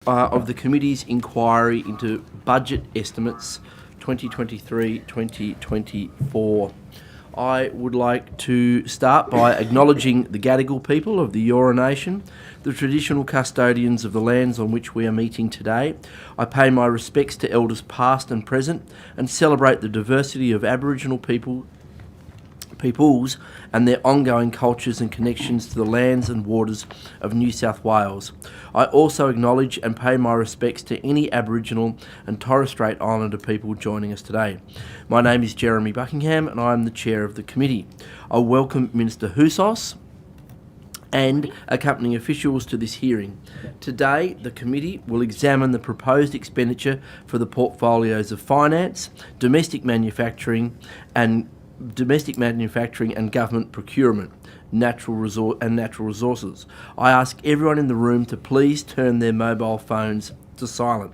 of the committee's inquiry into budget estimates 2023-2024. I would like to start by acknowledging the Gadigal people of the Eora Nation, the traditional custodians of the lands on which we are meeting today. I pay my respects to elders past and present and celebrate the diversity of Aboriginal peoples and their ongoing cultures and connections to the lands and waters of New South Wales. I also acknowledge and pay my respects to any Aboriginal and Torres Strait Islander people joining us today. My name is Jeremy Buckingham and I am the chair of the committee. I welcome Minister Houssos and accompanying officials to this hearing. Today, the committee will examine the proposed expenditure for the portfolios of finance, domestic manufacturing and government procurement, natural resources. I ask everyone in the room to please turn their mobile phones to silent.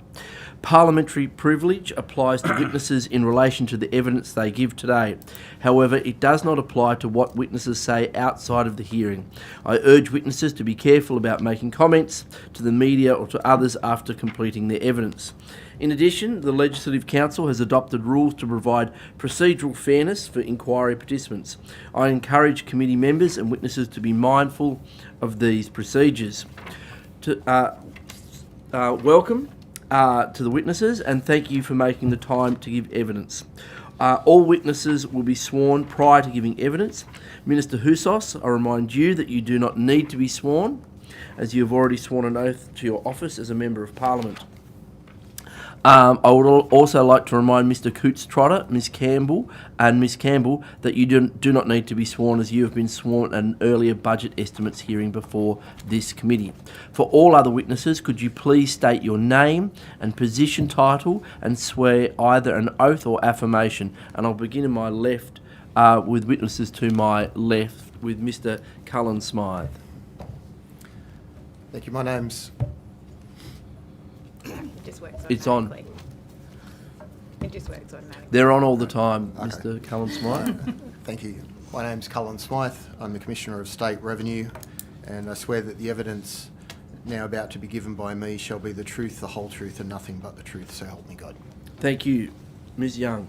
Parliamentary privilege applies to witnesses in relation to the evidence they give today. However, it does not apply to what witnesses say outside of the hearing. I urge witnesses to be careful about making comments to the media or to others after completing their evidence. In addition, the Legislative Council has adopted rules to provide procedural fairness for inquiry participants. I encourage committee members and witnesses to be mindful of these procedures. Welcome to the witnesses and thank you for making the time to give evidence. All witnesses will be sworn prior to giving evidence. Minister Houssos, I remind you that you do not need to be sworn, as you have already sworn an oath to your office as a Member of Parliament. I would also like to remind Mr Coates-Trotter, Ms Campbell that you do not need to be sworn, as you have been sworn at an earlier budget estimates hearing before this committee. For all other witnesses, could you please state your name and position title and swear either an oath or affirmation? And I'll begin in my left with witnesses to my left with Mr Cullen Smythe. Thank you. My name's... It just works It's on. automatically. It just works automatically. They're on all the time, Okay. Mr Cullen Smythe. Thank you. My name's Cullen Smythe. I'm the Commissioner of State Revenue, and I swear that the evidence now about to be given by me shall be the truth, the whole truth, and nothing but the truth, so help me God. Thank you. Ms Young.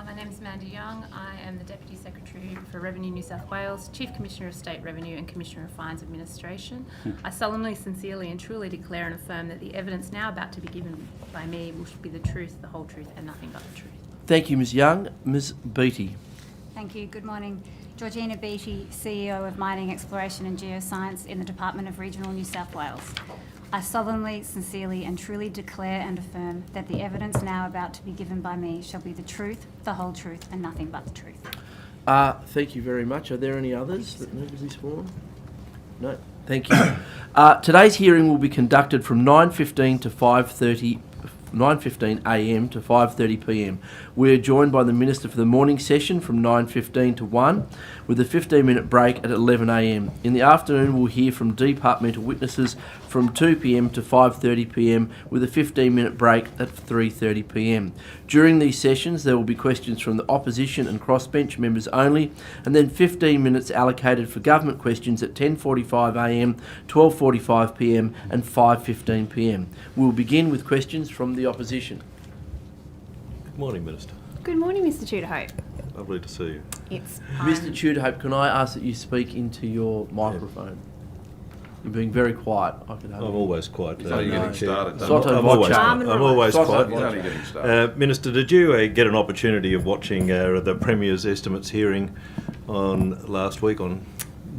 My name is Amanda Young. I am the Deputy Secretary for Revenue New South Wales, Chief Commissioner of State Revenue and Commissioner of Fines Administration. I solemnly, sincerely and truly declare and affirm that the evidence now about to be given by me will be the truth, the whole truth and nothing but the truth. Thank you, Ms Young. Ms Beattie. Thank you. Good morning. Georgina Beattie, CEO of Mining, Exploration and Geoscience in the Department of Regional New South Wales. I solemnly, sincerely and truly declare and affirm that the evidence now about to be given by me shall be the truth, the whole truth and nothing but the truth. Thank you very much. Are there any others that need to be sworn? No. Thank you. Today's hearing will be conducted from 9:15 to 9:15 a.m. to 5:30 p.m. We are joined by the Minister for the morning session from 9:15 to 1, with a 15-minute break at 11 a.m. In the afternoon, we'll hear from departmental witnesses from 2 p.m. to 5:30 p.m, with a 15-minute break at 3:30 p.m. During these sessions, there will be questions from the opposition and crossbench members only, and then 15 minutes allocated for government questions at 10:45 a.m, 12:45 p.m, and 5:15 p.m. We'll begin with questions from the opposition. Good morning, Minister. Good morning, Mr Tudor-Hope. Lovely to see you. It's Mr Tudor-Hope, can I ask that you speak into your microphone? You're being very quiet. I'm always quiet. He's only getting started. Sotto I'm always, voce. I'm always Sotto quiet. He's only getting started. Minister, did you get an opportunity of watching the Premier's estimates hearing on last week, on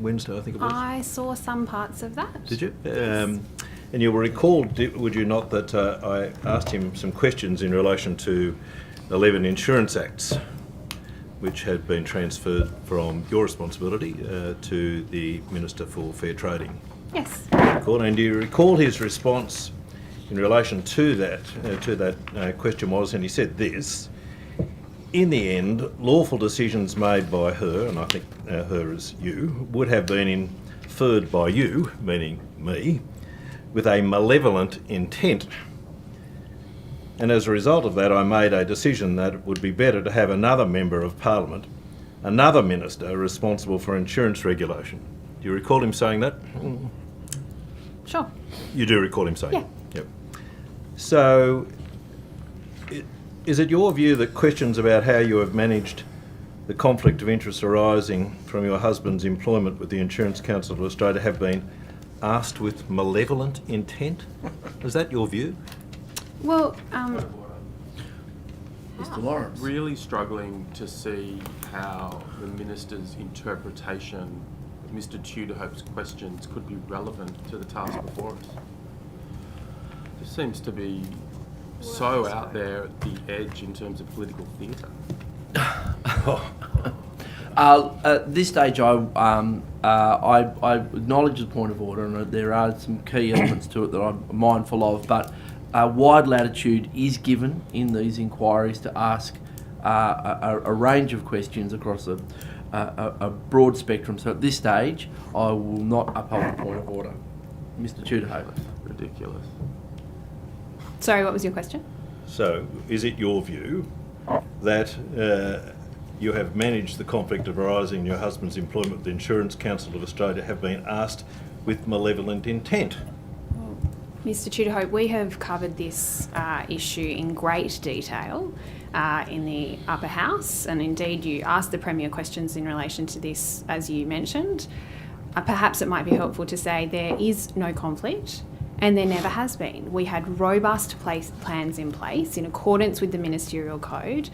Wednesday, I think it was? I saw some parts of that. Did you? And you will recall, would you not, that I asked him some questions in relation to 11 insurance acts, which had been transferred from your responsibility to the Minister for Fair Trading. Yes. And do you recall his response in relation to that question was, and he said this: in the end, lawful decisions made by her, and I think her is you, would have been inferred by you, meaning me, with a malevolent intent. And as a result of that, I made a decision that it would be better to have another Member of Parliament, another Minister responsible for insurance regulation. Do you recall him saying that? Sure. You do recall him saying Yeah. Yep. So, is it your view that questions about how you have managed the conflict of interest arising from your husband's employment with the Insurance Council of Australia have been asked with malevolent intent? Is that your view? Well, Mr. Lawrence. Really struggling to see how the Minister's interpretation of Mr. Tudorhope's questions could be relevant to the task before us. This seems to be so out there at the edge in terms of political theatre. At this stage, I acknowledge the point of order, and there are some key elements to it that I'm mindful of, but wide latitude is given in these inquiries to ask a range of questions across a broad spectrum. So at this stage, I will not uphold the point of order. Mr. Tudorhope. Ridiculous. sorry, what was your question? So, is it your view that you have managed the conflict of arising in your husband's employment with the Insurance Council of Australia have been asked with malevolent intent? Mr. Tudorhope, we have covered this issue in great detail in the upper house, and indeed you asked the Premier questions in relation to this, as you mentioned. Perhaps it might be helpful to say there is no conflict, and there never has been. We had robust plans in place in accordance with the Ministerial Code,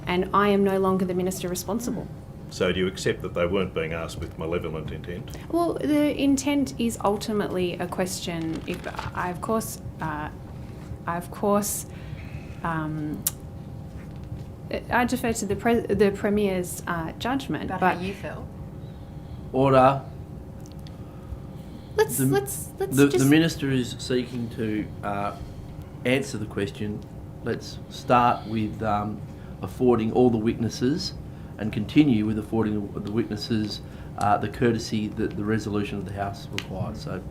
and I am no longer the Minister responsible. So do you accept that they weren't being asked with malevolent intent? Well, the intent is ultimately a question. If I, of course, I defer to the Premier's judgment. About but how you felt. Order. let's The Minister is seeking to answer the question. Let's start with affording all the witnesses and continue with affording the witnesses the courtesy that the resolution of the House requires. So,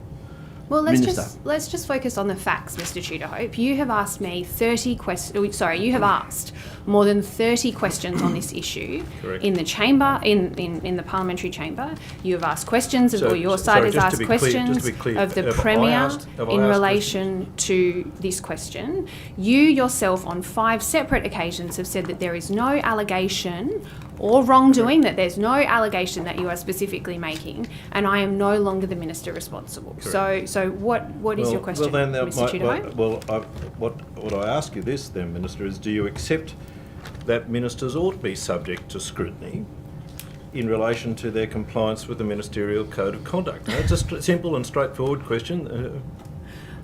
Well, Minister. let's just focus on the facts, Mr. Tudorhope. You have asked me 30 questions. Sorry, you have asked more than 30 questions on this issue. Correct. In the chamber, in the parliamentary chamber. You have asked questions, So- or your so- side sorry, has just to asked be clear- questions just to be clear, of the have I Premier asked in relation to this question. You yourself, on 5 separate occasions, have said that there is no allegation or wrongdoing, that there's no allegation that you are specifically making, and I am no longer the Minister responsible. So what is your question, well, then, Mr. Tudorhope? what I ask you this then, Minister, is do you accept that ministers ought to be subject to scrutiny in relation to their compliance with the Ministerial Code of Conduct? That's a simple and straightforward question.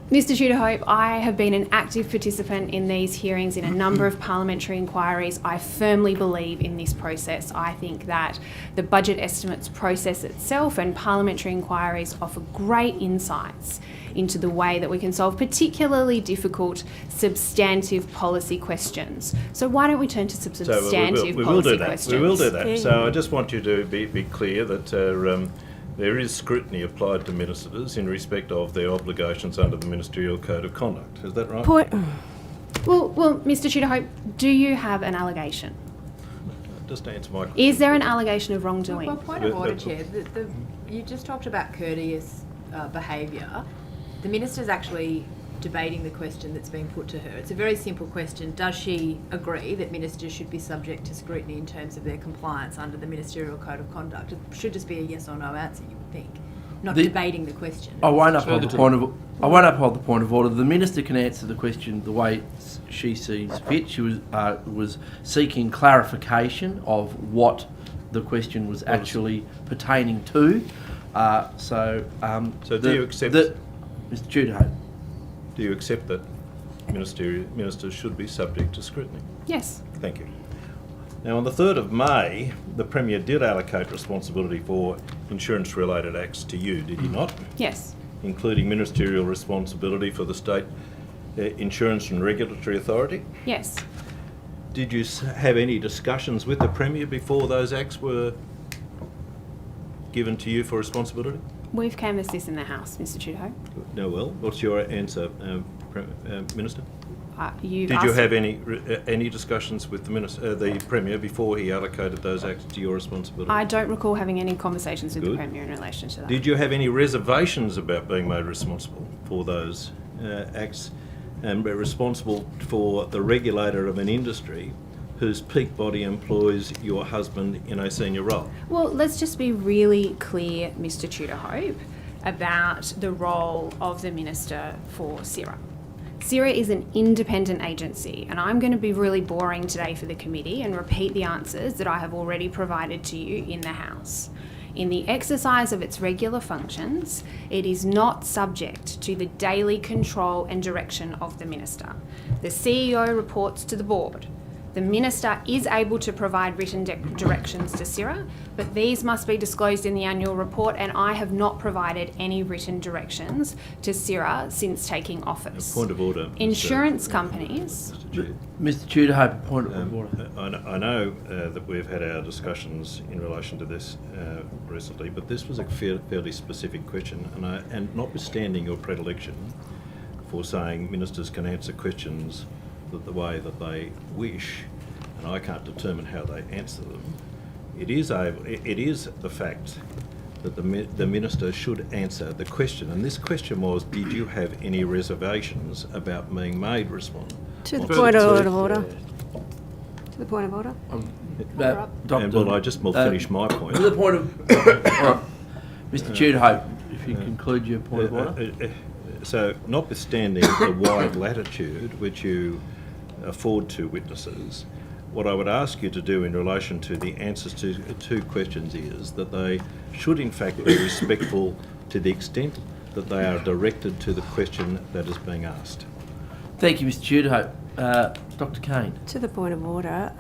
Mr. Tudorhope, I have been an active participant in these hearings in a number of parliamentary inquiries. I firmly believe in this process. I think that the budget estimates process itself and parliamentary inquiries offer great insights into the way that we can solve particularly difficult substantive policy questions. So why don't we turn to some substantive we will policy do that. questions? We will do that. So I just want you to be clear that there is scrutiny applied to ministers in respect of their obligations under the Ministerial Code of Conduct. Is that right? Well, Mr. Tudorhope, do you have an allegation? Just answer my question. Is there an allegation of wrongdoing? Well, point of order, Chair. You just talked about courteous behaviour. The Minister's actually debating the question that's being put to her. It's a very simple question. Does she agree that ministers should be subject to scrutiny in terms of their compliance under the Ministerial Code of Conduct? It should just be a yes or no answer, you would think. Not debating the question. I won't uphold the point of order. The Minister can answer the question the way she sees fit. She was seeking clarification of what the question was actually pertaining to. So do you accept... Mr. Tudorhope. Do you accept that ministers should be subject to scrutiny? Yes. Thank you. Now, on the 3rd of May, the Premier did allocate responsibility for insurance-related acts to you, did he not? Yes. Including ministerial responsibility for the State Insurance and Regulatory Authority? Yes. Did you have any discussions with the Premier before those acts were given to you for responsibility? We've canvassed this in the House, Mr. Tudorhope. No, well, what's your answer, Minister? You've Did you asked- have any discussions with the Premier before he allocated those acts to your responsibility? I don't recall having any conversations with the Good. Premier in relation to that. Did you have any reservations about being made responsible for those acts and be responsible for the regulator of an industry whose peak body employs your husband in a senior role? Well, let's just be really clear, Mr. Tudor-Hope, about the role of the Minister for CIRA. CIRA is an independent agency, and I'm going to be really boring today for the committee and repeat the answers that I have already provided to you in the House. In the exercise of its regular functions, it is not subject to the daily control and direction of the Minister. The CEO reports to the Board. The Minister is able to provide written directions to CIRA, but these must be disclosed in the annual report, and I have not provided any written directions to CIRA since taking office. Point of order. Insurance companies... Mr. Tudor-Hope, a point of order. I know that we've had our discussions in relation to this recently, but this was a fairly specific question, and notwithstanding your predilection for saying ministers can answer questions the way that they wish, and I can't determine how they answer them, it is the fact that the minister should answer the question, and this question was, did you have any reservations about being made respond? To the point of order. To the point of order. Well, I just will finish my point. To the point of... Mr. Tudor-Hope, if you conclude your point of order. So, notwithstanding the wide latitude which you afford to witnesses, what I would ask you to do in relation to the answers to two questions is that they should in fact be respectful to the extent that they are directed to the question that is being asked. Thank you, Mr. Tudor-Hope. Dr. Kane. To the point of order,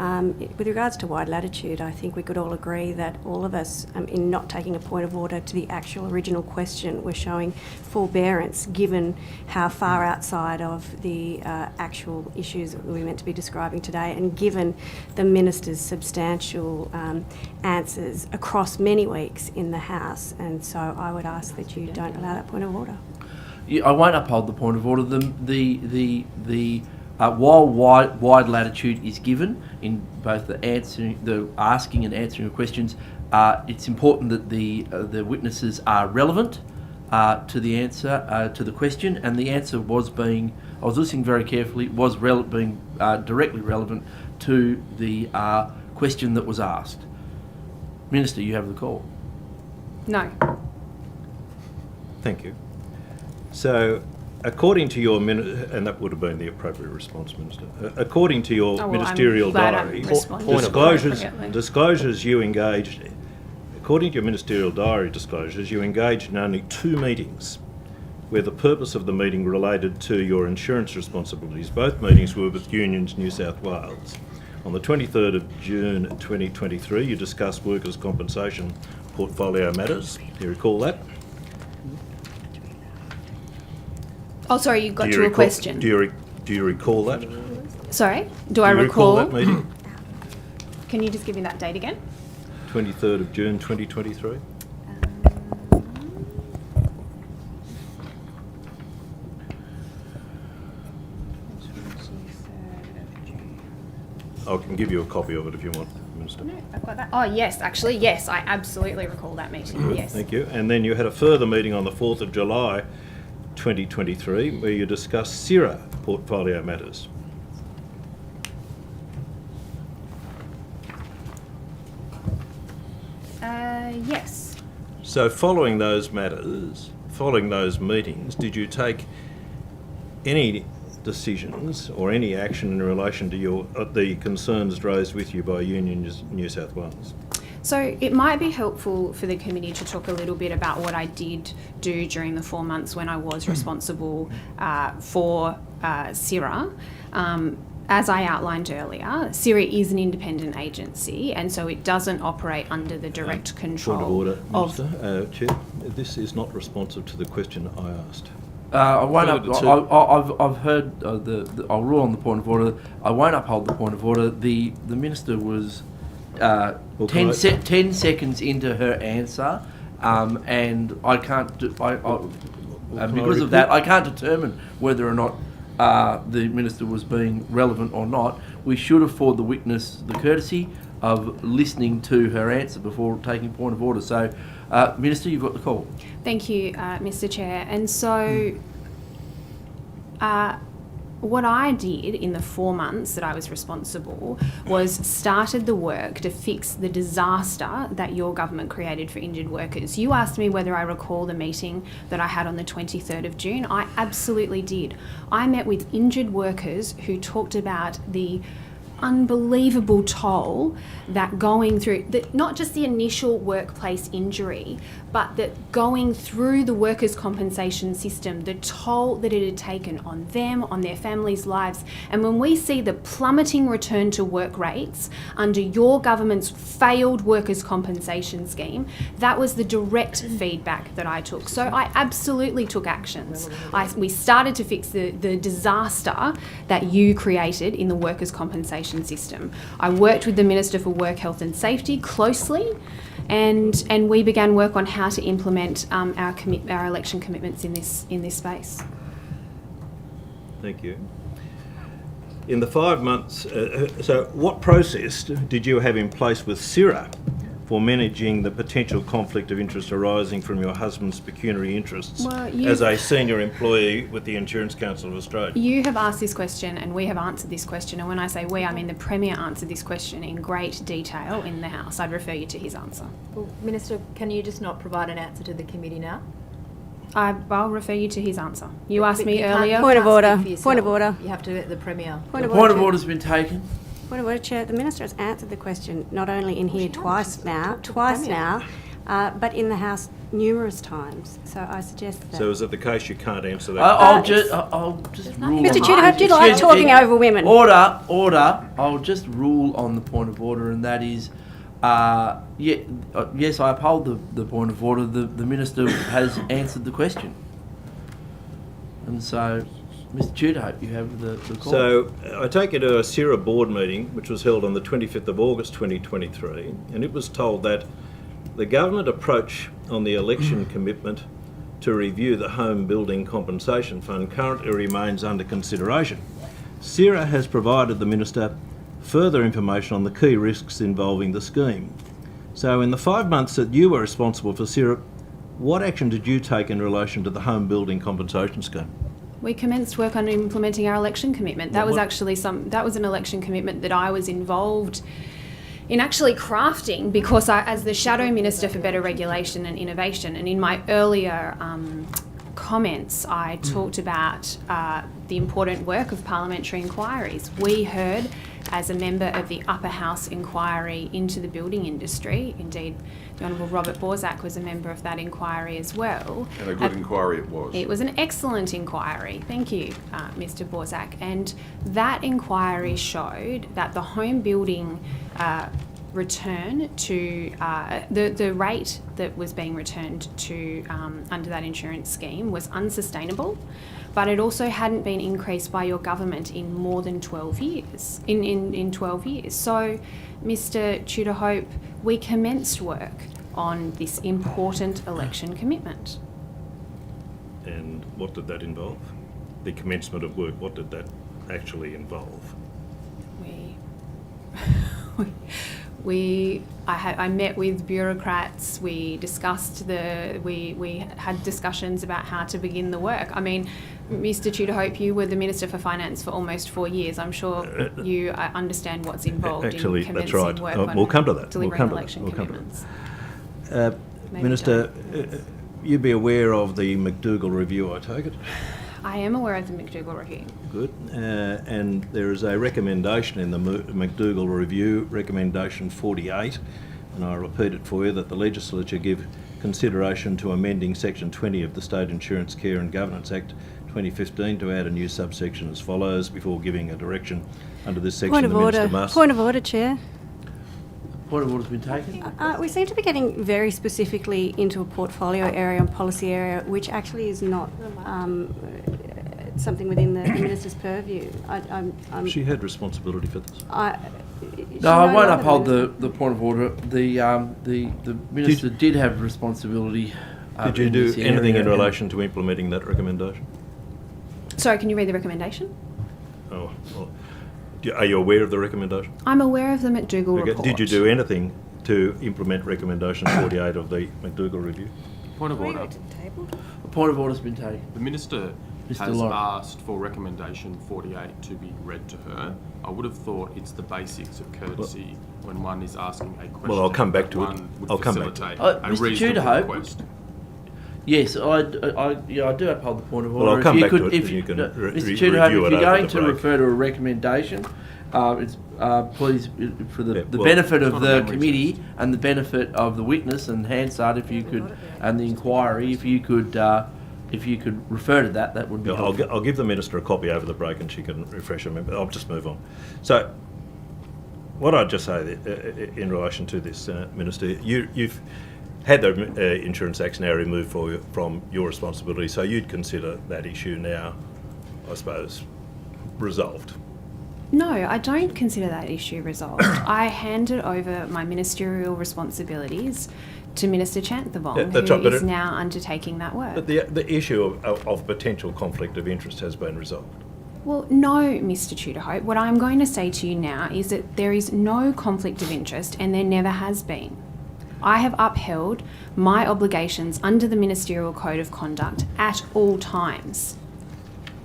with regards to wide latitude, I think we could all agree that all of us, in not taking a point of order to the actual original question, we're showing forbearance given how far outside of the actual issues that we were meant to be describing today, and given the Minister's substantial answers across many weeks in the House. And so I would ask that you don't allow that point of order. I won't uphold the point of order. While wide latitude is given in both the asking and answering of questions, it's important that the witnesses are relevant to the answer to the question, and the answer was being. I was listening very carefully. Was being directly relevant to the question that was asked. Minister, you have the call. No. Thank you. So, according to your and that would have been the appropriate response, Minister. According to your ministerial diary, disclosures you engaged. According to your ministerial diary disclosures, you engaged in only 2 meetings, where the purpose of the meeting related to your insurance responsibilities. Both meetings were with Unions New South Wales. On the 23rd of June 2023, you discussed workers' compensation portfolio matters. Do you recall that? Oh, sorry, you got to a question. Do you recall that? Sorry? Do I recall? That meeting? Can you just give me that date again? 23rd of June 2023. I can give you a copy of it if you want, Minister. No, I've got that. Oh, yes, actually, yes, I absolutely recall that meeting, yes. Thank you. And then you had a further meeting on the 4th of July 2023 where you discussed CIRA portfolio matters. Yes. So following those matters, following those meetings, did you take any decisions or any action in relation to the concerns raised with you by Unions New South Wales? So it might be helpful for the committee to talk a little bit about what I did do during the 4 months when I was responsible for CIRA. As I outlined earlier, CIRA is an independent agency, and so it doesn't operate under the direct control Point of order, Minister. Chair, this is not responsive to the question I asked. I won't. I've heard. I'll rule on the point of order. I won't uphold the point of order. The minister was 10 seconds into her answer, and I can't. Because of that, I can't determine whether or not the minister was being relevant or not. We should afford the witness the courtesy of listening to her answer before taking point of order. So, Minister, you've got the call. Thank you, Mr. Chair. And so What I did in the 4 months that I was responsible was started the work to fix the disaster that your government created for injured workers. You asked me whether I recall the meeting that I had on the 23rd of June. I absolutely did. I met with injured workers who talked about the unbelievable toll that going through, not just the initial workplace injury, but that going through the workers' compensation system, the toll that it had taken on them, on their families' lives. And when we see the plummeting return to work rates under your government's failed workers' compensation scheme, that was the direct feedback that I took. So I absolutely took actions. We started to fix the disaster that you created in the workers' compensation system. I worked with the Minister for Work, Health and Safety closely, and we began work on how to implement our election commitments in this space. Thank you. In the 5 months, so what process did you have in place with CIRA for managing the potential conflict of interest arising from your husband's pecuniary interests as a senior employee with the Insurance Council of Australia? You have asked this question and we have answered this question, and when I say we, I mean the Premier answered this question in great detail in the House. I'd refer you to his answer. Well, Minister, can you just not provide an answer to the committee now? I'll refer you to his answer. You asked But me you can't- earlier. you Point of can't order. speak for yourself. Point of order. You have to let the Premier. Point The of point order, of Chair. order's been taken. Point of order, Chair. The Minister has answered the question not only in here she twice hasn't. She's now, talked to the Premier. but in the House numerous times. So I suggest that. So is it the case you can't answer that? I'll it's- just rule. Mr. on- Tudor, do you like Excuse- talking over women? Order. I'll just rule on the point of order, and that is, yes, I uphold the point of order. The Minister has answered the question. And so, Mr. Tudor, you have the call. So I take you to a CIRA board meeting which was held on the 25th of August 2023, and it was told that the government approach on the election commitment to review the Home Building Compensation Fund currently remains under consideration. CIRA has provided the Minister further information on the key risks involving the scheme. So in the 5 months that you were responsible for CIRA, what action did you take in relation to the Home Building Compensation Scheme? We commenced work on implementing our election commitment. That was What- actually that was an election commitment that I was involved in actually crafting, because as the Shadow Minister for Better Regulation and Innovation, and in my earlier comments, I talked about the important work of parliamentary inquiries. We heard, as a member of the Upper House inquiry into the building industry, indeed the Honourable Robert Borzak was a member of that inquiry as well. And a good inquiry it was. It was an excellent inquiry. Thank you, Mr. Borzak. And that inquiry showed that the home building return to the rate that was being returned to under that insurance scheme was unsustainable, but it also hadn't been increased by your government in more than 12 years. In 12 years. So, Mr. Tudor-Hope, we commenced work on this important election commitment. And what did that involve? The commencement of work, what did that actually involve? I met with bureaucrats. We discussed we had discussions about how to begin the work. I mean, Mr. Tudor-Hope, you were the Minister for Finance for almost 4 years. I'm sure you understand what's involved Actually, in that's commencing right. work on We'll come to that. delivering election commitments. Maybe Minister, don't. you'd be aware of the McDougall review, I take it? I am aware of the McDougall review. Good. And there is a recommendation in the McDougall review, recommendation 48, and I repeat it for you, that the legislature give consideration to amending section 20 of the State Insurance Care and Governance Act 2015 to add a new subsection as follows before giving a direction under this section. Point of the Minister order. must. Point of order, Chair. Point of order's been taken. We seem to be getting very specifically into a portfolio area and policy area, which actually is not something within the Minister's purview. She had responsibility for this. No, I won't uphold the point of order. The Minister did have responsibility. Did you in do this anything area, in relation to implementing that recommendation? Sorry, can you read the recommendation? Oh, well, are you aware of the recommendation? I'm aware of the McDougall Okay. report. Did you do anything to implement recommendation 48 of the McDougall review? Point of order. A point of order's been taken. The Minister Mr. has Lawrence. asked for recommendation 48 to be read to her, I would have thought it's the basics of courtesy when one is asking a question. Well, I'll come back to it. one would I'll come back to facilitate it. a Mr. reasonable Tudorhope, request. Yes, I do uphold the point of order. Well, I'll come If back you to could, it if and you can Mr. review Tudorhope, it if you're over going the to break. refer to a recommendation, it's please, for the, Yeah, the well, benefit it's of not a the memory committee test. and the benefit of the witness and Hansard, if you could, and the inquiry, if you could refer to that, that would be Yeah, helpful. I'll give the Minister a copy over the break and she can refresh her memory. I'll just move on. So, what I'd just say in relation to this, Minister, you've had the Insurance Acts now removed from your responsibility, so you'd consider that issue now, I suppose, resolved. No, I don't consider that issue resolved. I handed over my ministerial responsibilities to Minister Chanthivong, Yeah, that's right, who but is it- now undertaking that work. But the issue of potential conflict of interest has been resolved. Well, no, Mr. Tudorhope. What I'm going to say to you now is that there is no conflict of interest and there never has been. I have upheld my obligations under the Ministerial Code of Conduct at all times.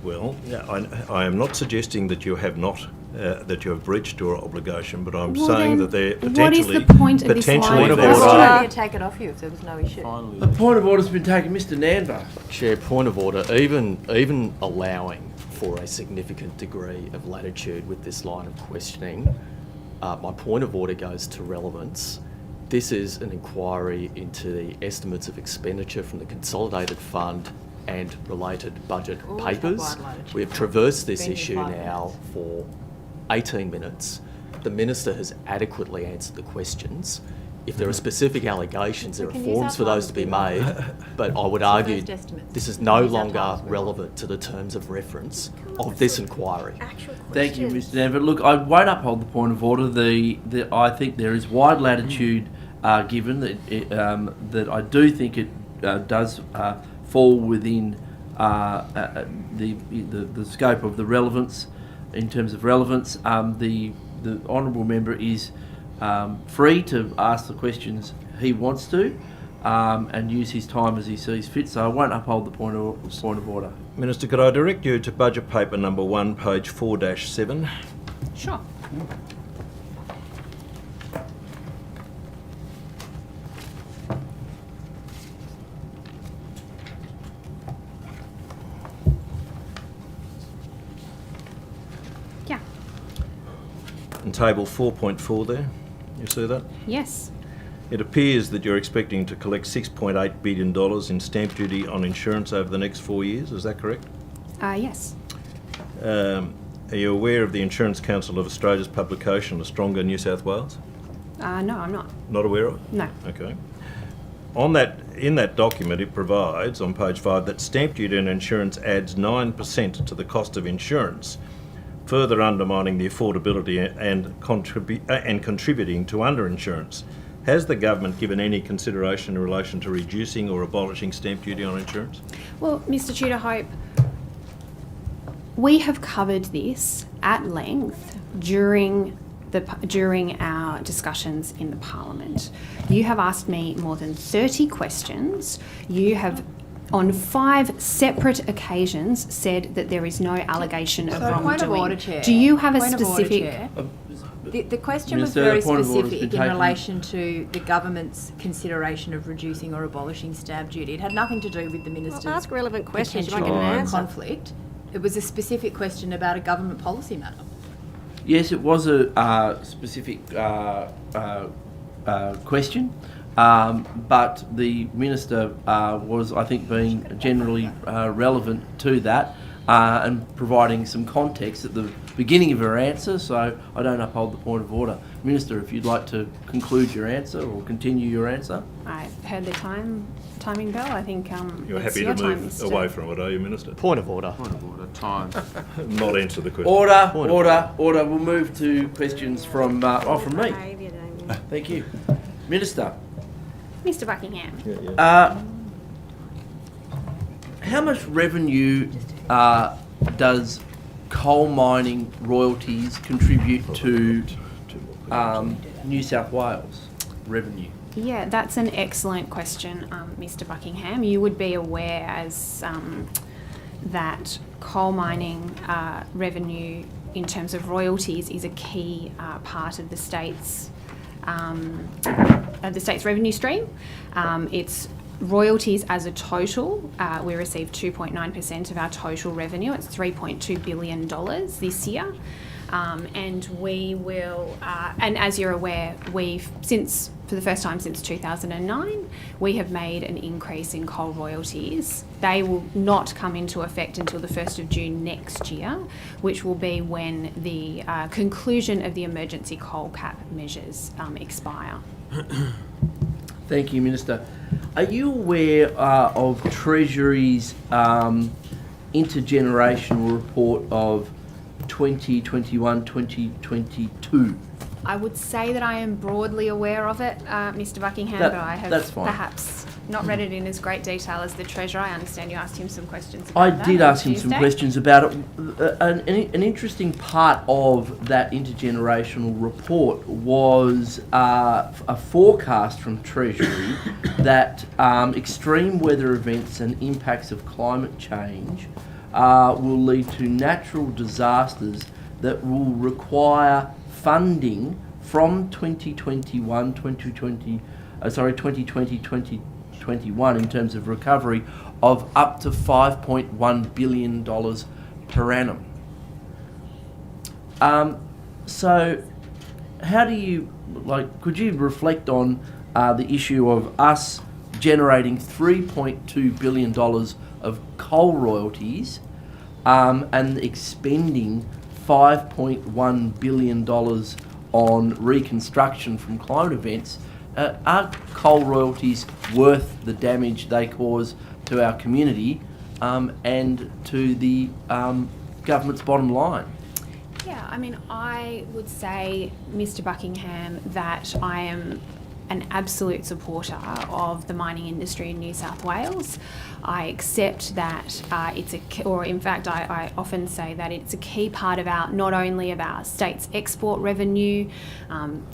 Well, yeah, I am not suggesting that you have not that you have breached your obligation, but I'm Well, saying then, that there what is potentially the point of this potentially line of there's- questioning? Take it off you if there was no issue. Finally, The point of order's been taken, Mr. Nanva. Chair, point of order. Even allowing for a significant degree of latitude with this line of questioning, my point of order goes to relevance. This is an inquiry into the estimates of expenditure from the Consolidated Fund and related budget Always have papers. wide latitude. We have traversed this Been here issue 5 now minutes. for 18 minutes. The Minister has adequately answered the questions. If there are specific allegations, there are can use forms for our those to be time. made, but I would argue first estimates. this is We no can use our longer time as well. relevant to the terms of reference of this inquiry. Thank you, Mr. Nanva. Look, I won't uphold the point of order. I think there is wide latitude given that I do think it does fall within the scope of the relevance. In terms of relevance, the honourable member is free to ask the questions he wants to and use his time as he sees fit. So I won't uphold the point of order. Minister, could I direct you to budget paper number 1, page 4-7? Sure. Yeah. And table 4.4 there, you see that? Yes. It appears that you're expecting to collect $6.8 billion in stamp duty on insurance over the next 4 years, is that correct? Yes. Are you aware of the Insurance Council of Australia's publication, A Stronger New South Wales? No, I'm not. Not aware of it? No. Okay. In that document, it provides, on page 5, that stamp duty on insurance adds 9% to the cost of insurance, further undermining the affordability and contributing to underinsurance. Has the government given any consideration in relation to reducing or abolishing stamp duty on insurance? Well, Mr. Tudorhope, we have covered this at length during our discussions in the Parliament. You have asked me more than 30 questions. You have, on 5 separate occasions, said that there is no allegation of wrongdoing. Point of order, Chair. Do you have a Point of order, specific? Chair. The question was Minister, very the point of order's specific been in taken. relation to the government's consideration of reducing or abolishing stamp duty. It had nothing to do with the minister's Well, ask relevant questions, you might potential get an answer. conflict. It was a specific question about a government policy matter. Yes, it was a specific question, but the minister was, I think, being generally relevant to that and providing some context at the beginning of her answer, so I don't uphold the point of order. Minister, if you'd like to conclude your answer or continue your answer. I heard the timing bell. I think You're it's happy your to time, move Mr. away from it, are you, Minister? Point of order. point of order, time. Not answer the question. Order. We'll move to questions from me. Behaviour, Damien. Thank you. Minister, Mr. Buckingham. how much revenue does coal mining royalties contribute to New South Wales revenue? Yeah, that's an excellent question, Mr. Buckingham. You would be aware, as that coal mining revenue in terms of royalties is a key part of the state's revenue stream. It's royalties as a total. We receive 2.9% of our total revenue. It's $3.2 billion this year. And we will, and as you're aware, for the first time since 2009, we have made an increase in coal royalties. They will not come into effect until the 1st of June next year, which will be when the conclusion of the emergency coal cap measures expire. Thank you, Minister. Are you aware of Treasury's intergenerational report of 2021-2022? I would say that I am broadly aware of it, Mr. Buckingham, but I have perhaps not read it in as great detail as the Treasurer. I understand you asked him some questions about that. I did ask him some questions about it. An interesting part of that intergenerational report was a forecast from Treasury that extreme weather events and impacts of climate change will lead to natural disasters that will require funding from 2020-2021 in terms of recovery of up to $5.1 billion per annum. So how do you, could you reflect on the issue of us generating $3.2 billion of coal royalties and expending $5.1 billion on reconstruction from climate events? Are coal royalties worth the damage they cause to our community and to the government's bottom line? Yeah, I mean, I would say, Mr. Buckingham, that I am an absolute supporter of the mining industry in New South Wales. I accept that I often say that it's a key part of not only of our state's export revenue,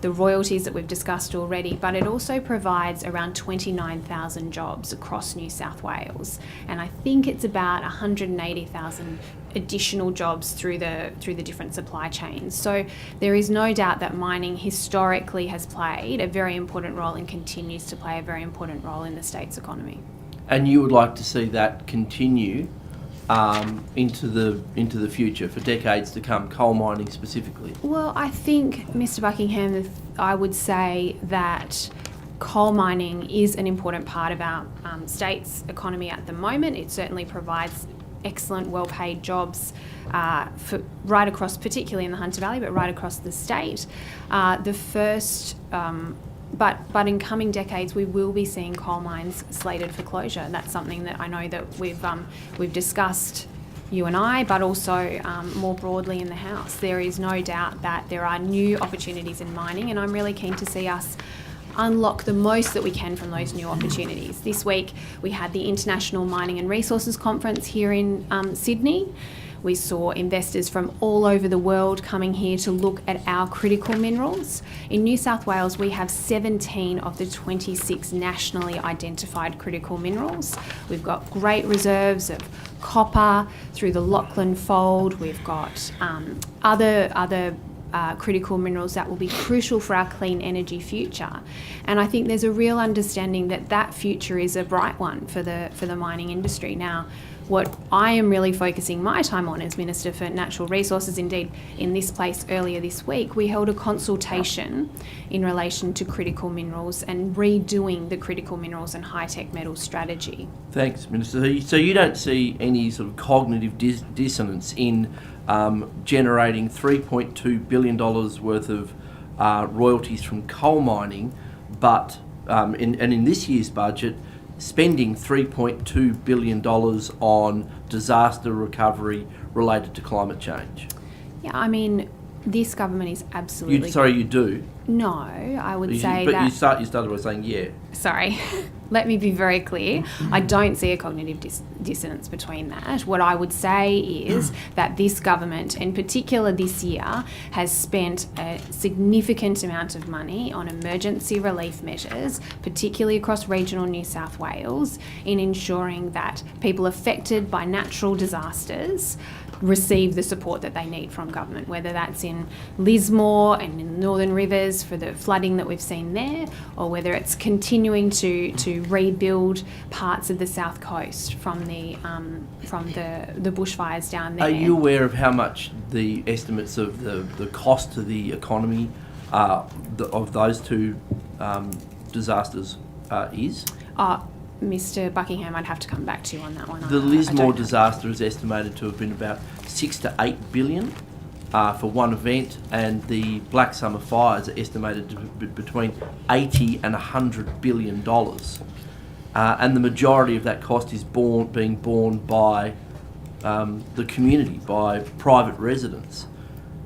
the royalties that we've discussed already, but it also provides around 29,000 jobs across New South Wales. And I think it's about 180,000 additional jobs through the different supply chains. So there is no doubt that mining historically has played a very important role and continues to play a very important role in the state's economy. And you would like to see that continue into the future, for decades to come, coal mining specifically? Well, I think, Mr. Buckingham, I would say that coal mining is an important part of our state's economy at the moment. It certainly provides excellent, well-paid jobs right across, particularly in the Hunter Valley, but right across the state. But in coming decades, we will be seeing coal mines slated for closure. And that's something that I know that we've discussed, you and I, but also more broadly in the House. There is no doubt that there are new opportunities in mining, and I'm really keen to see us unlock the most that we can from those new opportunities. This week, we had the International Mining and Resources Conference here in Sydney. We saw investors from all over the world coming here to look at our critical minerals. In New South Wales, we have 17 of the 26 nationally identified critical minerals. We've got great reserves of copper through the Lachlan Fold. We've got other critical minerals that will be crucial for our clean energy future. And I think there's a real understanding that future is a bright one for the mining industry. Now, what I am really focusing my time on as Minister for Natural Resources, indeed in this place earlier this week, we held a consultation in relation to critical minerals and redoing the critical minerals and high-tech metals strategy. Thanks, Minister. So you don't see any sort of cognitive dissonance in generating $3.2 billion worth of royalties from coal mining, but in this year's budget, spending $3.2 billion on disaster recovery related to climate change? Yeah, I mean, This government is absolutely... You do? No, I would You- say but that... you started by saying yeah. Sorry, let me be very clear. I don't see a cognitive dissonance between that. What I would say is that this government, in particular this year, has spent a significant amount of money on emergency relief measures, particularly across regional New South Wales, in ensuring that people affected by natural disasters receive the support that they need from government, whether that's in Lismore and in the Northern Rivers for the flooding that we've seen there, or whether it's continuing to rebuild parts of the South Coast from the bushfires down there. Are you aware of how much the estimates of the cost to the economy of those two disasters is? Mr. Buckingham, I'd have to come back to you on that one. The Lismore disaster is estimated to have been about 6 to 8 billion for one event, and the Black Summer fires are estimated to be between 80 and 100 billion dollars, and the majority of that cost is being borne by the community, by private residents.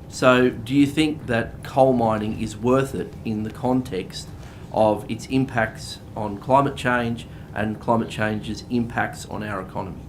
So, do you think that coal mining is worth it in the context of its impacts on climate change and climate change's impacts on our economy?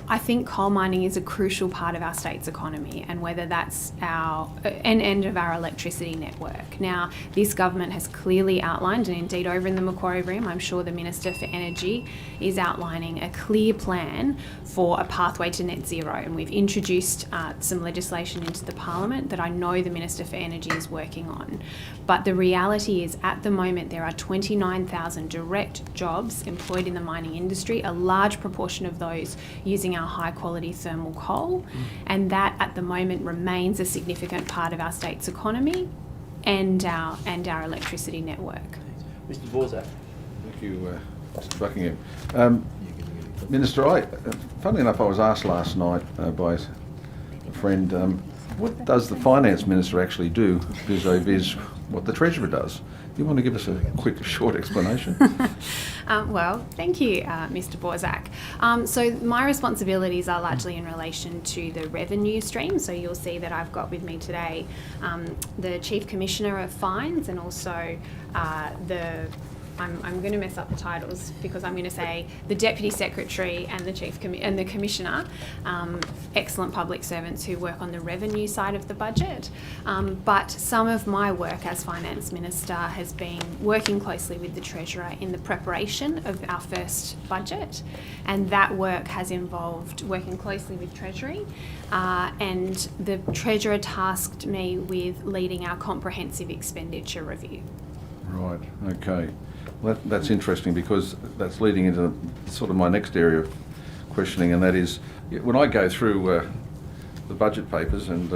I think coal mining is a crucial part of our state's economy, and whether that's an end of our electricity network. Now, this government has clearly outlined, and indeed over in the Macquarie room, I'm sure the Minister for Energy is outlining a clear plan for a pathway to net zero, and we've introduced some legislation into the Parliament that I know the Minister for Energy is working on. But the reality is, at the moment, there are 29,000 direct jobs employed in the mining industry, a large proportion of those using our high quality thermal coal, and that at the moment remains a significant part of our state's economy and our electricity network. Mr. Borzak. Thank you, Mr. Buckingham. Minister, funnily enough, I was asked last night by a friend, what does the Finance Minister actually do vis-a-vis what the Treasurer does? Do you want to give us a quick, short explanation? Well, thank you, Mr. Borzak. So my responsibilities are largely in relation to the revenue stream. So you'll see that I've got with me today the Chief Commissioner of Fines, and also I'm going to mess up the titles because I'm going to say the Deputy Secretary and the Commissioner, excellent public servants who work on the revenue side of the budget. But some of my work as Finance Minister has been working closely with the Treasurer in the preparation of our first budget, and that work has involved working closely with Treasury, and the Treasurer tasked me with leading our comprehensive expenditure review. Right, okay. Well, that's interesting, because that's leading into sort of my next area of questioning, and that is, when I go through the budget papers, and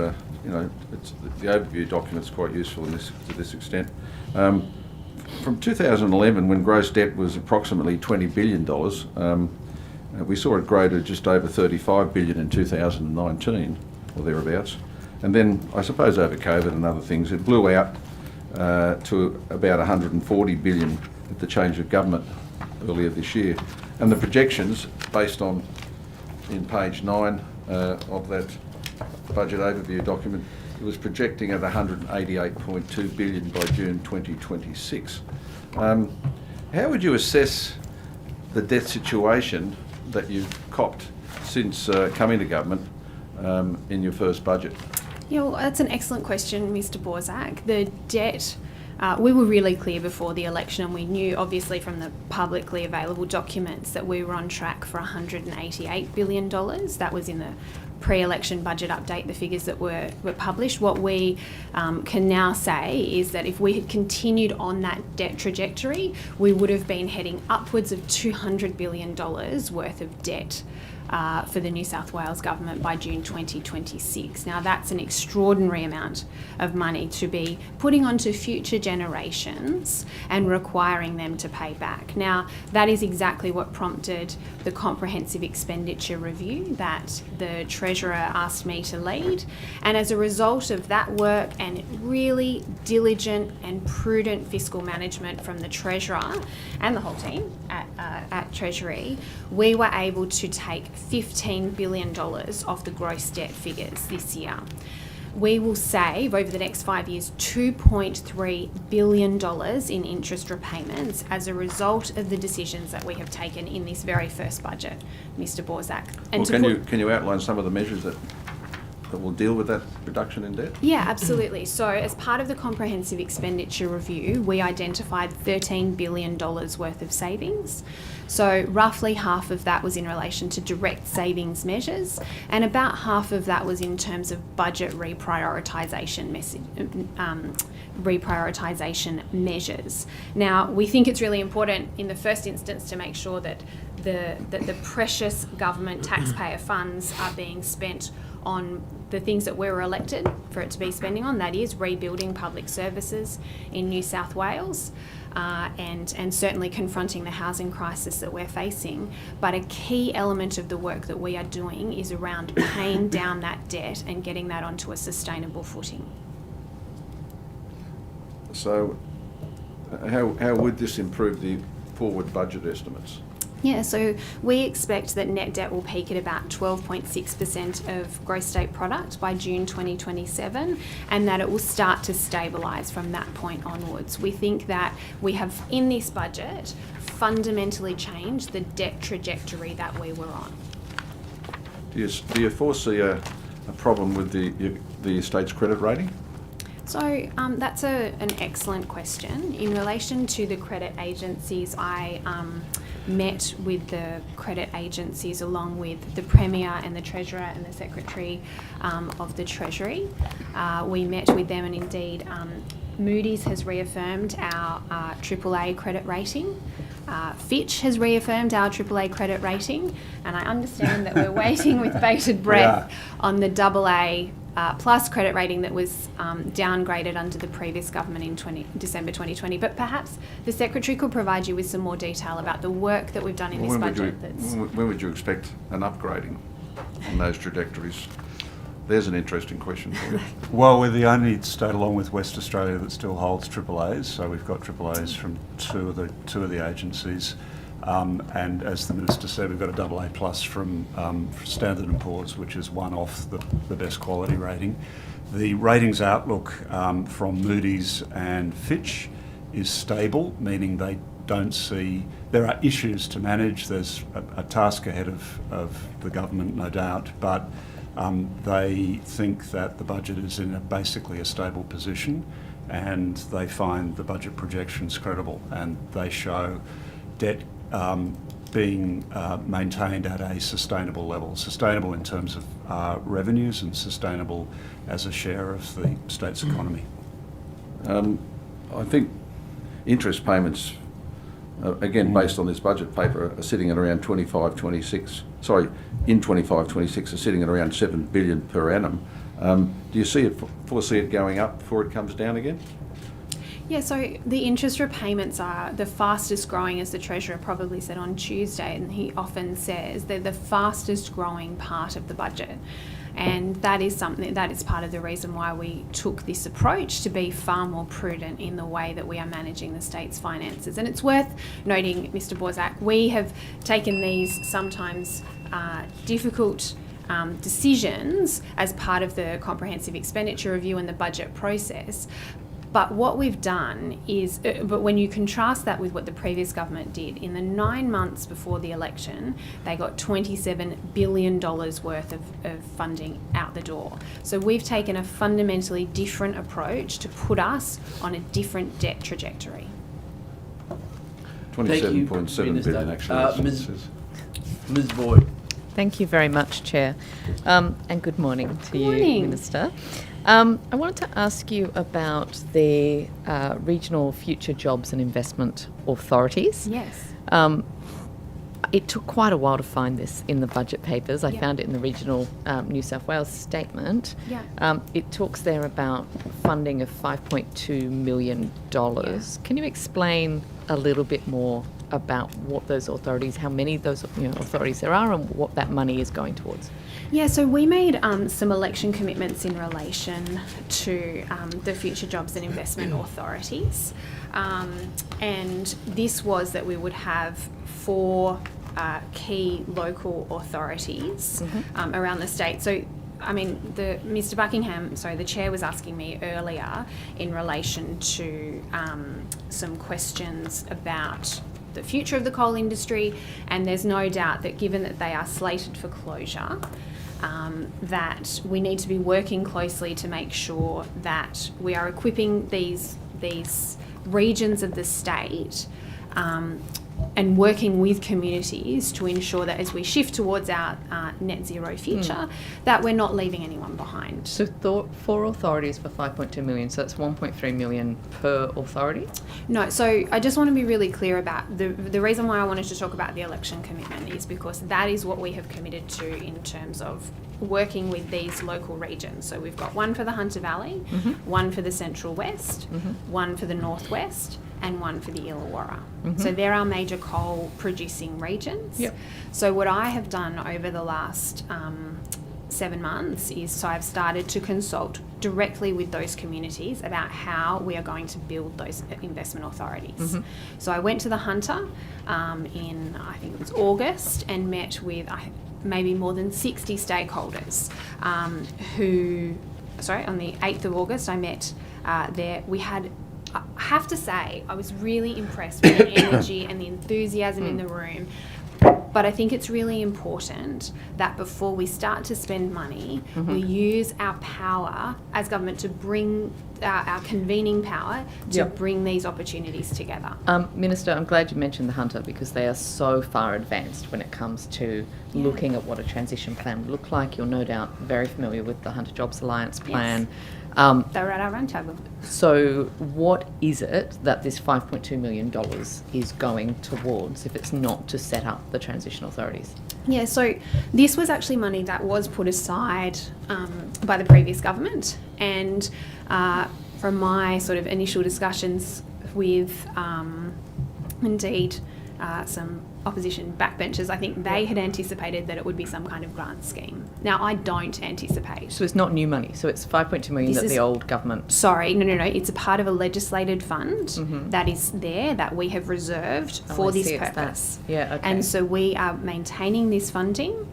it's the overview document's quite useful to this extent. From 2011, when gross debt was approximately $20 billion, we saw it grow to just over $35 billion in 2019, or thereabouts. And then, I suppose over COVID and other things, it blew out to about $140 billion at the change of government earlier this year. And the projections, based on, in page 9 of that budget overview document, it was projecting at $188.2 billion by June 2026. How would you assess the debt situation that you've copped since coming to government in your first budget? Yeah, well, that's an excellent question, Mr. Borzak. The debt, we were really clear before the election, and we knew, obviously, from the publicly available documents that we were on track for $188 billion. That was in the pre-election budget update, the figures that were published. What we can now say is that if we had continued on that debt trajectory, we would have been heading upwards of $200 billion worth of debt for the New South Wales government by June 2026. Now, that's an extraordinary amount of money to be putting onto future generations and requiring them to pay back. Now, that is exactly what prompted the comprehensive expenditure review that the Treasurer asked me to lead. And as a result of that work and really diligent and prudent fiscal management from the Treasurer and the whole team at Treasury, we were able to take $15 billion off the gross debt figures this year. we will save over the next 5 years $2.3 billion in interest repayments as a result of the decisions that we have taken in this very first budget, Mr. Borzak. And Well, can you outline some of the measures that will deal with that reduction in debt? Yeah, absolutely. So as part of the comprehensive expenditure review, we identified $13 billion worth of savings. So roughly half of that was in relation to direct savings measures, and about half of that was in terms of budget reprioritisation measures. Now, we think it's really important in the first instance to make sure that the precious government taxpayer funds are being spent on the things that we were elected for it to be spending on, that is rebuilding public services in New South Wales, and certainly confronting the housing crisis that we're facing. But a key element of the work that we are doing is around paying down that debt and getting that onto a sustainable footing. So how would this improve the forward budget estimates? Yeah, so we expect that net debt will peak at about 12.6% of gross state product by June 2027, and that it will start to stabilise from that point onwards. We think that we have, in this budget, fundamentally changed the debt trajectory that we were on. Do you foresee a problem with the estate's credit rating? So that's an excellent question. In relation to the credit agencies, I met with the credit agencies along with the Premier and the Treasurer and the Secretary of the Treasury. We met with them, and indeed Moody's has reaffirmed our AAA credit rating. Fitch has reaffirmed our AAA credit rating, and I understand that we're waiting with bated breath on the AA plus credit rating that was downgraded under the previous government in December 2020. But perhaps the Secretary could provide you with some more detail about the work that we've done in this budget. When would you expect an upgrading on those trajectories? There's an interesting question for you. Well, we're the only state, along with West Australia, that still holds AAAs. So we've got AAAs from two of the agencies. And as the Minister said, we've got a AA plus from Standard & Poor's, which is one off the best quality rating. The ratings outlook from Moody's and Fitch is stable, meaning they don't see, there are issues to manage. There's a task ahead of the government, no doubt, but they think that the budget is in basically a stable position, and they find the budget projections credible, and they show debt being maintained at a sustainable level, sustainable in terms of revenues and sustainable as a share of the state's economy. I think interest payments, again based on this budget paper, are sitting at around 25-26 are sitting at around $7 billion per annum. Do you foresee it going up before it comes down again? Yeah, so the interest repayments are the fastest growing, as the Treasurer probably said on Tuesday, and he often says they're the fastest growing part of the budget. And that is something that is part of the reason why we took this approach to be far more prudent in the way that we are managing the state's finances. And it's worth noting, Mr. Borzak, we have taken these sometimes difficult decisions as part of the comprehensive expenditure review and the budget process. But what we've done is, but when you contrast that with what the previous government did, in the 9 months before the election, they got $27 billion worth of funding out the door. So we've taken a fundamentally different approach to put us on a different debt trajectory. 27.7 billion actually. Ms. Boyd. Thank you very much, Chair. And good morning to you, Minister. I wanted to ask you about the regional future jobs and investment authorities. Yes. It took quite a while to find this in the budget papers. I found it in the regional New South Wales statement. Yeah. It talks there about funding of $5.2 million. Yeah. Can you explain a little bit more about what those authorities, how many of those authorities there are, and what that money is going towards? Yeah, so we made some election commitments in relation to the future jobs and investment authorities, and this was that we would have 4 key local authorities around the state. So I mean, Mr. Buckingham, the chair was asking me earlier in relation to some questions about the future of the coal industry, and there's no doubt that given that they are slated for closure, that we need to be working closely to make sure that we are equipping these regions of the state and working with communities to ensure that as we shift towards our net zero future, that we're not leaving anyone behind. So for authorities for 5.2 million, so that's 1.3 million per authority? No, so I just want to be really clear about the reason why I wanted to talk about the election commitment is because that is what we have committed to in terms of working with these local regions. So we've got one for the Hunter Valley, one for the Central West, one for the Northwest, and one for the Illawarra. So they're our major coal producing regions. Yep. So what I have done over the last 7 months is I've started to consult directly with those communities about how we are going to build those investment authorities. So I went to the Hunter in, I think it was August, and met with maybe more than 60 stakeholders on the 8th of August I met there. We had, I have to say, I was really impressed with the energy and the enthusiasm in the room. But I think it's really important that before we start to spend money, we use our power as government to bring our convening power to bring these opportunities together. Minister, I'm glad you mentioned the Hunter because they are so far advanced when it comes to looking at what a transition plan would look like. You're no doubt very familiar with the Hunter Jobs Alliance plan. They were at our roundtable. So what is it that this $5.2 million is going towards if it's not to set up the transition authorities? Yeah, so this was actually money that was put aside by the previous government, and from my sort of initial discussions with indeed some opposition backbenchers, I think they had anticipated that it would be some kind of grant scheme. Now, I don't anticipate. So it's not new money, so it's 5.2 million that the old government... Sorry, no. It's a part of a legislated fund that is there, that we have reserved for this purpose. Yeah, okay. And so we are maintaining this funding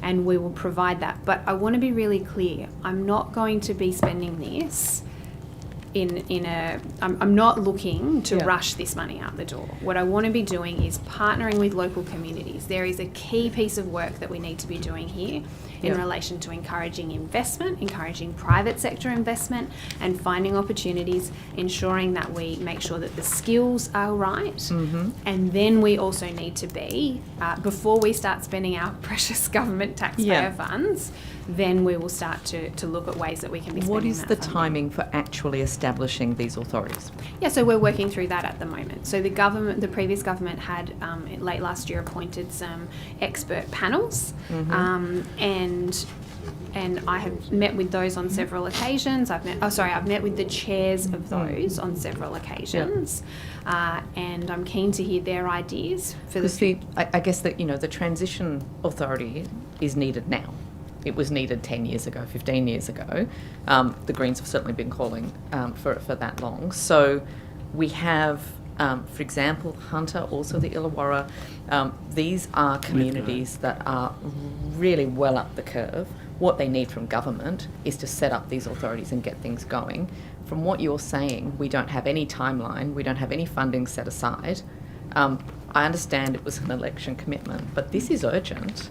and we will provide that. But I want to be really clear, I'm not going to be spending this I'm not looking to rush this money out the door. What I want to be doing is partnering with local communities. There is a key piece of work that we need to be doing here in relation to encouraging investment, encouraging private sector investment, and finding opportunities, ensuring that we make sure that the skills are right. And then we also need to be, before we start spending our precious government taxpayer funds, then we will start to look at ways that we can be spending What is that the funding. timing for actually establishing these authorities? Yeah, so we're working through that at the moment. So the previous government had late last year appointed some expert panels, and I have met with those on several occasions. I've met with the chairs of those on several occasions, and I'm keen to hear their ideas for I guess that the transition authority is needed now. It was needed 10 years ago, 15 years ago. The Greens have certainly been calling for it for that long. So we have, for example, Hunter, also the Illawarra. These are communities that are really well up the curve. What they need from government is to set up these authorities and get things going. From what you're saying, we don't have any timeline, we don't have any funding set aside. I understand it was an election commitment, but this is urgent.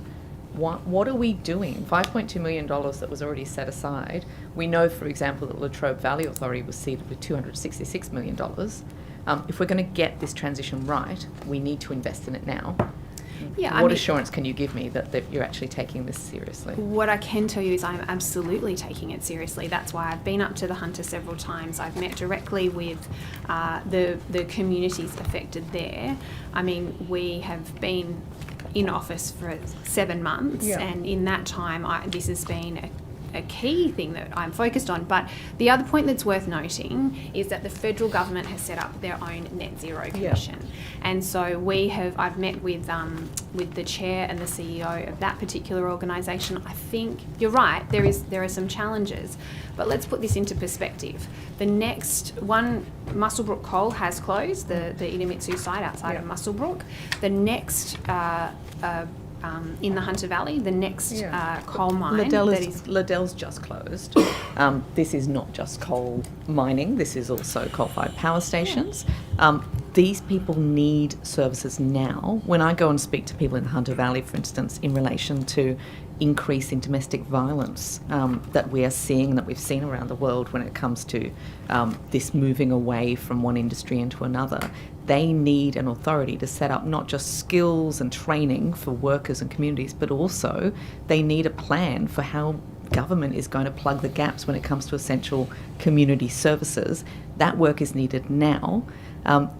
What are we doing? $5.2 million that was already set aside. We know, for example, that Latrobe Valley Authority was seeded with $266 million. If we're going to get this transition right, we need to invest in it now. What assurance can you give me that you're actually taking this seriously? What I can tell you is I'm absolutely taking it seriously. That's why I've been up to the Hunter several times. I've met directly with the communities affected there. I mean, we have been in office for 7 months, and in that time this has been a key thing that I'm focused on. But the other point that's worth noting is that the federal government has set up their own net zero commission, and so I've met with the chair and the CEO of that particular organisation. I think you're right, there are some challenges, but let's put this into perspective. The next one, Muswellbrook Coal has closed, the Idemitsu site outside of Muswellbrook. The next in the Hunter Valley, the next coal mine Liddell's just closed. This is not just coal mining, this is also coal-fired power stations. These people need services now. When I go and speak to people in the Hunter Valley, for instance, in relation to increase in domestic violence that we are seeing, that we've seen around the world when it comes to this moving away from one industry into another, they need an authority to set up not just skills and training for workers and communities, but also they need a plan for how government is going to plug the gaps when it comes to essential community services. That work is needed now.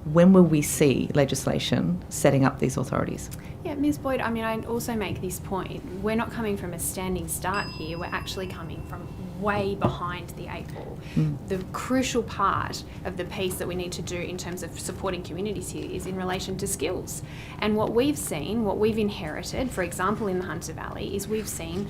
When will we see legislation setting up these authorities? Yeah, Ms. Boyd, I mean, I also make this point. We're not coming from a standing start here. We're actually coming from way behind the eight ball. The crucial part of the piece that we need to do in terms of supporting communities here is in relation to skills. And what we've seen, what we've inherited, for example, in the Hunter Valley, is we've seen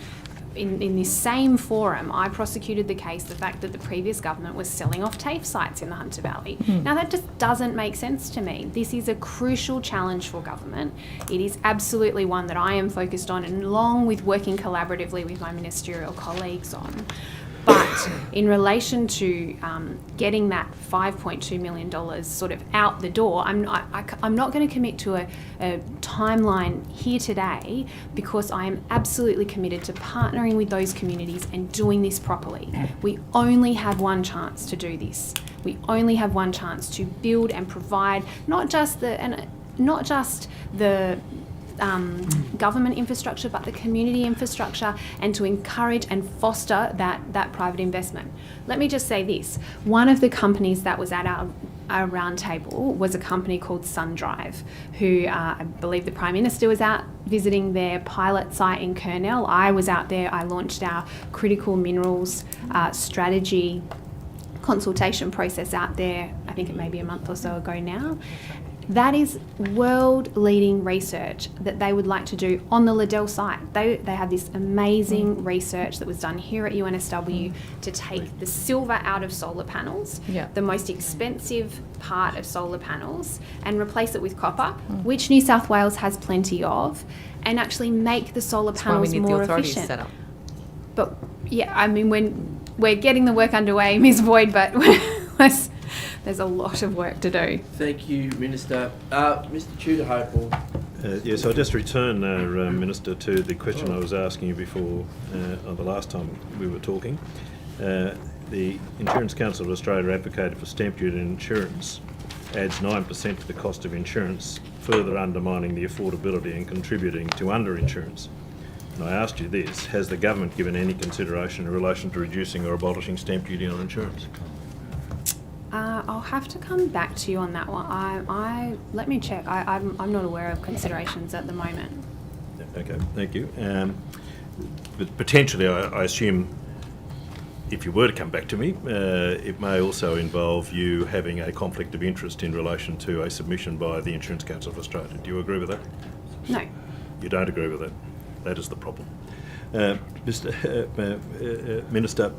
in this same forum, I prosecuted the case, the fact that the previous government was selling off TAFE sites in the Hunter Valley. Now that just doesn't make sense to me. This is a crucial challenge for government. It is absolutely one that I am focused on, and along with working collaboratively with my ministerial colleagues on. But in relation to getting that $5.2 million sort of out the door, I'm not going to commit to a timeline here today, because I am absolutely committed to partnering with those communities and doing this properly. We only have one chance to do this. We only have one chance to build and provide not just the government infrastructure, but the community infrastructure, and to encourage and foster that private investment. Let me just say this. One of the companies that was at our round table was a company called SunDrive, who I believe the Prime Minister was out visiting their pilot site in Kurnell. I was out there. I launched our critical minerals strategy consultation process out there, I think it may be a month or so ago now. That is world-leading research that they would like to do on the Liddell site. They have this amazing research that was done here at UNSW to take the silver out of solar panels, the most expensive part of solar panels, and replace it with copper, which New South Wales has plenty of, and actually make the solar panels more efficient. Set up. But yeah, I mean, when we're getting the work underway, Ms. Boyd, but there's a lot of work to do. Thank you, Minister. Mr. Tudor-Hope. Yes, I'll just return, Minister, to the question I was asking you before, the last time we were talking. The Insurance Council of Australia advocated for stamp duty and insurance adds 9% to the cost of insurance, further undermining the affordability and contributing to underinsurance. And I asked you this: has the government given any consideration in relation to reducing or abolishing stamp duty on insurance? I'll have to come back to you on that one. Let me check. I'm not aware of considerations at the moment. Okay, thank you. But potentially, I assume, if you were to come back to me, it may also involve you having a conflict of interest in relation to a submission by the Insurance Council of Australia. Do you agree with that? No. You don't agree with that? That is the problem. Minister,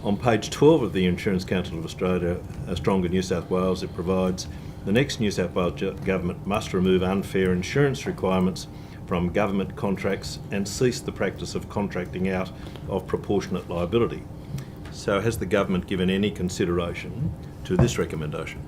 on page 12 of the Insurance Council of Australia, A Stronger New South Wales, it provides the next New South Wales government must remove unfair insurance requirements from government contracts and cease the practice of contracting out of proportionate liability. So has the government given any consideration to this recommendation?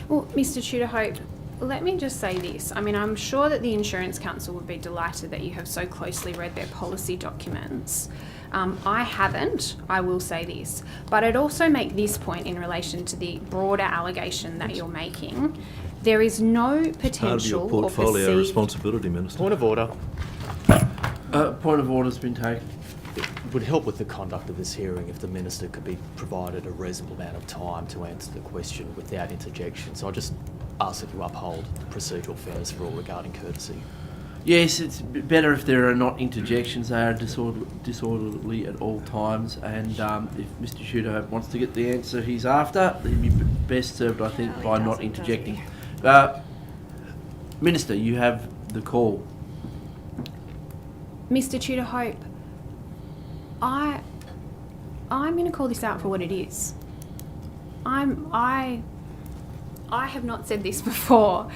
Well, Mr. Tudor-Hope, let me just say this. I mean, I'm sure that the Insurance Council would be delighted that you have so closely read their policy documents. I haven't, I will say this, but I'd also make this point in relation to the broader allegation that you're making. There is no potential part of your portfolio responsibility, Minister. Point of order. Point of order has been taken. It would help with the conduct of this hearing if the Minister could be provided a reasonable amount of time to answer the question without interjection. So I just ask that you uphold procedural fairness for all regarding courtesy. Yes, it's better if there are not interjections. They are disorderly at all times, and if Mr. Tudor wants to get the answer he's after, he'd be best served, I think, by not interjecting. Minister, you have the call. Mr. Tudor-Hope, I'm going to call this out for what it is. I have not said this before,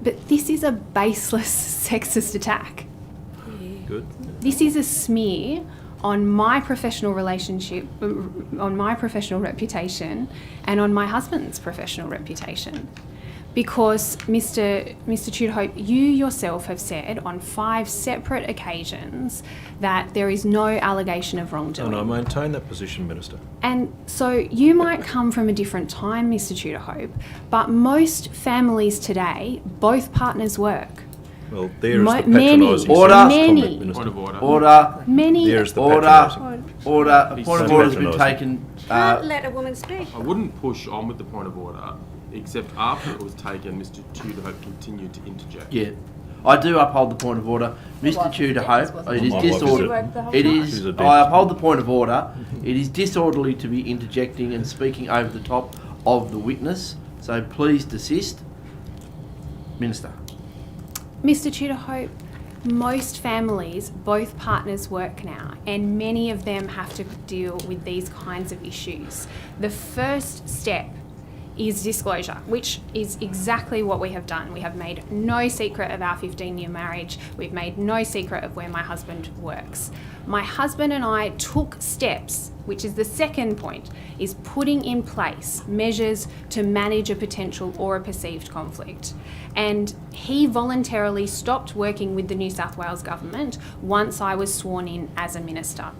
but this is a baseless sexist attack. Good. This is a smear on my professional relationship, on my professional reputation, and on my husband's professional reputation. Because, Mr. Tudor-Hope, you yourself have said on 5 separate occasions that there is no allegation of wrongdoing. And I maintain that position, Minister. And so you might come from a different time, Mr. Tudor-Hope, but most families today, both partners work. Well, there is the Many. patronising Order. Many. comment, Minister. Point of order. Order. Many. There is the Order. patronising. Order. A point of order has been patronising. taken. Can't let a woman speak. I wouldn't push on with the point of order, except after it was taken, Mr. Tudor-Hope continued to interject. Yeah. I do uphold the point of order. Mr. Tudor-Hope, it is My wife is disorderly. a- It She's is, a I dentist. uphold the point of order. It is disorderly to be interjecting and speaking over the top of the witness. So please desist. Minister. Mr. Tudor-Hope, most families, both partners work now, and many of them have to deal with these kinds of issues. The first step is disclosure, which is exactly what we have done. We have made no secret of our 15-year marriage. We've made no secret of where my husband works. My husband and I took steps, which is the second point, is putting in place measures to manage a potential or a perceived conflict. And he voluntarily stopped working with the New South Wales government once I was sworn in as a minister,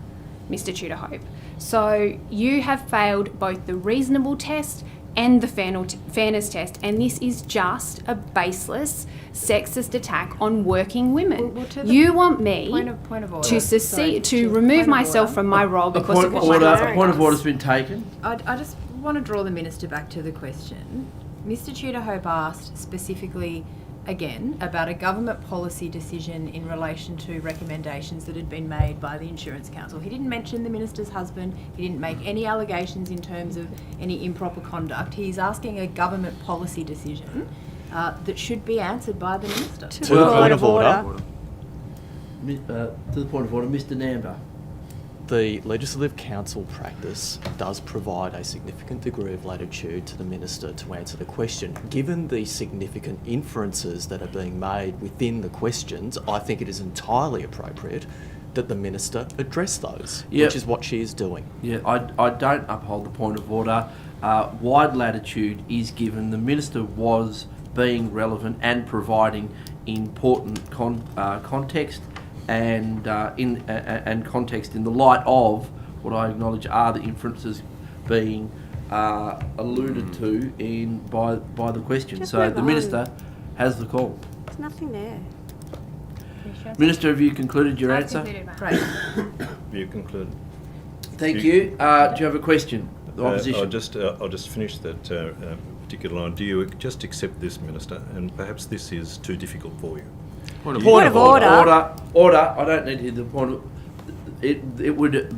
Mr. Tudor-Hope. So you have failed both the reasonable test and the fairness test, and this is just a baseless, sexist attack on working women. Well, to the you want me point of order. to Sorry, secede, to to remove point of myself order. from my role A because point of of what order. my A husband point of does. order has been taken. I just want to draw the minister back to the question. Mr. Tudor-Hope asked specifically, again, about a government policy decision in relation to recommendations that had been made by the Insurance Council. He didn't mention the minister's husband. He didn't make any allegations in terms of any improper conduct. He's asking a government policy decision that should be answered by the minister. To the point of order. To the point of order, Mr. Namba. The Legislative Council practice does provide a significant degree of latitude to the Minister to answer the question. Given the significant inferences that are being made within the questions, I think it is entirely appropriate that the Minister address those, Yep. which is what she is doing. Yeah, I don't uphold the point of order. Wide latitude is given. The Minister was being relevant and providing important context and context in the light of what I acknowledge are the inferences being alluded to by the question. Just So move the on. Minister has the call. There's nothing there. Minister, have you concluded your I've answer? concluded my Great. You conclude. Thank you. Do you have a question? The opposition. I'll just finish that particular line. Do you just accept this, Minister? And perhaps this is too difficult for you. Point of order. Order. I don't need to hear the point of... It would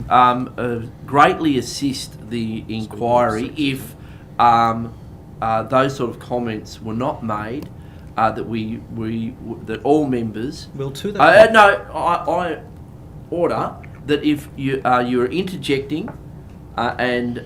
greatly assist the inquiry if those sort of comments were not made, that that all members... Well, to that... I order that if you are interjecting and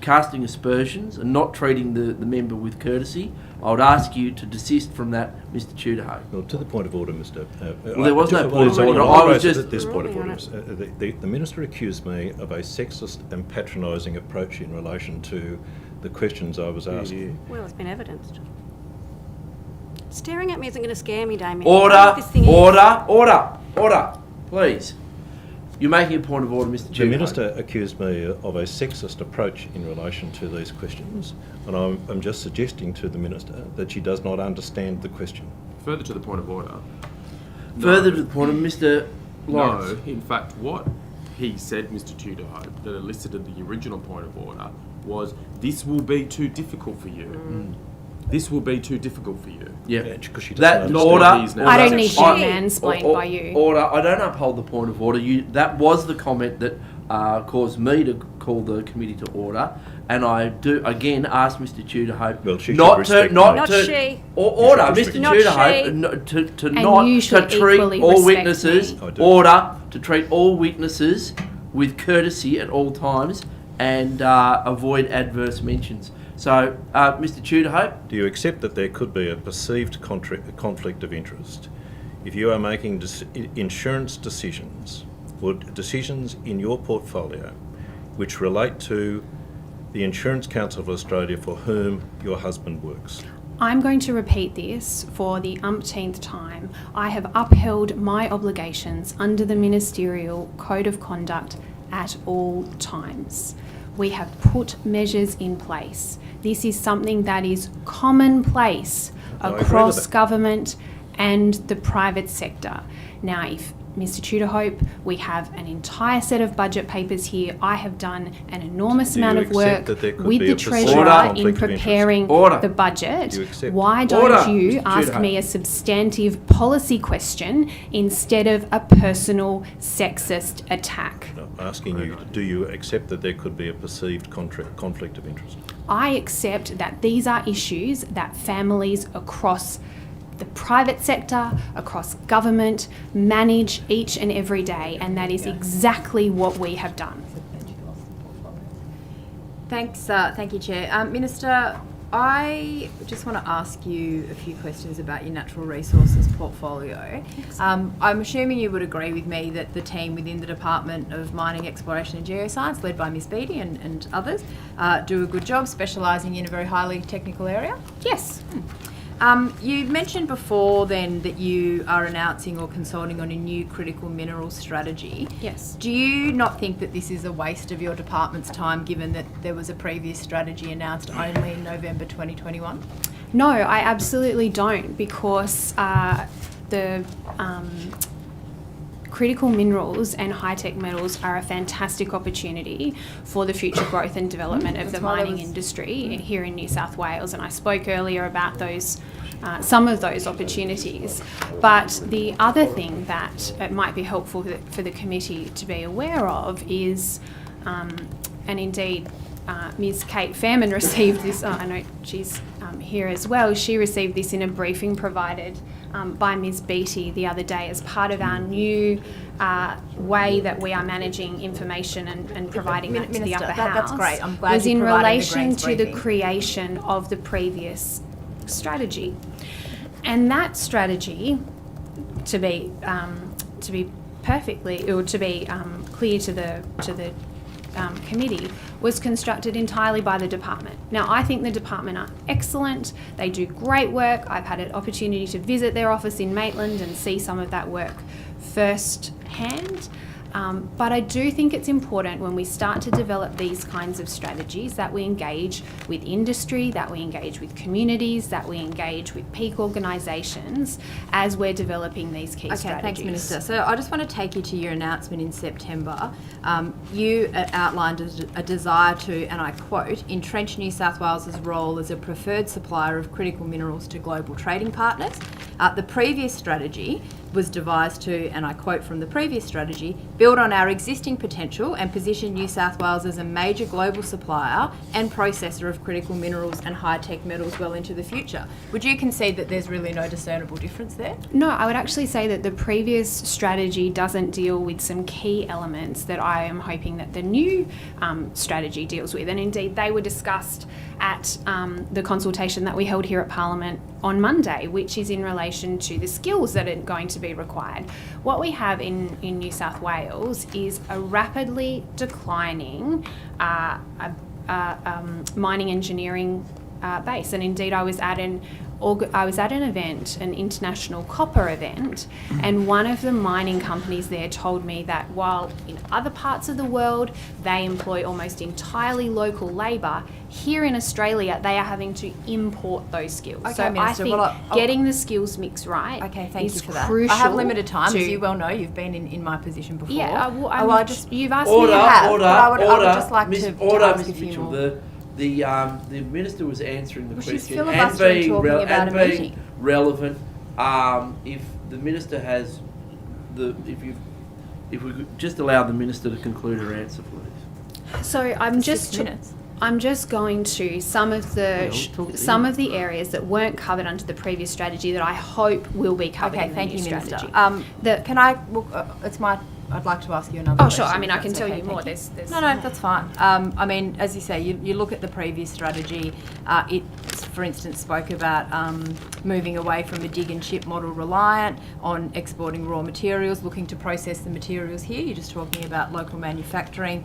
casting aspersions and not treating the member with courtesy, I would ask you to desist from that, Mr. Tudor-Hope. Well, to the point of order, Mr. Well, there was no point of order. I was just... This point of Ruling order. on The Minister accused me of a sexist and patronising approach in relation to the questions I was asking. Well, it's been evidenced. Staring at me isn't going to scare me, Damien. Order, This thing is- order, please. You're making a point of order, Mr. The Chair. Minister accused me of a sexist approach in relation to these questions, and I'm just suggesting to the Minister that she does not understand the question. Further to the point of order. Further to the point of Mr. Lawrence. No, in fact, what he said, Mr. Tudor-Hope, that elicited the original point of order was, this will be too difficult for you. This will be too difficult for you. Yeah. Because she doesn't That understand order. these now. I don't need to be I- mansplained by you. Order. I don't uphold the point of order. That was the comment that caused me to call the committee to order, and I do again ask Mr. Tudor-Hope Well, she should not to respect not Not to she. order, You should Mr. respect Not Tudor-Hope, she. to And not you to should treat equally all respect witnesses. me. I do. Order to treat all witnesses with courtesy at all times and avoid adverse mentions. So, Mr. Tudor-Hope. Do you accept that there could be a perceived conflict of interest if you are making insurance decisions or decisions in your portfolio which relate to the Insurance Council of Australia for whom your husband works. I'm going to repeat this for the umpteenth time. I have upheld my obligations under the Ministerial Code of Conduct at all times. We have put measures in place. This is something that is commonplace across government and the private sector. Now, if Mr. Tudor-Hope, we have an entire set of budget papers here. I have done an enormous amount of work with the Treasurer in preparing the budget. Why don't you ask me a substantive policy question instead of a personal sexist attack? No, asking you, do you accept that there could be a perceived conflict of interest? I accept that these are issues that families across the private sector, across government, manage each and every day, and that is exactly what we have done. Thanks, thank you, Chair. Minister, I just want to ask you a few questions about your natural resources portfolio. I'm assuming you would agree with me that the team within the Department of Mining, Exploration and Geoscience, led by Ms Beattie and others, do a good job specialising in a very highly technical area? Yes. You mentioned before then that you are announcing or consulting on a new critical minerals strategy. Yes. Do you not think that this is a waste of your department's time, given that there was a previous strategy announced only in November 2021? No, I absolutely don't, because the critical minerals and high-tech metals are a fantastic opportunity for the future growth and development of the mining industry here in New South Wales, and I spoke earlier about those some of those opportunities. But the other thing that it might be helpful for the committee to be aware of is, and indeed Ms Kate Fairman received this, I know she's here as well, she received this in a briefing provided by Ms Beattie the other day as part of our new way that we are managing information and providing that to the upper house. That's great. I'm glad was you in provided relation to the briefing. creation of the previous strategy. And that strategy, to be perfectly, or to be clear to the committee, was constructed entirely by the department. Now, I think the department are excellent. They do great work. I've had an opportunity to visit their office in Maitland and see some of that work firsthand. But I do think it's important when we start to develop these kinds of strategies that we engage with industry, that we engage with communities, that we engage with peak organisations as we're developing these key strategies. Okay, thanks, Minister. So I just want to take you to your announcement in September. You outlined a desire to, and I quote, entrench New South Wales's role as a preferred supplier of critical minerals to global trading partners. The previous strategy was devised to, and I quote from the previous strategy, build on our existing potential and position New South Wales as a major global supplier and processor of critical minerals and high-tech metals well into the future. Would you concede that there's really no discernible difference there? No, I would actually say that the previous strategy doesn't deal with some key elements that I am hoping that the new strategy deals with. And indeed, they were discussed at the consultation that we held here at Parliament on Monday, which is in relation to the skills that are going to be required. What we have in New South Wales is a rapidly declining mining engineering base. And indeed, I was at an event, an international copper event, and one of the mining companies there told me that while in other parts of the world they employ almost entirely local labour, here in Australia they are having to import those skills. Okay, so Minister, I think I'll getting the skills mix right thank you for that. crucial. I have limited time, as you well know. You've been in my position before. Yeah, you've asked me. Order, I order, would just like Miss, to order, ask Ms a few Mitchell. more. The minister was answering the She's question and filibustering being, talking about a being meeting. relevant. If the minister has if we could just allow the minister to conclude her answer, please. So I'm just going to some of the areas that weren't covered under the previous strategy that I hope will be covered in the new strategy. Minister. Can I? Well, it's my I'd like to ask you another Oh, question. sure. I mean, if I can that's tell okay. you more. Thank There's No, that's fine. I mean, as you say, you look at the previous strategy, it, for instance, spoke about moving away from a dig and ship model reliant on exporting raw materials, looking to process the materials here. You're just talking about local manufacturing.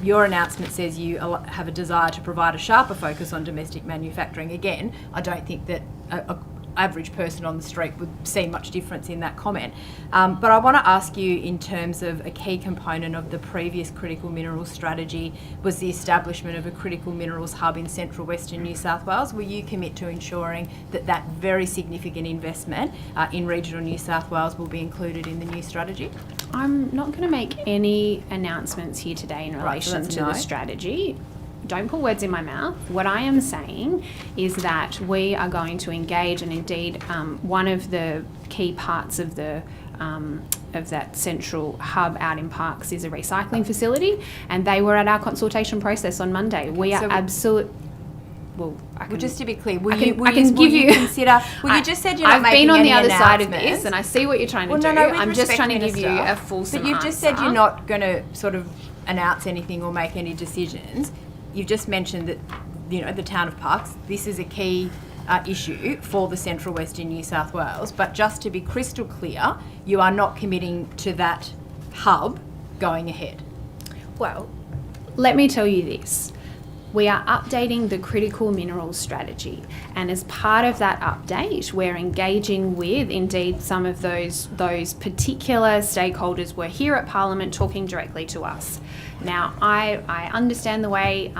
Your announcement says you have a desire to provide a sharper focus on domestic manufacturing. Again, I don't think that a average person on the street would see much difference in that comment. But I want to ask you, in terms of a key component of the previous critical minerals strategy was the establishment of a critical minerals hub in central western New South Wales. Will you commit to ensuring that that very significant investment in regional New South Wales will be included in the new strategy? I'm not going to make any announcements here today in relation to the strategy. Don't put words in my mouth. What I am saying is that we are going to engage, and indeed one of the key parts of the of that central hub out in Parks is a recycling facility, and they were at our consultation process on Monday. We are absolutely. Well, just to be clear, will you consider? Well, you just said you're not I've making been on any the other side of announcements. this, and I see what you're trying to do. No, with I'm just respect, trying to give you Minister, a fulsome But you've just answer. said you're not going to sort of announce anything or make any decisions. You've just mentioned that, you know, the town of Parks, this is a key issue for the central western New South Wales. But just to be crystal clear, you are not committing to that hub going ahead. Well, let me tell you this. We are updating the critical minerals strategy, and as part of that update, we're engaging with, indeed, some of those particular stakeholders were here at Parliament talking directly to us. Now, I understand the way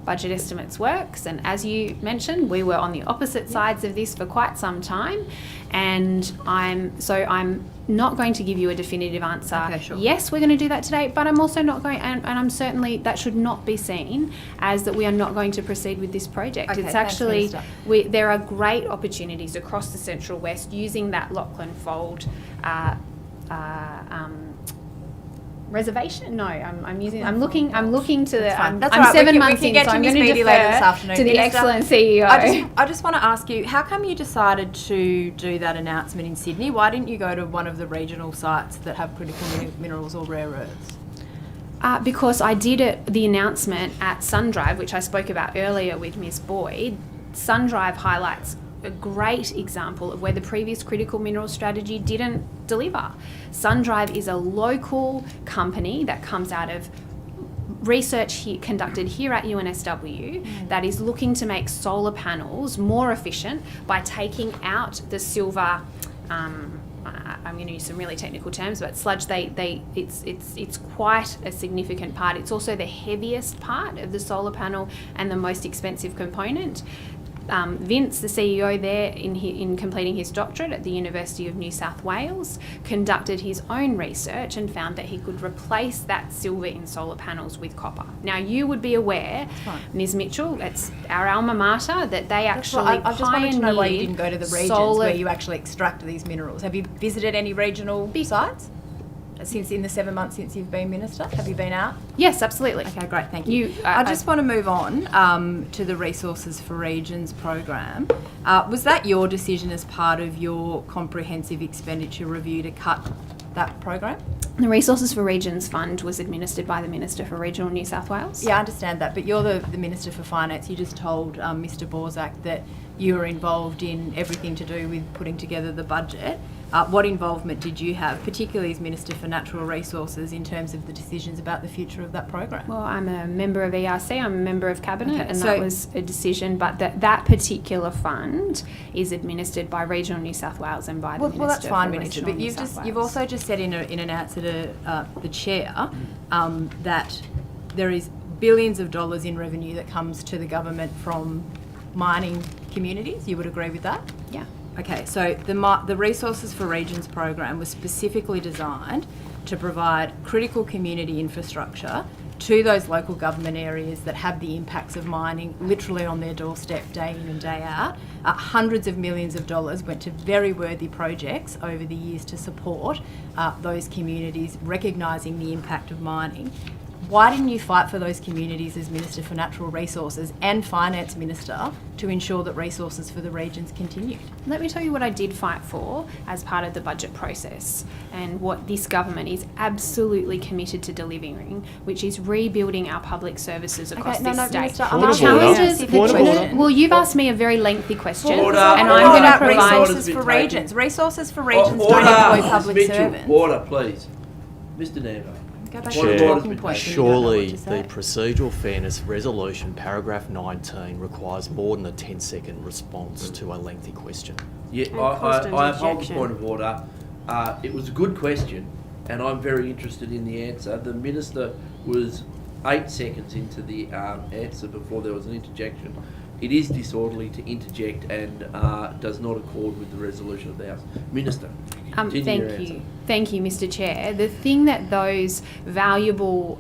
budget estimates works, and as you mentioned, we were on the opposite sides of this for quite some time, and I'm not going to give you a definitive answer. Okay, sure. Yes, we're going to do that today, but I'm also not going, and I'm certainly, that should not be seen as that we are not going to proceed with this project. Okay, It's actually, thanks, there are great opportunities across the Central West using that Lachlan Fold reservation? No, I'm looking to the. I'm That's right. 7 we months can in, get so to I'm Miss going to Beattie later this defer afternoon. to the Minister, excellent CEO. I just want to ask you, how come you decided to do that announcement in Sydney? Why didn't you go to one of the regional sites that have critical minerals or rare earths? Because I did the announcement at Sundrive, which I spoke about earlier with Ms. Boyd. Sundrive highlights a great example of where the previous critical mineral strategy didn't deliver. Sundrive is a local company that comes out of research conducted here at UNSW that is looking to make solar panels more efficient by taking out the silver. I'm going to use some really technical terms, but sludge. It's quite a significant part. It's also the heaviest part of the solar panel and the most expensive component. Vince, the CEO there, in completing his doctorate at the University of New South Wales, conducted his own research and found that he could replace that silver in solar panels with copper. Now, you would be aware, Ms. Mitchell, it's our alma mater, that they actually I just wanted to know why you didn't go to the regions where you you actually extract these minerals. Have you visited any regional sites? Since in the 7 months since you've been Minister? Have you been out? Yes, absolutely. Okay, great, thank you. I just want to move on to the Resources for Regions program. Was that your decision as part of your comprehensive expenditure review to cut that program? The Resources for Regions Fund was administered by the Minister for Regional New South Wales. Yeah, I understand that, but you're the Minister for Finance. You just told Mr. Borzak that you were involved in everything to do with putting together the budget. What involvement did you have, particularly as Minister for Natural Resources, in terms of the decisions about the future of that program? Well, I'm a member of ERC, I'm a member of Cabinet, and that was a decision, but that particular fund is administered by Regional New South Wales and by the Minister. Well, that's fine, for Minister, Regional but New South Wales. you've also just said in an answer to the Chair that there is billions of dollars in revenue that comes to the government from mining communities. You would agree with that? Yeah. Okay, so the Resources for Regions program was specifically designed to provide critical community infrastructure to those local government areas that have the impacts of mining literally on their doorstep day in and day out. Hundreds of millions of dollars went to very worthy projects over the years to support those communities, recognising the impact of mining. why didn't you fight for those communities as Minister for Natural Resources and Finance Minister to ensure that resources for the regions continued? Let me tell you what I did fight for as part of the budget process and what this government is absolutely committed to delivering, which is rebuilding our public services across this state. Minister, Point of Challenges- order. Point of order. Well, you've asked me a very lengthy question, Order. and Order. I'm going to about provide. resources for Taken. regions. Resources for regions Order. don't employ public Mitchell, servants. Order, please. Mr. Nando. Go back Chair, to the Chair, talking points when you don't know surely what to the say. procedural fairness resolution, paragraph 19, requires more than a 10-second response to a lengthy question. Yeah, And I constant uphold the objection. point of order. It was a good question, and I'm very interested in the answer. The Minister was 8 seconds into the answer before there was an interjection. It is disorderly to interject and does not accord with the resolution of the House. Minister, continue your answer. Thank you, Mr. Chair. The thing that those valuable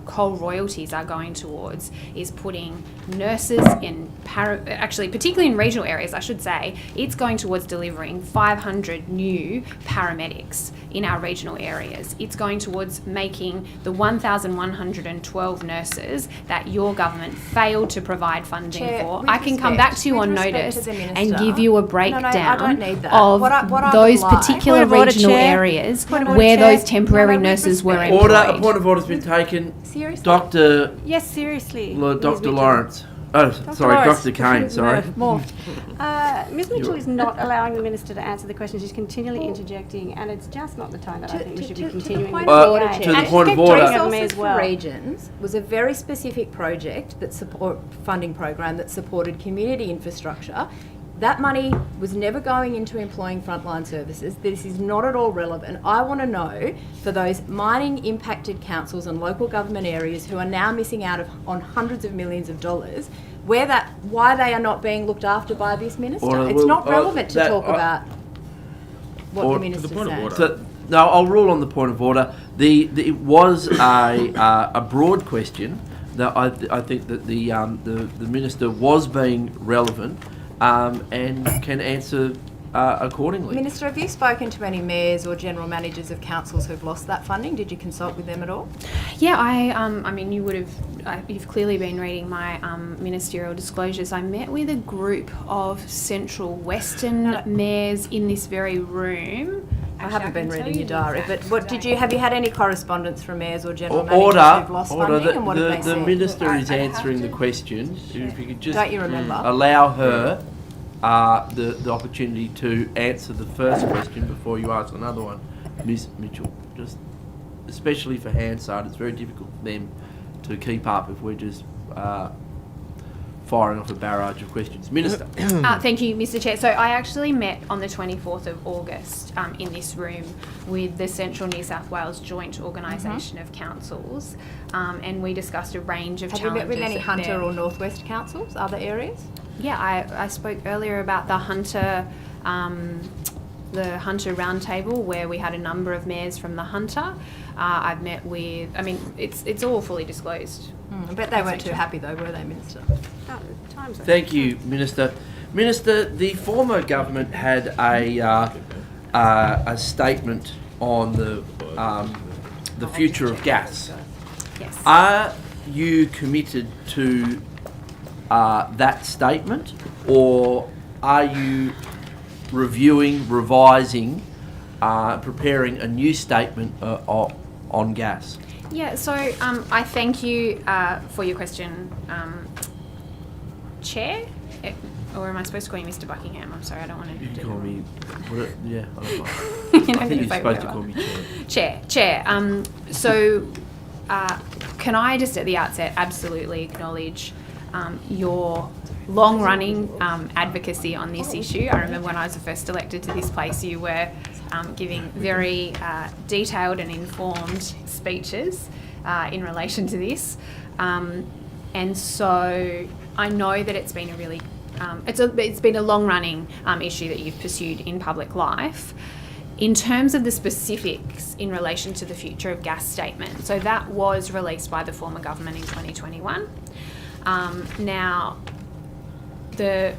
coal royalties are going towards is putting nurses in, actually particularly in regional areas, I should say, it's going towards delivering 500 new paramedics in our regional areas. It's going towards making the 1,112 nurses that your government failed to provide funding Chair, for. with I can come back to you with on respect notice to the and Minister- give you a No, breakdown I don't need that. of What I those would like- particular Point of order, regional Chair. areas Point of order, where Chair. those temporary No, with nurses were respect. employed. Order. A point of order has been taken. Seriously? Dr. Yes, seriously. Dr. Ms. Mitchell. Lawrence. Oh, sorry, Lawrence. Dr. Kane. Sorry. More. Ms. Mitchell is not allowing the Minister to answer the question. She's continually interjecting, and it's just not the time that I think we should be To continuing. the point with of the order, debate. to the Chair. point of order. Of me Resources as well. for Regions was a very specific project that funding program that supported community infrastructure. That money was never going into employing frontline services. This is not at all relevant. I want to know, for those mining impacted councils and local government areas who are now missing out on hundreds of millions of dollars, why they are not being looked after by this minister. Order. It's Well, not relevant to that- talk about what Order. the minister's saying. So, no, I'll rule on the point of order. It was a broad question. That I think that the minister was being relevant and can answer accordingly. Minister, have you spoken to any mayors or general managers of councils who've lost that funding? Did you consult with them at all? Yeah, I mean, you've clearly been reading my ministerial disclosures. I met with a group of Central Western mayors in this very room. I haven't been can tell reading you your diary, the but exact have you had any correspondence from mayors or general Order. managers who've lost Order. funding, and what have they The said? minister is I have answering the to- question. If you could just Don't you remember? allow her the opportunity to answer the first question before you ask another one, Ms. Mitchell. Just especially for Hansard, it's very difficult for them to keep up if we're just firing off a barrage of questions. Minister. Thank you, Mr. Chair. So I actually met on the 24th of August in this room with the Central New South Wales Joint Organisation of Councils, and we discussed a range of Have you challenges. met with any that Hunter they're- or Northwest councils, other areas? Yeah, I spoke earlier about the Hunter Roundtable, where we had a number of mayors from the Hunter. I've met with, I mean, it's all fully disclosed. I bet they weren't too happy though, were they, Minister? Time's up. Thank you, Minister. Minister, the former government had a statement on the future of gas. Yes. Are you committed to that statement, or are you revising, preparing a new statement on gas? Yeah, so I thank you for your question, Chair. Or am I supposed to call you Mr. Buckingham? I'm sorry, I don't want to You do can call me. Yeah, I don't mind. You're I not think gonna you're say supposed to whatever. call me Chair. Chair. So can I just at the outset absolutely acknowledge your long-running advocacy on this issue. I remember when I was first elected to this place, you were giving very detailed and informed speeches in relation to this. And so I know that it's been a really, it's been a long-running issue that you've pursued in public life. In terms of the specifics in relation to the future of gas statement, so that was released by the former government in 2021. Now, the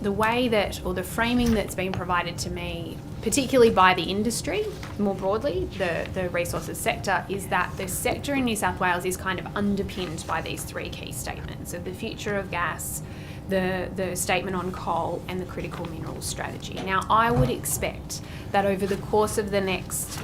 the way that, or the framing that's been provided to me, particularly by the industry, more broadly, the resources sector, is that the sector in New South Wales is kind of underpinned by these three key statements of the future of gas, the statement on coal, and the critical minerals strategy. Now, I would expect that over the course of the next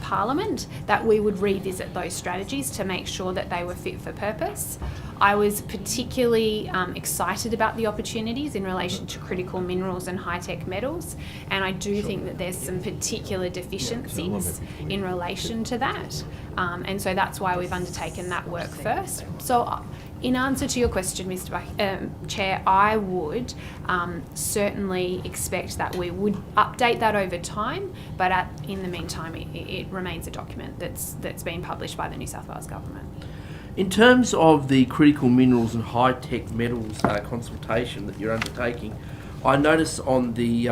Parliament, that we would revisit those strategies to make sure that they were fit for purpose. I was particularly excited about the opportunities in relation to critical minerals and high-tech metals, and I do think that there's some particular deficiencies in relation to that, and so that's why we've undertaken that work first. So in answer to your question, Chair, I would certainly expect that we would update that over time, but in the meantime, it remains a document that's been published by the New South Wales Government. In terms of the critical minerals and high-tech metals consultation that you're undertaking, I notice on the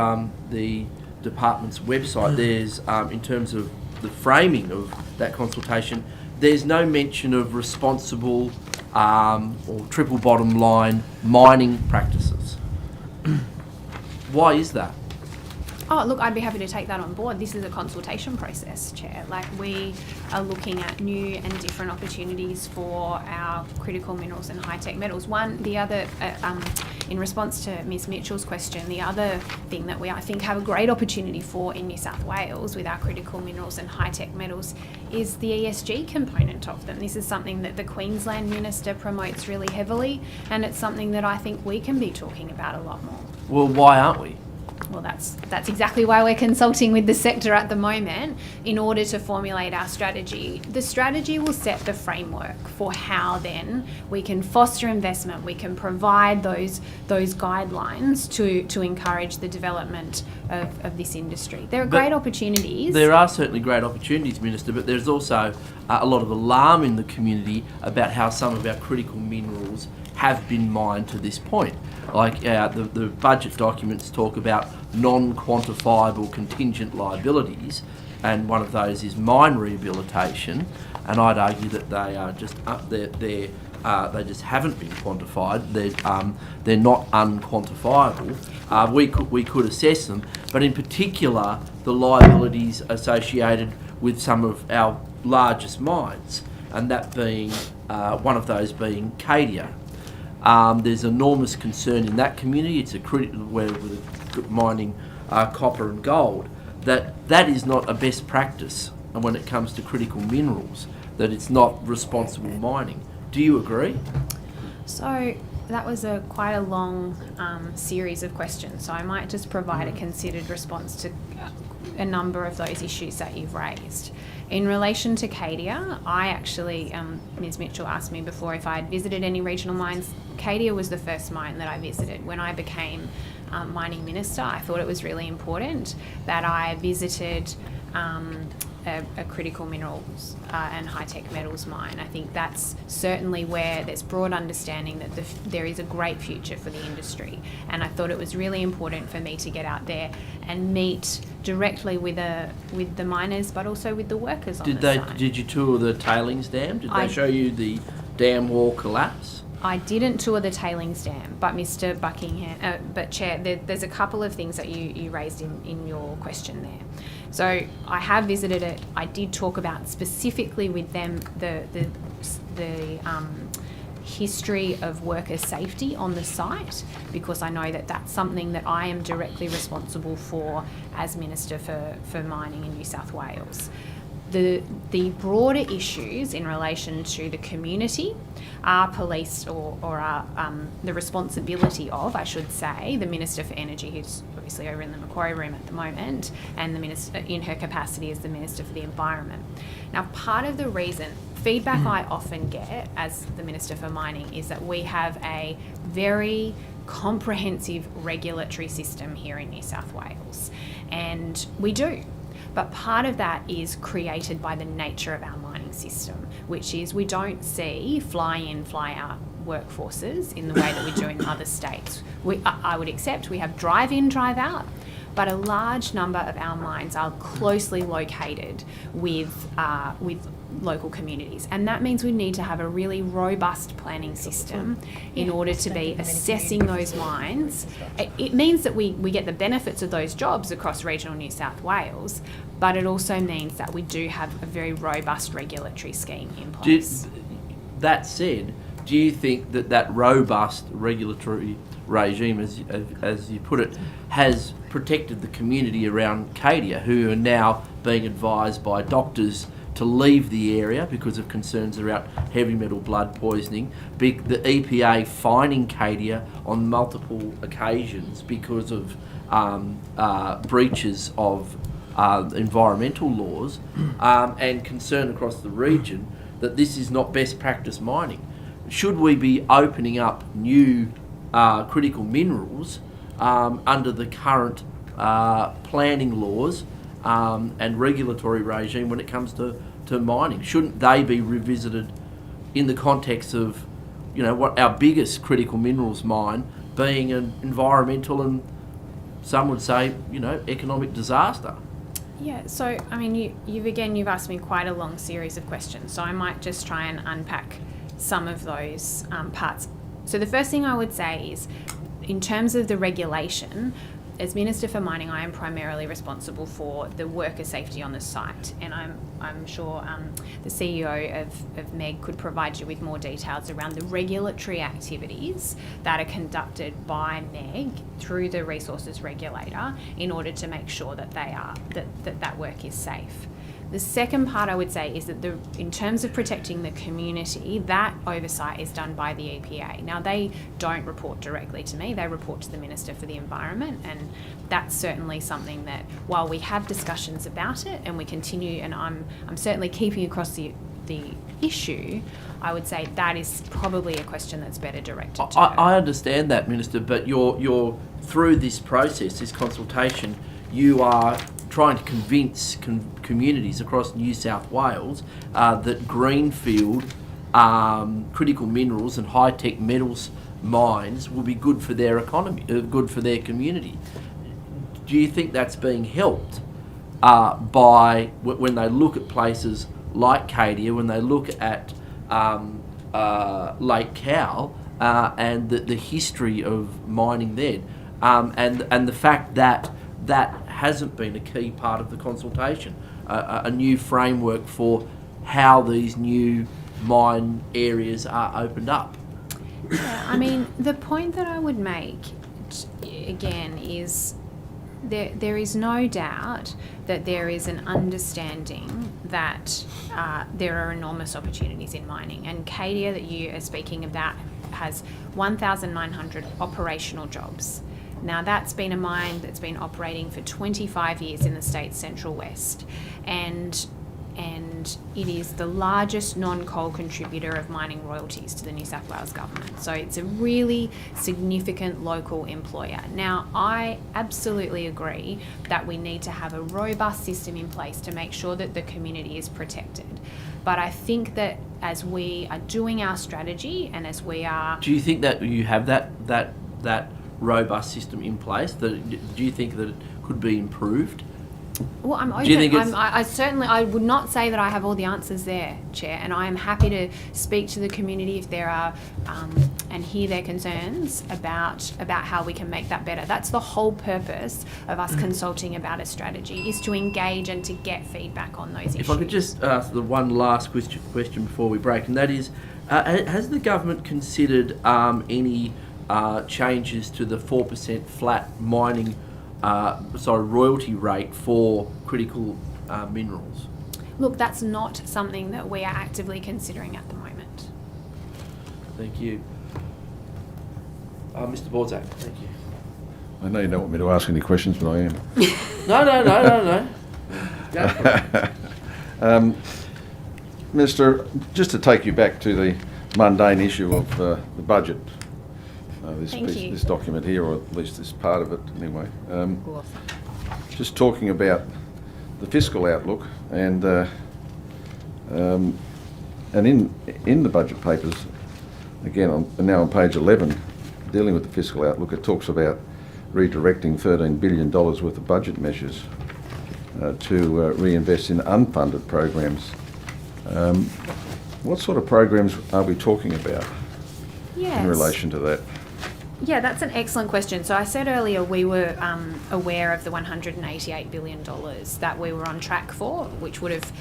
department's website there's, in terms of the framing of that consultation, there's no mention of responsible or triple bottom line mining practices. Why is that? Oh, look, I'd be happy to take that on board. This is a consultation process, Chair. Like, we are looking at new and different opportunities for our critical minerals and high-tech metals. The other, in response to Ms Mitchell's question, the other thing that we, I think, have a great opportunity for in New South Wales with our critical minerals and high-tech metals is the ESG component of them. This is something that the Queensland Minister promotes really heavily, and it's something that I think we can be talking about a lot more. Well, why aren't we? Well, that's exactly why we're consulting with the sector at the moment in order to formulate our strategy. The strategy will set the framework for how then we can foster investment, we can provide those guidelines to encourage the development of this industry. There are great opportunities. There are certainly great opportunities, Minister, but there's also a lot of alarm in the community about how some of our critical minerals have been mined to this point. Like the budget documents talk about non-quantifiable contingent liabilities, and one of those is mine rehabilitation, and I'd argue that they are just they just haven't been quantified. They're not unquantifiable. We could assess them, but in particular the liabilities associated with some of our largest mines, and that being one of those being Cadia. There's enormous concern in that community. It's where we're mining copper and gold. That is not a best practice, and when it comes to critical minerals, that it's not responsible mining. Do you agree? So that was quite a long series of questions. So I might just provide a considered response to a number of those issues that you've raised. In relation to Cadia, I actually, Ms Mitchell asked me before if I had visited any regional mines. Cadia was the first mine that I visited. When I became mining minister, I thought it was really important that I visited a critical minerals and high-tech metals mine. I think that's certainly where there's broad understanding that there is a great future for the industry, and I thought it was really important for me to get out there and meet directly with the miners, but also with the workers on the site. Did you tour the tailings dam? Did they show you the dam wall collapse? I didn't tour the tailings dam, but Mr Buckingham, but Chair, there's a couple of things that you raised in your question there. So I have visited it. I did talk about specifically with them the history of worker safety on the site, because I know that that's something that I am directly responsible for as Minister for Mining in New South Wales. The broader issues in relation to the community are policed or are the responsibility of, I should say, the Minister for Energy, who's obviously over in the Macquarie room at the moment, and the Minister in her capacity as the Minister for the Environment. Now, part of the reason, feedback I often get as the Minister for Mining is that we have a very comprehensive regulatory system here in New South Wales, and we do. But part of that is created by the nature of our mining system, which is we don't see fly-in, fly-out workforces in the way that we do in other states. I would accept we have drive-in, drive-out, but a large number of our mines are closely located with local communities. And that means we need to have a really robust planning system in order to be assessing those mines. It means that we get the benefits of those jobs across regional New South Wales, but it also means that we do have a very robust regulatory scheme in place. That said, do you think that robust regulatory regime, as you put it, has protected the community around Cadia, who are now being advised by doctors to leave the area because of concerns about heavy metal blood poisoning? The EPA fining Cadia on multiple occasions because of breaches of environmental laws, and concern across the region that this is not best practice mining. Should we be opening up new critical minerals under the current planning laws and regulatory regime when it comes to mining? Shouldn't they be revisited in the context of, what our biggest critical minerals mine being an environmental and some would say, economic disaster? Yeah, so I mean, you've asked me quite a long series of questions, so I might just try and unpack some of those parts. So the first thing I would say is, in terms of the regulation, as Minister for Mining, I am primarily responsible for the worker safety on the site, and I'm sure the CEO of MEG could provide you with more details around the regulatory activities that are conducted by MEG through the resources regulator in order to make sure that that work is safe. The second part I would say is that in terms of protecting the community, that oversight is done by the EPA. Now, they don't report directly to me, they report to the Minister for the Environment, and that's certainly something that, while we have discussions about it and we continue, and I'm certainly keeping across the issue, I would say that is probably a question that's better directed to her. I understand that, Minister, but you're through this process, this consultation, you are trying to convince communities across New South Wales that greenfield critical minerals and high-tech metals mines will be good for their economy, good for their community. Do you think that's being helped by when they look at places like Cadia, when they look at Lake Cowal and the history of mining there, and the fact that hasn't been a key part of the consultation, a new framework for how these new mine areas are opened up? Yeah, I mean, the point that I would make, again, is there is no doubt that there is an understanding that there are enormous opportunities in mining, and Cadia, that you are speaking about, has 1,900 operational jobs. Now, that's been a mine that's been operating for 25 years in the state's Central West, and it is the largest non-coal contributor of mining royalties to the New South Wales government. So it's a really significant local employer. Now, I absolutely agree that we need to have a robust system in place to make sure that the community is protected. But I think that as we are doing our strategy and as we are... Do you think that you have that robust system in place? Do you think that it could be improved? Well, I'm open. Do you think I would not say that I have all the answers there, Chair, and I am happy to speak to the community if there are, and hear their concerns about how we can make that better. That's the whole purpose of us consulting about a strategy, is to engage and to get feedback on those issues. If I could just ask the one last question before we break, and that is, has the government considered any changes to the 4% flat mining royalty rate for critical minerals? Look, that's not something that we are actively considering at the moment. Thank you. Mr. Borzak, thank you. I know you don't want me to ask any questions, but I am. No. Go Minister, just to take you back to the mundane issue of the budget, this document here, or at least this part of it anyway. Just talking about the fiscal outlook, and in the budget papers, again, now on page 11, dealing with the fiscal outlook, it talks about redirecting $13 billion worth of budget measures to reinvest in unfunded programs What sort of programs are we talking about Yes. in relation to that? Yeah, that's an excellent question. So I said earlier we were aware of the $188 billion that we were on track for, which would have,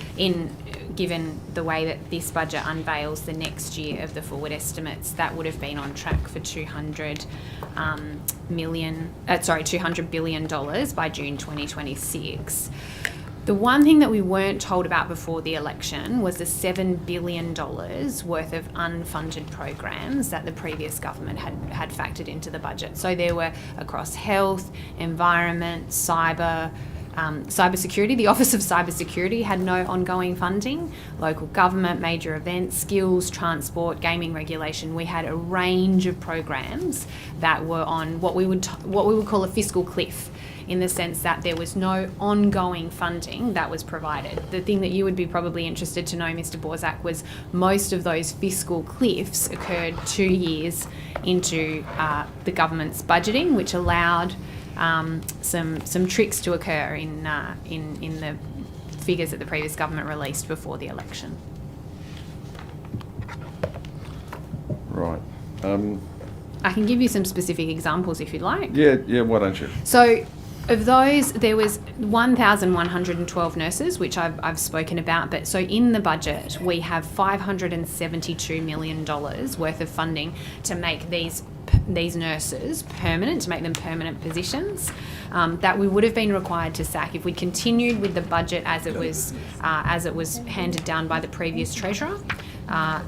given the way that this budget unveils the next year of the forward estimates, that would have been on track for $200 billion by June 2026. The one thing that we weren't told about before the election was the $7 billion worth of unfunded programs that the previous government had factored into the budget. So there were across health, environment, cybersecurity. The Office of Cybersecurity had no ongoing funding. Local government, major events, skills, transport, gaming regulation. We had a range of programs that were on what we would call a fiscal cliff, in the sense that there was no ongoing funding that was provided. The thing that you would be probably interested to know, Mr. Borzak, was most of those fiscal cliffs occurred 2 years into the government's budgeting, which allowed some tricks to occur in the figures that the previous government released before the election. Right. I can give you some specific examples if you'd like. Yeah, why don't you? So, of those, there was 1,112 nurses, which I've spoken about. But so in the budget, we have $572 million worth of funding to make these nurses permanent, to make them permanent positions, that we would have been required to sack if we continued with the budget as it was handed down by the previous treasurer.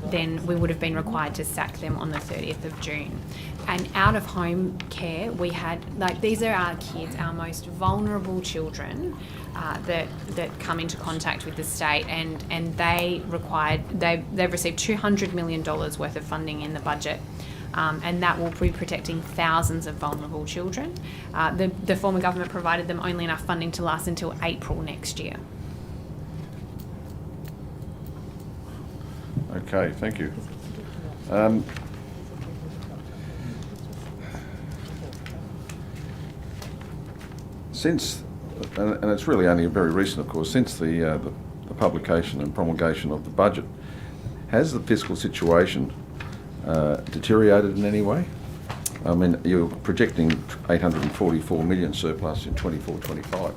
Then we would have been required to sack them on the 30th of June. And out of home care, we had, these are our kids, our most vulnerable children that come into contact with the state, and they've received $200 million worth of funding in the budget. And that will be protecting thousands of vulnerable children. The former government provided them only enough funding to last until April next year. Okay, thank you. Since, and it's really only very recent, of course, since the publication and promulgation of the budget, has the fiscal situation deteriorated in any way? I mean, you're projecting 844 million surplus in 24-25.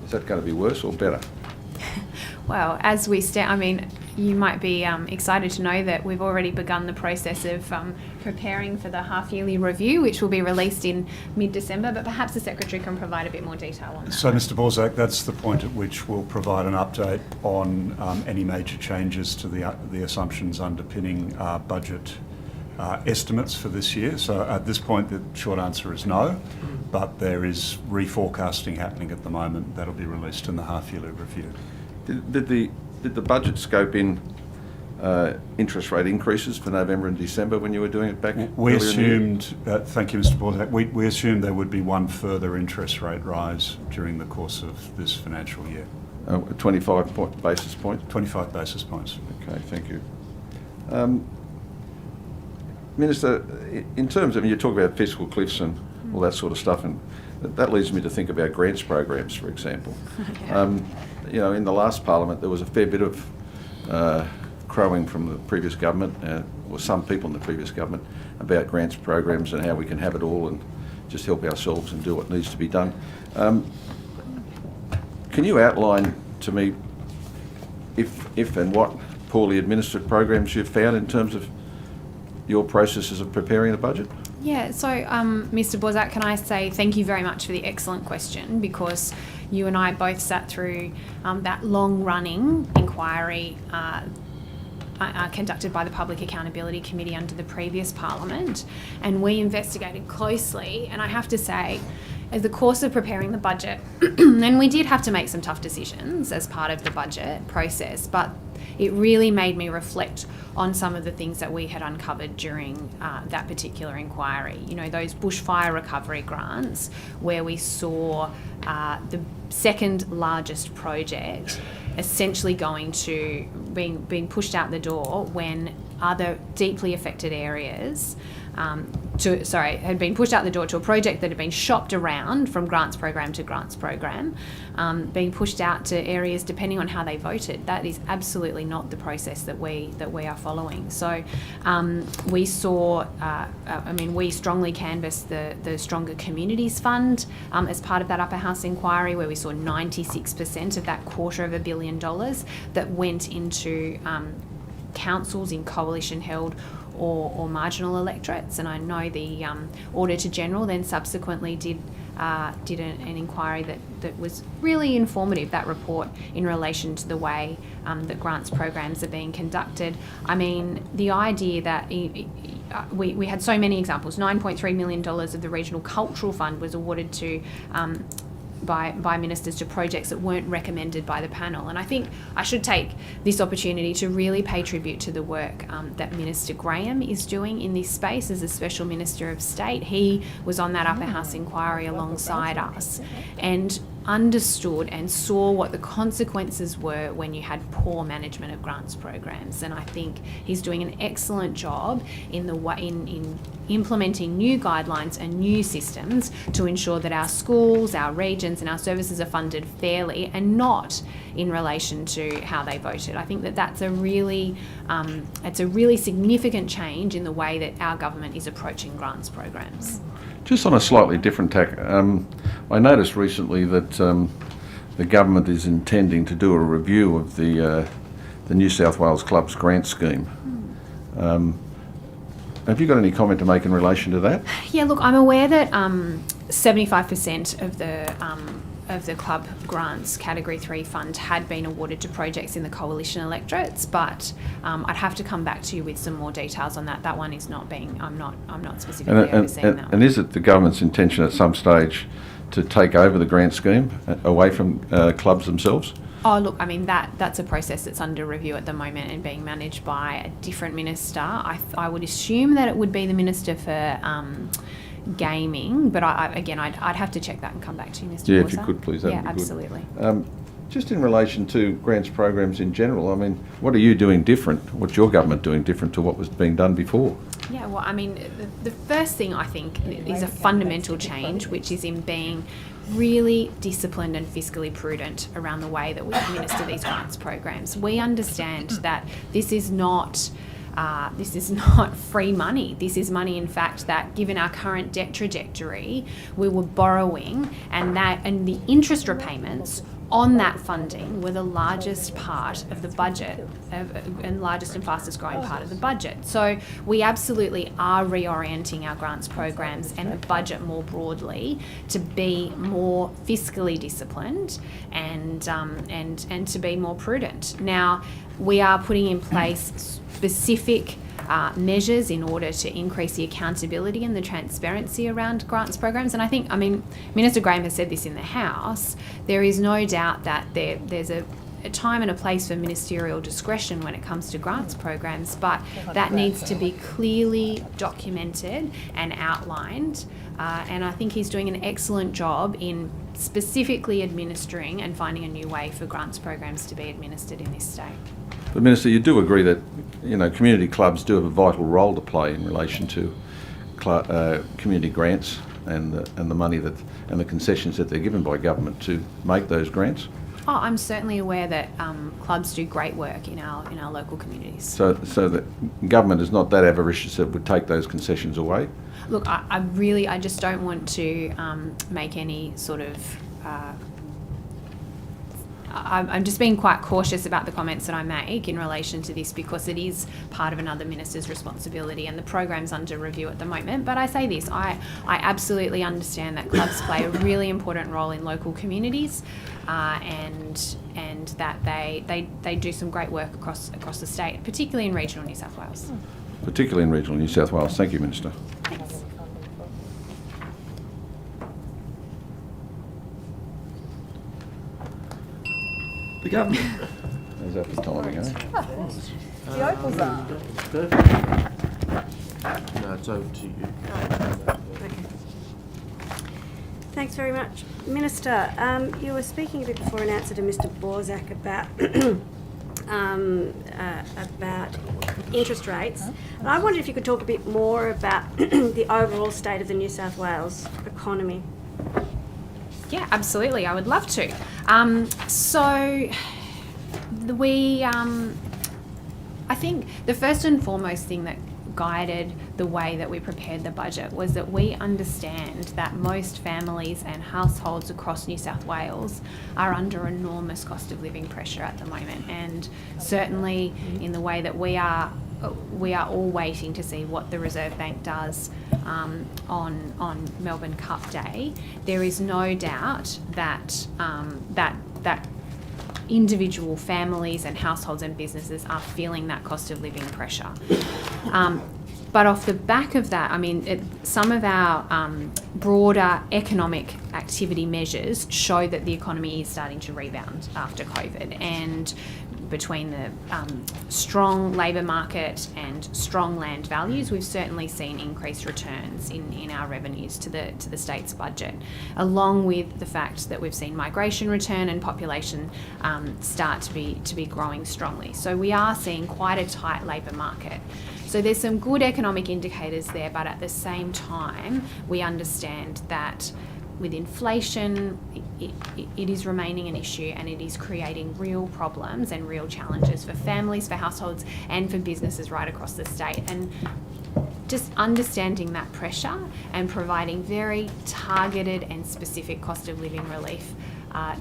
Is that going to be worse or better? Well, as we you might be excited to know that we've already begun the process of preparing for the half-yearly review, which will be released in mid-December, but perhaps the Secretary can provide a bit more detail on that. So, Mr. Borzak, that's the point at which we'll provide an update on any major changes to the assumptions underpinning budget estimates for this year. So at this point, the short answer is no, but there is reforecasting happening at the moment that'll be released in the half-yearly review. Did the budget scope in interest rate increases for November and December when you were doing it back? We assumed, thank you, Mr. Borzak, we assumed there would be one further interest rate rise during the course of this financial year. 25 basis points? 25 basis points. Okay, thank you. Minister, in terms of, you talk about fiscal cliffs and all that sort of stuff, and that leads me to think about grants programs, for example. In the last Parliament, there was a fair bit of crowing from the previous government, or some people in the previous government, about grants programs and how we can have it all and just help ourselves and do what needs to be done. Can you outline to me if and what poorly administered programs you've found in terms of your processes of preparing the budget? Yeah, so Mr. Borzak, can I say thank you very much for the excellent question, because you and I both sat through that long-running inquiry conducted by the Public Accountability Committee under the previous Parliament, and we investigated closely, and I have to say, as the course of preparing the budget, and we did have to make some tough decisions as part of the budget process, but it really made me reflect on some of the things that we had uncovered during that particular inquiry. You know, those bushfire recovery grants, where we saw the second largest project essentially being pushed out the door when other deeply affected areas had been pushed out the door to a project that had been shopped around from grants program to grants program, being pushed out to areas depending on how they voted. That is absolutely not the process that we are following. So we saw, we strongly canvassed the Stronger Communities Fund as part of that upper house inquiry, where we saw 96% of that $250 million that went into councils in coalition-held or marginal electorates. And I know the Auditor General then subsequently did an inquiry that was really informative, that report, in relation to the way that grants programs are being conducted. I mean, the idea that we had so many examples. $9.3 million of the Regional Cultural Fund was awarded to by ministers to projects that weren't recommended by the panel. And I think I should take this opportunity to really pay tribute to the work that Minister Graham is doing in this space as a Special Minister of State. He was on that upper house inquiry alongside us and understood and saw what the consequences were when you had poor management of grants programs. And I think he's doing an excellent job in implementing new guidelines and new systems to ensure that our schools, our regions and our services are funded fairly and not in relation to how they voted. I think that's a really significant change in the way that our government is approaching grants programs. Just on a slightly different tack, I noticed recently that the government is intending to do a review of the New South Wales Clubs grant scheme. Have you got any comment to make in relation to that? Yeah, look, I'm aware that 75% of the club grants Category 3 fund had been awarded to projects in the coalition electorates, but I'd have to come back to you with some more details on that. That one is not being, I'm not specifically overseeing that one. And is it the government's intention at some stage to take over the grant scheme away from clubs themselves? Oh, look, I mean, that's a process that's under review at the moment and being managed by a different minister. I would assume that it would be the Minister for Gaming, but I'd have to check that and come back to you, Mr. Yeah, Borsa. if you could, please, that'd be good. Absolutely. Just in relation to grants programs in general, I mean, what are you doing different? What's your government doing different to what was being done before? Yeah, well, I mean, the first thing I think is a fundamental change, which is in being really disciplined and fiscally prudent around the way that we administer these grants programs. We understand that this is not free money. This is money, in fact, that given our current debt trajectory, we were borrowing, and the interest repayments on that funding were the largest part of the budget and largest and fastest growing part of the budget. So we absolutely are reorienting our grants programs and the budget more broadly to be more fiscally disciplined and to be more prudent. Now, we are putting in place specific measures in order to increase the accountability and the transparency around grants programs. And I think, I mean, Minister Graham has said this in the House, there is no doubt that there's a time and a place for ministerial discretion when it comes to grants programs, but that needs to be clearly documented and outlined. And I think he's doing an excellent job in specifically administering and finding a new way for grants programs to be administered in this state. But Minister, you do agree that, you know, community clubs do have a vital role to play in relation to community grants and the money and the concessions that they're given by government to make those grants? Oh, I'm certainly aware that clubs do great work in our local communities. So that government is not that avaricious that would take those concessions away? Look, I just don't want to make any sort of... I'm just being quite cautious about the comments that I make in relation to this because it is part of another minister's responsibility and the program's under review at the moment. But I say this, I absolutely understand that clubs play a really important role in local communities and that they do some great work across the state, particularly in regional New South Wales. Particularly in regional New South Wales. Thank you, Minister. Thanks. The government. How's that for timing, eh? The opals are. No, it's over to you. Thanks very much. Minister, you were speaking a bit before in answer to Mr. Borzak about interest rates. And I wondered if you could talk a bit more about the overall state of the New South Wales economy. Yeah, absolutely. I would love to. I think the first and foremost thing that guided the way that we prepared the budget was that we understand that most families and households across New South Wales are under enormous cost of living pressure at the moment, and certainly in the way that we are all waiting to see what the Reserve Bank does on Melbourne Cup Day. There is no doubt that that individual families and households and businesses are feeling that cost of living pressure. But off the back of that, I mean, some of our broader economic activity measures show that the economy is starting to rebound after COVID, and between the strong labour market and strong land values, we've certainly seen increased returns in our revenues to the state's budget, along with the fact that we've seen migration return and population start to be growing strongly. So we are seeing quite a tight labour market. So there's some good economic indicators there, but at the same time, we understand that with inflation, it is remaining an issue, and it is creating real problems and real challenges for families, for households, and for businesses right across the state. And just understanding that pressure and providing very targeted and specific cost of living relief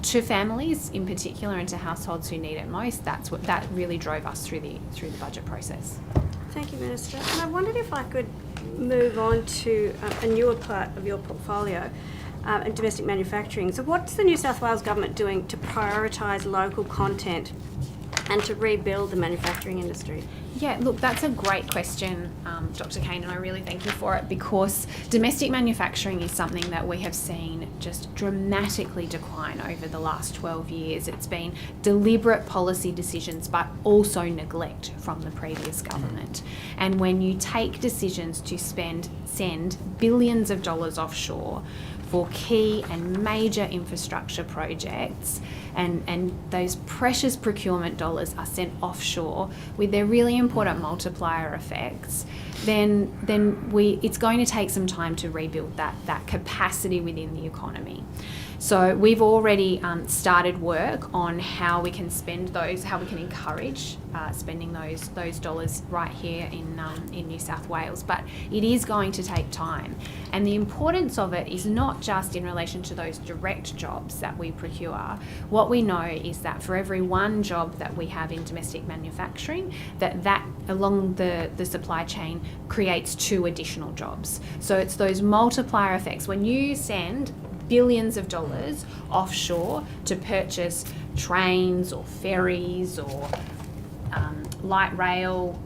to families in particular and to households who need it most, that really drove us through the budget process. Thank you, Minister. And I wondered if I could move on to a newer part of your portfolio, and domestic manufacturing. So what's the New South Wales Government doing to prioritise local content and to rebuild the manufacturing industry? Yeah, look, that's a great question, Dr. Kane, and I really thank you for it, because domestic manufacturing is something that we have seen just dramatically decline over the last 12 years. It's been deliberate policy decisions, but also neglect from the previous government. And when you take decisions to send billions of dollars offshore for key and major infrastructure projects, and those precious procurement dollars are sent offshore with their really important multiplier effects, then it's going to take some time to rebuild that capacity within the economy. So we've already started work on how we can spend those, how we can encourage spending those dollars right here in New South Wales. But it is going to take time, and the importance of it is not just in relation to those direct jobs that we procure. What we know is that for every one job that we have in domestic manufacturing, that along the supply chain creates 2 additional jobs. So it's those multiplier effects. When you send billions of dollars offshore to purchase trains or ferries or light rail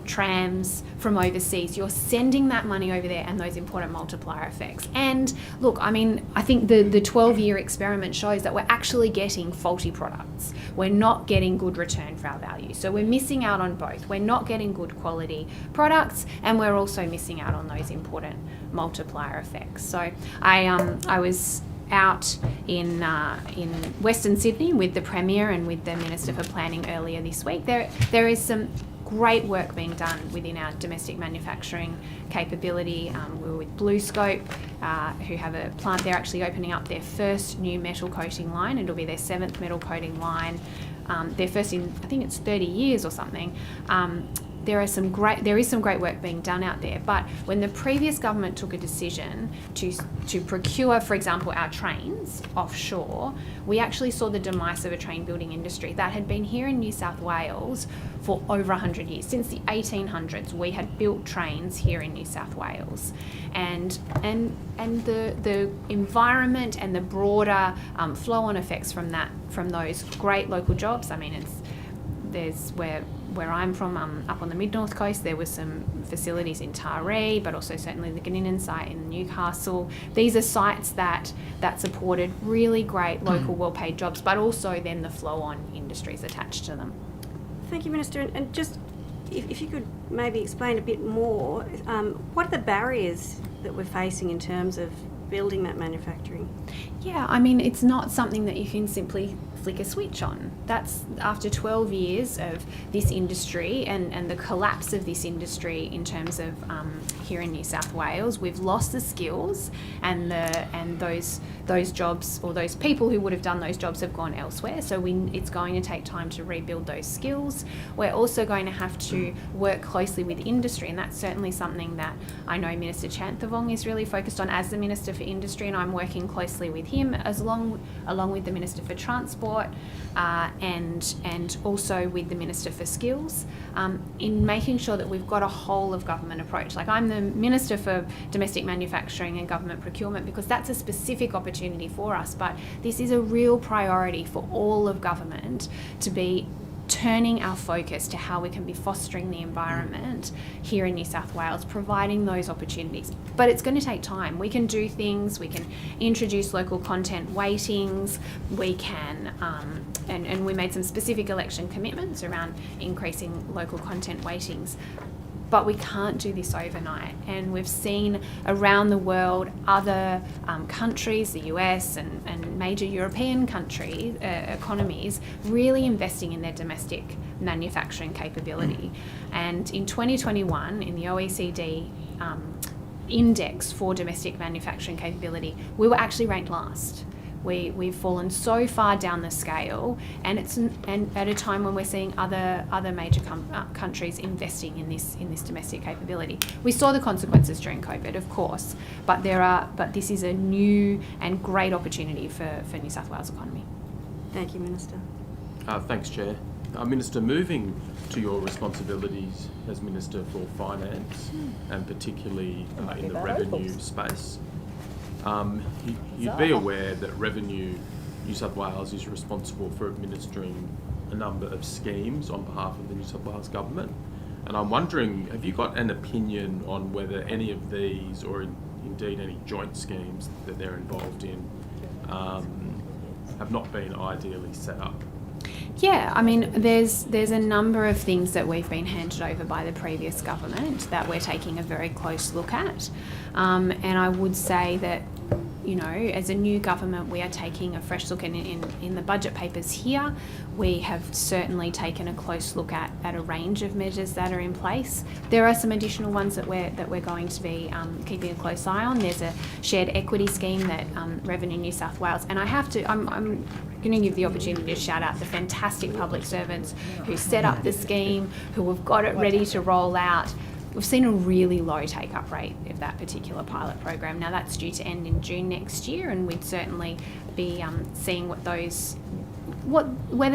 trams from overseas, you're sending that money over there, and those important multiplier effects. And look, I mean, I think the 12-year experiment shows that we're actually getting faulty products. We're not getting good return for our value. So we're missing out on both. We're not getting good quality products, and we're also missing out on those important multiplier effects. So I was out in Western Sydney with the Premier and with the Minister for Planning earlier this week. There is some great work being done within our domestic manufacturing capability. We were with BlueScope, who have a plant. They're actually opening up their first new metal coating line. It'll be their 7th metal coating line. Their first in, I think it's 30 years or something. There is some great work being done out there, but when the previous government took a decision to procure, for example, our trains offshore, we actually saw the demise of a train building industry that had been here in New South Wales for over 100 years. Since the 1800s, we had built trains here in New South Wales, and the environment and the broader flow-on effects from those great local jobs. I mean, there's where I'm from, up on the mid-north coast, there were some facilities in Taree, but also certainly the Ganinan site in Newcastle. These are sites that supported really great local well-paid jobs, but also then the flow-on industries attached to them. Thank you, Minister. And just if you could maybe explain a bit more, what are the barriers that we're facing in terms of building that manufacturing? Yeah, I mean, it's not something that you can simply flick a switch on. That's after 12 years of this industry and the collapse of this industry in terms of here in New South Wales. We've lost the skills, and those jobs, or those people who would have done those jobs, have gone elsewhere. So it's going to take time to rebuild those skills. We're also going to have to work closely with industry, and that's certainly something that I know Minister Chanthavong is really focused on as the Minister for Industry, and I'm working closely with him along with the Minister for Transport and also with the Minister for Skills in making sure that we've got a whole of government approach. Like, I'm the Minister for Domestic Manufacturing and Government Procurement because that's a specific opportunity for us, but this is a real priority for all of government to be turning our focus to how we can be fostering the environment here in New South Wales, providing those opportunities. But it's going to take time. We can do things, we can introduce local content weightings, we can, and we made some specific election commitments around increasing local content weightings. But we can't do this overnight. And we've seen around the world other countries, the US and major European countries, economies, really investing in their domestic manufacturing capability. And in 2021, in the OECD index for domestic manufacturing capability, we were actually ranked last. We've fallen so far down the scale, and at a time when we're seeing other major countries investing in this domestic capability. We saw the consequences during COVID, of course, but this is a new and great opportunity for New South Wales economy. Thank you, Minister. Thanks, Chair. Minister, moving to your responsibilities as Minister for Finance, and particularly in the revenue space. You'd be aware that Revenue New South Wales is responsible for administering a number of schemes on behalf of the New South Wales Government. And I'm wondering, have you got an opinion on whether any of these, or indeed any joint schemes that they're involved in, have not been ideally set up? Yeah, I mean, there's a number of things that we've been handed over by the previous government that we're taking a very close look at. And I would say that, you know, as a new government, we are taking a fresh look in the budget papers here. We have certainly taken a close look at a range of measures that are in place. There are some additional ones that we're going to be keeping a close eye on. There's a shared equity scheme that Revenue New South Wales, and I'm going to give the opportunity to shout out the fantastic public servants who set up the scheme, who have got it ready to roll out. We've seen a really low take-up rate of that particular pilot program. Now that's due to end in June next year, and we'd certainly be seeing whether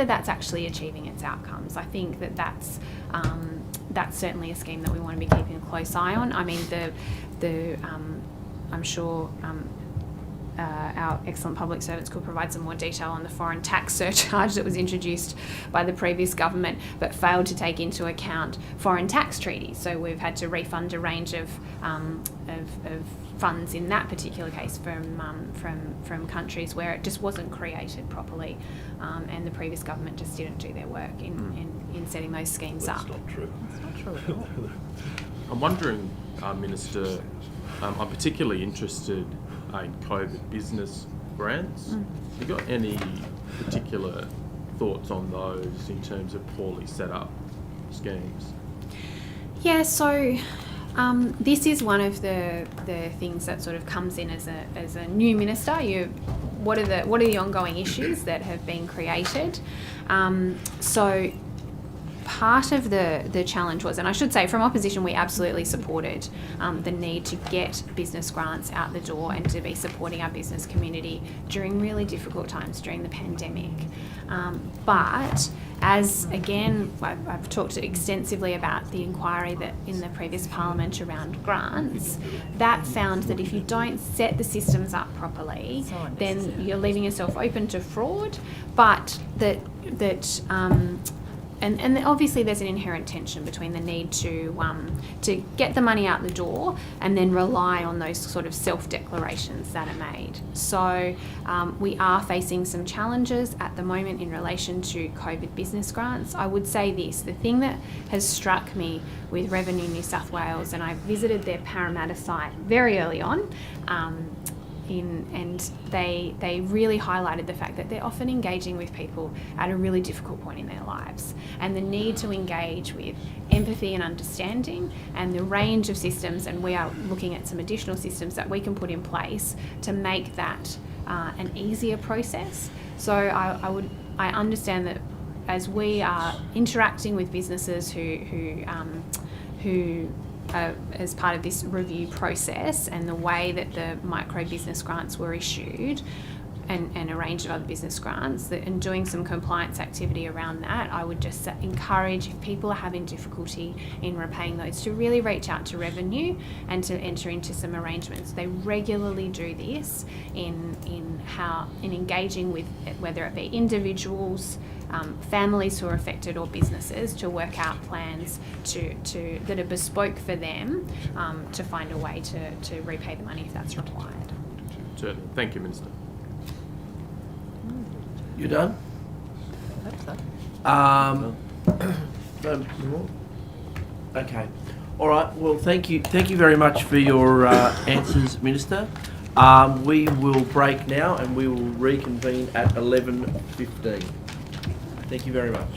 that's actually achieving its outcomes. I think that's certainly a scheme that we want to be keeping a close eye on. I mean, I'm sure our excellent public servants could provide some more detail on the foreign tax surcharge that was introduced by the previous government but failed to take into account foreign tax treaties. So we've had to refund a range of funds in that particular case from countries where it just wasn't created properly, and the previous government just didn't do their work in setting those schemes up. That's not true. That's not true at all. I'm wondering, Minister, I'm particularly interested in COVID business grants. Have you got any particular thoughts on those in terms of poorly set up schemes? Yeah, so this is one of the things that sort of comes in as a new minister. What are the ongoing issues that have been created? So part of the challenge was, and I should say from opposition we absolutely supported the need to get business grants out the door and to be supporting our business community during really difficult times during the pandemic. But as, again, I've talked extensively about the inquiry that in the previous parliament around grants, that found that if you don't set the systems up properly, then you're leaving yourself open to fraud, but and obviously there's an inherent tension between the need to get the money out the door and then rely on those sort of self-declarations that are made. So we are facing some challenges at the moment in relation to COVID business grants. I would say this, the thing that has struck me with Revenue New South Wales, and I visited their Parramatta site very early on, and they really highlighted the fact that they're often engaging with people at a really difficult point in their lives, and the need to engage with empathy and understanding, and the range of systems, and we are looking at some additional systems that we can put in place to make that an easier process. So I understand that as we are interacting with businesses who as part of this review process, and the way that the micro business grants were issued, and a range of other business grants, and doing some compliance activity around that, I would just encourage, if people are having difficulty in repaying those, to really reach out to Revenue and to enter into some arrangements. They regularly do this in engaging with, whether it be individuals, families who are affected, or businesses, to work out plans that are bespoke for them, to find a way to repay the money if that's required. Certainly. Thank you, Minister. You done? I hope so. No more? Okay. All right. Well, thank you. Thank you very much for your answers, Minister. We will break now, and we will reconvene at 11:15. Thank you very much.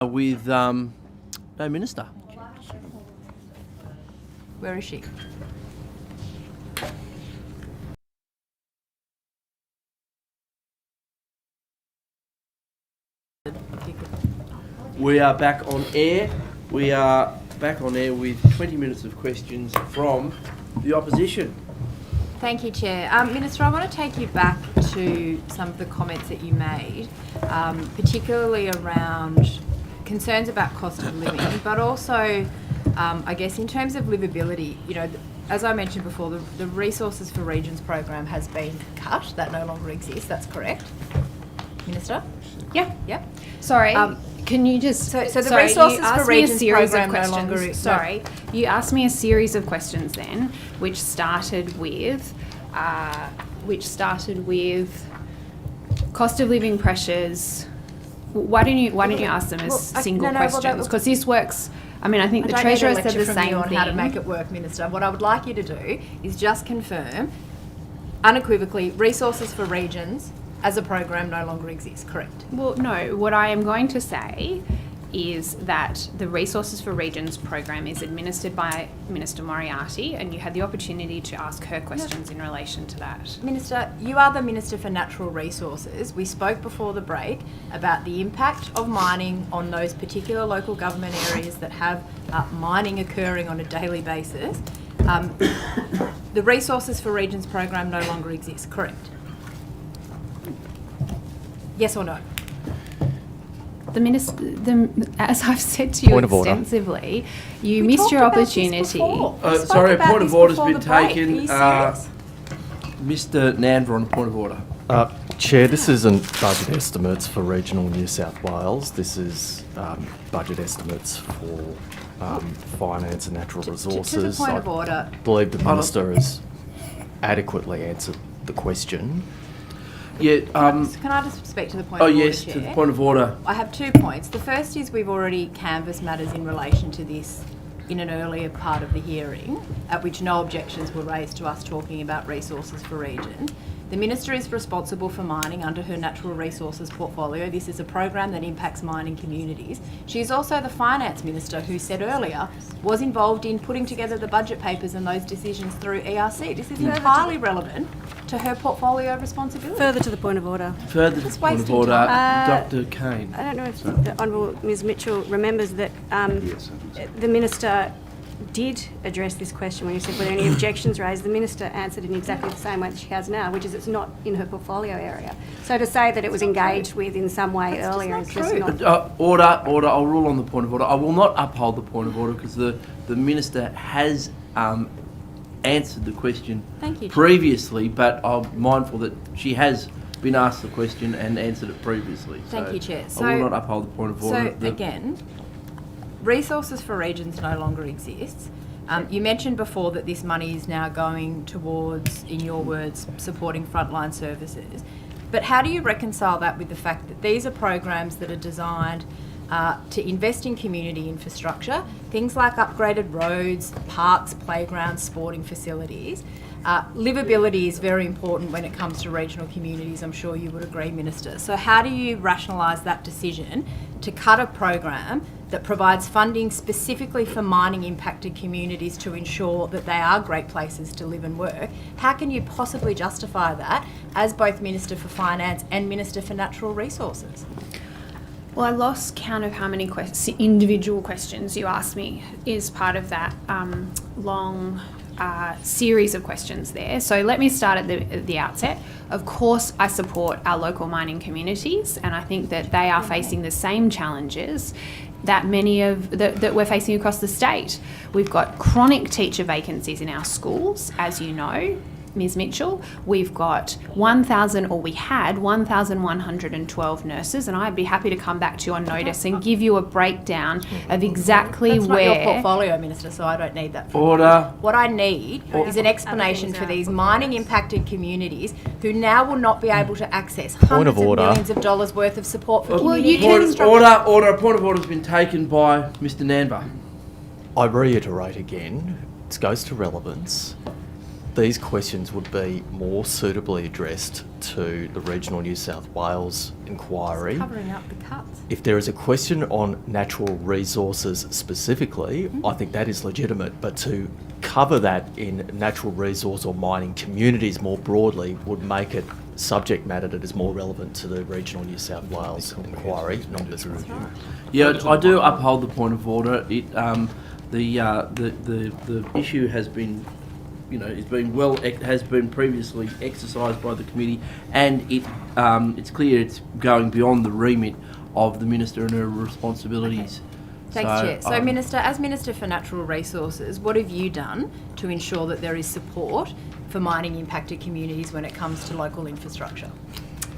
with no minister. Where is she? We are back on air. We are back on air with 20 minutes of questions from the opposition. Thank you, Chair. Minister, I want to take you back to some of the comments that you made, particularly around concerns about cost of living, but also, I guess, in terms of livability. You know, as I mentioned before, the Resources for Regions program has been cut. That no longer exists. That's correct, Minister? Yeah. Yep. Sorry. Can you just... So the Resources for Regions program no questions. longer... Sorry. You asked me a series of questions then, which started with cost of living pressures. Why don't you ask them as single questions? Because this works... I mean, I think the Treasurer said the same on thing. How to make it work, Minister. What I would like you to do is just confirm, unequivocally, Resources for Regions as a program no longer exists, correct? Well, no. What I am going to say is that the Resources for Regions program is administered by Minister Moriarty, and you had the opportunity to ask her questions in relation to that. Minister, you are the Minister for Natural Resources. We spoke before the break about the impact of mining on those particular local government areas that have mining occurring on a daily basis. The Resources for Regions program no longer exists, correct? Yes or no? The minister, as I've said to you Point of order. extensively, you missed your opportunity. Sorry, a point of order's been taken. Mr. Nandra on a point of order. Chair, this isn't budget estimates for regional New South Wales. This is budget estimates for finance and natural resources. To the point of order. I believe the Minister has adequately answered the question. Yeah. Can I just speak to the point of order, yes, Chair? to the point of order. I have 2 points. The first is we've already canvassed matters in relation to this in an earlier part of the hearing, at which no objections were raised to us talking about Resources for Region. The Minister is responsible for mining under her natural resources portfolio. This is a program that impacts mining communities. She is also the Finance Minister who said earlier was involved in putting together the budget papers and those decisions through ERC. This is entirely relevant to her portfolio responsibility. Further to the point of order. Further to the point of order, Dr. Kane. I don't know if the Honourable Ms Mitchell remembers that the Minister did address this question when you said were there any objections raised. The Minister answered in exactly the same way that she has now, which is it's not in her portfolio area. So to say that it was engaged with in some way earlier is just not... Order. I'll rule on the point of order. I will not uphold the point of order because the Minister has answered the question previously, but I'm mindful that she has been asked the question and answered it previously. Thank you, Chair. I will not uphold the point of order. So again, Resources for Regions no longer exists. You mentioned before that this money is now going towards, in your words, supporting frontline services. But how do you reconcile that with the fact that these are programs that are designed to invest in community infrastructure, things like upgraded roads, parks, playgrounds, sporting facilities? Livability is very important when it comes to regional communities, I'm sure you would agree, Minister. So how do you rationalise that decision to cut a program that provides funding specifically for mining impacted communities to ensure that they are great places to live and work? How can you possibly justify that as both Minister for Finance and Minister for Natural Resources? Well, I lost count of how many individual questions you asked me is part of that long series of questions there. So let me start at the outset. Of course, I support our local mining communities, and I think that they are facing the same challenges that that we're facing across the state. We've got chronic teacher vacancies in our schools, as you know, Ms Mitchell. We've got we had 1,112 nurses, and I'd be happy to come back to you on notice and give you a breakdown of exactly That's where... not your portfolio, Minister, so I don't need that from Order. you. What I need is an explanation for these mining impacted communities who now will not be able to access hundreds of millions of dollars worth of support for community infrastructure. Order. A point of order has been taken by Mr. Nanva. I reiterate again, it goes to relevance. these questions would be more suitably addressed to the Regional New South Wales inquiry. Covering up the cuts. If there is a question on natural resources specifically, I think that is legitimate, but to cover that in natural resource or mining communities more broadly would make it subject matter that is more relevant to the Regional New South Wales inquiry, not this review. Yeah, I do uphold the point of order. It the issue has been, it's been has been previously exercised by the committee, and it's clear it's going beyond the remit of the Minister and her responsibilities. Okay. Thanks, Chair. So, Minister, as Minister for Natural Resources, what have you done to ensure that there is support for mining impacted communities when it comes to local infrastructure?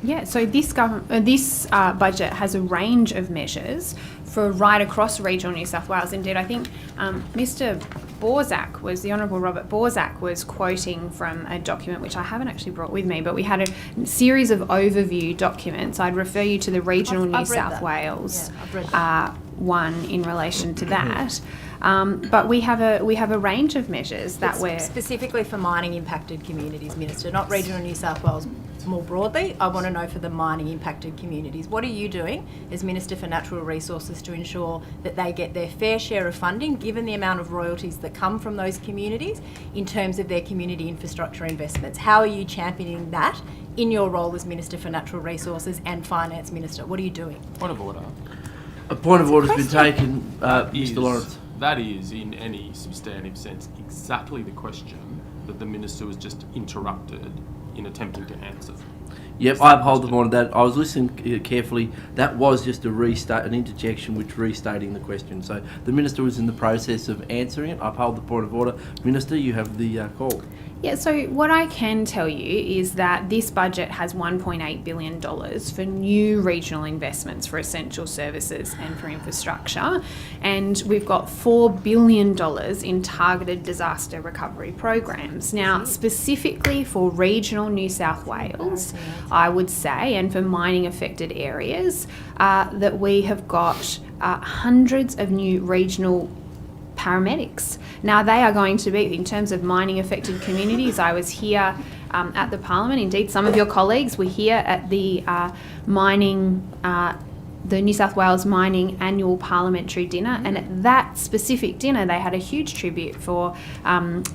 Yeah, so this budget has a range of measures for right across regional New South Wales. Indeed, I think Mr. The Honourable Robert Borzak was quoting from a document which I haven't actually brought with me, but we had a series of overview documents. I'd refer you to the Regional New South Wales one in relation to that. But we have a range of measures that we're specifically for mining impacted communities, Minister, not Regional New South Wales more broadly. I want to know for the mining impacted communities. What are you doing as Minister for Natural Resources to ensure that they get their fair share of funding, given the amount of royalties that come from those communities, in terms of their community infrastructure investments? How are you championing that in your role as Minister for Natural Resources and Finance Minister? What are you doing? Point of order. A point of order has been taken, Mr. Lawrence. That is, in any substantive sense, exactly the question that the Minister was just interrupted in attempting to answer. Yep, I uphold the point of that. I was listening carefully. That was just an interjection which restating the question. So the Minister was in the process of answering it. I uphold the point of order. Minister, you have the call. Yeah, so what I can tell you is that this budget has $1.8 billion for new regional investments for essential services and for infrastructure. And we've got $4 billion in targeted disaster recovery programs. Now, specifically for regional New South Wales, I would say, and for mining affected areas, that we have got hundreds of new regional paramedics. Now they are going to be, in terms of mining affected communities, I was here at the Parliament. Indeed, some of your colleagues were here at the the New South Wales Mining Annual Parliamentary Dinner, and at that specific dinner they had a huge tribute for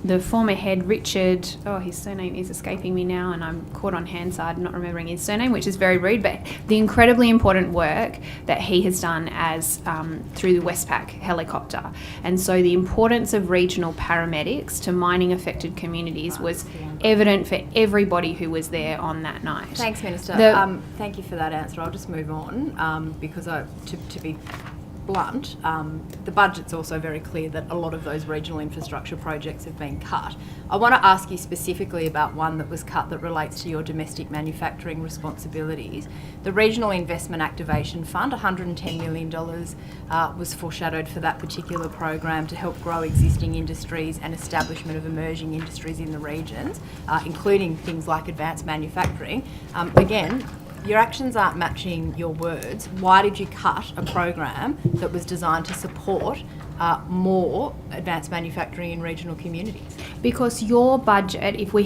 the former head Richard, his surname is escaping me now and I'm caught on handside not remembering his surname, which is very rude, but the incredibly important work that he has done as through the Westpac helicopter. And so the importance of regional paramedics to mining affected communities was evident for everybody who was there on that night. Thanks, Minister. Thank you for that answer. I'll just move on because to be blunt, the budget's also very clear that a lot of those regional infrastructure projects have been cut. I want to ask you specifically about one that was cut that relates to your domestic manufacturing responsibilities. The Regional Investment Activation Fund, $110 million was foreshadowed for that particular program to help grow existing industries and establishment of emerging industries in the regions, including things like advanced manufacturing. Again, your actions aren't matching your words. Why did you cut a program that was designed to support more advanced manufacturing in regional communities? Because your budget, if we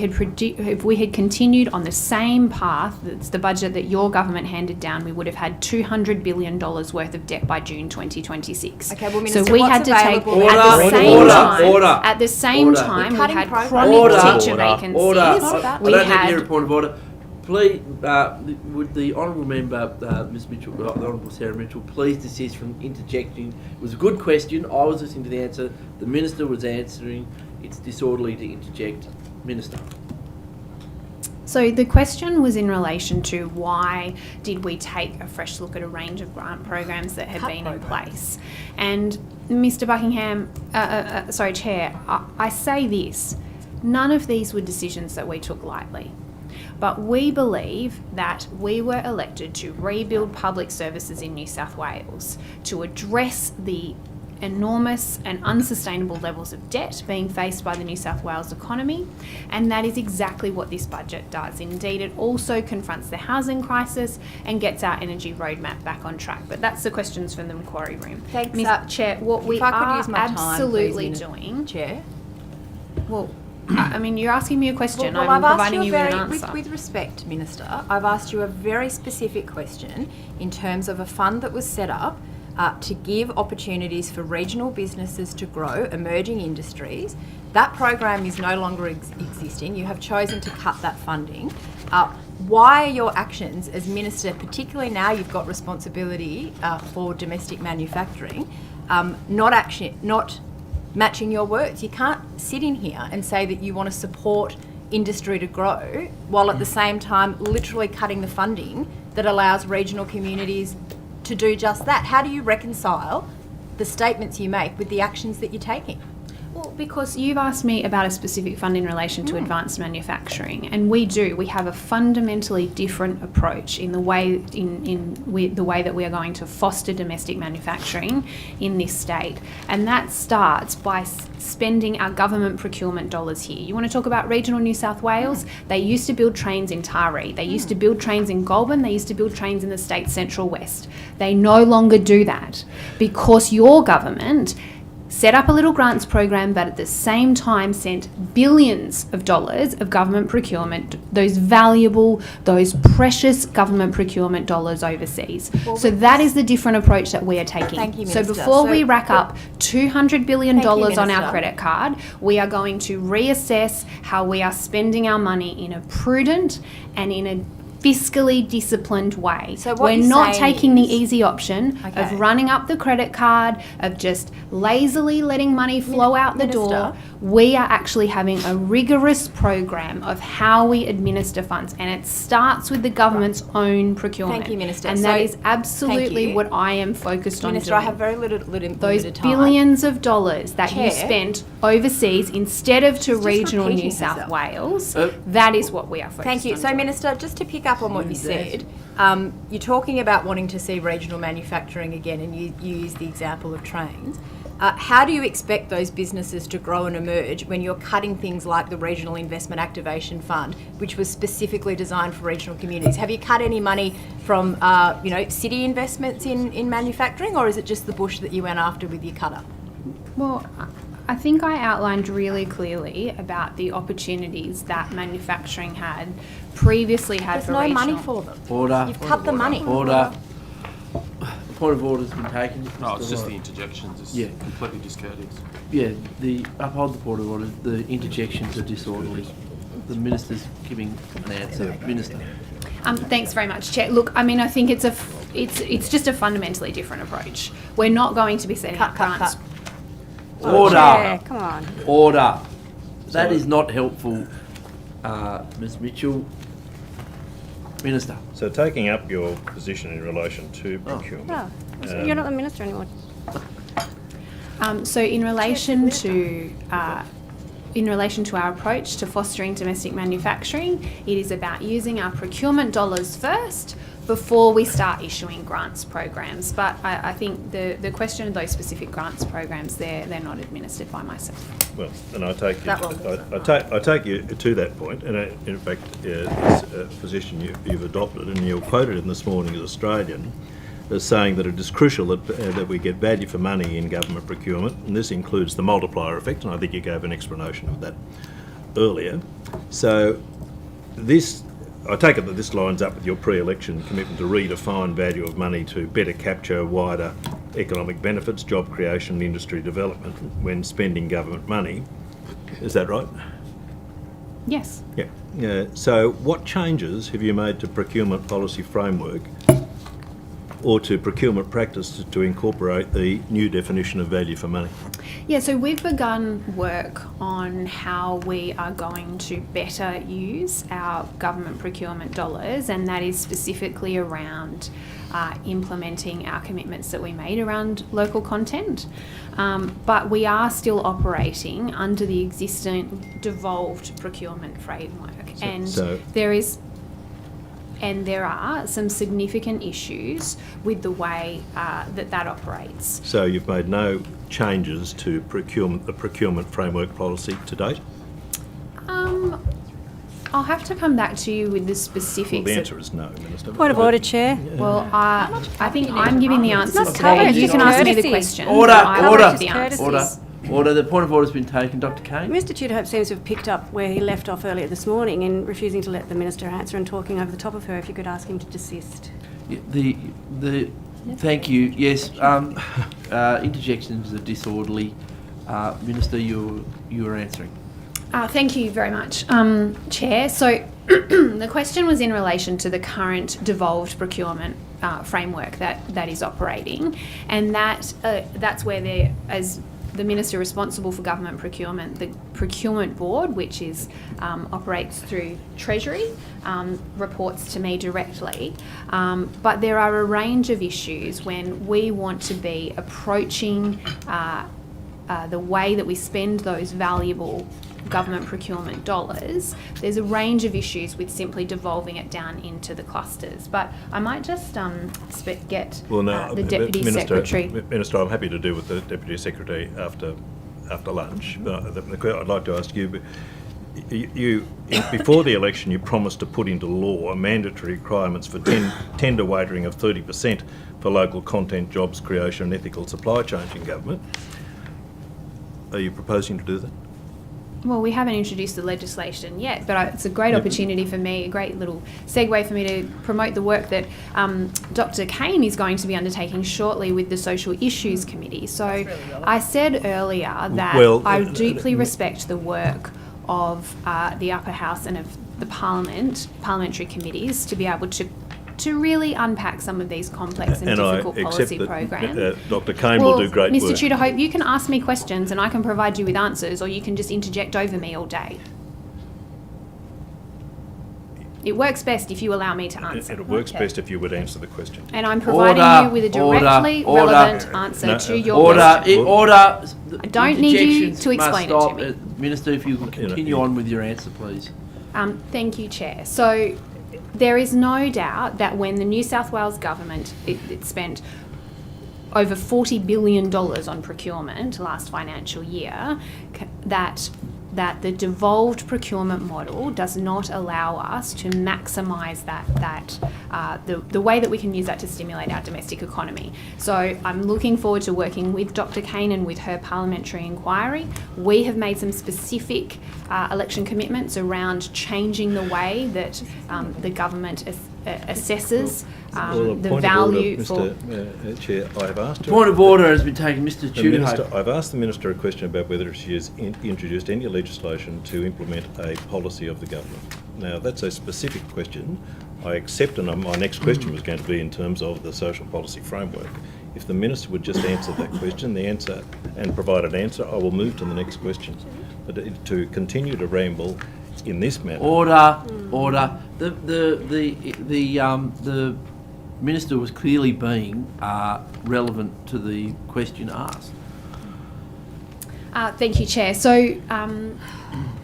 had continued on the same path, that's the budget that your government handed down, we would have had $200 billion worth of debt by June 2026. Okay, well, Minister, so we had to take at the same time we had chronic teacher vacancies. We had a point of order. Please, would the Honourable Member, Ms Mitchell, the Honourable Sarah Mitchell, please desist from interjecting? It was a good question. I was listening to the answer. The Minister was answering. It's disorderly to interject. Minister. So the question was in relation to why did we take a fresh look at a range of grant programs that had been in place. And Mr Buckingham, Chair, I say this, none of these were decisions that we took lightly. But we believe that we were elected to rebuild public services in New South Wales, to address the enormous and unsustainable levels of debt being faced by the New South Wales economy, and that is exactly what this budget does. Indeed, it also confronts the housing crisis and gets our energy roadmap back on track. But that's the questions from the Macquarie room. Thanks, Chair, what we are absolutely doing... Chair? Well, I mean, you're asking me a question. Well, I'm I've asked providing you you a with very, an answer. with respect, Minister, I've asked you a very specific question in terms of a fund that was set up to give opportunities for regional businesses to grow emerging industries. That program is no longer existing. You have chosen to cut that funding. Why are your actions as Minister, particularly now you've got responsibility for domestic manufacturing, not matching your words? You can't sit in here and say that you want to support industry to grow while at the same time literally cutting the funding that allows regional communities to do just that. How do you reconcile the statements you make with the actions that you're taking? Well, because you've asked me about a specific fund in relation to advanced manufacturing, and we have a fundamentally different approach in the way the way that we are going to foster domestic manufacturing in this state, and that starts by spending our government procurement dollars here. You want to talk about regional New South Wales? They used to build trains in Taree. They used to build trains in Goulburn. They used to build trains in the state's Central West. They no longer do that because your government set up a little grants program, but at the same time sent billions of dollars of government procurement, those valuable, those precious government procurement dollars overseas. Well, so that is the different approach that we are taking. Thank you, so Minister. before we rack up $200 billion on our Minister. credit card, we are going to reassess how we are spending our money in a prudent and in a fiscally disciplined way. So what we're you're not saying taking the is- easy option Okay. of running up the credit card, of just lazily letting money flow out the door. Minister. We are actually having a rigorous program of how we administer funds, and it starts with the government's own procurement. Thank you, Minister. And So- that is thank absolutely you. what I am focused on Minister, doing. I have very little Those limited time. billions of dollars that you Chair. spent overseas instead of to Just regional repeating New South herself. Wales, that is what we are focused on. Thank you. So, doing. Minister, just to pick up on what you said, you're talking about wanting to see regional manufacturing again, and you use the example of trains. How do you expect those businesses to grow and emerge when you're cutting things like the Regional Investment Activation Fund, which was specifically designed for regional communities? Have you cut any money from, city investments in manufacturing, or is it just the bush that you went after with your cutter? Well, I think I outlined really clearly about the opportunities that manufacturing had previously had There's for no regional. money for them. Order. You've cut the money. Order. Point of order has been taken. No, it's Mr. just the White. interjections. It's Yeah. completely discourteous. Yeah, uphold the point of order. The interjections are disorderly. The minister's giving an answer. Minister. Thanks very much, Chair. Look, I mean, I think it's just a fundamentally different approach. We're not going to be setting up grants. Order. Chair, come on. Order. That is not helpful, Ms. Mitchell. Minister. So taking up your position in relation to procurement. No, you're not the minister anymore. So in relation to our approach to fostering domestic manufacturing, it is about using our procurement dollars first before we start issuing grants programs. But I think the question of those specific grants programs, they're not administered by myself. Well, and I take you, That one. I take you to that point, and in fact, it's a position you've adopted, and you're quoted in this morning's Australian as saying that it is crucial that we get value for money in government procurement, and this includes the multiplier effect, and I think you gave an explanation of that earlier. So I take it that this lines up with your pre-election commitment to redefine value of money to better capture wider economic benefits, job creation and industry development when spending government money. Is that right? Yes. Yeah. So what changes have you made to procurement policy framework or to procurement practice to incorporate the new definition of value for money? Yeah, so we've begun work on how we are going to better use our government procurement dollars, and that is specifically around implementing our commitments that we made around local content. But we are still operating under the existing devolved procurement framework. And there are some significant issues with the way that operates. So you've made no changes to the procurement framework policy to date? I'll have to come back to you with the specifics. Well, the answer is no, Minister. Point of order, Chair. Well, I think I'm giving the answers not today. covered, You it's can ask me the courtesy. question. Order, I will order, give the answers. order. Order. The point of order has been taken. Dr. Kane? Mr Tudorhope seems to have picked up where he left off earlier this morning in refusing to let the Minister answer and talking over the top of her. If you could ask him to desist. Thank you. Yes, interjections are disorderly. Minister, you were answering. Thank you very much, Chair. So the question was in relation to the current devolved procurement framework that is operating, and that's where as the Minister responsible for government procurement, the Procurement Board, which operates through Treasury, reports to me directly. But there are a range of issues when we want to be approaching the way that we spend those valuable government procurement dollars. There's a range of issues with simply devolving it down into the clusters. But I might just get the Deputy Secretary. Minister, I'm happy to deal with the Deputy Secretary after lunch. I'd like to ask you, before the election, you promised to put into law mandatory requirements for tender weighting of 30% for local content, jobs creation and ethical supply chains in government. Are you proposing to do that? Well, we haven't introduced the legislation yet, but it's a great opportunity for me, a great little segue for me to promote the work that Dr. Kane is going to be undertaking shortly with the Social Issues Committee. So I said earlier that I deeply respect the work of the Upper House and of the parliamentary committees to be able to really unpack some of these complex and difficult policy programs. Dr. Kane will do great Mr. work. Mr. Tudorhope, you can ask me questions and I can provide you with answers, or you can just interject over me all day. It works best if you allow me to answer. It works best if you would answer the question. And I'm providing you with a directly relevant answer to your question. I don't need you to explain it to me. Minister, if you could continue on with your answer, please. Thank you, Chair. So there is no doubt that when the New South Wales government it spent over $40 billion on procurement last financial year, that the devolved procurement model does not allow us to maximise the way that we can use that to stimulate our domestic economy. So I'm looking forward to working with Dr. Kane and with her parliamentary inquiry. We have made some specific election commitments around changing the way that the government assesses the value for... Chair, I have asked her... Point of order has been taken. Mr. Tudorhope. I've asked the Minister a question about whether she has introduced any legislation to implement a policy of the government. Now, that's a specific question. I accept, and my next question was going to be in terms of the social policy framework. If the Minister would just answer that question, and provide an answer, I will move to the next question. But to continue to ramble in this manner... Order. The Minister was clearly being relevant to the question asked. Thank you, Chair. So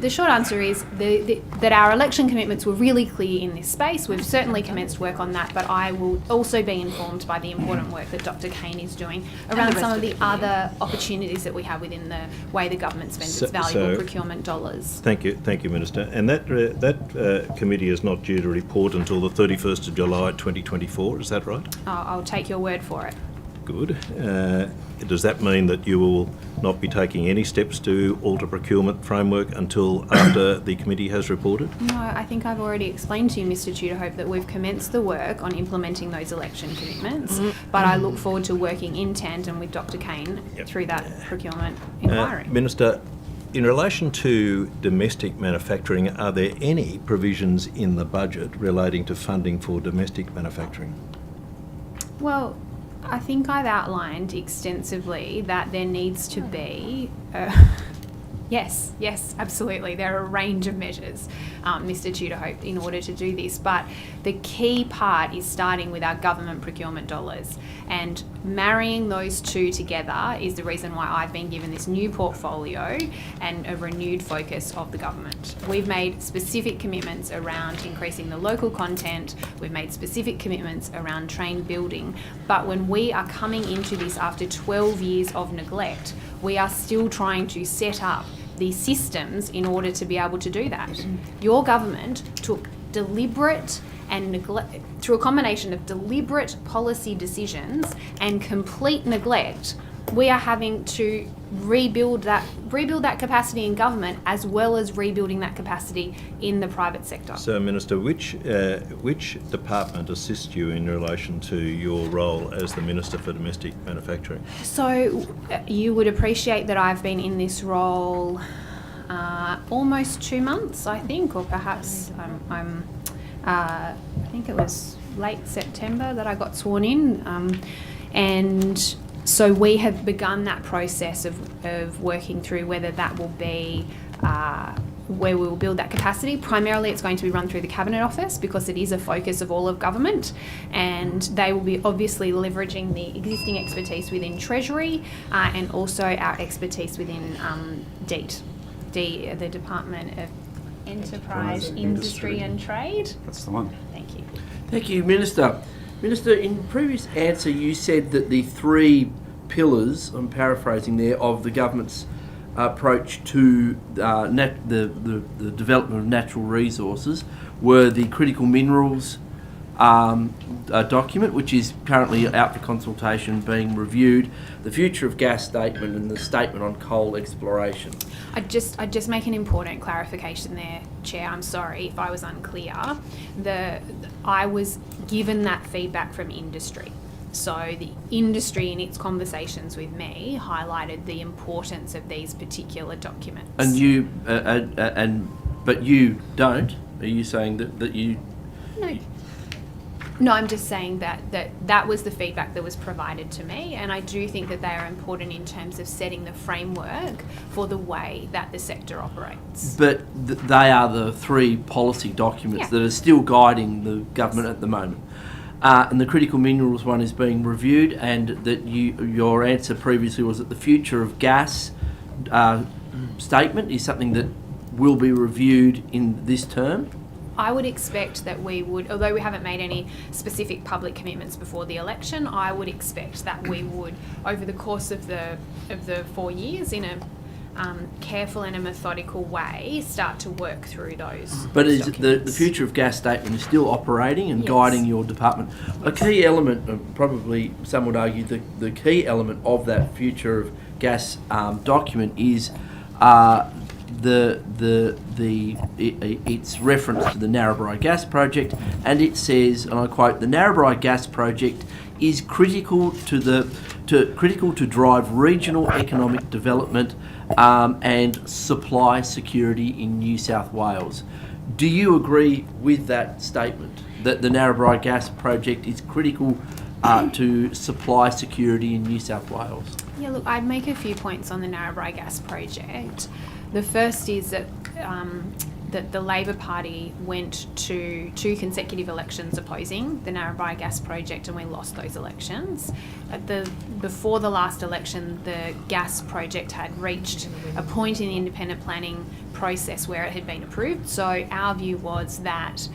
the short answer is that our election commitments were really clear in this space. We've certainly commenced work on that, but I will also be informed by the important work that Dr. Kane is doing around some of the other opportunities that we have within the way the government spends its valuable procurement dollars. Thank you, Minister. And that committee is not due to report until the 31st of July 2024, is that right? I'll take your word for it. Good. Does that mean that you will not be taking any steps to alter procurement framework until after the committee has reported? No, I think I've already explained to you, Mr. Tudorhope, that we've commenced the work on implementing those election commitments, but I look forward to working in tandem with Dr. Kane through that procurement inquiry. Minister, in relation to domestic manufacturing, are there any provisions in the budget relating to funding for domestic manufacturing? Well, I think I've outlined extensively that there needs to be... Yes, absolutely. There are a range of measures, Mr. Tudorhope, in order to do this. But the key part is starting with our government procurement dollars. And marrying those two together is the reason why I've been given this new portfolio and a renewed focus of the government. We've made specific commitments around increasing the local content. We've made specific commitments around train building. But when we are coming into this after 12 years of neglect, we are still trying to set up these systems in order to be able to do that. Your government took deliberate and neglect, through a combination of deliberate policy decisions and complete neglect we are having to rebuild that capacity in government as well as rebuilding that capacity in the private sector. So, Minister, which department assists you in relation to your role as the Minister for Domestic Manufacturing? So you would appreciate that I've been in this role almost 2 months, I think, or perhaps I think it was late September that I got sworn in, and so we have begun that process of working through whether that will be where we will build that capacity. Primarily it's going to be run through the Cabinet Office because it is a focus of all of government, and they will be obviously leveraging the existing expertise within Treasury and also our expertise within DEET, the Department of Enterprise, Industry and Trade. That's the one. Thank you. Thank you, Minister. Minister, in previous answer you said that the 3 pillars, I'm paraphrasing there, of the government's approach to the development of natural resources were the critical minerals document, which is currently out for consultation, being reviewed, the future of gas statement, and the statement on coal exploration. I'd just make an important clarification there, Chair. I'm sorry if I was unclear. I was given that feedback from industry. So the industry in its conversations with me highlighted the importance of these particular documents. And you, but you don't? Are you saying that you? No, I'm just saying that was the feedback that was provided to me, and I do think that they are important in terms of setting the framework for the way that the sector operates. But they are the 3 policy documents that are still guiding the government at the moment. And the critical minerals one is being reviewed, and that your answer previously was that the future of gas statement is something that will be reviewed in this term. I would expect that we would, although we haven't made any specific public commitments before the election, I would expect that we would, over the course of the 4 years, in a careful and a methodical way, start to work through those. But those is the documents. future of gas statement is still operating and Yes. guiding your department. A key element, probably some would argue, the key element of that future of gas document is its reference to the Narrabri Gas Project, and it says, and I quote, "The Narrabri Gas Project is critical to drive regional economic development and supply security in New South Wales." Do you agree with that statement, that the Narrabri Gas Project is critical to supply security in New South Wales? Yeah, look, I'd make a few points on the Narrabri Gas Project. The first is that the Labor Party went to 2 consecutive elections opposing the Narrabri Gas Project, and we lost those elections. Before the last election, the gas project had reached a point in the independent planning process where it had been approved. So our view was that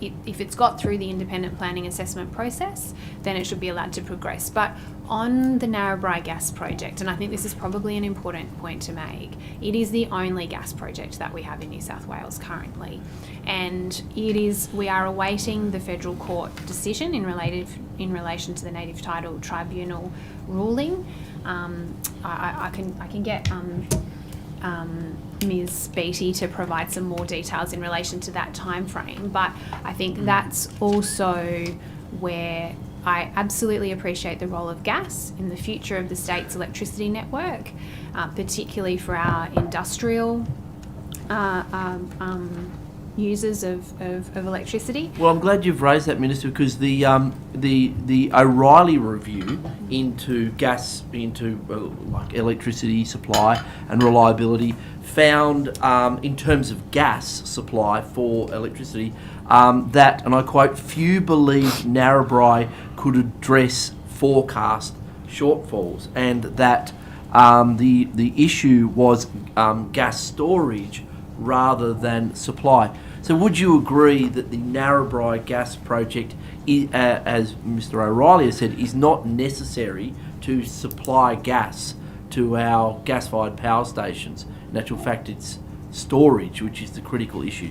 if it's got through the independent planning assessment process, then it should be allowed to progress. But on the Narrabri Gas Project, and I think this is probably an important point to make, it is the only gas project that we have in New South Wales currently, and we are awaiting the federal court decision in relation to the Native Title Tribunal ruling. I can get Ms. Beattie to provide some more details in relation to that time frame, but I think that's also where I absolutely appreciate the role of gas in the future of the state's electricity network, particularly for our industrial users of electricity. Well, I'm glad you've raised that, Minister, because the O'Reilly review into gas, like electricity supply and reliability, found in terms of gas supply for electricity that, and I quote, "few believed Narrabri could address forecast shortfalls," and that the issue was gas storage rather than supply. So would you agree that the Narrabri Gas Project, as Mr O'Reilly has said, is not necessary to supply gas to our gas-fired power stations? In actual fact, it's storage which is the critical issue.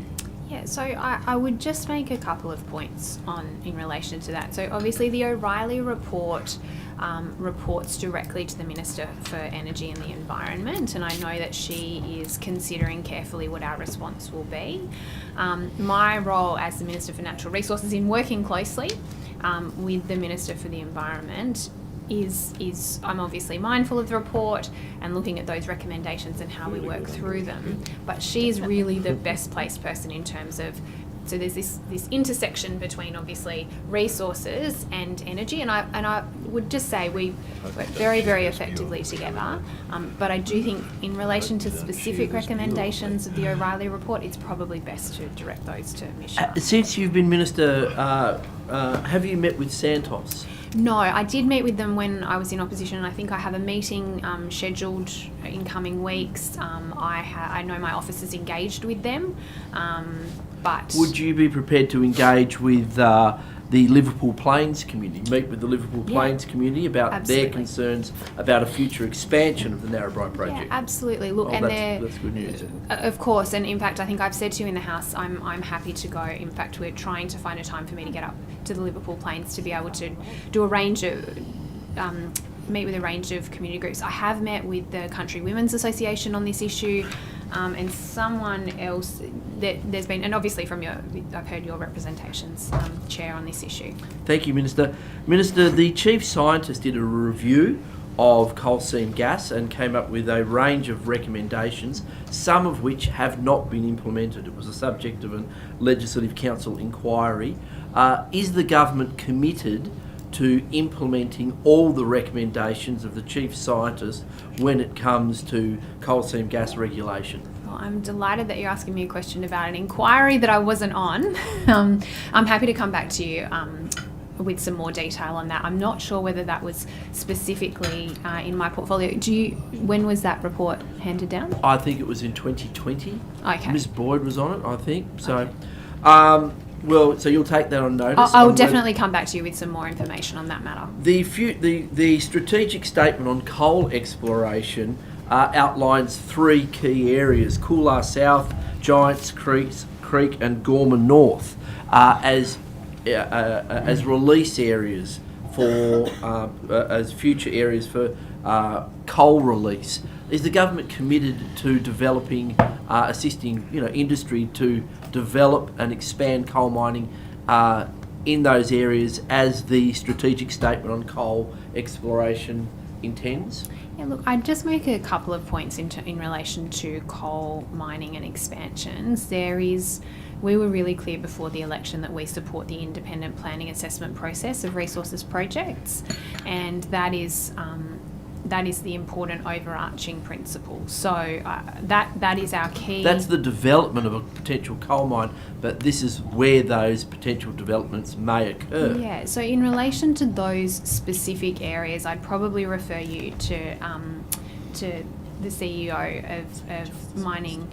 Yeah, so I would just make a couple of points in relation to that. So obviously the O'Reilly report reports directly to the Minister for Energy and the Environment, and I know that she is considering carefully what our response will be. My role as the Minister for Natural Resources in working closely with the Minister for the Environment is I'm obviously mindful of the report and looking at those recommendations and how we work through them, but she's really the best placed person in terms of, so there's this intersection between obviously resources and energy, and I would just say we work very, very effectively together, but I do think in relation to specific recommendations of the O'Reilly report, it's probably best to direct those to Michelle. Since you've been Minister, have you met with Santos? No, I did meet with them when I was in opposition, and I think I have a meeting scheduled in coming weeks. I know my office is engaged with them, but... Would you be prepared to engage with the Liverpool Plains community, meet with the Liverpool Plains community about their concerns about a future expansion of the Narrabri project? Yeah, absolutely. Look, and that's good news. Of course, and in fact, I think I've said to you in the House, I'm happy to go. In fact, we're trying to find a time for me to get up to the Liverpool Plains to be able to do a range of meet with a range of community groups. I have met with the Country Women's Association on this issue, and someone else. There's been, and obviously from I've heard your representations, Chair, on this issue. Thank you, Minister. Minister, the Chief Scientist did a review of coal seam gas and came up with a range of recommendations, some of which have not been implemented. It was the subject of a Legislative Council inquiry. Is the government committed to implementing all the recommendations of the Chief Scientist when it comes to coal seam gas regulation? Well, I'm delighted that you're asking me a question about an inquiry that I wasn't on. I'm happy to come back to you with some more detail on that. I'm not sure whether that was specifically in my portfolio. When was that report handed down? I think it was in 2020. Okay. Ms. Boyd was on it, I think. So, well, so you'll take that on notice. I'll definitely come back to you with some more information on that matter. The strategic statement on coal exploration outlines three key areas: Coolar South, Giants Creek and Gorman North as release areas for as future areas for coal release. Is the government committed to developing, assisting industry to develop and expand coal mining in those areas as the strategic statement on coal exploration intends? Yeah, look, I'd just make a couple of points in relation to coal mining and expansions. We were really clear before the election that we support the independent planning assessment process of resources projects, and that is the important overarching principle. So that is our key. That's the development of a potential coal mine, but this is where those potential developments may occur. Yeah, so in relation to those specific areas, I'd probably refer you to the CEO of Mining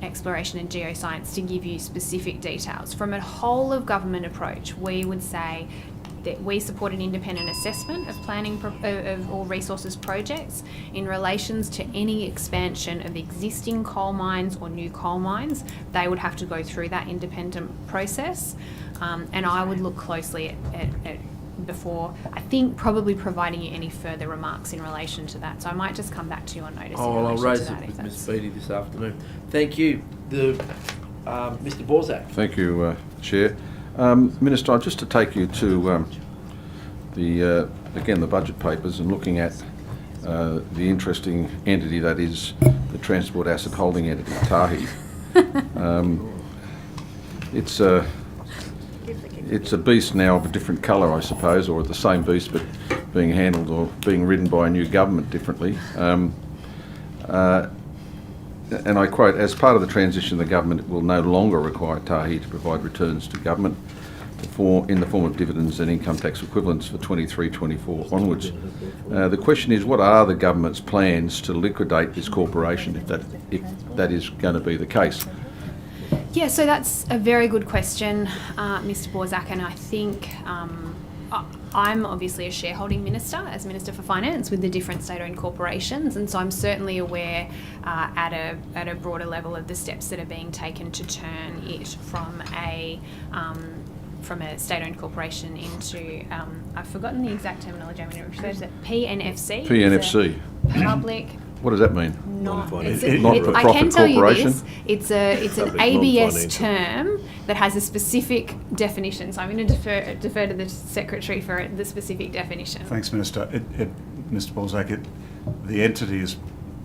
Exploration and Geoscience to give you specific details. From a whole of government approach, we would say that we support an independent assessment of planning of all resources projects in relations to any expansion of existing coal mines or new coal mines. They would have to go through that independent process, and I would look closely at before, I think, probably providing you any further remarks in relation to that. So I might just come back to you on notice. I'll raise it with Ms. Beattie this afternoon. Thank you. Mr. Borzak. Thank you, Chair. Minister, just to take you to the budget papers and looking at the interesting entity that is the Transport Asset Holding Entity, TAHI. It's a beast now of a different colour, I suppose, or the same beast but being handled or being ridden by a new government differently. And I quote, as part of the transition, the government will no longer require TAHI to provide returns to government in the form of dividends and income tax equivalents for 23-24 onwards. The question is, what are the government's plans to liquidate this corporation if that is going to be the case? Yeah, so that's a very good question, Mr. Borzak, and I think I'm obviously a shareholding minister as Minister for Finance with the different state-owned corporations, and so I'm certainly aware at a broader level of the steps that are being taken to turn it from a state-owned corporation into, I've forgotten the exact terminology, I'm going to refer to it, PNFC. PNFC. Public. What does that mean? I can tell you this. It's an Public ABS non-financial. term that has a specific definition. So I'm going to defer to the Secretary for the specific definition. Thanks, Minister. Mr. Balzac, the entity is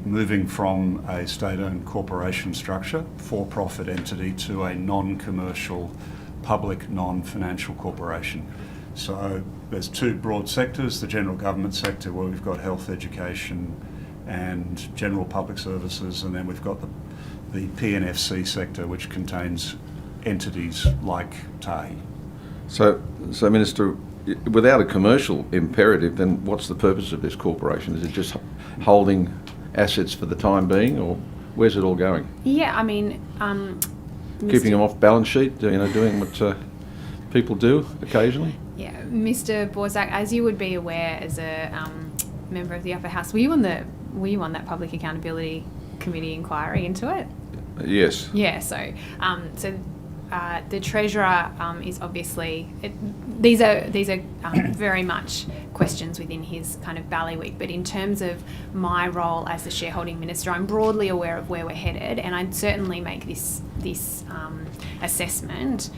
moving from a state-owned corporation structure, for-profit entity, to a non-commercial, public, non-financial corporation. So there's two broad sectors, the general government sector where we've got health, education and general public services, and then we've got the PNFC sector, which contains entities like TAHI. So, Minister, without a commercial imperative, then what's the purpose of this corporation? Is it just holding assets for the time being, or where's it all going? Yeah, I mean, Keeping them off balance sheet, doing what people do occasionally? Yeah, Mr. Borzak, as you would be aware as a member of the Upper House, were you on that Public Accountability Committee inquiry into it? Yes. Yeah, so the Treasurer is obviously, these are very much questions within his kind of bailiwick, but in terms of my role as the shareholding minister, I'm broadly aware of where we're headed, and I'd certainly make this assessment.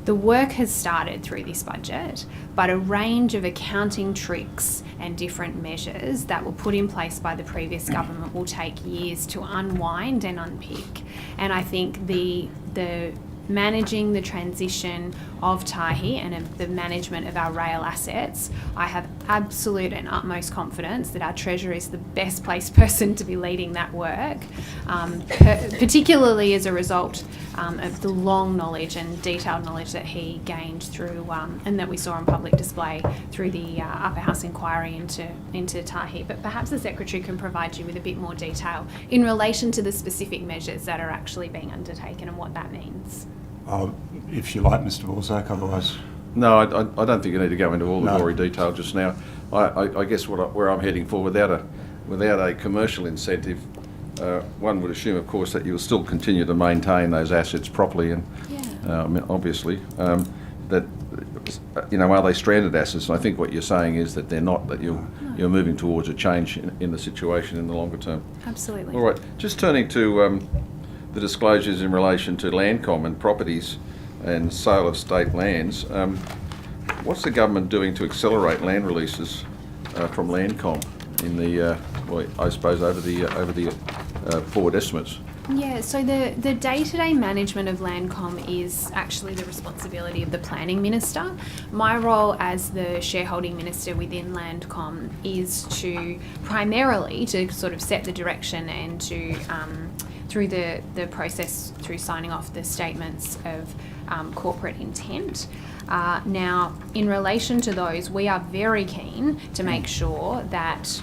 The work has started through this budget, but a range of accounting tricks and different measures that were put in place by the previous government will take years to unwind and unpick. And I think the managing the transition of TAHI and the management of our rail assets, I have absolute and utmost confidence that our Treasurer is the best placed person to be leading that work, particularly as a result of the long knowledge and detailed knowledge that he gained through and that we saw on public display through the Upper House inquiry into TAHI. But perhaps the Secretary can provide you with a bit more detail in relation to the specific measures that are actually being undertaken and what that means. If you like, Mr. Balzac, otherwise... No, I don't think you need to go into all the gory detail just now. I guess where I'm heading for, without a commercial incentive, one would assume, of course, that you'll still continue to maintain those assets properly, and obviously, that are they stranded assets? And I think what you're saying is that they're not. That you're moving towards a change in the situation in the longer term. Absolutely. All right. Just turning to the disclosures in relation to Landcom and properties and sale of state lands. What's the government doing to accelerate land releases from Landcom in the, I suppose, over the forward estimates? Yeah, so the day-to-day management of Landcom is actually the responsibility of the Planning Minister. My role as the shareholding minister within Landcom is primarily to sort of set the direction and to through the process through signing off the statements of corporate intent. Now, in relation to those, we are very keen to make sure that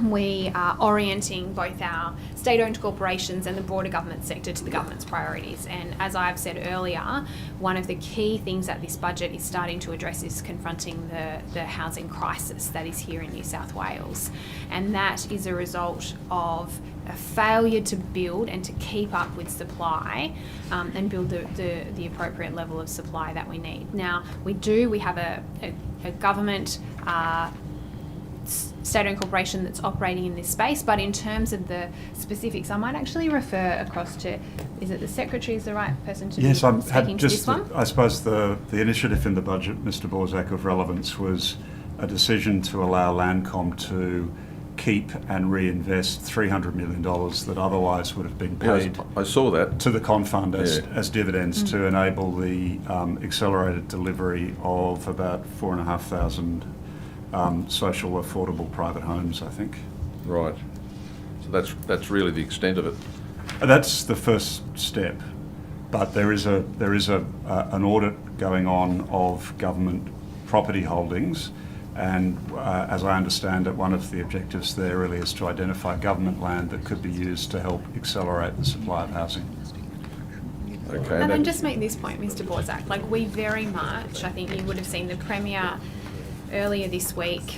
we are orienting both our state-owned corporations and the broader government sector to the government's priorities. And as I've said earlier, one of the key things that this budget is starting to address is confronting the housing crisis that is here in New South Wales. And that is a result of a failure to build and to keep up with supply and build the appropriate level of supply that we need. Now, we have a government state-owned corporation that's operating in this space, but in terms of the specifics, I might actually refer across to, is it the Secretary is the right person to be speaking to this one? I suppose the initiative in the budget, Mr. Borzak, of relevance was a decision to allow Landcom to keep and reinvest $300 million that otherwise would have been paid. Yes, I saw that. To the Confund as dividends to enable the accelerated delivery of about 4,500 social affordable private homes, I think. Right. So that's really the extent of it. That's the first step, but there is an audit going on of government property holdings, and as I understand it, one of the objectives there really is to identify government land that could be used to help accelerate the supply of housing. Okay. And then just make this point, Mr. Borzak, like we very much, I think you would have seen the Premier earlier this week,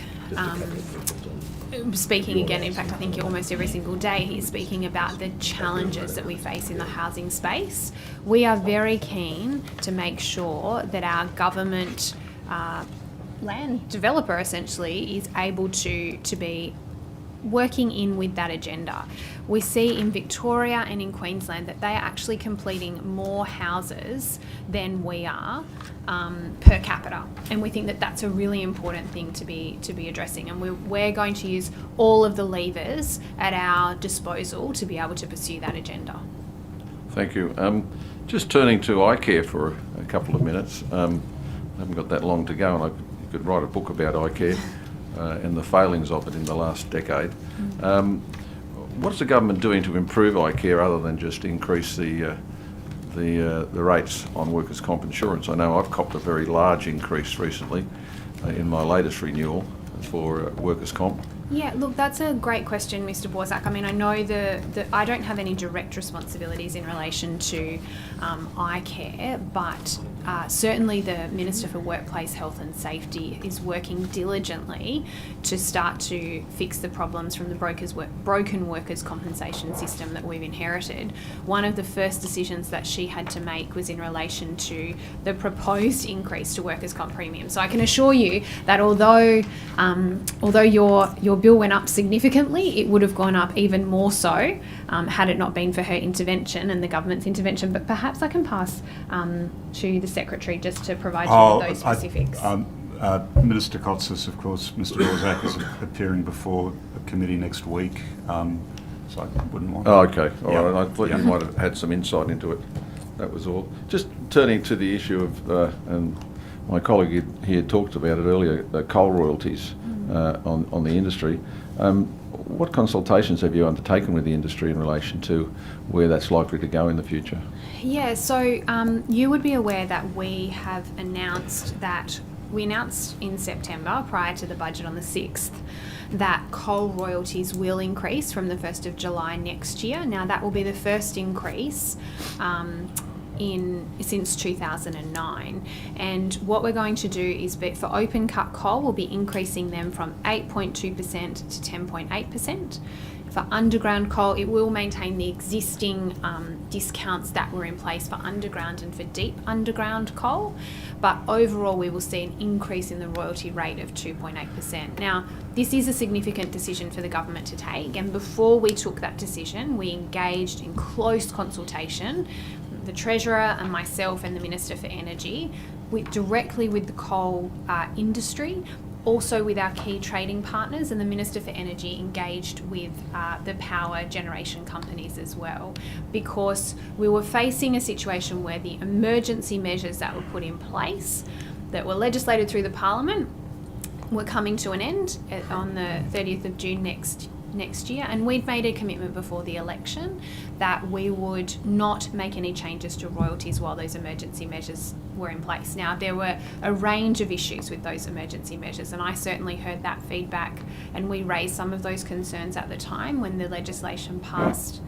speaking again, in fact, I think almost every single day, he's speaking about the challenges that we face in the housing space. We are very keen to make sure that our government land developer essentially is able to be working in with that agenda. We see in Victoria and in Queensland that they are actually completing more houses than we are per capita, and we think that that's a really important thing to be addressing, and we're going to use all of the levers at our disposal to be able to pursue that agenda. Thank you. Just turning to eye-care for a couple of minutes. I haven't got that long to go, and I could write a book about eye-care and the failings of it in the last decade. What's the government doing to improve eye-care other than just increase the rates on workers' comp insurance? I know I've copped a very large increase recently in my latest renewal for workers' comp. Yeah, look, that's a great question, Mr. Borzak. I mean, I know I don't have any direct responsibilities in relation to eye care, but certainly the Minister for Workplace Health and Safety is working diligently to start to fix the problems from the broken workers' compensation system that we've inherited. One of the first decisions that she had to make was in relation to the proposed increase to workers' comp premiums. So I can assure you that although your bill went up significantly, it would have gone up even more so had it not been for her intervention and the government's intervention. But perhaps I can pass to the Secretary just to provide you with those specifics. Minister Kotsis, of course, Mr. Borzak is appearing before a committee next week, so I wouldn't want to... Oh, okay. All right. I thought you might have had some insight into it. That was all. Just turning to the issue of, and my colleague here talked about it earlier, the coal royalties on the industry. What consultations have you undertaken with the industry in relation to where that's likely to go in the future? Yeah, so you would be aware that we have announced in September, prior to the budget on the 6th, that coal royalties will increase from the 1st of July next year. Now, that will be the first increase since 2009, and what we're going to do is for open cut coal, we'll be increasing them from 8.2% to 10.8%. For underground coal, it will maintain the existing discounts that were in place for underground and for deep underground coal, but overall we will see an increase in the royalty rate of 2.8%. Now, this is a significant decision for the government to take, and before we took that decision, we engaged in close consultation, the Treasurer and myself and the Minister for Energy, directly with the coal industry, also with our key trading partners, and the Minister for Energy engaged with the power generation companies as well, because we were facing a situation where the emergency measures that were put in place, that were legislated through the Parliament, were coming to an end on the 30th of June next year, and we'd made a commitment before the election that we would not make any changes to royalties while those emergency measures were in place. Now, there were a range of issues with those emergency measures, and I certainly heard that feedback, and we raised some of those concerns at the time when the legislation passed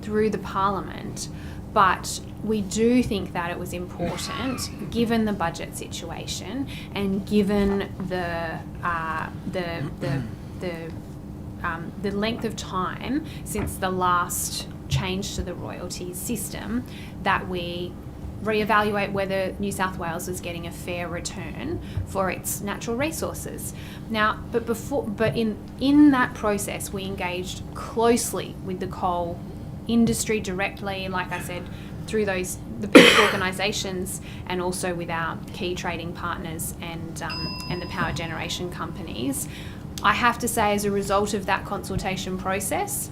through the Parliament. But we do think that it was important, given the budget situation and given the length of time since the last change to the royalties system, that we reevaluate whether New South Wales is getting a fair return for its natural resources. Now, but in that process, we engaged closely with the coal industry directly, like I said, through the peak organisations, and also with our key trading partners and the power generation companies. I have to say, as a result of that consultation process,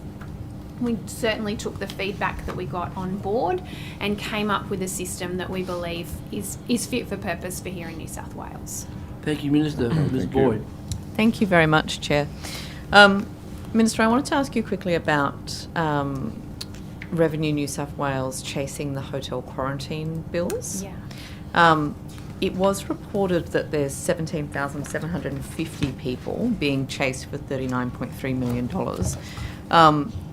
we certainly took the feedback that we got on board and came up with a system that we believe is fit for purpose for here in New South Wales. Thank you, Minister. Ms. Boyd. Thank you very much, Chair. Minister, I wanted to ask you quickly about Revenue New South Wales chasing the hotel quarantine bills. Yeah. It was reported that there's 17,750 people being chased for $39.3 million,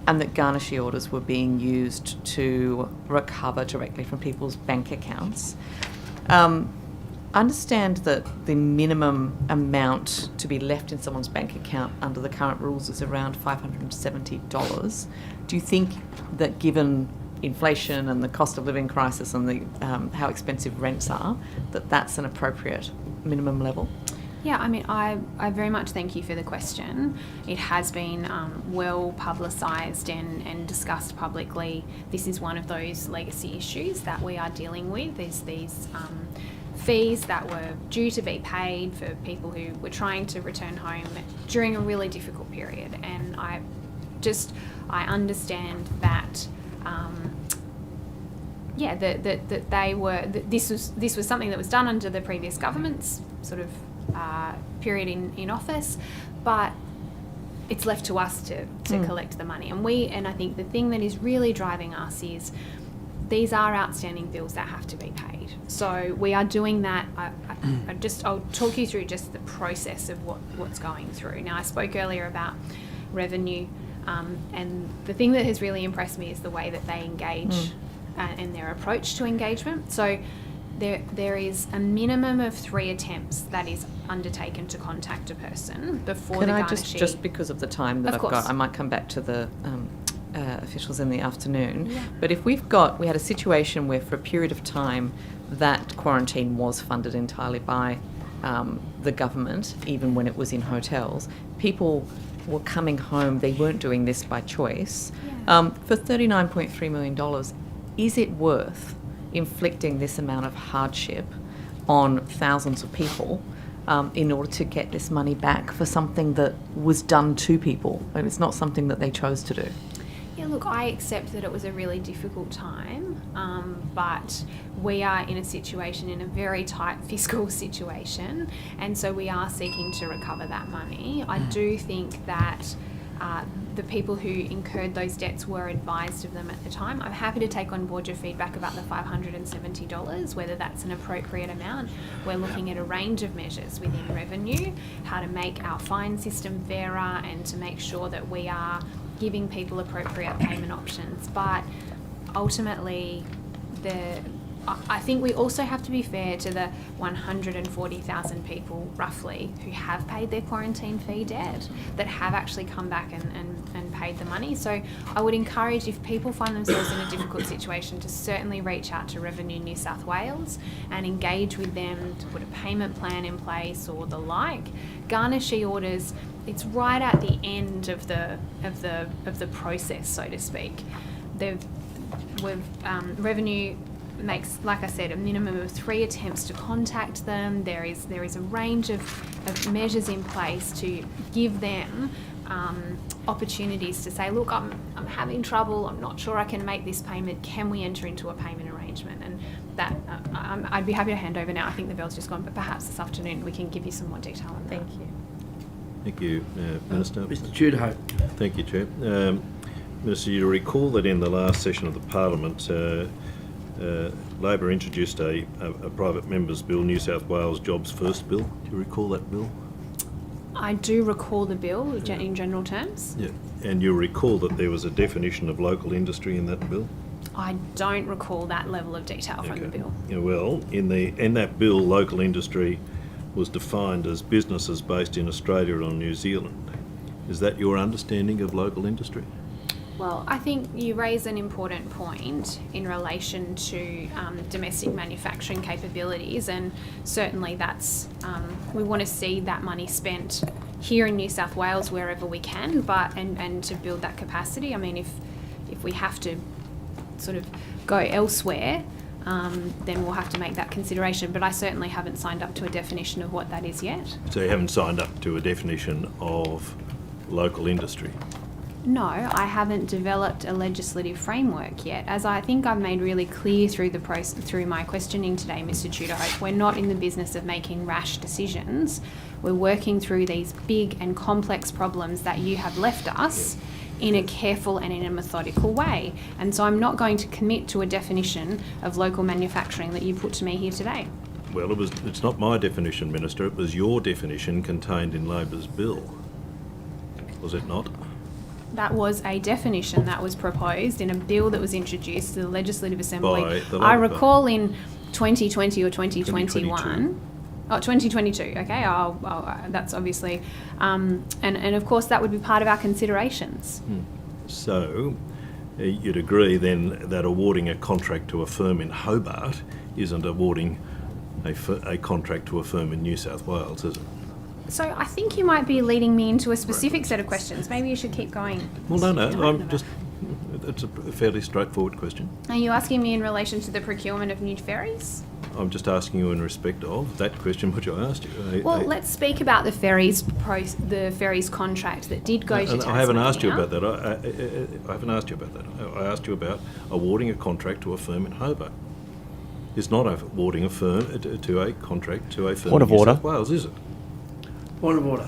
and that garnishee orders were being used to recover directly from people's bank accounts. understand that the minimum amount to be left in someone's bank account under the current rules is around $570. Do you think that given inflation and the cost of living crisis and the how expensive rents are, that that's an appropriate minimum level? Yeah, I mean, I very much thank you for the question. It has been well publicised and discussed publicly. This is one of those legacy issues that we are dealing with. There's these fees that were due to be paid for people who were trying to return home during a really difficult period. And I understand that that they were this was something that was done under the previous government's sort of period in office, but it's left to us to collect the money. And I think the thing that is really driving us is these are outstanding bills that have to be paid. So we are doing that. I'll talk you through just the process of what's going through. Now, I spoke earlier about revenue, and the thing that has really impressed me is the way that they engage and their approach to engagement. So there is a minimum of 3 attempts that is undertaken to contact a person before the garnishee. Just because of the time that Of I've got, course. I might come back to the officials in the afternoon. Yeah. But if we had a situation where for a period of time that quarantine was funded entirely by the government, even when it was in hotels, people were coming home, they weren't doing this by choice. Yeah. For $39.3 million, is it worth inflicting this amount of hardship on thousands of people in order to get this money back for something that was done to people? And it's not something that they chose to do. Yeah, look, I accept that it was a really difficult time, but we are in a very tight fiscal situation, and so we are seeking to recover that money. I do think that the people who incurred those debts were advised of them at the time. I'm happy to take on board your feedback about the $570, whether that's an appropriate amount. We're looking at a range of measures within revenue, how to make our fine system fairer and to make sure that we are giving people appropriate payment options. But ultimately, I think we also have to be fair to the 140,000 people, roughly, who have paid their quarantine fee debt, that have actually come back and paid the money. So I would encourage, if people find themselves in a difficult situation, to certainly reach out to Revenue New South Wales and engage with them to put a payment plan in place or the like. Garnishee orders, it's right at the end of the process, so to speak. Revenue makes, like I said, a minimum of 3 attempts to contact them. There is a range of measures in place to give them opportunities to say, look, I'm having trouble, I'm not sure I can make this payment, can we enter into a payment arrangement? And that I'd be happy to hand over now. I think the bell's just gone, but perhaps this afternoon we can give you some more detail on that. Thank you. Thank you, Minister. Mr. Tudor. Thank you, Chair. Minister, you recall that in the last session of the Parliament, Labor introduced a private member's bill, New South Wales Jobs First Bill. Do you recall that bill? I do recall the bill in general terms. Yeah. And you recall that there was a definition of local industry in that bill? I don't recall that level of detail from the bill. Yeah, well, in that bill, local industry was defined as businesses based in Australia or New Zealand. Is that your understanding of local industry? Well, I think you raise an important point in relation to domestic manufacturing capabilities, and certainly that's we want to see that money spent here in New South Wales wherever we can, but and to build that capacity. I mean, if we have to sort of go elsewhere, then we'll have to make that consideration. But I certainly haven't signed up to a definition of what that is yet. So you haven't signed up to a definition of local industry? No, I haven't developed a legislative framework yet. As I think I've made really clear through my questioning today, Mr. Tudor, we're not in the business of making rash decisions. We're working through these big and complex problems that you have left us in a careful and in a methodical way. And so I'm not going to commit to a definition of local manufacturing that you put to me here today. Well, it's not my definition, Minister. It was your definition contained in Labor's bill. Was it not? That was a definition that was proposed in a bill that was introduced to the Legislative Assembly. By the I Labor recall in 2020 or 2021. 2022. Oh, 2022, okay, that's obviously, and of course that would be part of our considerations. So, you'd agree then that awarding a contract to a firm in Hobart isn't awarding a contract to a firm in New South Wales, is it? So I think you might be leading me into a specific set of questions. Maybe you should keep going. Well, no, it's a fairly straightforward question. Are you asking me in relation to the procurement of new ferries? I'm just asking you in respect of that question which I asked you. Well, let's speak about the ferries contract that did go to Tasmania. I haven't asked you about that. I haven't asked you about that. I asked you about awarding a contract to a firm in Hobart. It's not awarding a firm to a contract to a firm Point in of New order. South Wales, is it? Point of order.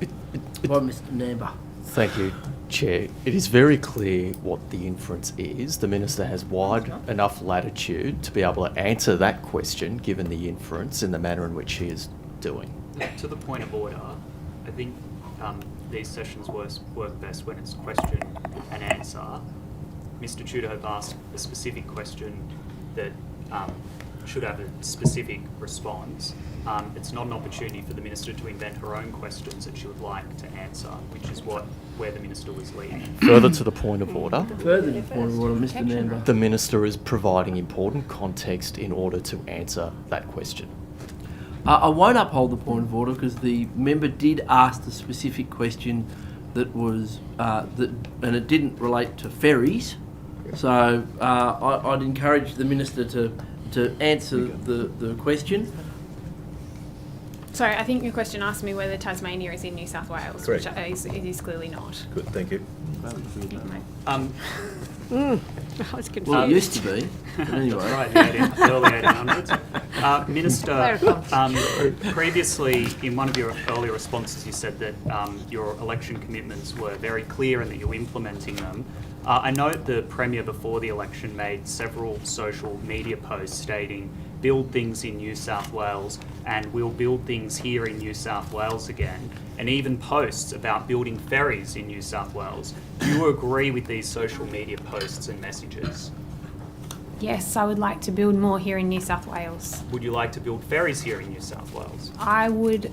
By Mr. Namber. Thank you, Chair. It is very clear what the inference is. The Minister has wide enough latitude to be able to answer that question, given the inference in the manner in which she is doing. To the point of order, I think these sessions work best when it's question and answer. Mr. Tudorhope asked a specific question that should have a specific response. It's not an opportunity for the Minister to invent her own questions that she would like to answer, which is where the Minister was leading. Further to the point of order, Further to the point of order, Mr. Namber. the Minister is providing important context in order to answer that question. I won't uphold the point of order because the member did ask the specific question that was and it didn't relate to ferries. So I'd encourage the Minister to answer the question. Sorry, I think your question asked me whether Tasmania is in New South Wales, Correct. which it is clearly not. Good, thank you. I was confused. Well, it used to be. But anyway. Right, the early 1800s. Minister, previously in one of your earlier responses you said that your election commitments were very clear and that you were implementing them. I note the Premier before the election made several social media posts stating build things in New South Wales and we'll build things here in New South Wales again, and even posts about building ferries in New South Wales. Do you agree with these social media posts and messages? Yes, I would like to build more here in New South Wales. Would you like to build ferries here in New South Wales? I would,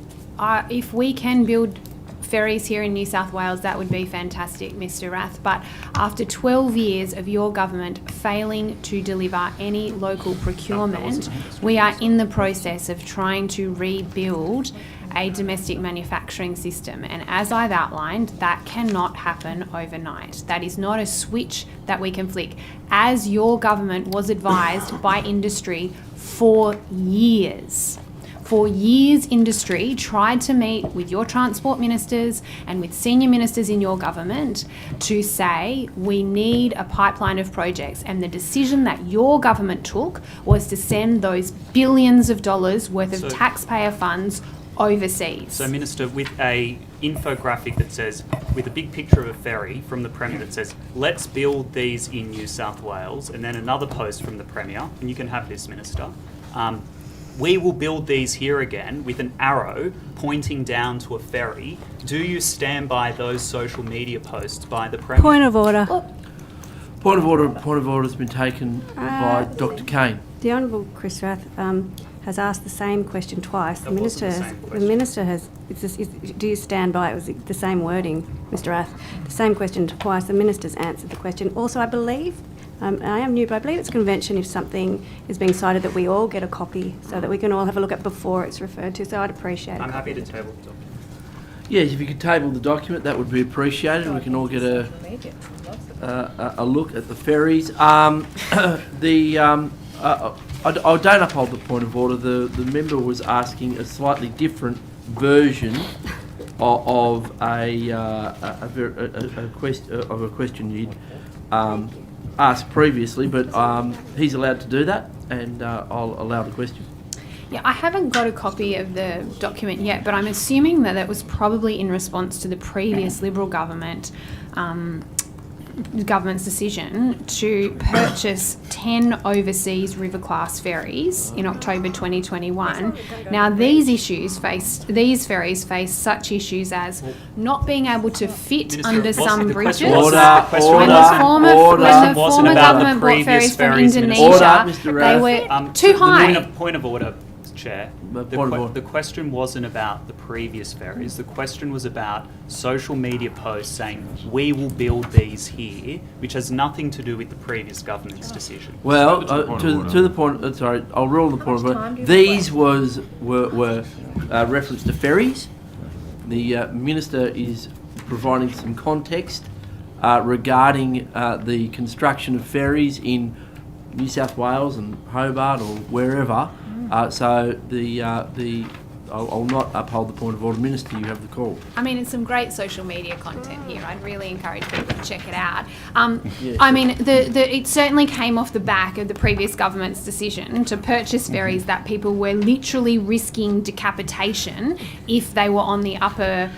if we can build ferries here in New South Wales, that would be fantastic, Mr. Rath. But after 12 years of your government failing to deliver any local procurement, we are in the process of trying to rebuild a domestic manufacturing system. And as I've outlined, that cannot happen overnight. That is not a switch that we can flick. As your government was advised by industry for years. For years, industry tried to meet with your transport ministers and with senior ministers in your government to say we need a pipeline of projects. And the decision that your government took was to send those billions of dollars worth of taxpayer funds overseas. So, Minister, with a infographic that says, with a big picture of a ferry from the Premier that says, let's build these in New South Wales, and then another post from the Premier, and you can have this, Minister, we will build these here again with an arrow pointing down to a ferry. Do you stand by those social media posts by the Premier? Point of order. Point of order has been taken by Dr. Kane. The Honourable Chris Rath has asked the same question twice. That wasn't the same question. The Minister has. Do you stand by it? Was the same wording, Mr. Rath? The same question twice. The Minister's answered the question. Also, I believe. I am new, but I believe it's convention if something is being cited that we all get a copy so that we can all have a look at before it's referred to. So I'd appreciate it. I'm happy to table the document. Yes, if you could table the document, that would be appreciated. We can all get a look at the ferries. I don't uphold the point of order. The member was asking a slightly different version of a question you'd asked previously, but he's allowed to do that, and I'll allow the question. Yeah, I haven't got a copy of the document yet, but I'm assuming that it was probably in response to the previous Liberal government government's decision to purchase 10 overseas river class ferries in October 2021. Now, these ferries face such issues as not being able to fit Minister, under wasn't some the bridges. question- When the former government bought ferries from Indonesia, they were too high. Point of order, Chair. The question wasn't about the previous ferries. The question was about social media posts saying, we will build these here, which has nothing to do with the previous government's decision. Well, to the point, sorry, I'll rule the point of order. These were reference to ferries. The Minister is providing some context regarding the construction of ferries in New South Wales and Hobart or wherever. I'll not uphold the point of order. Minister, you have the call. I mean, it's some great social media content here. I'd really encourage people to check it out. Yeah, I mean, it certainly came off the back of the previous government's decision to purchase ferries that people were literally risking decapitation if they were on the upper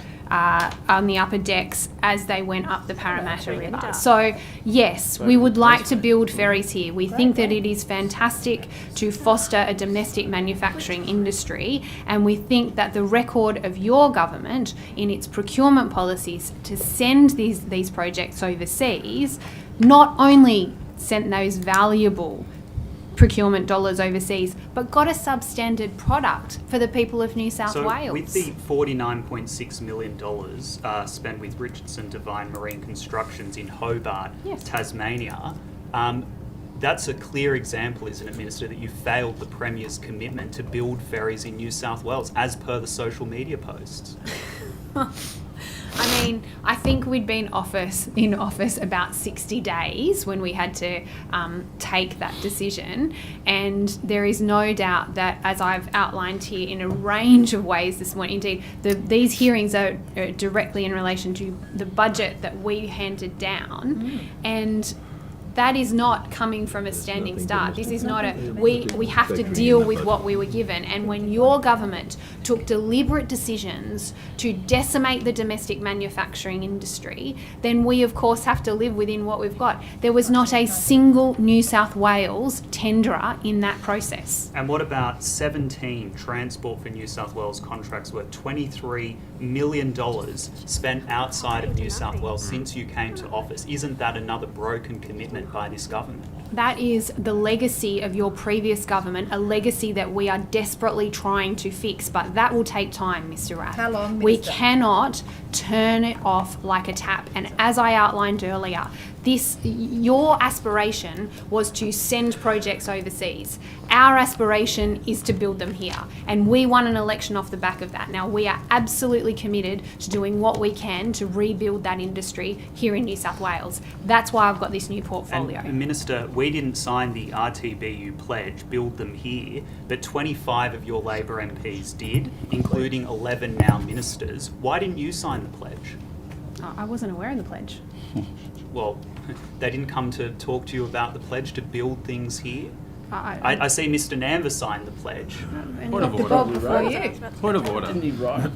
decks as they went up the Parramatta River. So yes, we would like to build ferries here. We think that it is fantastic to foster a domestic manufacturing industry, and we think that the record of your government in its procurement policies to send these projects overseas not only sent those valuable procurement dollars overseas, but got a substandard product for the people of New South Wales. With the $49.6 million spent with Richardson Devine Marine Constructions in Hobart, Yes. Tasmania, that's a clear example, isn't it, Minister, that you failed the Premier's commitment to build ferries in New South Wales, as per the social media posts. I mean, I think we'd been in office about 60 days when we had to take that decision. And there is no doubt that, as I've outlined here in a range of ways this morning, indeed, these hearings are directly in relation to the budget that we handed down. And that is not coming from a standing start. This is not we have to deal with what we were given. And when your government took deliberate decisions to decimate the domestic manufacturing industry, then we of course have to live within what we've got. There was not a single New South Wales tenderer in that process. And what about 17 Transport for New South Wales contracts worth $23 million spent outside of New South Wales since you came to office? Isn't that another broken commitment by this government? That is the legacy of your previous government, a legacy that we are desperately trying to fix, but that will take time, Mr. Rath. How long, We Minister? cannot turn it off like a tap. And as I outlined earlier, your aspiration was to send projects overseas. Our aspiration is to build them here. And we won an election off the back of that. Now, we are absolutely committed to doing what we can to rebuild that industry here in New South Wales. That's why I've got this new portfolio. And Minister, we didn't sign the RTBU pledge, build them here, but 25 of your Labor MPs did, including 11 now ministers. Why didn't you sign the pledge? I wasn't aware of the pledge. Well, they didn't come to talk to you about the pledge to build things here? I I see Mr. Namber signed the pledge. Point of order. Before you. Point of order. Didn't he write?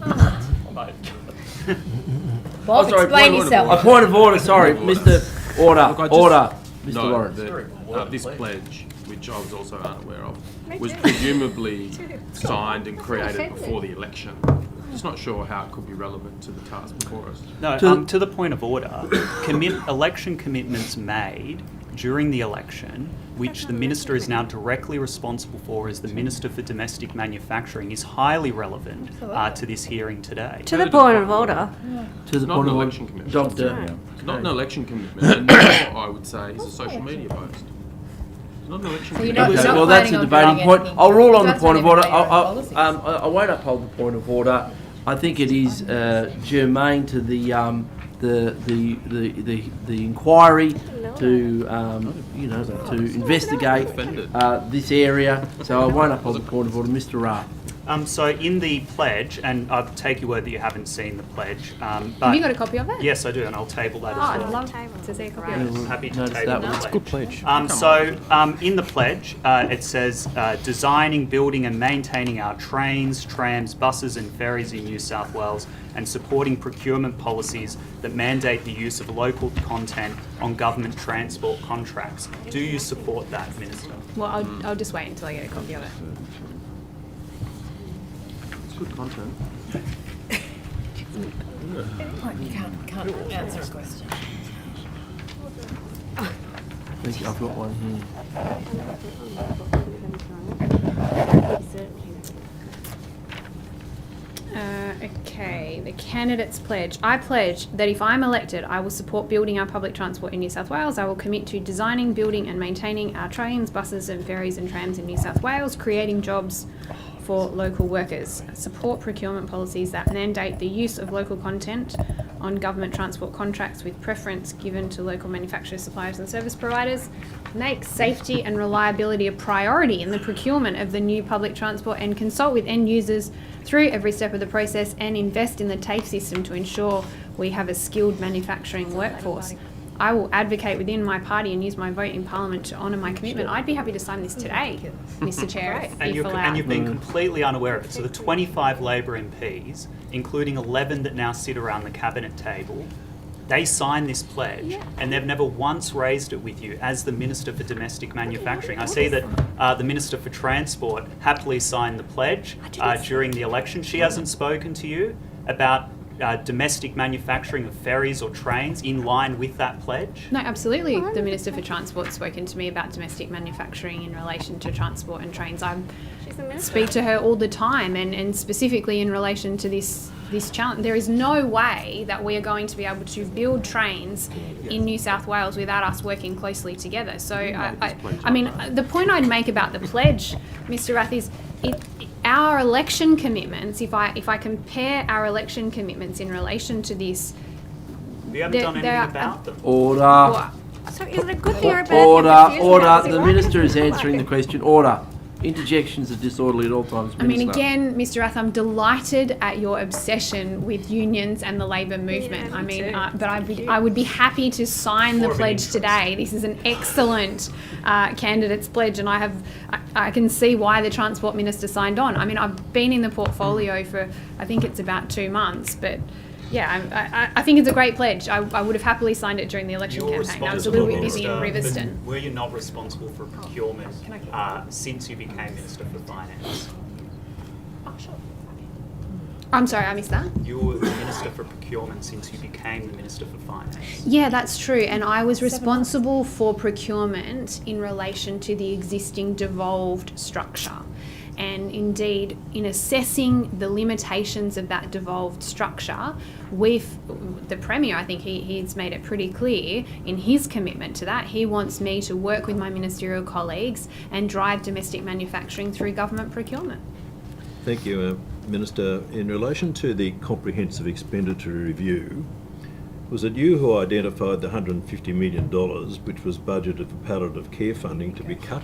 Bob, explain yourself. A point of order, sorry, Mr. Order, Look, I just order, Mr. know Lawrence. that, this pledge, which I was also unaware of, was presumably signed and created before the election. Just not sure how it could be relevant to the task before us. No, to the point of order, election commitments made during the election, which the Minister is now directly responsible for as the Minister for Domestic Manufacturing, is highly relevant to this hearing today. To the point of order. To the Not point an of election order, commitment. Doctor. It's not an election commitment, and nor, I would say, is a social media post. It's not an election So you're commitment. not- Okay, well, that's a planning on debating doing point. anything. I'll rule on the That's point not of order. even their own policies. I won't uphold the point of order. I think it is germane to the inquiry to to investigate this area. So I won't uphold the point of order, Mr. Rath. So in the pledge, and I'll take your word that you haven't seen the pledge, but... Have you got a copy of it? Yes, I do, and I'll table that Oh, as I'd well. love to see a copy of it. Happy to Noticed table that the one. pledge. Good pledge. In the pledge, it says designing, building and maintaining our trains, trams, buses and ferries in New South Wales and supporting procurement policies that mandate the use of local content on government transport contracts. Do you support that, Minister? Well, I'll just wait until I get a copy of it. It's good content. You can't answer a question. I think I've got one here. Okay, the candidates pledge. I pledge that if I'm elected, I will support building our public transport in New South Wales. I will commit to designing, building and maintaining our trains, buses and ferries and trams in New South Wales, creating jobs for local workers. Support procurement policies that mandate the use of local content on government transport contracts with preference given to local manufacturers, suppliers and service providers. Make safety and reliability a priority in the procurement of the new public transport and consult with end users through every step of the process and invest in the TAFE system to ensure we have a skilled manufacturing workforce. I will advocate within my party and use my vote in Parliament to honour my commitment. I'd be happy to sign this today, Mr Chair, And if allowed. you've been completely unaware of it. So the 25 Labor MPs, including 11 that now sit around the cabinet table, they signed this pledge and they've never once raised it with you as the Minister for Domestic Manufacturing. I see that the Minister for Transport happily signed the pledge during the election. She hasn't spoken to you about domestic manufacturing of ferries or trains in line with that pledge? No, absolutely. The Minister for Transport's spoken to me about domestic manufacturing in relation to transport and trains. I speak to her all the time and specifically in relation to this challenge. There is no way that we are going to be able to build trains in New South Wales without us working closely together. So, I mean, the point I'd make about the pledge, Mr Rath, is our election commitments, if I compare our election commitments in relation to this... We haven't done anything about them. Order. So is it a good thing or a bad thing? Order. The Minister is answering the question. Order. Interjections are disorderly at all times. I mean, again, Mr Rath, I'm delighted at your obsession with unions and the Labour movement. Yeah, I mean, too. but I would be happy to sign the pledge today. This is an excellent candidate's pledge, and I can see why the Transport Minister signed on. I mean, I've been in the portfolio for, I think it's about 2 months, but yeah, I think it's a great pledge. I would have happily signed it during the election campaign. I was a little bit busy in Riverstone. Were you not responsible for procurement since you became Minister for Finance? I'm sorry, I missed that. You were the Minister for Procurement since you became the Minister for Finance. Yeah, that's true. And I was responsible for procurement in relation to the existing devolved structure. And indeed, in assessing the limitations of that devolved structure, with the Premier, I think he's made it pretty clear in his commitment to that. He wants me to work with my ministerial colleagues and drive domestic manufacturing through government procurement. Thank you, Minister. In relation to the Comprehensive Expenditure Review, was it you who identified the $150 million which was budgeted for palliative care funding to be cut?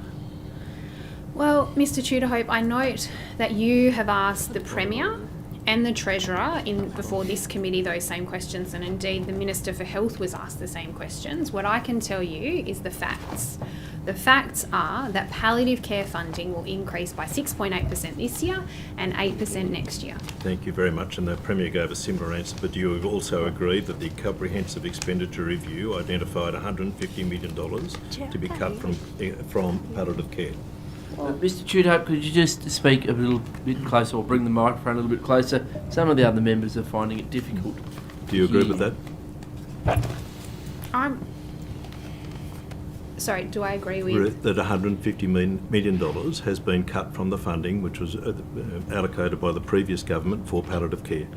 Well, Mr Tudorhope, I note that you have asked the Premier and the Treasurer before this committee those same questions, and indeed the Minister for Health was asked the same questions. What I can tell you is the facts. The facts are that palliative care funding will increase by 6.8% this year and 8% next year. Thank you very much, and the Premier gave a similar answer, but do you also agree that the Comprehensive Expenditure Review identified $150 million to be cut from palliative care? Mr Tudorhope, could you just speak a little bit closer or bring the microphone a little bit closer? Some of the other members are finding it difficult. Do you agree with that? Sorry, do I agree with... That $150 million has been cut from the funding which was allocated by the previous government for palliative care.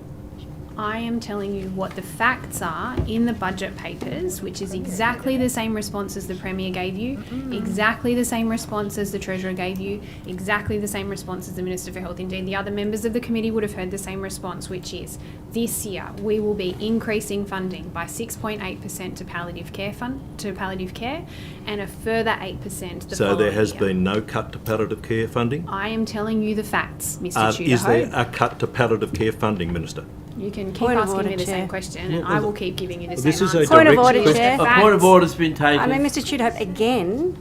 I am telling you what the facts are in the budget papers, which is exactly the same response as the Premier gave you, exactly the same response as the Treasurer gave you, exactly the same response as the Minister for Health. Indeed, the other members of the committee would have heard the same response, which is this year we will be increasing funding by 6.8% to palliative care and a further 8% the following So there has year. been no cut to palliative care funding? I am telling you the facts, Mr. Tudor. Is there a cut to palliative care funding, Minister? You can keep Point of asking order, me the Chair. same question, and I will keep giving you the same This is a answer. Point of direct order, question. Chair. A point of order's been taken. I mean, Mr. Tudhope again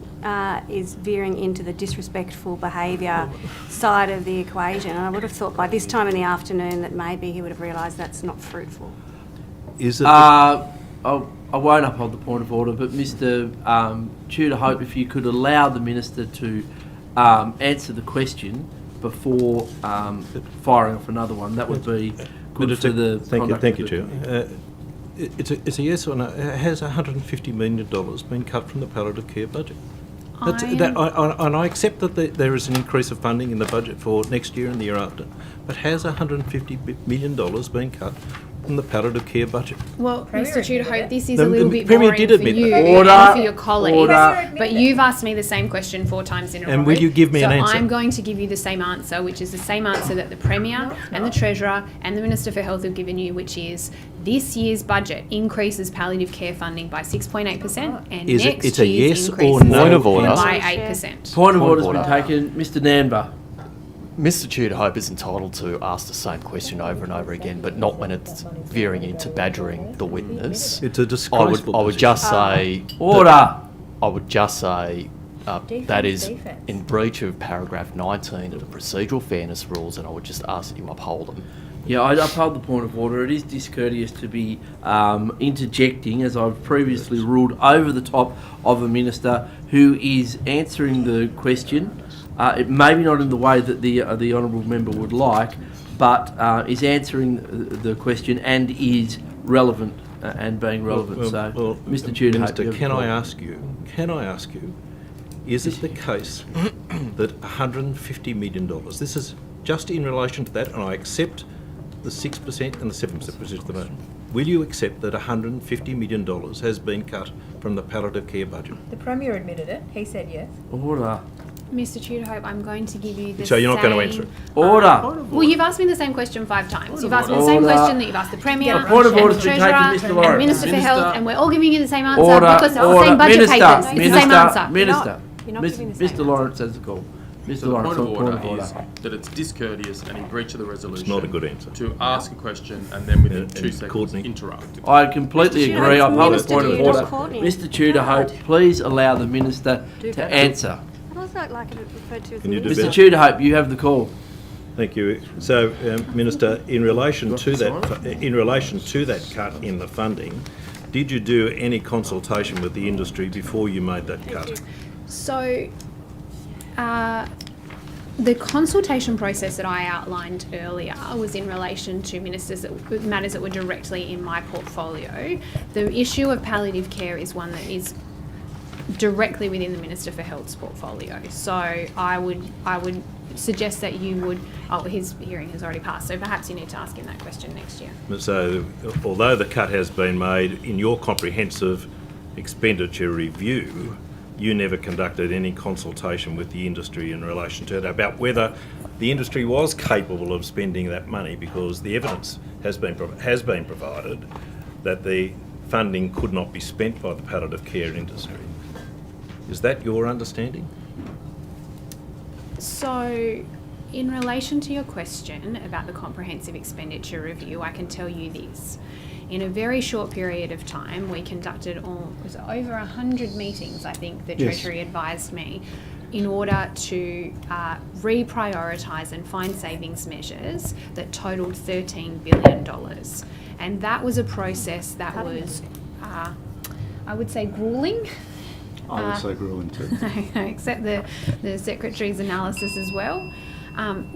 is veering into the disrespectful behaviour side of the equation, and I would have thought by this time in the afternoon that maybe he would have realised that's not fruitful. Is it? I won't uphold the point of order, but Mr. Tudor-Hope, if you could allow the Minister to answer the question before firing off another one, that would be good for the Thank you, Chair. It's a yes or no. Has $150 million been cut from the palliative care budget? And I accept that there is an increase of funding in the budget for next year and the year after, but has $150 million been cut from the palliative care budget? Well, Mr. Tudor-Hope, this is The a little bit Premier boring did for admit you that. and Order. for your colleagues, Order. but you've asked me the same question 4 times in a row. And will you give me an answer? So I'm going to give you the same answer, which is the same answer that the Premier and the Treasurer and the Minister for Health have given you, which is this year's budget increases palliative care funding by 6.8% and Is next it's a year's yes or increases no? Point of order. by 8%. Point of Point order's of been order. taken. Mr. Nanber. Mr. Tudor-Hope is entitled to ask the same question over and over again, but not when it's veering into badgering the witness. It's a disgraceful I would just say... Order. I would just say that is in breach of paragraph 19 of the procedural fairness rules, and I would just ask that you uphold them. Yeah, I uphold the point of order. It is discourteous to be interjecting, as I've previously ruled, over the top of a minister who is answering the question. It maybe not in the way that the honourable member would like, but is answering the question and is relevant and being relevant. Mr. Tudor, Minister, can I ask you, is it the case that $150 million, this is just in relation to that, and I accept the 6% and the 7% position at the moment, will you accept that $150 million has been cut from the palliative care budget? The Premier admitted it. He said yes. Order. Mr. Tudor-Hope, I'm going to give you the So you're not going to same- answer it? Order. Well, you've asked me the same question 5 times. You've asked me the same Order. question that you've asked the Premier, A point of and order's the been Treasurer, taken, Mr. and Lawrence. the Minister for Minister. Health, and we're all giving you the same answer Order. because it's the Order. same budget Minister. papers. It's the same answer. Minister. You're not giving the same Mr. Lawrence has the call. Mr. So the Lawrence, point of on order is that it's discourteous and in breach of the resolution. It's not a good answer. To ask a question and then within And 2 seconds Courtney. interrupt. I completely Mr. agree. I Tudor-Hope, uphold the Minister point of Tudor, order. Courtney. Mr. Tudor-Hope, please allow the minister to answer. I'd also like it referred to as Can you do minister. Mr. better? Tudor-Hope, you have the call. Thank you. So, Minister, in relation to that cut in the funding, did you do any consultation with the industry before you made that cut? So, the consultation process that I outlined earlier was in relation to matters that were directly in my portfolio. The issue of palliative care is one that is directly within the Minister for Health's portfolio. So I would suggest that you would. Oh, his hearing has already passed, so perhaps you need to ask him that question next year. So, although the cut has been made in your comprehensive expenditure review, you never conducted any consultation with the industry in relation to it about whether the industry was capable of spending that money, because the evidence has been provided that the funding could not be spent by the palliative care industry. Is that your understanding? So, in relation to your question about the comprehensive expenditure review, I can tell you this. In a very short period of time, we conducted over 100 meetings, I think, the Yes. Treasury advised me, in order to reprioritise and find savings measures that totalled $13 billion. And that was a process that was, I would say, gruelling. I would say grueling too. I accept the Secretary's analysis as well.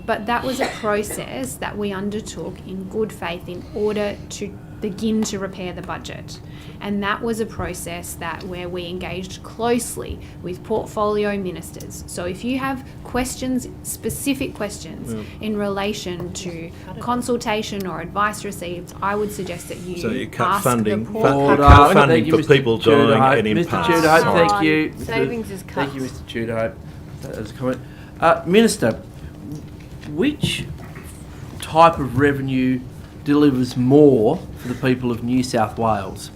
But that was a process that we undertook in good faith in order to begin to repair the budget. And that was a process where we engaged closely with portfolio ministers. So if you have questions, specific questions in relation to consultation or advice received, I would suggest that you So you cut ask funding, the cut funding for people dying and in Mr. Tudor, thank you. Savings is cut. Thank you, Mr. Tudor. That was a comment. Minister, which type of revenue delivers more for the people of New South Wales?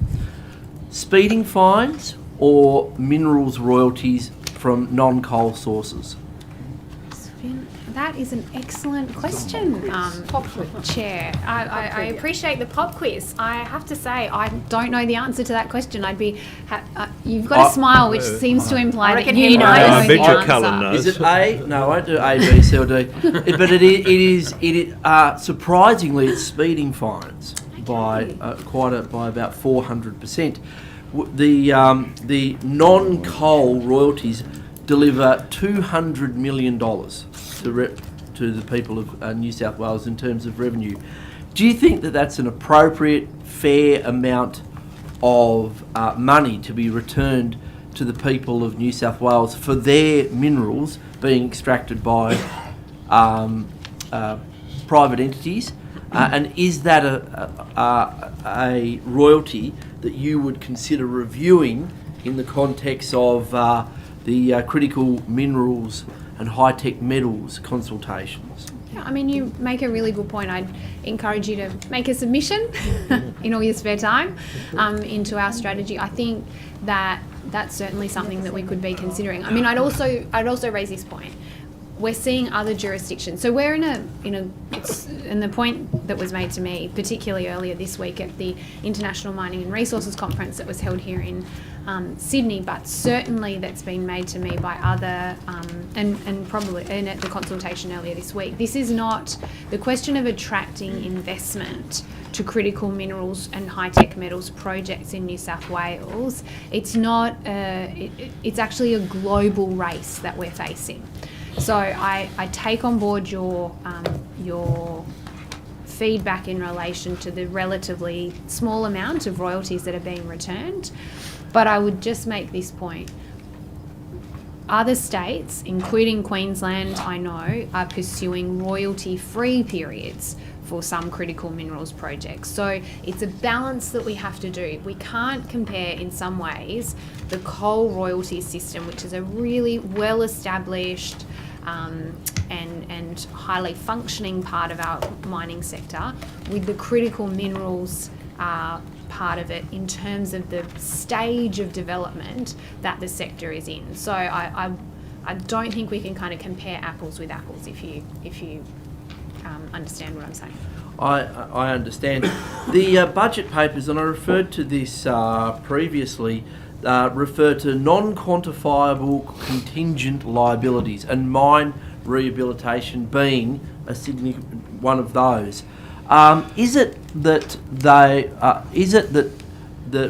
Speeding fines or minerals royalties from non-coal sources? That is an excellent question, Chair. I appreciate the pop quiz. I have to say, I don't know the answer to that question. You've got a smile, which seems to imply that you know I the bet your Cullen answer. knows. Is it A? No, I won't do A, B, C or D. But it is surprisingly, it's speeding fines by about 400%. The non-coal royalties deliver $200 million to the people of New South Wales in terms of revenue. Do you think that that's an appropriate, fair amount of money to be returned to the people of New South Wales for their minerals being extracted by private entities? And is that a royalty that you would consider reviewing in the context of the critical minerals and high-tech metals consultations? Yeah, I mean, you make a really good point. I'd encourage you to make a submission in all your spare time into our strategy. I think that that's certainly something that we could be considering. I mean, I'd also raise this point. We're seeing other jurisdictions. So we're and the point that was made to me, particularly earlier this week at the International Mining and Resources Conference that was held here in Sydney, but certainly that's been made to me by other, and probably at the consultation earlier this week. This is not the question of attracting investment to critical minerals and high-tech metals projects in New South Wales. It's not, it's actually a global race that we're facing. So I take on board your feedback in relation to the relatively small amount of royalties that are being returned, but I would just make this point. Other states, including Queensland, I know, are pursuing royalty-free periods for some critical minerals projects. So it's a balance that we have to do. We can't compare, in some ways, the coal royalty system, which is a really well-established and highly functioning part of our mining sector, with the critical minerals part of it in terms of the stage of development that the sector is in. So I don't think we can kind of compare apples with apples, if you understand what I'm saying. I understand. The budget papers, and I referred to this previously, refer to non-quantifiable contingent liabilities, and mine rehabilitation being a significant one of those. Is it that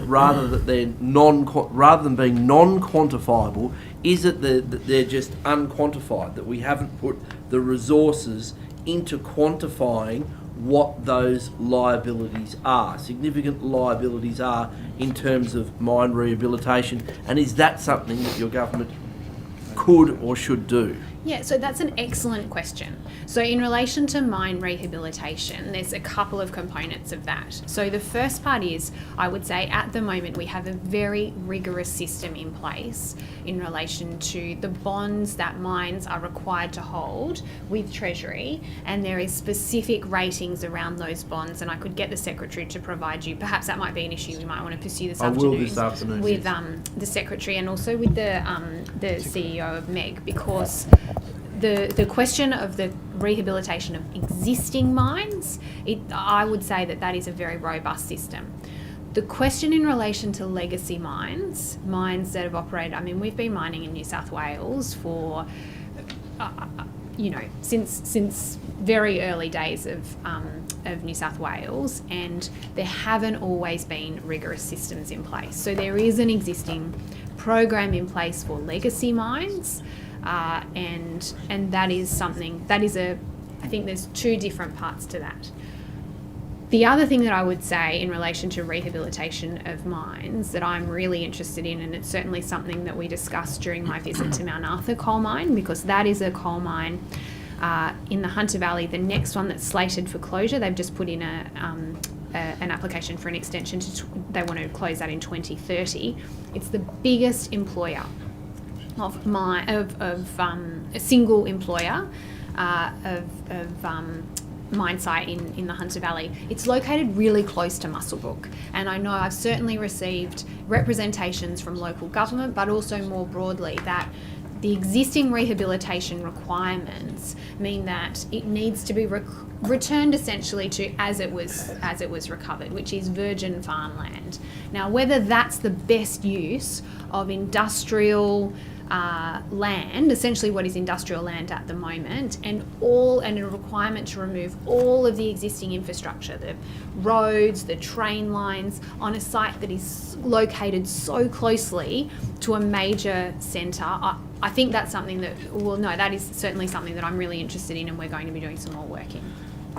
rather than being non-quantifiable, is it that they're just unquantified, that we haven't put the resources into quantifying what those liabilities are, significant liabilities are, in terms of mine rehabilitation? And is that something that your government could or should do? Yeah, so that's an excellent question. So in relation to mine rehabilitation, there's a couple of components of that. So the first part is, I would say at the moment we have a very rigorous system in place in relation to the bonds that mines are required to hold with Treasury, and there is specific ratings around those bonds, and I could get the Secretary to provide you, perhaps that might be an issue we might want to pursue this afternoon with the Secretary and also with the CEO of MEG, because the question of the rehabilitation of existing mines, I would say that is a very robust system. The question in relation to legacy mines that have operated, I mean, we've been mining in New South Wales for, since very early days of New South Wales, and there haven't always been rigorous systems in place. So there is an existing program in place for legacy mines. And that is something, I think there's two different parts to that. The other thing that I would say in relation to rehabilitation of mines that I'm really interested in, and it's certainly something that we discussed during my visit to Mount Arthur coal mine, because that is a coal mine in the Hunter Valley, the next one that's slated for closure. They've just put in an application for an extension. They want to close that in 2030. It's the biggest employer of a single employer of mine site in the Hunter Valley. It's located really close to Muswellbrook, and I know I've certainly received representations from local government, but also more broadly that the existing rehabilitation requirements mean that it needs to be returned essentially to as it was recovered, which is virgin farmland. Now, whether that's the best use of industrial land, essentially what is industrial land at the moment, and a requirement to remove all of the existing infrastructure, the roads, the train lines, on a site that is located so closely to a major centre. I think that's something that is certainly something that I'm really interested in, and we're going to be doing some more work in.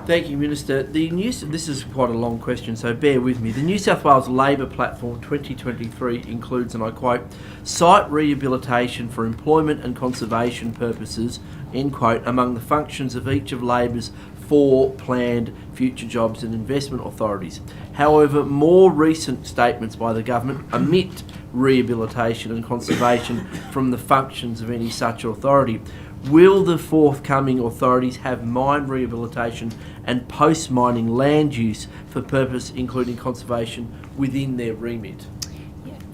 Thank you, Minister. This is quite a long question, so bear with me. The New South Wales Labor Platform 2023 includes, and I quote, site rehabilitation for employment and conservation purposes, end quote, among the functions of each of Labor's 4 planned future jobs and investment authorities. However, more recent statements by the government omit rehabilitation and conservation from the functions of any such authority. Will the forthcoming authorities have mine rehabilitation and post-mining land use for purpose including conservation within their remit?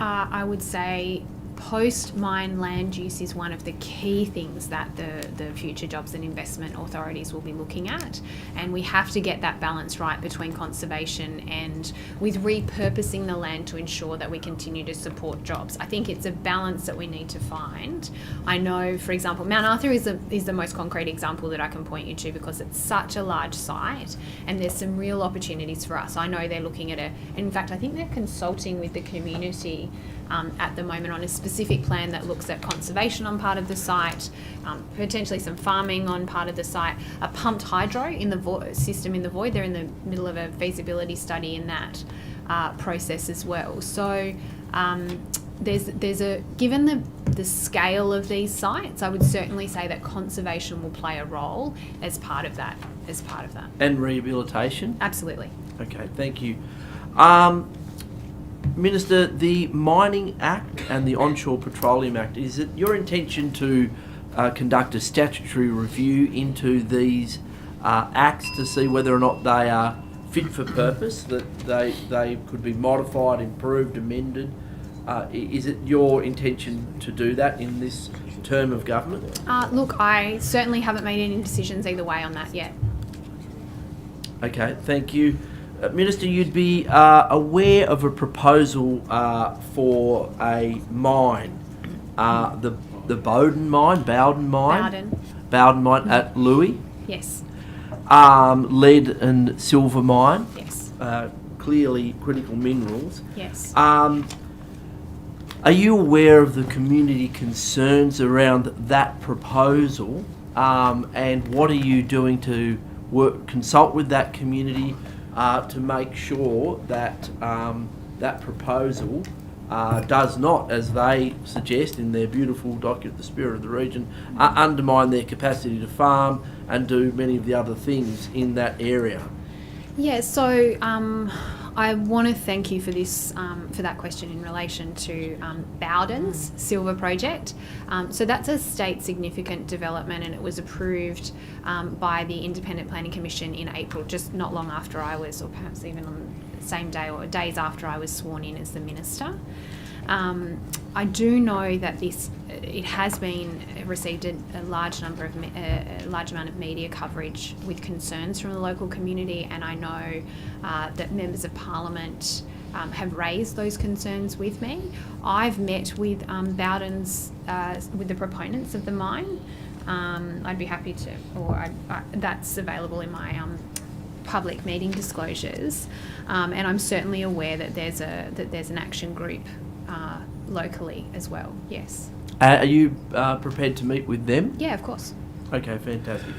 I would say post-mine land use is one of the key things that the future jobs and investment authorities will be looking at, and we have to get that balance right between conservation and with repurposing the land to ensure that we continue to support jobs. I think it's a balance that we need to find. I know, for example, Mount Arthur is the most concrete example that I can point you to because it's such a large site and there's some real opportunities for us. I know they're looking at in fact, I think they're consulting with the community at the moment on a specific plan that looks at conservation on part of the site, potentially some farming on part of the site, a pumped hydro in the system in the void. They're in the middle of a feasibility study in that process as well. So given the scale of these sites, I would certainly say that conservation will play a role as part of that. And rehabilitation? Absolutely. Okay, thank you. Minister, the Mining Act and the Onshore Petroleum Act, is it your intention to conduct a statutory review into these acts to see whether or not they are fit for purpose, that they could be modified, improved, amended? Is it your intention to do that in this term of government? Look, I certainly haven't made any decisions either way on that yet. Okay, thank you. Minister, you'd be aware of a proposal for a mine, the Bowden mine at Louis. Yes. Lead and silver mine. Yes. Clearly critical minerals. Yes. Are you aware of the community concerns around that proposal? And what are you doing to consult with that community to make sure that that proposal does not, as they suggest in their beautiful document, The Spirit of the Region, undermine their capacity to farm and do many of the other things in that area? Yeah, so I want to thank you for this, for that question in relation to Bowden's silver project. So that's a state significant development, and it was approved by the Independent Planning Commission in April, just not long after I was, or perhaps even on the same day or days after I was sworn in as the minister. I do know that it has been received a large amount of media coverage with concerns from the local community, and I know that members of Parliament have raised those concerns with me. I've met with Bowden's, with the proponents of the mine. I'd be happy to, that's available in my public meeting disclosures, and I'm certainly aware that there's an action group locally as well. Yes. Are you prepared to meet with them? Yeah, of course. Okay, fantastic.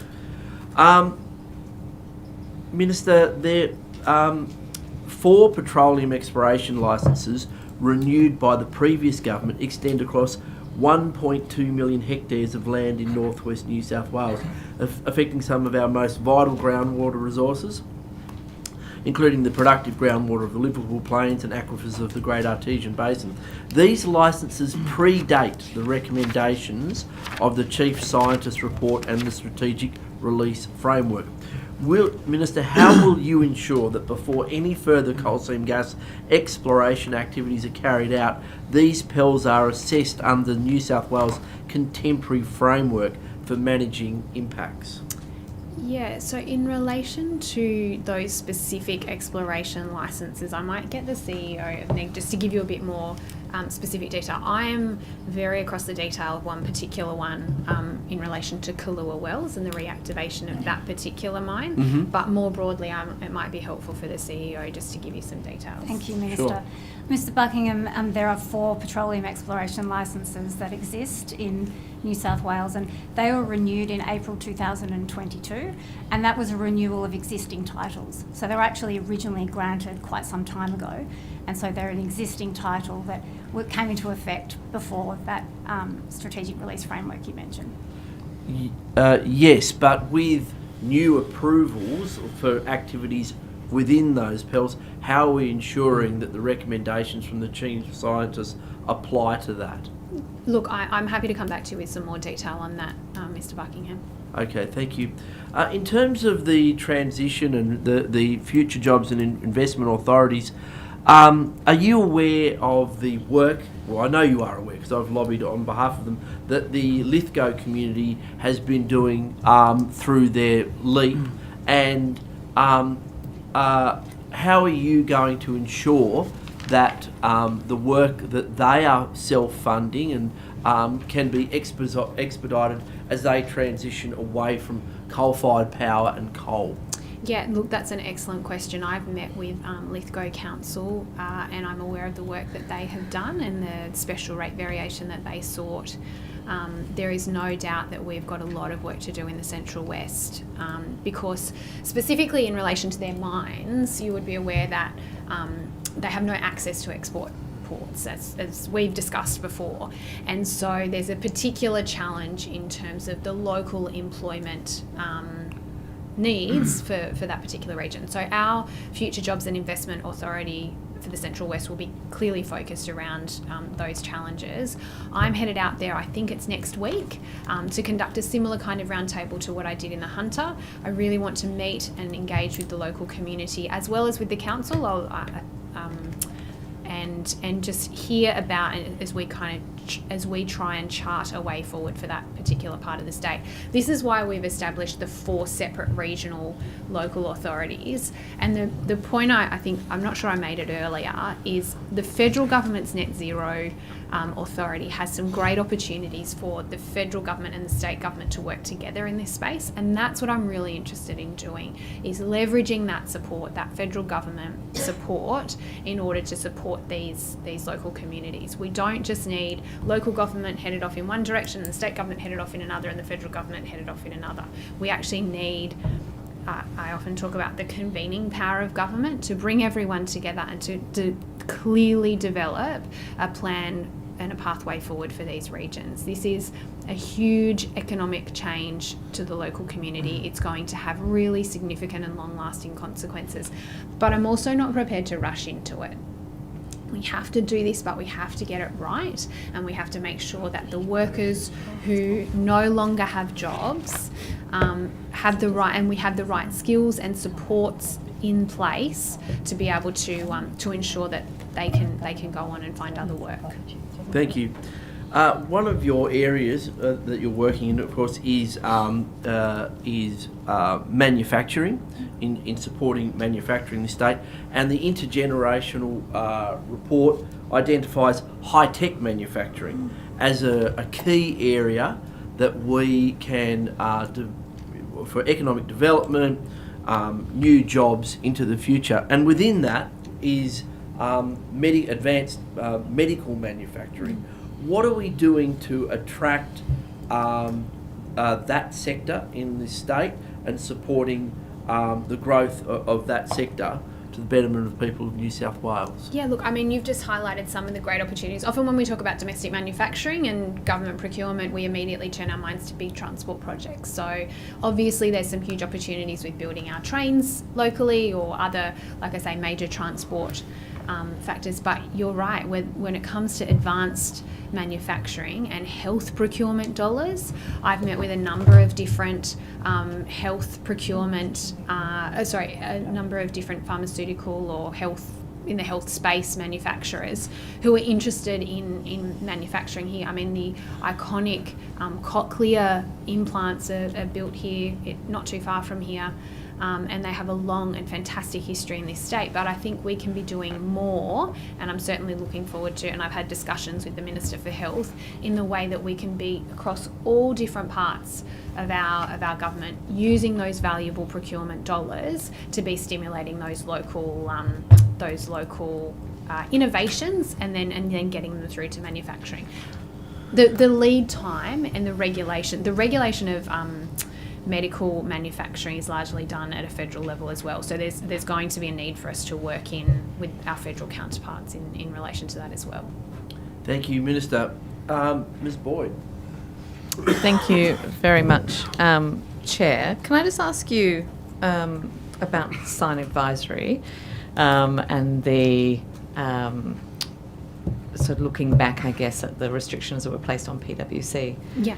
Minister, 4 petroleum exploration licences renewed by the previous government extend across 1.2 million hectares of land in northwest New South Wales, affecting some of our most vital groundwater resources, including the productive groundwater of the Liverpool Plains and aquifers of the Great Artesian Basin. These licences predate the recommendations of the Chief Scientist Report and the Strategic Release Framework. Minister, how will you ensure that before any further coal seam gas exploration activities are carried out, these PELs are assessed under the New South Wales contemporary framework for managing impacts? Yeah, so in relation to those specific exploration licenses, I might get the CEO of NEG just to give you a bit more specific detail. I am very across the detail of one particular one in relation to Kahlua Wells and the reactivation of that particular mine, but more broadly it might be helpful for the CEO just to give you some details. Thank you, Minister. Sure. Mr Buckingham, there are 4 petroleum exploration licences that exist in New South Wales, and they were renewed in April 2022, and that was a renewal of existing titles. So they were actually originally granted quite some time ago, and so they're an existing title that came into effect before that strategic release framework you mentioned. Yes, but with new approvals for activities within those PELs, how are we ensuring that the recommendations from the Chief Scientists apply to that? Look, I'm happy to come back to you with some more detail on that, Mr Buckingham. Okay, thank you. In terms of the transition and the future jobs and investment authorities, are you aware of the work, well I know you are aware because I've lobbied on behalf of them, that the Lithgow community has been doing through their LEAP, and how are you going to ensure that the work that they are self-funding and can be expedited as they transition away from coal-fired power and coal? Yeah, look, that's an excellent question. I've met with Lithgow Council and I'm aware of the work that they have done and the special rate variation that they sought. There is no doubt that we've got a lot of work to do in the Central West because specifically in relation to their mines, you would be aware that they have no access to export ports, as we've discussed before. And so there's a particular challenge in terms of the local employment needs for that particular region. So our Future Jobs and Investment Authority for the Central West will be clearly focused around those challenges. I'm headed out there, I think it's next week, to conduct a similar kind of roundtable to what I did in the Hunter. I really want to meet and engage with the local community as well as with the council. And just hear about as we try and chart a way forward for that particular part of the state. This is why we've established the 4 separate regional local authorities. And the point I think, I'm not sure I made it earlier, is the federal government's net zero authority has some great opportunities for the federal government and the state government to work together in this space. And that's what I'm really interested in doing, is leveraging that support, that federal government support, in order to support these local communities. We don't just need local government headed off in one direction and the state government headed off in another and the federal government headed off in another. We actually need, I often talk about the convening power of government to bring everyone together and to clearly develop a plan and a pathway forward for these regions. This is a huge economic change to the local community. It's going to have really significant and long-lasting consequences. But I'm also not prepared to rush into it. We have to do this, but we have to get it right, and we have to make sure that the workers who no longer have jobs have the right, and we have the right skills and supports in place to be able to ensure that they can go on and find other work. Thank you. One of your areas that you're working in, of course, is manufacturing, in supporting manufacturing in the state, and the intergenerational report identifies high-tech manufacturing as a key area that we can, for economic development, new jobs into the future. And within that is advanced medical manufacturing. What are we doing to attract that sector in the state and supporting the growth of that sector to the betterment of the people of New South Wales? Yeah, look, I mean, you've just highlighted some of the great opportunities. Often when we talk about domestic manufacturing and government procurement, we immediately turn our minds to big transport projects. So obviously there's some huge opportunities with building our trains locally or other, like I say, major transport factors. But you're right, when it comes to advanced manufacturing and health procurement dollars, I've met with a number of different health procurement, a number of different pharmaceutical or health, in the health space, manufacturers who are interested in manufacturing here. I mean, the iconic cochlear implants are built here, not too far from here. And they have a long and fantastic history in this state, but I think we can be doing more, and I'm certainly looking forward to, and I've had discussions with the Minister for Health, in the way that we can be across all different parts of our government, using those valuable procurement dollars to be stimulating those local innovations and then getting them through to manufacturing. The lead time and the regulation of medical manufacturing is largely done at a federal level as well. So there's going to be a need for us to work in with our federal counterparts in relation to that as well. Thank you, Minister. Ms. Boyd. Thank you very much, Chair. Can I just ask you about sign advisory and the sort of looking back, I guess, at the restrictions that were placed on PwC? Yeah.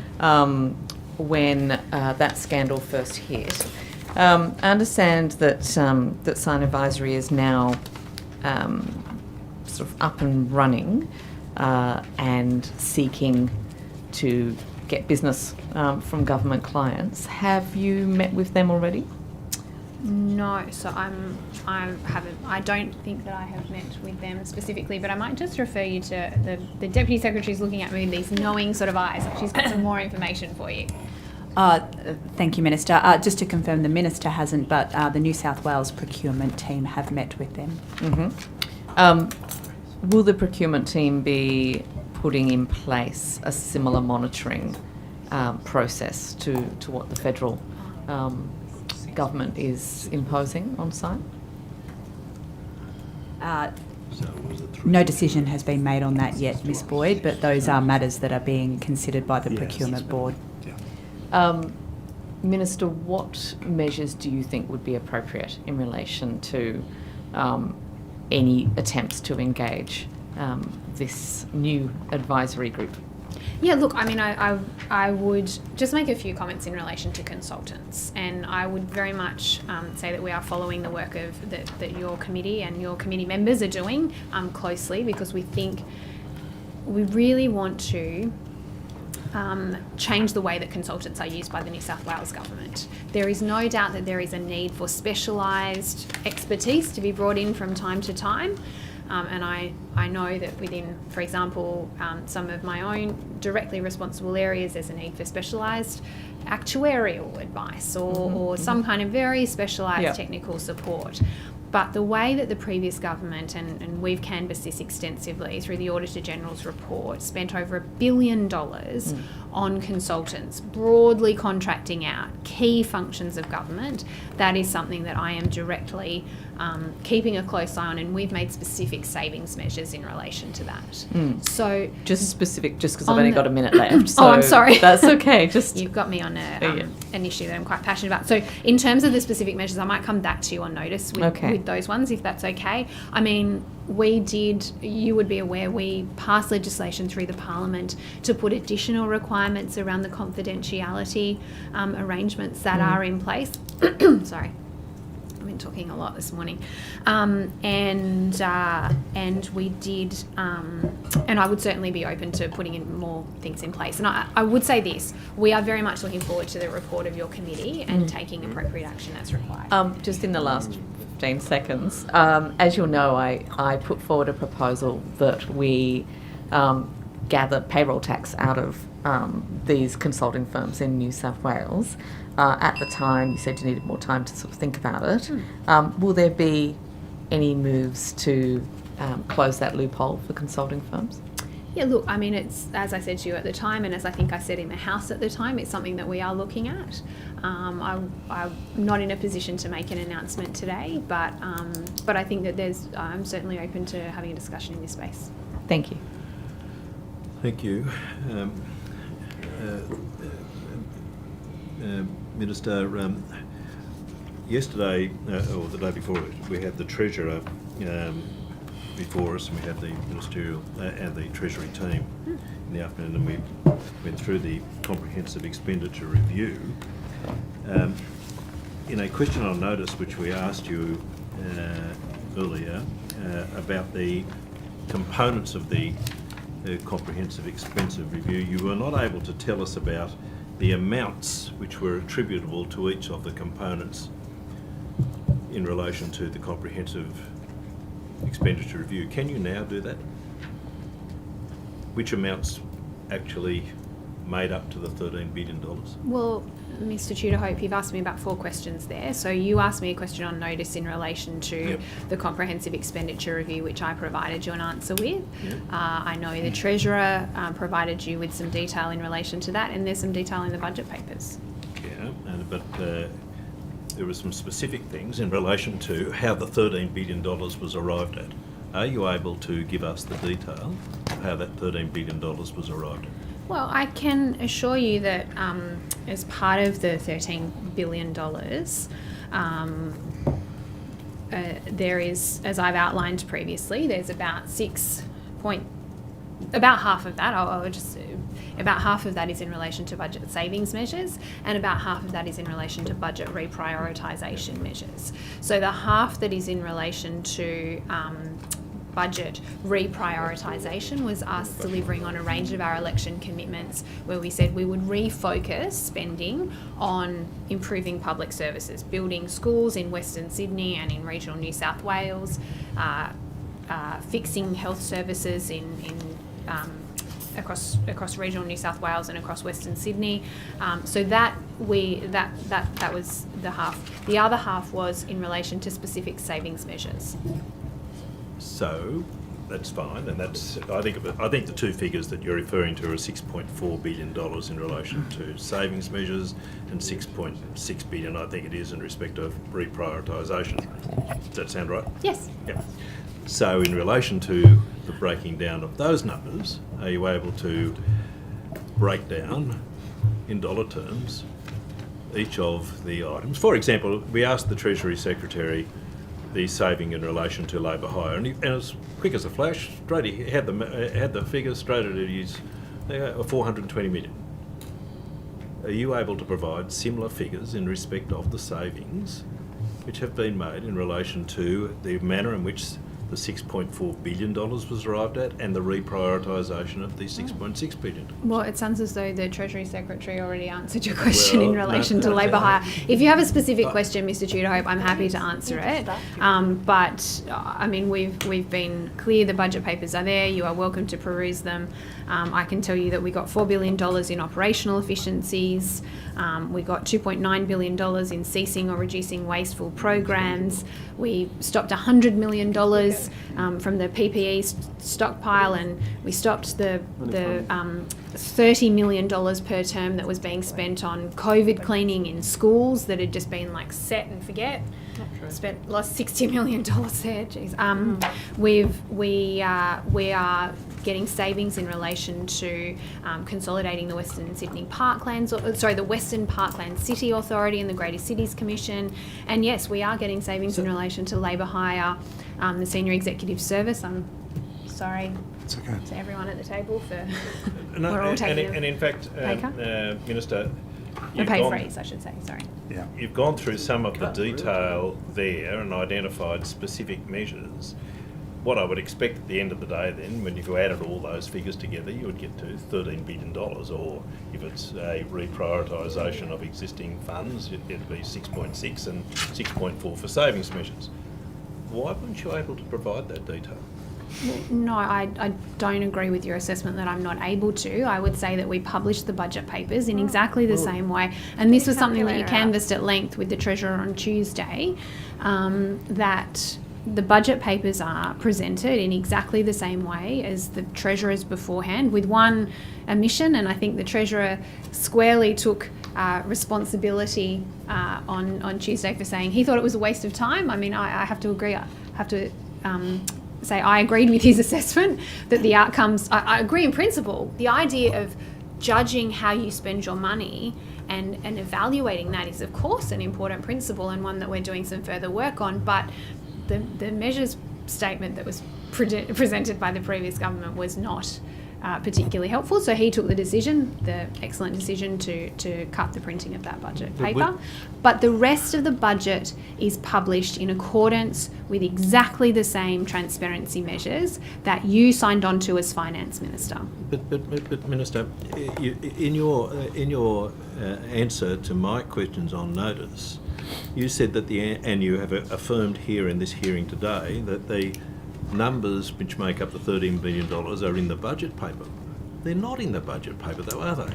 When that scandal first hit. I understand that that Sign Advisory is now sort of up and running and seeking to get business from government clients. Have you met with them already? No, so I haven't. I don't think that I have met with them specifically, but I might just refer you to the Deputy Secretary's looking at me with these knowing sort of eyes. She's got some more information for you. Thank you, Minister. Just to confirm, the Minister hasn't, but the New South Wales procurement team have met with them. Mm-hmm. Will the procurement team be putting in place a similar monitoring process to what the federal government is imposing on site? No decision has been made on that yet, Ms. Boyd, but those are matters that are being considered by the procurement board. Minister, what measures do you think would be appropriate in relation to any attempts to engage this new advisory group? Yeah, look, I mean, I would just make a few comments in relation to consultants, and I would very much say that we are following the work of that your committee and your committee members are doing closely, because we think we really want to change the way that consultants are used by the New South Wales government. There is no doubt that there is a need for specialised expertise to be brought in from time to time. And I know that within, for example, some of my own directly responsible areas, there's a need for specialised actuarial advice or some kind of very specialised technical support. But the way that the previous government, and we've canvassed this extensively through the Auditor General's report, spent over $1 billion on consultants, broadly contracting out key functions of government, that is something that I am directly keeping a close eye on, and we've made specific savings measures in relation to that. So just because I've only got a minute left. So I'm sorry. That's okay. Just you've got me on an issue that I'm quite passionate about. So in terms of the specific measures, I might come back to you on notice with those ones, if that's okay. I mean, you would be aware, we passed legislation through the Parliament to put additional requirements around the confidentiality arrangements that are in place. Sorry. I've been talking a lot this morning, and we did, and I would certainly be open to putting in more things in place. And I would say this: we are very much looking forward to the report of your committee and taking appropriate action as required. Just in the last 15 seconds, as you'll know, I put forward a proposal that we gather payroll tax out of these consulting firms in New South Wales. At the time, you said you needed more time to sort of think about it. Will there be any moves to close that loophole for consulting firms? Yeah, look, I mean, it's, as I said to you at the time, and as I think I said in the House at the time, it's something that we are looking at. I'm not in a position to make an announcement today, but I think that I'm certainly open to having a discussion in this space. Thank you. Thank you. Minister, yesterday, or the day before, we had the Treasurer before us, and we had the Ministerial and the Treasury team in the afternoon, and we went through the Comprehensive Expenditure Review. In a question on notice which we asked you earlier about the components of the Comprehensive Expenditure Review, you were not able to tell us about the amounts which were attributable to each of the components in relation to the Comprehensive Expenditure Review. Can you now do that? Which amounts actually made up to the $13 billion? Well, Mr. Tudor-Hope, you've asked me about 4 questions there. So you asked me a question on notice in relation to the Comprehensive Expenditure Review, which I provided you an answer with. I know the Treasurer provided you with some detail in relation to that, and there's some detail in the budget papers. Yeah, but there were some specific things in relation to how the $13 billion was arrived at. Are you able to give us the detail of how that $13 billion was arrived at? Well, I can assure you that as part of the $13 billion, there is, as I've outlined previously, there's about about half of that, about half of that is in relation to budget savings measures, and about half of that is in relation to budget reprioritisation measures. So the half that is in relation to budget reprioritisation was us delivering on a range of our election commitments where we said we would refocus spending on improving public services, building schools in Western Sydney and in regional New South Wales, fixing health services across regional New South Wales and across Western Sydney. So that was the half. The other half was in relation to specific savings measures. So that's fine, and that's I think the 2 figures that you're referring to are $6.4 billion in relation to savings measures and $6.6 billion, I think it is, in respect of reprioritisation. Does that sound right? Yes. Yeah. So in relation to the breaking down of those numbers, are you able to break down in dollar terms each of the items? For example, we asked the Treasury Secretary the saving in relation to labour hire, and as quick as a flash, straight he had the figures straight at his 420 million. Are you able to provide similar figures in respect of the savings which have been made in relation to the manner in which the $6.4 billion was arrived at and the reprioritisation of the $6.6 billion? Well, it sounds as though the Treasury Secretary already answered your question in relation to labour hire. If you have a specific question, Mr. Tudor-Hope, I'm happy to answer it. But I mean, we've been clear. The budget papers are there. You are welcome to peruse them. I can tell you that we got $4 billion in operational efficiencies. We got $2.9 billion in ceasing or reducing wasteful programs. We stopped $100 million from the PPE stockpile, and we stopped the $30 million per term that was being spent on COVID cleaning in schools that had just been like set and forget. Lost $60 million there. Jeez. We are getting savings in relation to consolidating the Western Sydney Parklands, the Western Parkland City Authority and the Greater Cities Commission. And yes, we are getting savings in relation to labour hire, the Senior Executive Service. I'm sorry to everyone at the table for we're all taking and in fact, Minister, a pay freeze, I should say. Sorry. Yeah. You've gone through some of the detail there and identified specific measures. What I would expect at the end of the day then, when you added all those figures together, you would get to $13 billion, or if it's a reprioritisation of existing funds, it'd be 6.6 and 6.4 for savings measures. Why weren't you able to provide that detail? No, I don't agree with your assessment that I'm not able to. I would say that we published the budget papers in exactly the same way, and this was something that you canvassed at length with the Treasurer on Tuesday, that the budget papers are presented in exactly the same way as the Treasurer's beforehand, with one omission, and I think the Treasurer squarely took responsibility on Tuesday for saying he thought it was a waste of time. I mean, I have to agree. I have to say I agreed with his assessment that the outcomes, I agree in principle. The idea of judging how you spend your money and evaluating that is, of course, an important principle and one that we're doing some further work on. But the measures statement that was presented by the previous government was not particularly helpful. So he took the decision, the excellent decision, to cut the printing of that budget paper. But the rest of the budget is published in accordance with exactly the same transparency measures that you signed on to as Finance Minister. But Minister, in your answer to my questions on notice, you said that and you have affirmed here in this hearing today that the numbers which make up the $13 billion are in the budget paper. They're not in the budget paper though, are they?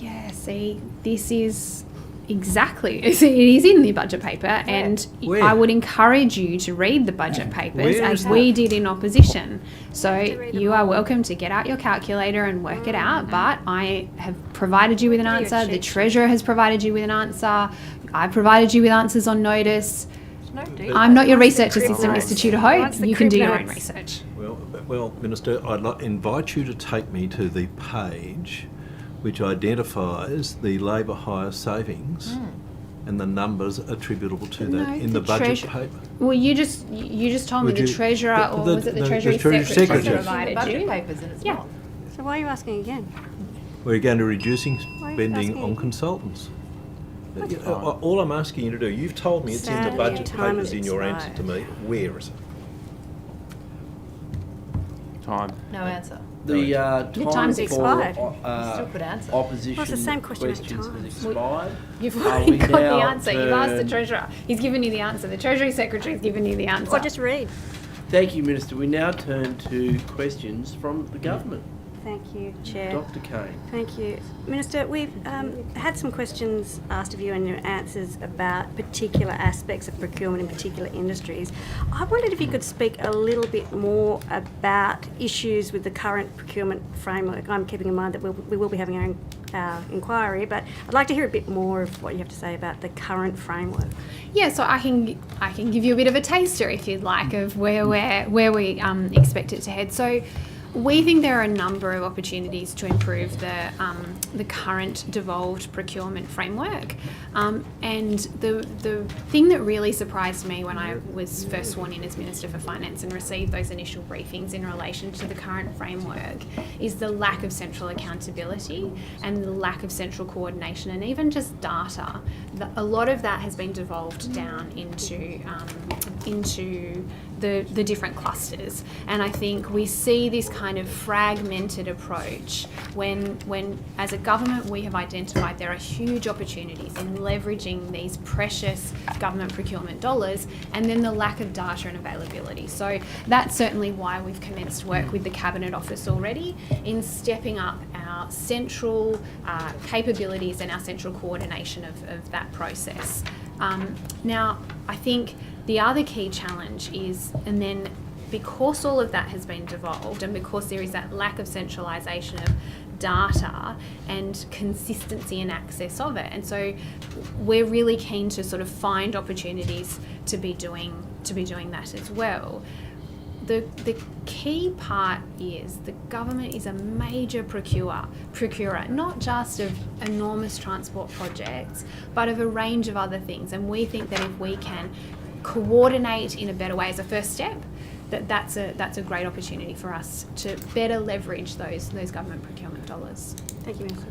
Yeah, see, this is exactly, it is in the budget paper, and Where? I would encourage you to read the budget papers Where as is we did in opposition. So you are welcome to get out your calculator and work it out, but I have provided you with an answer, the Treasurer has provided you with an answer, I provided you with answers on notice. I'm not your research assistant, Mr. Tudor-Hope. You can do your own research. Well, Minister, I'd invite you to take me to the page which identifies the labour hire savings and the numbers attributable to that in the budget paper. Well, you just told me the Treasurer, or was it the Treasury Secretary provided budget you? papers and it's Yeah. not. So why are you asking again? We're going to reducing Why are you spending asking? on consultants. All I'm asking you to do, you've told me it's in the Sadly, budget time papers has in your answer expired. to me. Where is it? Time. No answer. The time time's for expired. Still could answer. opposition Well, it's the same question at questions time. has expired. You've Are already we got the now answer. You've asked the turn- Treasurer. He's given you the answer. The Treasury Secretary has given you the answer. Or just read. Thank you, Minister. We now turn to questions from the government. Thank you, Chair. Dr. Kane. Thank you. Minister, we've had some questions asked of you and your answers about particular aspects of procurement in particular industries. I wondered if you could speak a little bit more about issues with the current procurement framework. I'm keeping in mind that we will be having our inquiry, but I'd like to hear a bit more of what you have to say about the current framework. Yeah, so I can give you a bit of a taster, if you'd like, of where we expect it to head. So we think there are a number of opportunities to improve the current devolved procurement framework. And the thing that really surprised me when I was first sworn in as Minister for Finance and received those initial briefings in relation to the current framework is the lack of central accountability and the lack of central coordination and even just data. A lot of that has been devolved down into the different clusters, and I think we see this kind of fragmented approach when as a government we have identified there are huge opportunities in leveraging these precious government procurement dollars, and then the lack of data and availability. So that's certainly why we've commenced work with the Cabinet Office already in stepping up our central capabilities and our central coordination of that process. Now, I think the other key challenge is, and then because all of that has been devolved and because there is that lack of centralisation of data and consistency and access of it, and so we're really keen to sort of find opportunities to be doing that as well. The key part is the government is a major procurer, not just of enormous transport projects, but of a range of other things. And we think that if we can coordinate in a better way as a first step, that's a great opportunity for us to better leverage those government procurement dollars. Thank you, Minister.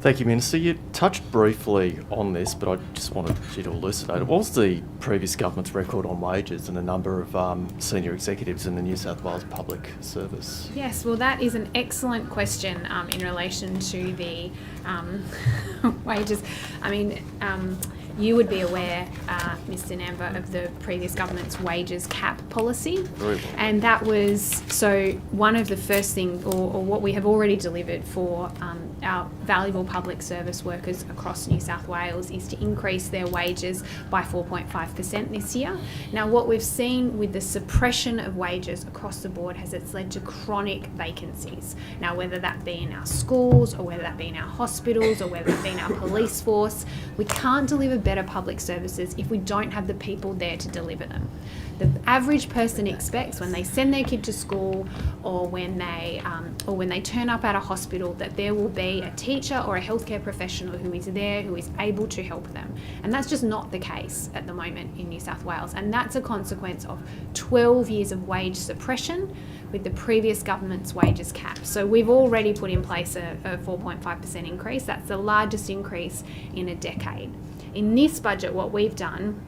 Thank you, Minister. You touched briefly on this, but I just wanted you to elucidate it. What was the previous government's record on wages and the number of senior executives in the New South Wales Public Service? Yes, well, that is an excellent question in relation to the wages. I mean, you would be aware, Mr. Namber, of the previous government's wages cap policy. Very well. And that was, so one of the first things, or what we have already delivered for our valuable public service workers across New South Wales is to increase their wages by 4.5% this year. Now, what we've seen with the suppression of wages across the board has it's led to chronic vacancies. Now, whether that be in our schools, or whether that be in our hospitals, or whether that be in our police force, we can't deliver better public services if we don't have the people there to deliver them. The average person expects when they send their kid to school, or when they turn up at a hospital, that there will be a teacher or a healthcare professional who is there, who is able to help them. And that's just not the case at the moment in New South Wales. And that's a consequence of 12 years of wage suppression with the previous government's wages cap. So we've already put in place a 4.5% increase. That's the largest increase in a decade. In this budget, what we've done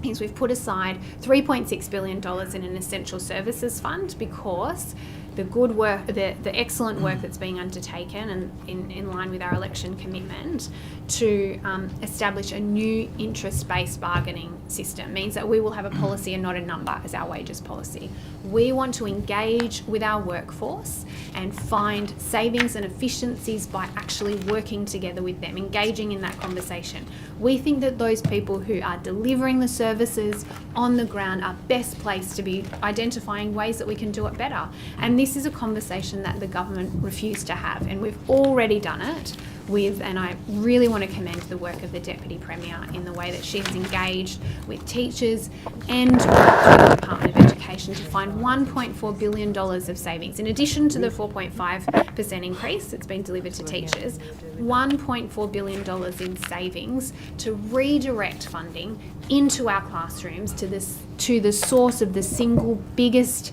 is we've put aside $3.6 billion in an essential services fund, because the good work, the excellent work that's being undertaken, and in line with our election commitment to establish a new interest-based bargaining system, means that we will have a policy and not a number as our wages policy. We want to engage with our workforce and find savings and efficiencies by actually working together with them, engaging in that conversation. We think that those people who are delivering the services on the ground are best placed to be identifying ways that we can do it better. And this is a conversation that the government refused to have, and we've already done it with, and I really want to commend the work of the Deputy Premier in the way that she's engaged with teachers and with the Department of Education to find $1.4 billion of savings. In addition to the 4.5% increase that's been delivered to teachers, $1.4 billion in savings to redirect funding into our classrooms to the source of the single biggest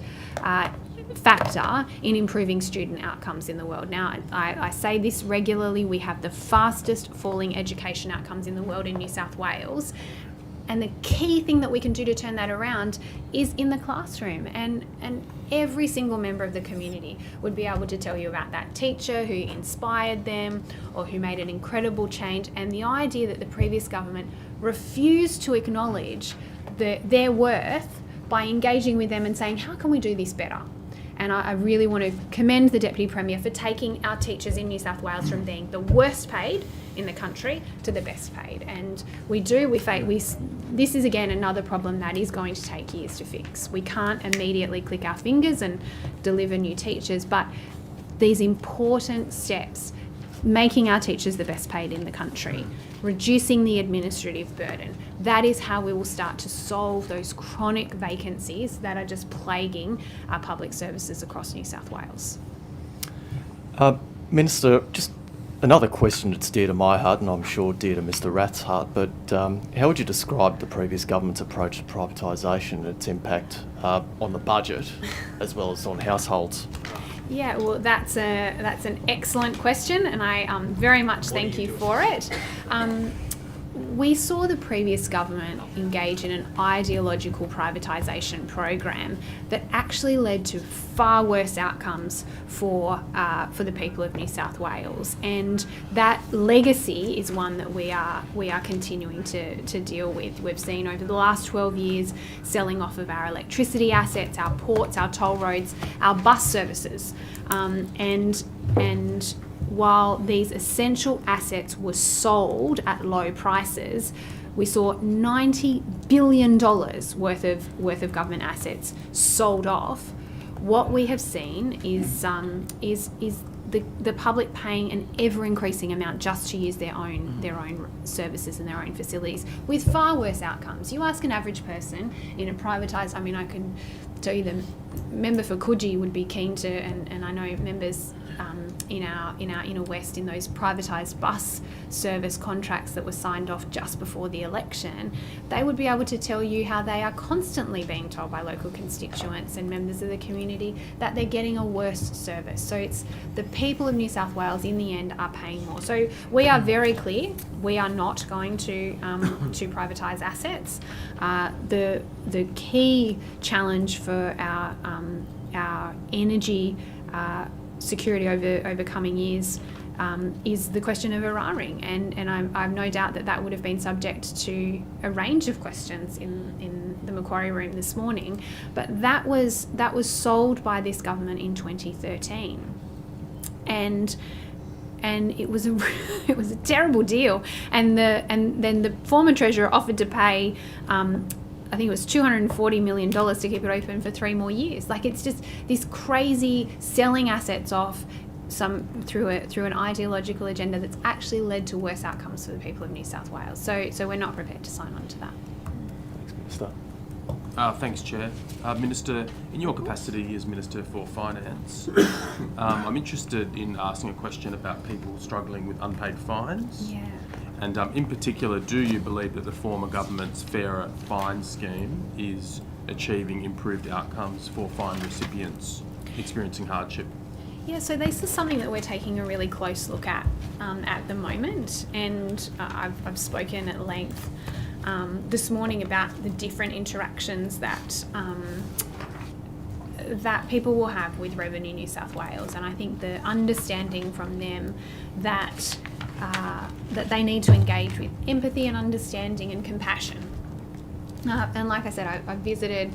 factor in improving student outcomes in the world. Now, I say this regularly, we have the fastest falling education outcomes in the world in New South Wales. And the key thing that we can do to turn that around is in the classroom. And every single member of the community would be able to tell you about that teacher who inspired them or who made an incredible change. And the idea that the previous government refused to acknowledge their worth by engaging with them and saying, how can we do this better? And I really want to commend the Deputy Premier for taking our teachers in New South Wales from being the worst paid in the country to the best paid. And this is again another problem that is going to take years to fix. We can't immediately click our fingers and deliver new teachers, but these important steps, making our teachers the best paid in the country, reducing the administrative burden, that is how we will start to solve those chronic vacancies that are just plaguing our public services across New South Wales. Minister, just another question that's dear to my heart, and I'm sure dear to Mr. Rath's heart, but how would you describe the previous government's approach to privatisation and its impact on the budget as well as on households? Yeah, well, that's an excellent question, and I very much thank you for it. We saw the previous government engage in an ideological privatisation program that actually led to far worse outcomes for the people of New South Wales, and that legacy is one that we are continuing to deal with. We've seen over the last 12 years selling off of our electricity assets, our ports, our toll roads, our bus services, and while these essential assets were sold at low prices, we saw $90 billion worth of government assets sold off. What we have seen is the public paying an ever-increasing amount just to use their own services and their own facilities, with far worse outcomes. You ask an average person in a privatised, I can tell you the member for Coogee would be keen to, and I know members in our inner west in those privatised bus service contracts that were signed off just before the election, they would be able to tell you how they are constantly being told by local constituents and members of the community that they're getting a worse service. So it's the people of New South Wales in the end are paying more. So we are very clear, we are not going to privatise assets. The key challenge for our energy security over coming years is the question of erraring, and I've no doubt that that would have been subject to a range of questions in the Macquarie room this morning. But that was sold by this government in 2013, and it was a it was a terrible deal. And then the former treasurer offered to pay. I think it was $240 million to keep it open for 3 more years. Like, it's just this crazy selling assets off through an ideological agenda that's actually led to worse outcomes for the people of New South Wales. So we're not prepared to sign on to that. Thanks, Minister. Thanks, Chair. Minister, in your capacity as Minister for Finance, I'm interested in asking a question about people struggling with unpaid fines. Yeah. And in particular, do you believe that the former government's fairer fine scheme is achieving improved outcomes for fine recipients experiencing hardship? Yeah, so this is something that we're taking a really close look at the moment, and I've spoken at length this morning about the different interactions that people will have with Revenue New South Wales, and I think the understanding from them that they need to engage with empathy and understanding and compassion. And like I said, I visited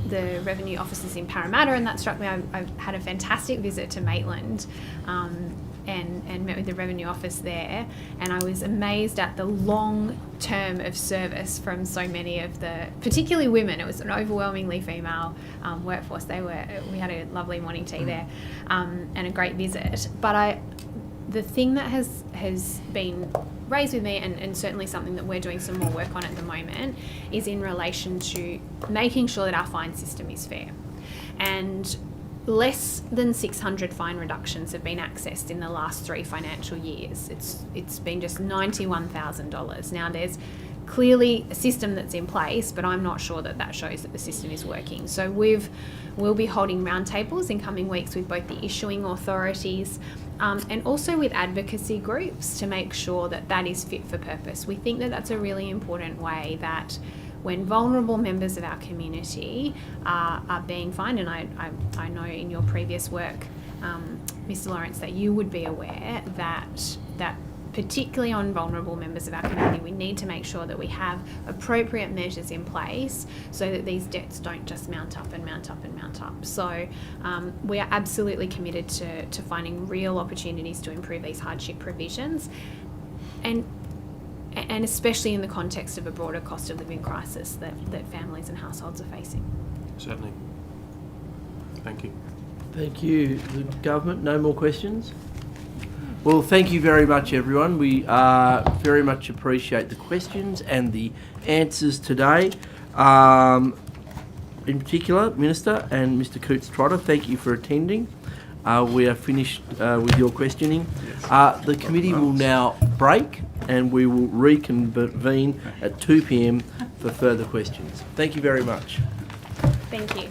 the revenue offices in Parramatta, and that struck me. I had a fantastic visit to Maitland and met with the revenue office there, and I was amazed at the long term of service from so many of the, particularly women. It was an overwhelmingly female workforce. We had a lovely morning tea there and a great visit. But the thing that has been raised with me, and certainly something that we're doing some more work on at the moment, is in relation to making sure that our fine system is fair. And less than 600 fine reductions have been accessed in the last 3 financial years. It's been just $91,000. Now, there's clearly a system that's in place, but I'm not sure that shows that the system is working. So we'll be holding roundtables in coming weeks with both the issuing authorities and also with advocacy groups to make sure that is fit for purpose. We think that that's a really important way that when vulnerable members of our community are being fined, and I know in your previous work, Mr. Lawrence, that you would be aware that particularly on vulnerable members of our community, we need to make sure that we have appropriate measures in place so that these debts don't just mount up and mount up and mount up. So we are absolutely committed to finding real opportunities to improve these hardship provisions, and especially in the context of a broader cost of living crisis that families and households are facing. Certainly. Thank you. Thank you. The government, no more questions? Well, thank you very much, everyone. We very much appreciate the questions and the answers today. In particular, Minister and Mr. Coates-Trotter, thank you for attending. We are finished with your questioning. The committee will now break, and we will reconvene at 2 p.m. for further questions. Thank you very much. Thank you.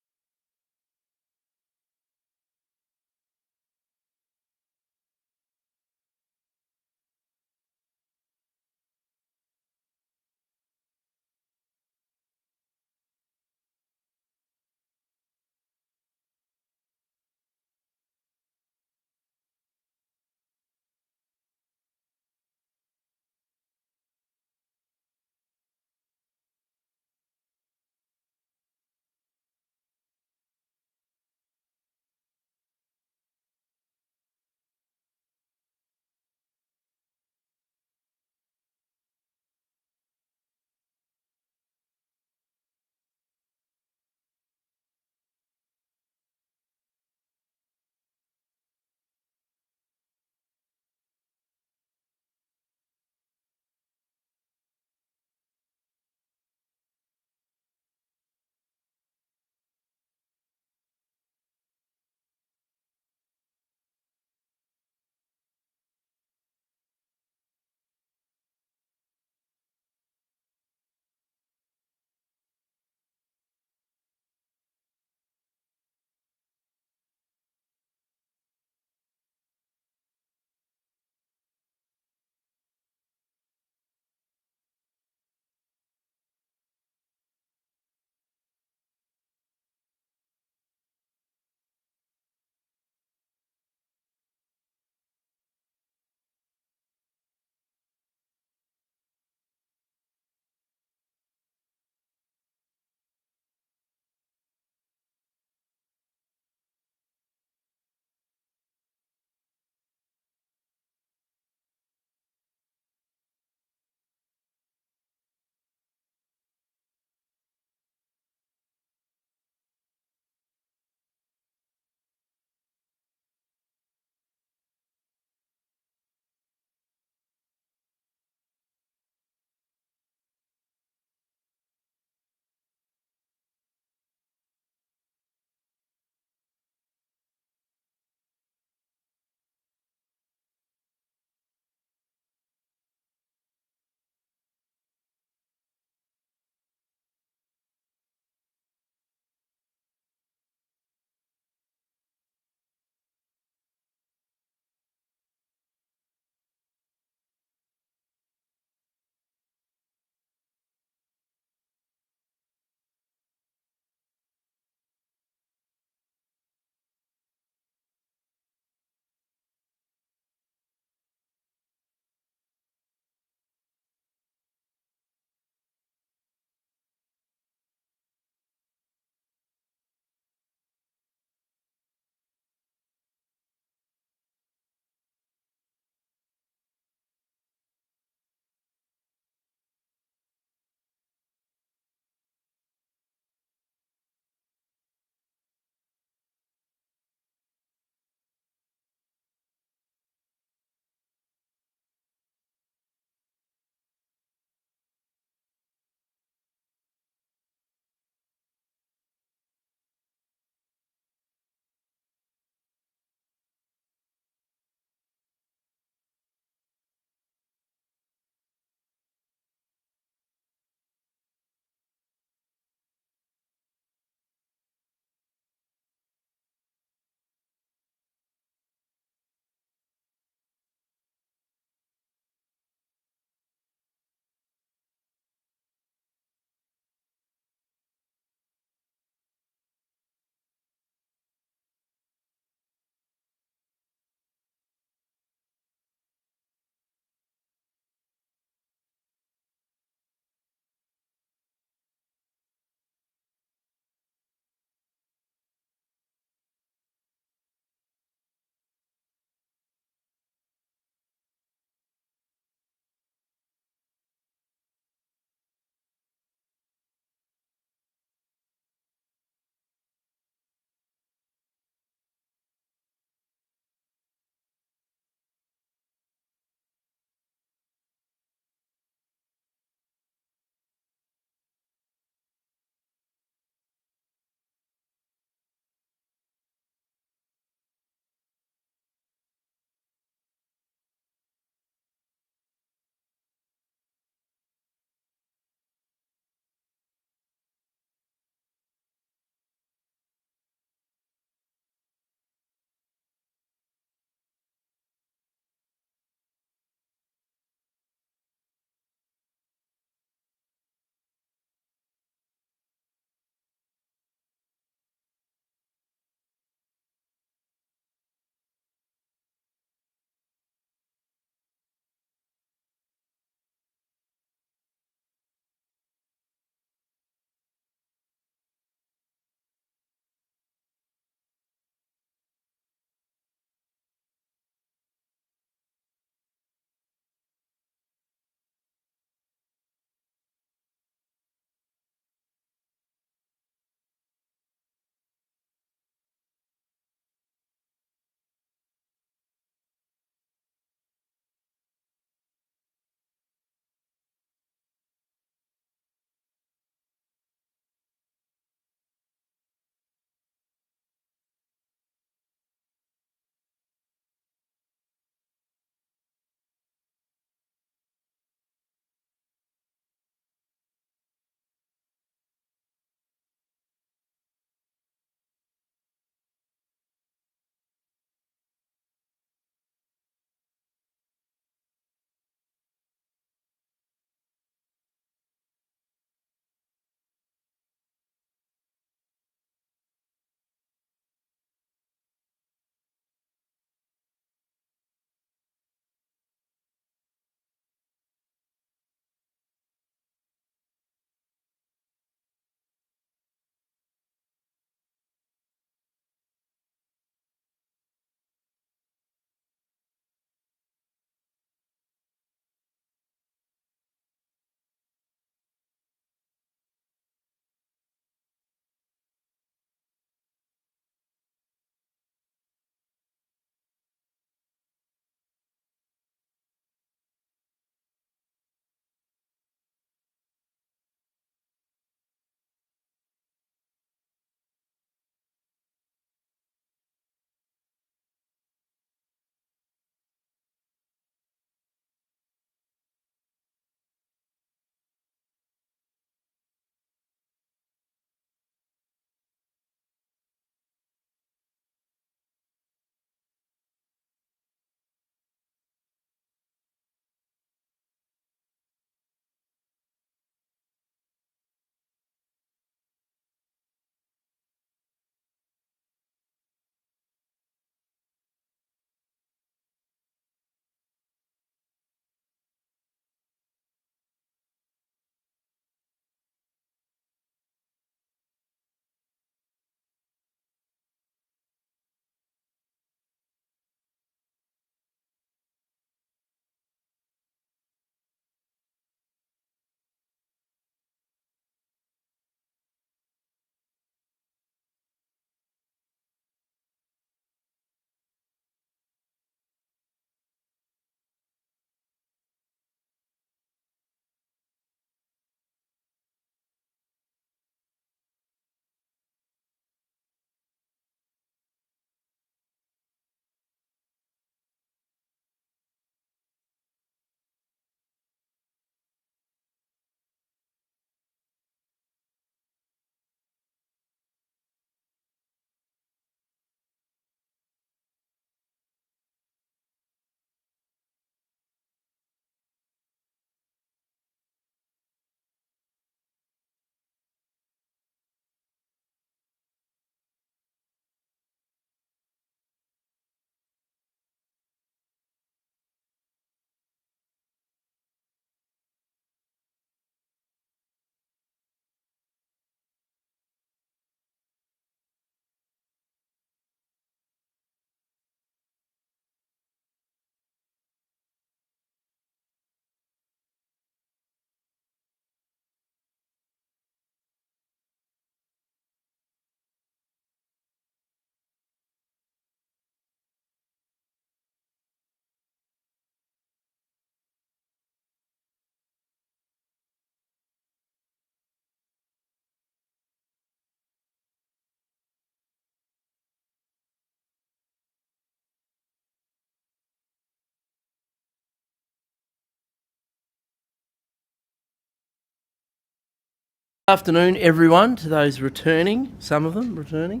Afternoon, everyone, to those returning, some of them returning,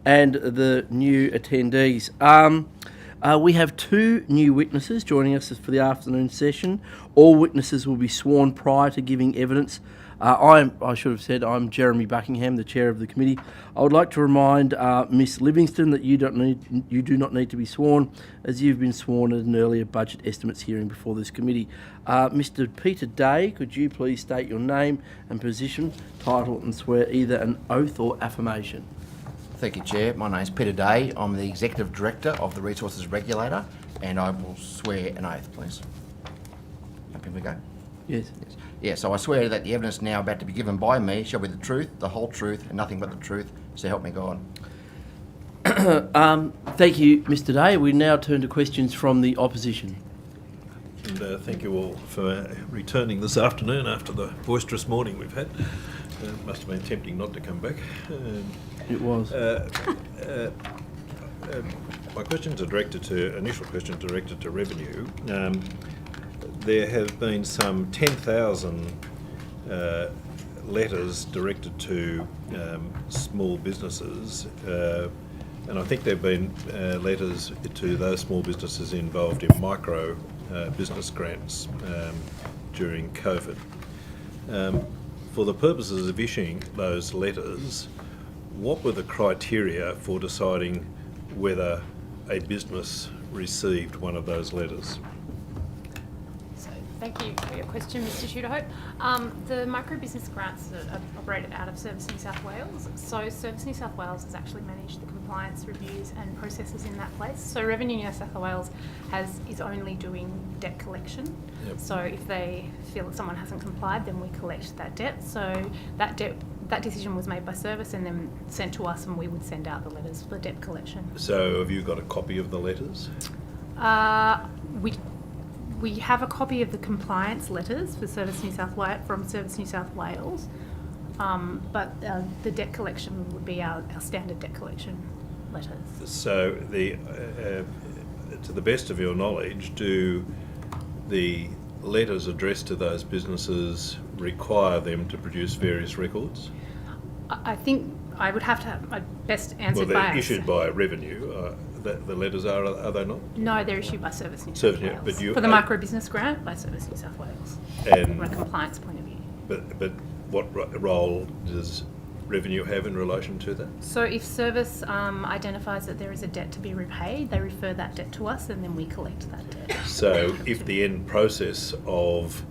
and the new attendees. We have two new witnesses joining us for the afternoon session. All witnesses will be sworn prior to giving evidence. I should have said I'm Jeremy Buckingham, the chair of the committee. I would like to remind Miss Livingston that you do not need to be sworn, as you've been sworn at an earlier budget estimates hearing before this committee. Mr. Peter Day, could you please state your name and position, title, and swear either an oath or affirmation? Thank you, Chair. My name is Peter Day. I'm the Executive Director of the Resources Regulator, and I will swear an oath, please. Happy we go? Yes. Yeah, so I swear that the evidence now about to be given by me shall be the truth, the whole truth, and nothing but the truth, so help me God. Thank you, Mr. Day. We now turn to questions from the opposition. And thank you all for returning this afternoon after the boisterous morning we've had. It must have been tempting not to come back. It was. My questions are directed to, initial questions directed to revenue. There have been some 10,000 letters directed to small businesses, and I think there have been letters to those small businesses involved in micro business grants during COVID. For the purposes of issuing those letters, what were the criteria for deciding whether a business received one of those letters? Thank you for your question, Mr. Tudor-Hope. The micro-business grants are operated out of Service New South Wales. So Service New South Wales has actually managed the compliance reviews and processes in that place. So Revenue New South Wales is only doing debt collection. Yep. So if they feel that someone hasn't complied, then we collect that debt. So that decision was made by Service and then sent to us, and we would send out the letters for debt collection. So have you got a copy of the letters? We have a copy of the compliance letters for Service New South Wales from Service New South Wales, but the debt collection would be our standard debt collection letters. So, to the best of your knowledge, do the letters addressed to those businesses require them to produce various records? I think I would have to have my best answer by us. Well, they're issued by Revenue. The letters are they not? No, they're issued by Service New South Wales. But for the micro-business grant, by Service New South Wales, from a compliance point of view. But what role does Revenue have in relation to that? So if Service identifies that there is a debt to be repaid, they refer that debt to us and then we collect that debt. So if the end process of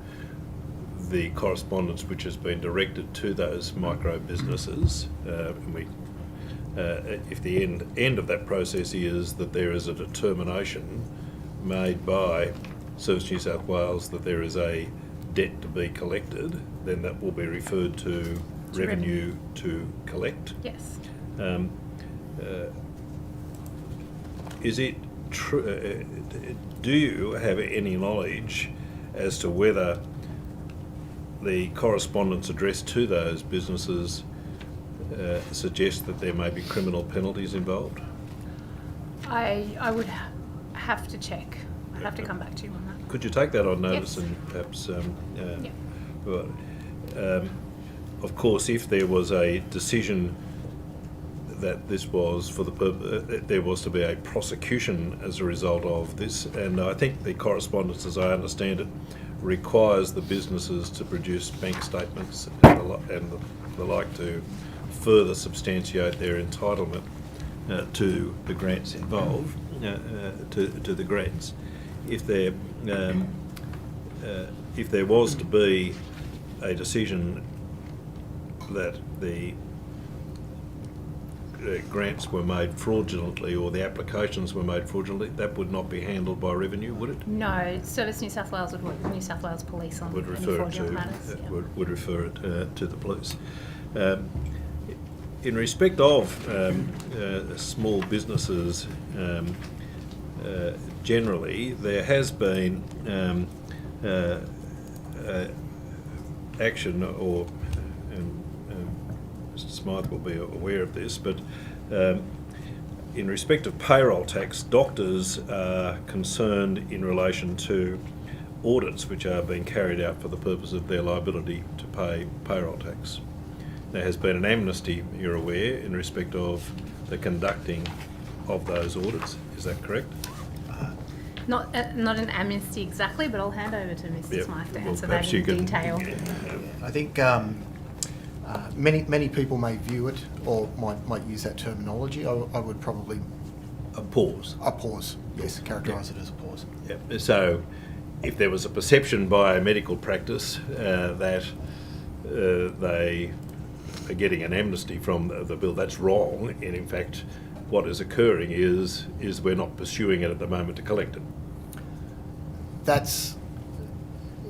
the correspondence which has been directed to those micro businesses, if the end of that process is that there is a determination made by Service New South Wales that there is a debt to be collected, then that will be referred to Revenue to collect. Yes. Is it true? Do you have any knowledge as to whether the correspondence addressed to those businesses suggest that there may be criminal penalties involved? I would have to check. I'd have to come back to you on that. Could you take that on notice? Yes. And perhaps, of course, if there was a decision that this was for the purpose, there was to be a prosecution as a result of this, and I think the correspondence, as I understand it, requires the businesses to produce bank statements and the like to further substantiate their entitlement to the grants involved, to the grants. If there was to be a decision that the grants were made fraudulently or the applications were made fraudulently, that would not be handled by Revenue, would it? No, Service New South Wales would work with New South Wales Police on any fraudulent matters. Would refer it to the police. In respect of small businesses generally, there has been action, or Mr. Smythe will be aware of this, but in respect of payroll tax, doctors are concerned in relation to audits which are being carried out for the purpose of their liability to pay payroll tax. there has been an amnesty, you're aware, in respect of the conducting of those audits. Is that correct? Not an amnesty exactly, but I'll hand over to Mr. Yep. Smythe to Well, answer that perhaps you in can- detail. I think many people may view it or might use that terminology. I would probably... A pause. A pause, yes, characterise it as a pause. Yep. So, if there was a perception by a medical practice that they are getting an amnesty from the bill, that's wrong. And in fact, what is occurring is we're not pursuing it at the moment to collect it.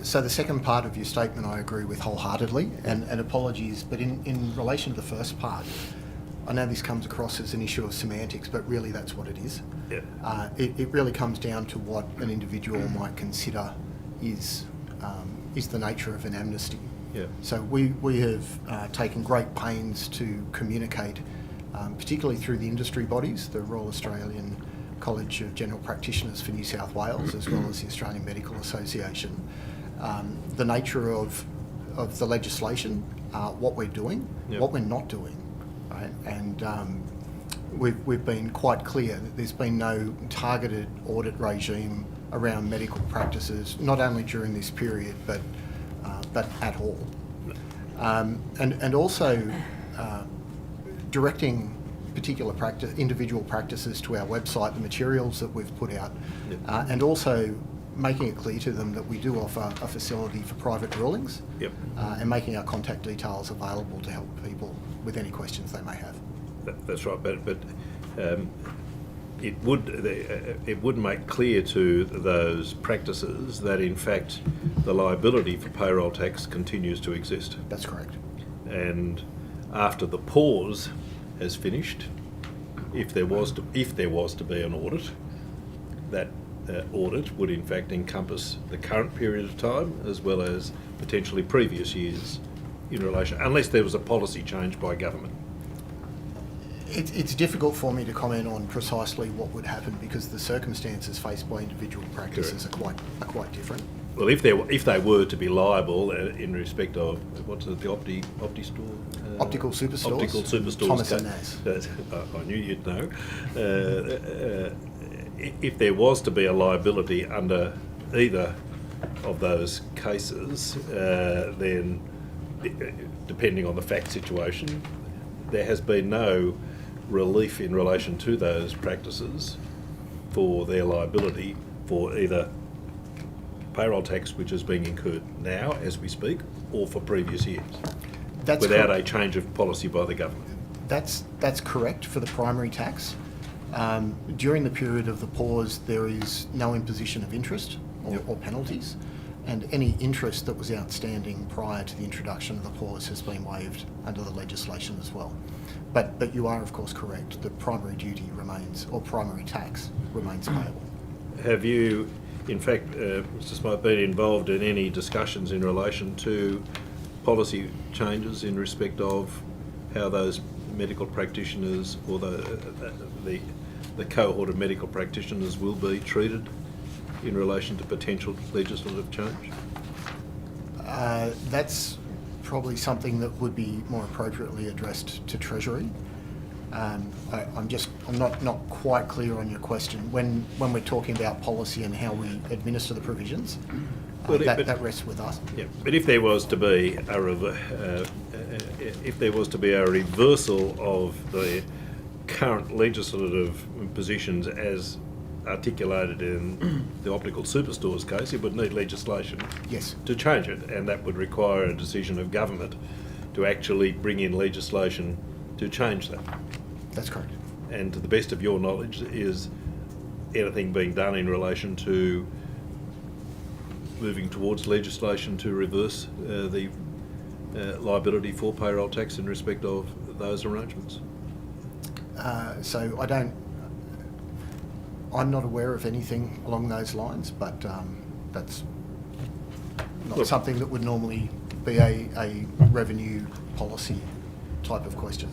So the second part of your statement I agree with wholeheartedly, and apologies, but in relation to the first part, I know this comes across as an issue of semantics, but really that's what it is. Yeah. It really comes down to what an individual might consider is the nature of an amnesty. Yeah. So we have taken great pains to communicate, particularly through the industry bodies, the Royal Australian College of General Practitioners for New South Wales, as well as the Australian Medical Association, the nature of the legislation, what we're doing, Yep. what we're not doing, right? And we've been quite clear that there's been no targeted audit regime around medical practices, not only during this period, but at all. And also directing particular individual practices to our website, the materials that we've put out, and also making it clear to them that we do offer a facility for private rulings, Yep. And making our contact details available to help people with any questions they may have. That's right, but it would make clear to those practices that in fact the liability for payroll tax continues to exist. That's correct. And after the pause has finished, if there was to be an audit, that audit would in fact encompass the current period of time as well as potentially previous years in relation, unless there was a policy change by government. It's difficult for me to comment on precisely what would happen because the circumstances faced by individual practices are quite different. Well, if they were to be liable in respect of what's it, the Opti-store? Optical superstores. Optical superstores. Thomas and Naz. I knew you'd know. If there was to be a liability under either of those cases, then depending on the fact situation, there has been no relief in relation to those practices for their liability for either payroll tax which is being incurred now as we speak or for previous years without a change of policy by the government. That's correct for the primary tax. During the period of the pause, there is no imposition of interest or penalties, and any interest that was outstanding prior to the introduction of the pause has been waived under the legislation as well. But you are, of course, correct. The primary duty remains, or primary tax remains payable. Have you, in fact, Mr. Smythe, been involved in any discussions in relation to policy changes in respect of how those medical practitioners or the cohort of medical practitioners will be treated in relation to potential legislative change? That's probably something that would be more appropriately addressed to Treasury. I'm not quite clear on your question. When we're talking about policy and how we administer the provisions, that rests with us. Yeah, but if there was to be a reversal of the current legislative positions as articulated in the optical superstores case, it would need legislation to change it, and that would require a decision of government to actually bring in legislation to change that. That's correct. And to the best of your knowledge, is anything being done in relation to moving towards legislation to reverse the liability for payroll tax in respect of those arrangements? I'm not aware of anything along those lines, but that's not something that would normally be a revenue policy type of question.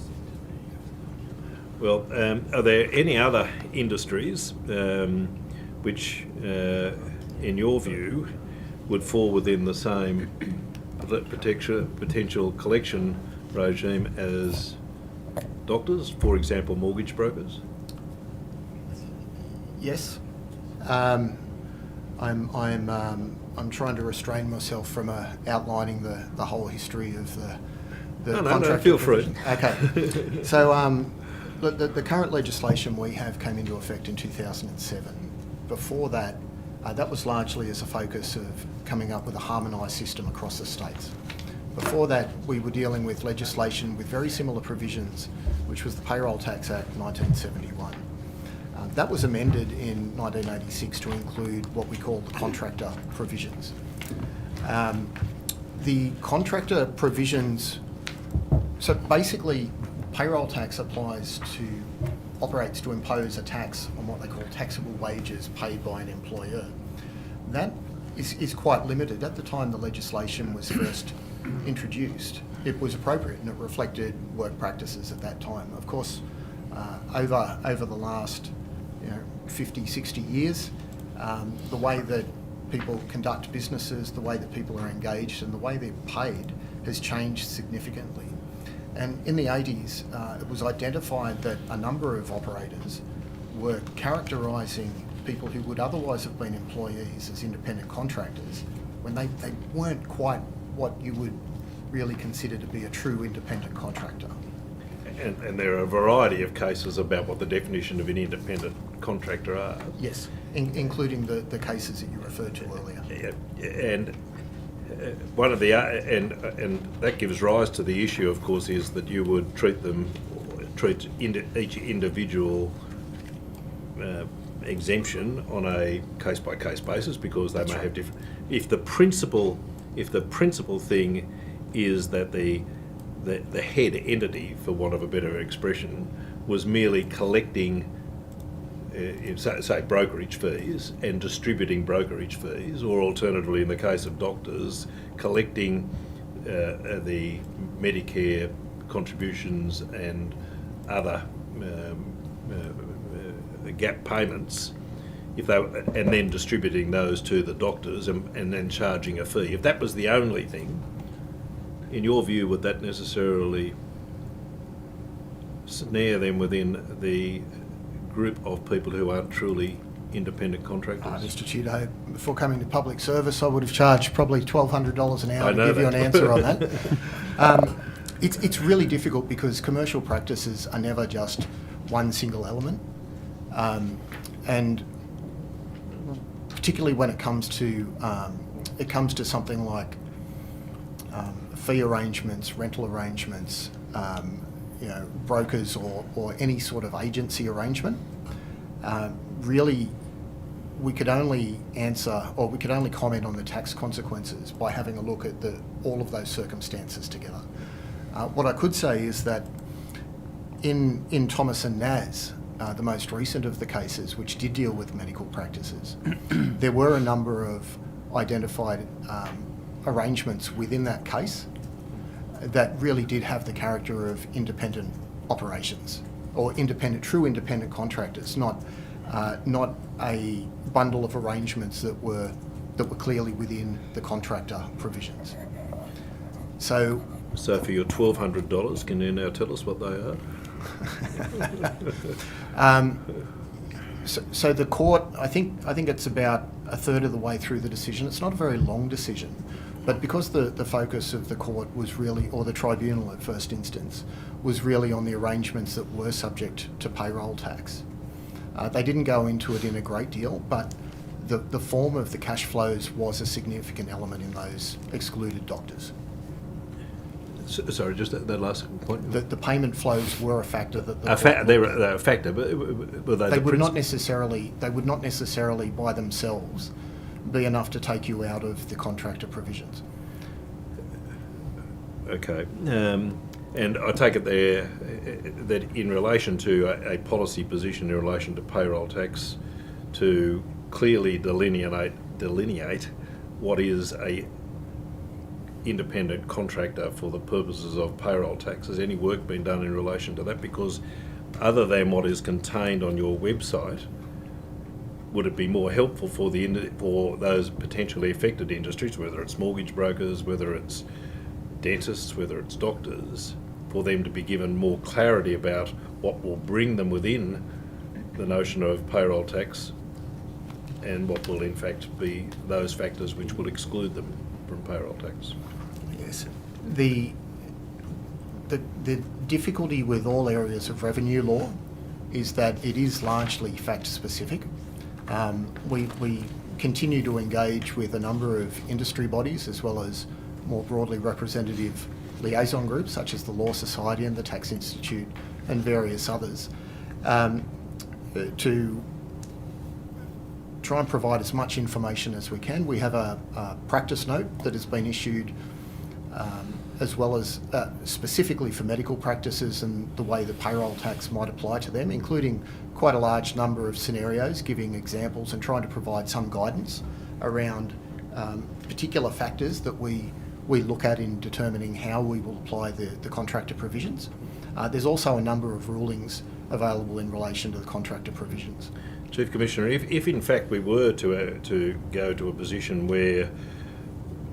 Well, are there any other industries which, in your view, would fall within the same potential collection regime as doctors, for example, mortgage brokers? Yes. I'm trying to restrain myself from outlining the whole history of the No, contract. feel free. Okay. So the current legislation we have came into effect in 2007. Before that, that was largely as a focus of coming up with a harmonised system across the states. Before that, we were dealing with legislation with very similar provisions, which was the Payroll Tax Act 1971. That was amended in 1986 to include what we call the contractor provisions. The contractor provisions, so basically payroll tax operates to impose a tax on what they call taxable wages paid by an employer. That is quite limited. At the time the legislation was first introduced, it was appropriate and it reflected work practices at that time. Of course, over the last 50, 60 years, the way that people conduct businesses, the way that people are engaged and the way they're paid has changed significantly. And in the 80s, it was identified that a number of operators were characterising people who would otherwise have been employees as independent contractors when they weren't quite what you would really consider to be a true independent contractor. And there are a variety of cases about what the definition of an independent contractor are. Yes, including the cases that you referred to earlier. And one of the and that gives rise to the issue, of course, is that you would treat each individual exemption on a case-by-case basis because they may have different. If the principal thing is that the head entity, for want of a better expression, was merely collecting, say, brokerage fees and distributing brokerage fees, or alternatively, in the case of doctors, collecting the Medicare contributions and other gap payments, and then distributing those to the doctors and then charging a fee. If that was the only thing, in your view, would that necessarily snare them within the group of people who aren't truly independent contractors? Mr. Tudor, before coming to public service, I would have charged probably $1,200 an hour to give you an that. answer on that. It's really difficult because commercial practices are never just one single element. And particularly when it comes to something like fee arrangements, rental arrangements, brokers or any sort of agency arrangement, really we could only comment on the tax consequences by having a look at all of those circumstances together. What I could say is that in Thomas and Naz, the most recent of the cases which did deal with medical practices, there were a number of identified arrangements within that case that really did have the character of independent operations or true independent contractors, not a bundle of arrangements that were clearly within the contractor provisions. So for your $1,200, can you now tell us what they are? So the court, I think it's about a third of the way through the decision. It's not a very long decision, but because the focus of the court was really, or the tribunal at first instance, was really on the arrangements that were subject to payroll tax. They didn't go into it in a great deal, but the form of the cash flows was a significant element in those excluded doctors. Sorry, just that last point. The payment flows were a factor that they're a factor, but were they? They would not necessarily by themselves be enough to take you out of the contractor provisions. Okay, and I take it there that in relation to a policy position in relation to payroll tax, to clearly delineate what is a independent contractor for the purposes of payroll tax. Has any work been done in relation to that? Because other than what is contained on your website, would it be more helpful for those potentially affected industries, whether it's mortgage brokers, whether it's dentists, whether it's doctors, for them to be given more clarity about what will bring them within the notion of payroll tax and what will in fact be those factors which will exclude them from payroll tax. Yes. The difficulty with all areas of revenue law is that it is largely fact specific. We continue to engage with a number of industry bodies as well as more broadly representative liaison groups such as the Law Society and the Tax Institute and various others to try and provide as much information as we can. We have a practice note that has been issued as well as specifically for medical practices and the way the payroll tax might apply to them, including quite a large number of scenarios, giving examples and trying to provide some guidance around particular factors that we look at in determining how we will apply the contractor provisions. There's also a number of rulings available in relation to the contractor provisions. Chief Commissioner, if in fact we were to go to a position where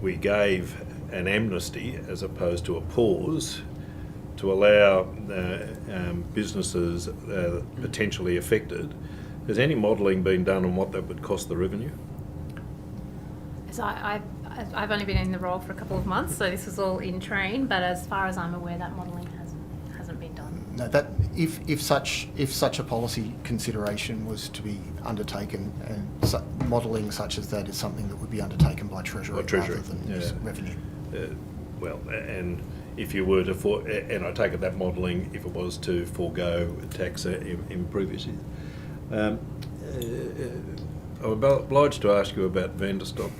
we gave an amnesty as opposed to a pause to allow businesses potentially affected, has any modelling been done on what that would cost the revenue? So I've only been in the role for a couple of months, so this is all in train, but as far as I'm aware, that modelling hasn't been done. No, that if such a policy consideration was to be undertaken, and modelling such as that is something that would be undertaken by Treasury rather than Revenue. Well, and if you were to, and I take it that modelling, if it was to forego tax in previous years. I'm obliged to ask you about Vanderstock.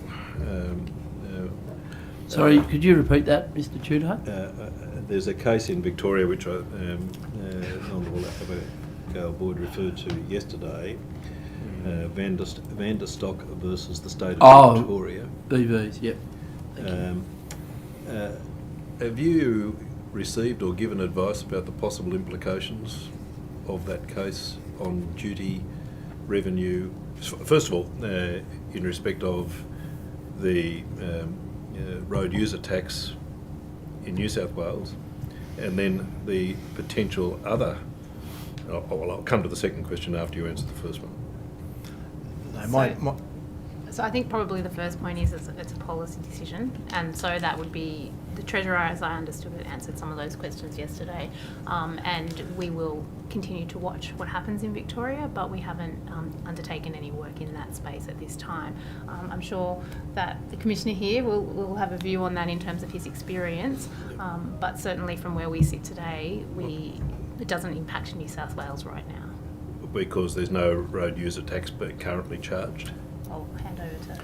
Sorry, could you repeat that, Mr. Tudor? There's a case in Victoria which the Honourable Abigail Boyd referred to yesterday, Vanderstock versus the state of Victoria. BVs, yep. Have you received or given advice about the possible implications of that case on duty, revenue? First of all, in respect of the road user tax in New South Wales, and then the potential other. I'll come to the second question after you answer the first one. So I think probably the first point is it's a policy decision, and so that would be the Treasurer, as I understood it, answered some of those questions yesterday, and we will continue to watch what happens in Victoria, but we haven't undertaken any work in that space at this time. I'm sure that the Commissioner here will have a view on that in terms of his experience, but certainly from where we sit today, it doesn't impact New South Wales right now. Because there's no road user tax currently charged? I'll hand over to...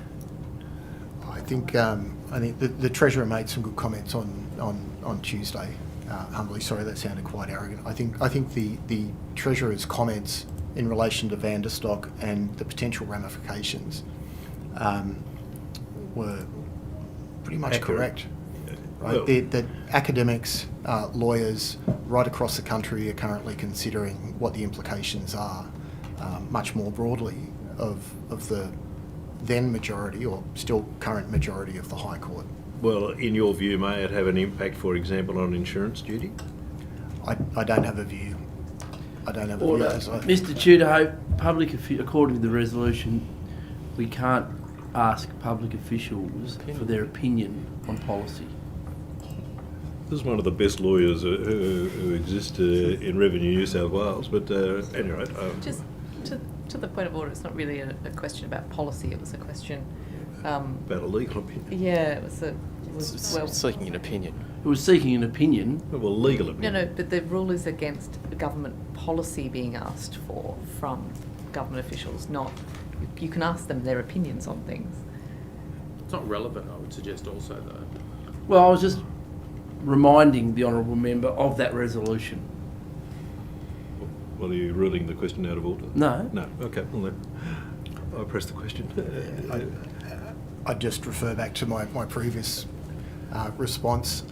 I think the Treasurer made some good comments on Tuesday. Humbly sorry, that sounded quite arrogant. I think the Treasurer's comments in relation to Vanderstock and the potential ramifications were pretty much correct. Right? That academics, lawyers right across the country are currently considering what the implications are much more broadly of the then majority or still current majority of the High Court. Well, in your view, may it have an impact, for example, on insurance duty? I don't have a view. I don't have a view. Mr. Tudor, according to the resolution, we can't ask public officials for their opinion on policy. This is one of the best lawyers who exist in Revenue New South Wales, but anyway. Just to the point of order, it's not really a question about policy, it was a question... about a legal opinion. Yeah, it was seeking an opinion. It was seeking an opinion. Well, legal opinion. No, but the rule is against government policy being asked for from government officials, not... You can ask them their opinions on things. It's not relevant, I would suggest also, though. Well, I was just reminding the Honourable Member of that resolution. Well, are you ruling the question out of order? No. No, okay. Well, then I'll press the question. I'd just refer back to my previous response.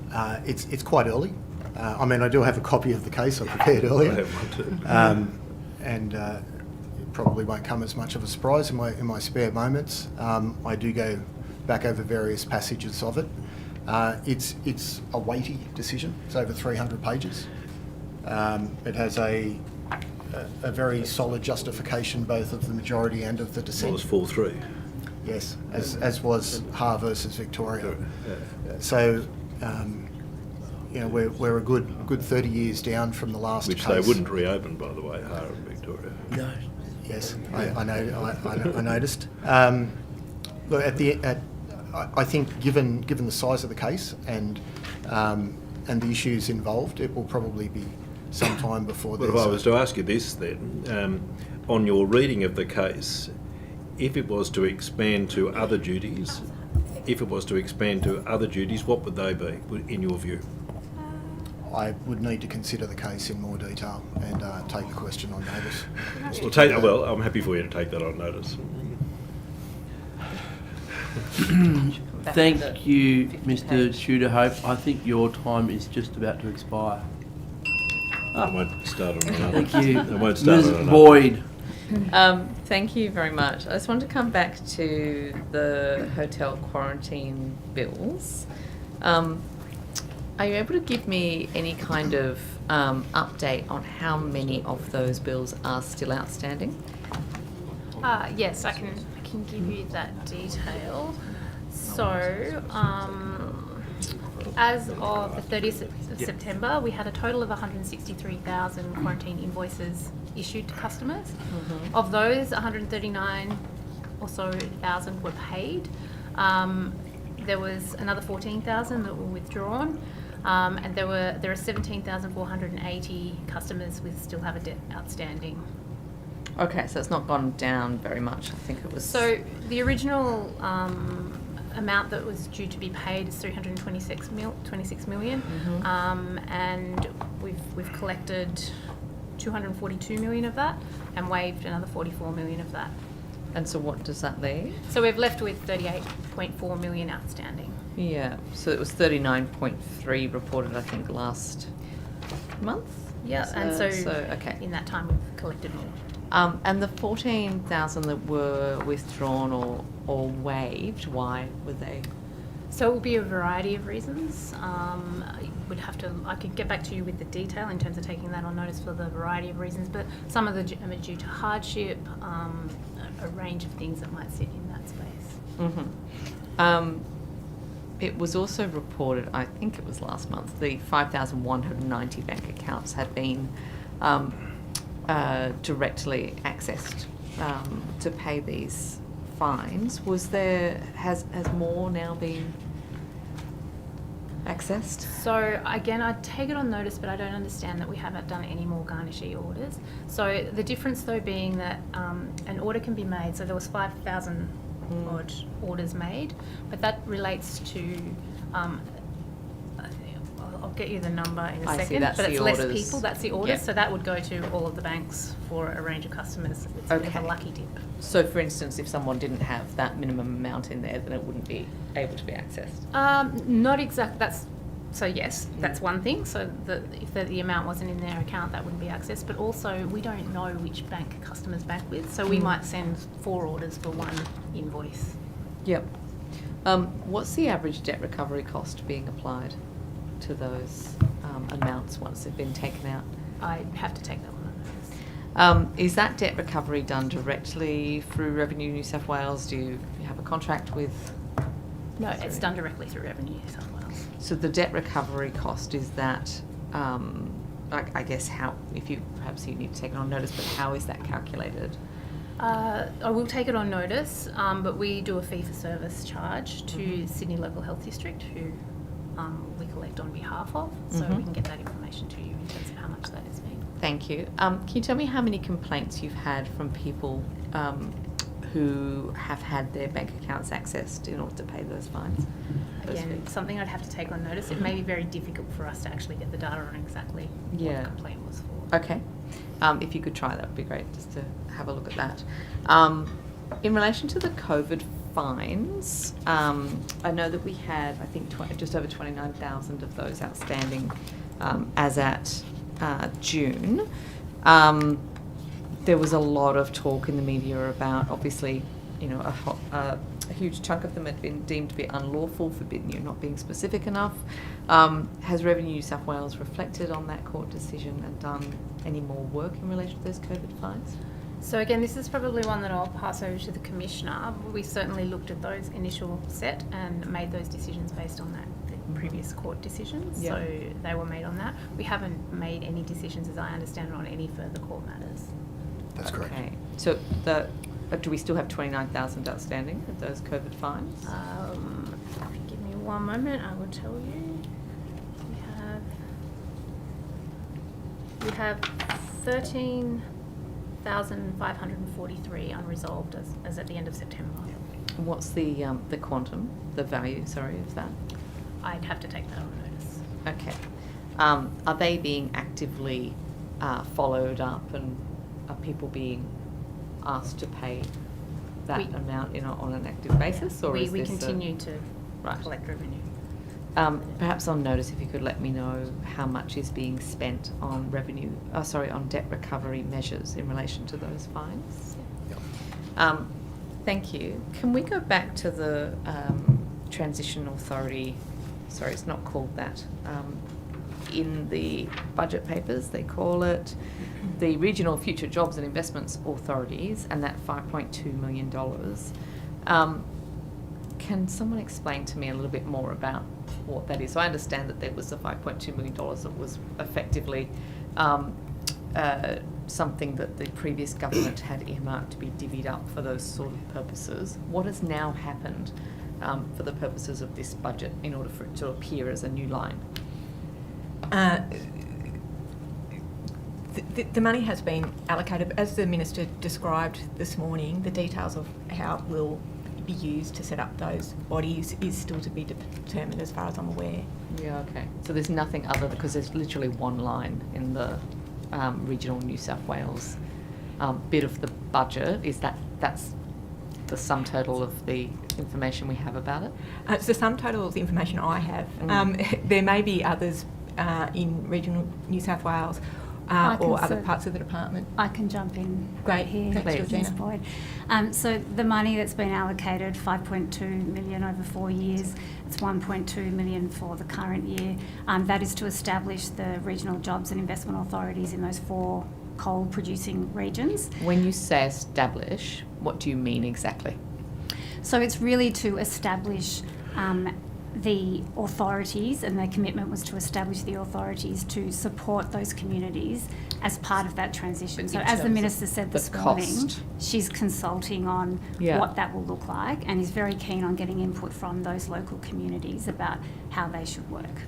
It's quite early. I mean, I do have a copy of the case I prepared earlier. I have one too. And it probably won't come as much of a surprise in my spare moments. I do go back over various passages of it. It's a weighty decision. It's over 300 pages. It has a very solid justification both of the majority and of the dissent. Well, it's 4-3. Yes, as was Har versus Victoria. So, we're a good 30 years down from the last Which case. they wouldn't reopen, by the way, Har and Victoria. No. Yes, I know. I noticed. Look, I think given the size of the case and the issues involved, it will probably be some time before Well, if I was to ask you this then, on your reading of the case, if it was to expand to other duties, what would they be, in your view? I would need to consider the case in more detail and take the question on notice. Well, I'm happy for you to take that on notice. Thank you, Mr. Tudor Hope. I think your time is just about to expire. I won't start on another. Thank you. I won't start Ms. on another. Boyd. Thank you very much. I just wanted to come back to the hotel quarantine bills. Are you able to give me any kind of update on how many of those bills are still outstanding? Yes, I can give you that detail. So, as of the 30th of September, we had a total of 163,000 quarantine invoices issued to customers. Mm-hmm. Of those, 139 or so thousand were paid. There was another 14,000 that were withdrawn. And there are 17,480 customers who still have a debt outstanding. Okay, so it's not gone down very much. I think it was. So the original amount that was due to be paid is 326 million, and we've collected 242 million of that and waived another 44 million of that. And so what does that leave? So we've left with 38.4 million outstanding. Yeah, so it was 39.3 reported, I think, last month. Yeah, and so okay. in that time we've collected more. And the 14,000 that were withdrawn or waived, why were they? So it will be a variety of reasons. I could get back to you with the detail in terms of taking that on notice for the variety of reasons, but some of them are due to hardship, a range of things that might sit in that space. Mm-hmm. It was also reported, I think it was last month, the 5,190 bank accounts had been directly accessed to pay these fines. Has more now been accessed? So again, I take it on notice, but I don't understand that we haven't done any more garnishee orders. So the difference though being that an order can be made, so there was 5,000 odd orders made, but that relates to I'll get you the number in a second, that's but the it's orders. less people, that's the orders, Yep. so that would go to all of the banks for a range of customers. It's a bit of a lucky dip. So for instance, if someone didn't have that minimum amount in there, then it wouldn't be able to be accessed? Not exactly, so yes, that's one thing. So if the amount wasn't in their account, that wouldn't be accessed. But also, we don't know which bank customers bank with, so we might send 4 orders for one invoice. Yep. What's the average debt recovery cost being applied to those amounts once they've been taken out? I have to take that one on notice. Is that debt recovery done directly through Revenue New South Wales? Do you have a contract with? No, it's done directly through Revenue New South Wales. So the debt recovery cost, is that, I guess if you need to take it on notice, but how is that calculated? I will take it on notice, but we do a fee-for-service charge to Sydney Local Health District, who we collect on behalf of, so we can get that information to you in terms of how much that is being. Thank you. Can you tell me how many complaints you've had from people who have had their bank accounts accessed in order to pay those fines? Again, something I'd have to take on notice. It may be very difficult for us to actually get the data on exactly what the complaint was for. Okay. If you could try, that would be great, just to have a look at that. In relation to the COVID fines, I know that we had, I think, just over 29,000 of those outstanding as at June. There was a lot of talk in the media about, obviously, a huge chunk of them had been deemed to be unlawful for not being specific enough. Has Revenue New South Wales reflected on that court decision and done any more work in relation to those COVID fines? So again, this is probably one that I'll pass over to the Commissioner. We certainly looked at those initial set and made those decisions based on the previous court decisions. Yeah. So they were made on that. We haven't made any decisions, as I understand it, on any further court matters. That's correct. Okay. So do we still have 29,000 outstanding of those COVID fines? Give me one moment, I will tell you. We have 13,543 unresolved as at the end of September. What's the quantum, the value, of that? I'd have to take that on notice. Okay. Are they being actively followed up, and are people being asked to pay that amount on an active basis, or we continue to collect revenue. Perhaps on notice, if you could let me know how much is being spent on on debt recovery measures in relation to those fines. Yep. Thank you. Can we go back to the Transition Authority? Sorry, it's not called that. In the budget papers, they call it the Regional Future Jobs and Investments Authorities, and that $5.2 million. Can someone explain to me a little bit more about what that is? So I understand that there was the $5.2 million that was effectively something that the previous government had earmarked to be divvied up for those sort of purposes. What has now happened for the purposes of this budget in order for it to appear as a new line? The money has been allocated, as the Minister described this morning. The details of how it will be used to set up those bodies is still to be determined, as far as I'm aware. Yeah, okay. So there's nothing other, because there's literally one line in the Regional New South Wales bit of the budget. That's the sum total of the information we have about it? It's the sum total of the information I have. There may be others in Regional New South Wales or other parts of the department. I can jump in. Great, here, thanks, Ms. Georgina. Boyd. So the money that's been allocated, $5.2 million over 4 years, it's $1.2 million for the current year. That is to establish the regional jobs and investment authorities in those 4 coal-producing regions. When you say establish, what do you mean exactly? So it's really to establish the authorities, and their commitment was to establish the authorities to support those communities as part of that transition. So as the Minister said this morning, she's consulting on what that will look like, and is very keen on getting input from those local communities about how they should work.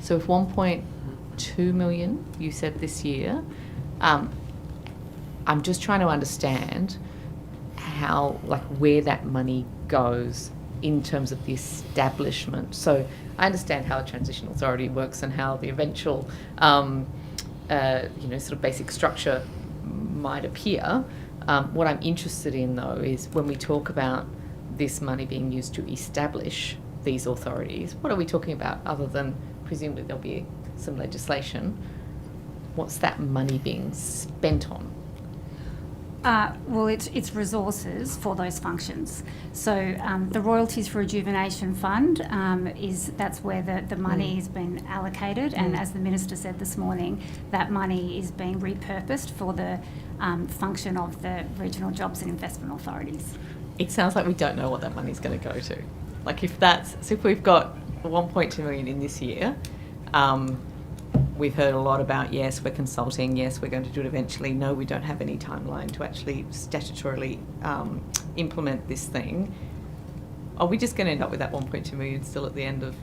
So if 1.2 million, you said this year, I'm just trying to understand how, where that money goes in terms of the establishment. So I understand how a transition authority works and how the eventual, sort of basic structure might appear. What I'm interested in, though, is when we talk about this money being used to establish these authorities, what are we talking about other than presumably there'll be some legislation? What's that money being spent on? Well, it's resources for those functions. So the Royalties for Rejuvenation Fund that's where the money has been allocated, and as the Minister said this morning, that money is being repurposed for the function of the regional jobs and investment authorities. It sounds like we don't know what that money's going to go to. If we've got 1.2 million in this year, we've heard a lot about, yes, we're consulting, yes, we're going to do it eventually. No, we don't have any timeline to actually statutorily implement this thing. Are we just going to end up with that 1.2 million still at the end of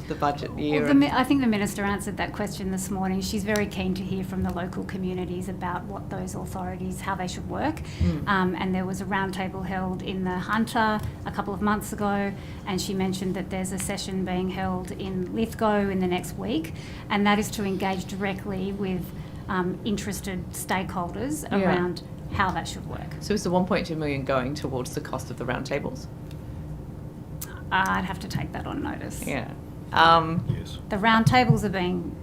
the budget year? Well, I think the Minister answered that question this morning. She's very keen to hear from the local communities about what those authorities, how they should work. And there was a roundtable held in the Hunter a couple of months ago, and she mentioned that there's a session being held in Lithgow in the next week, and that is to engage directly with interested stakeholders around how that should work. So is the 1.2 million going towards the cost of the roundtables? I'd have to take that on notice. Yeah. Yes. The roundtables are being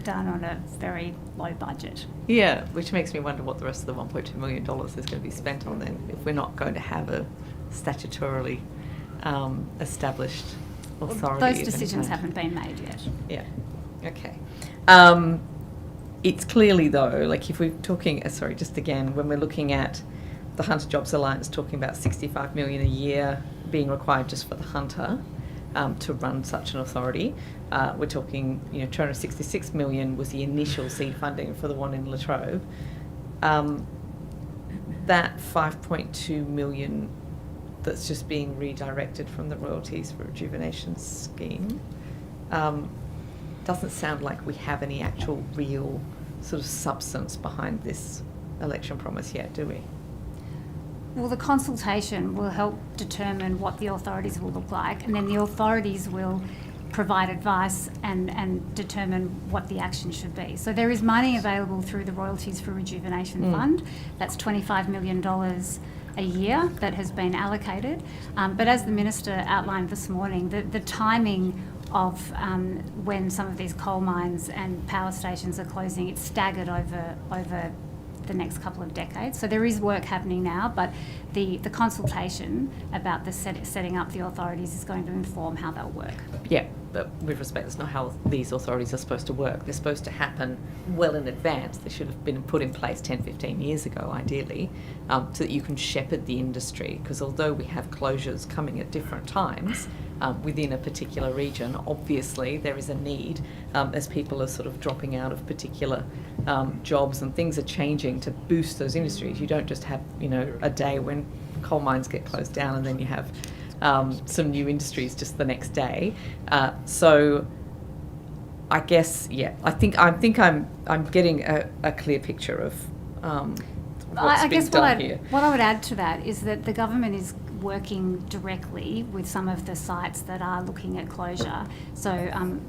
done on a very low budget. Yeah, which makes me wonder what the rest of the $1.2 million is going to be spent on then, if we're not going to have a statutorily established authority. Those of any decisions kind. haven't been made yet. Yeah. Okay. It's clearly though, like if we're talking, just again, when we're looking at the Hunter Jobs Alliance talking about 65 million a year being required just for the Hunter to run such an authority. We're talking, 266 million was the initial seed funding for the one in Latrobe. That 5.2 million that's just being redirected from the royalties for rejuvenation scheme doesn't sound like we have any actual real sort of substance behind this election promise yet, do we? Well, the consultation will help determine what the authorities will look like, and then the authorities will provide advice and determine what the action should be. So there is money available through the Royalties for Rejuvenation Fund. That's $25 million a year that has been allocated. But as the Minister outlined this morning, the timing of when some of these coal mines and power stations are closing, it's staggered over the next couple of decades. So there is work happening now, but the consultation about the setting up the authorities is going to inform how they'll work. Yeah, but with respect, that's not how these authorities are supposed to work. They're supposed to happen well in advance. They should have been put in place 10, 15 years ago, ideally, so that you can shepherd the industry. Because although we have closures coming at different times within a particular region, obviously there is a need as people are sort of dropping out of particular jobs and things are changing to boost those industries. You don't just have, a day when coal mines get closed down and then you have some new industries just the next day. So I guess, I think I'm getting a clear picture of what's being done here. What I would add to that is that the government is working directly with some of the sites that are looking at closure. So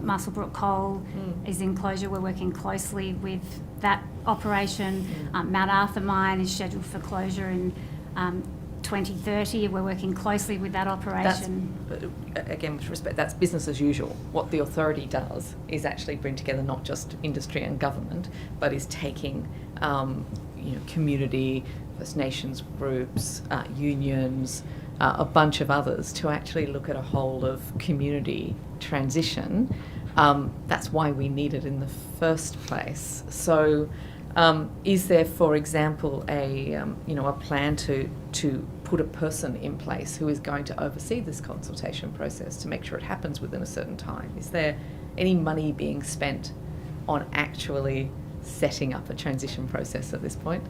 Muswellbrook Coal is in closure. We're working closely with that operation. Mount Arthur Mine is scheduled for closure in 2030. We're working closely with that operation. Again, with respect, that's business as usual. What the authority does is actually bring together not just industry and government, but is taking community, First Nations groups, unions, a bunch of others to actually look at a whole of community transition. That's why we need it in the first place. So is there, for example, a plan to put a person in place who is going to oversee this consultation process to make sure it happens within a certain time? Is there any money being spent on actually setting up a transition process at this point?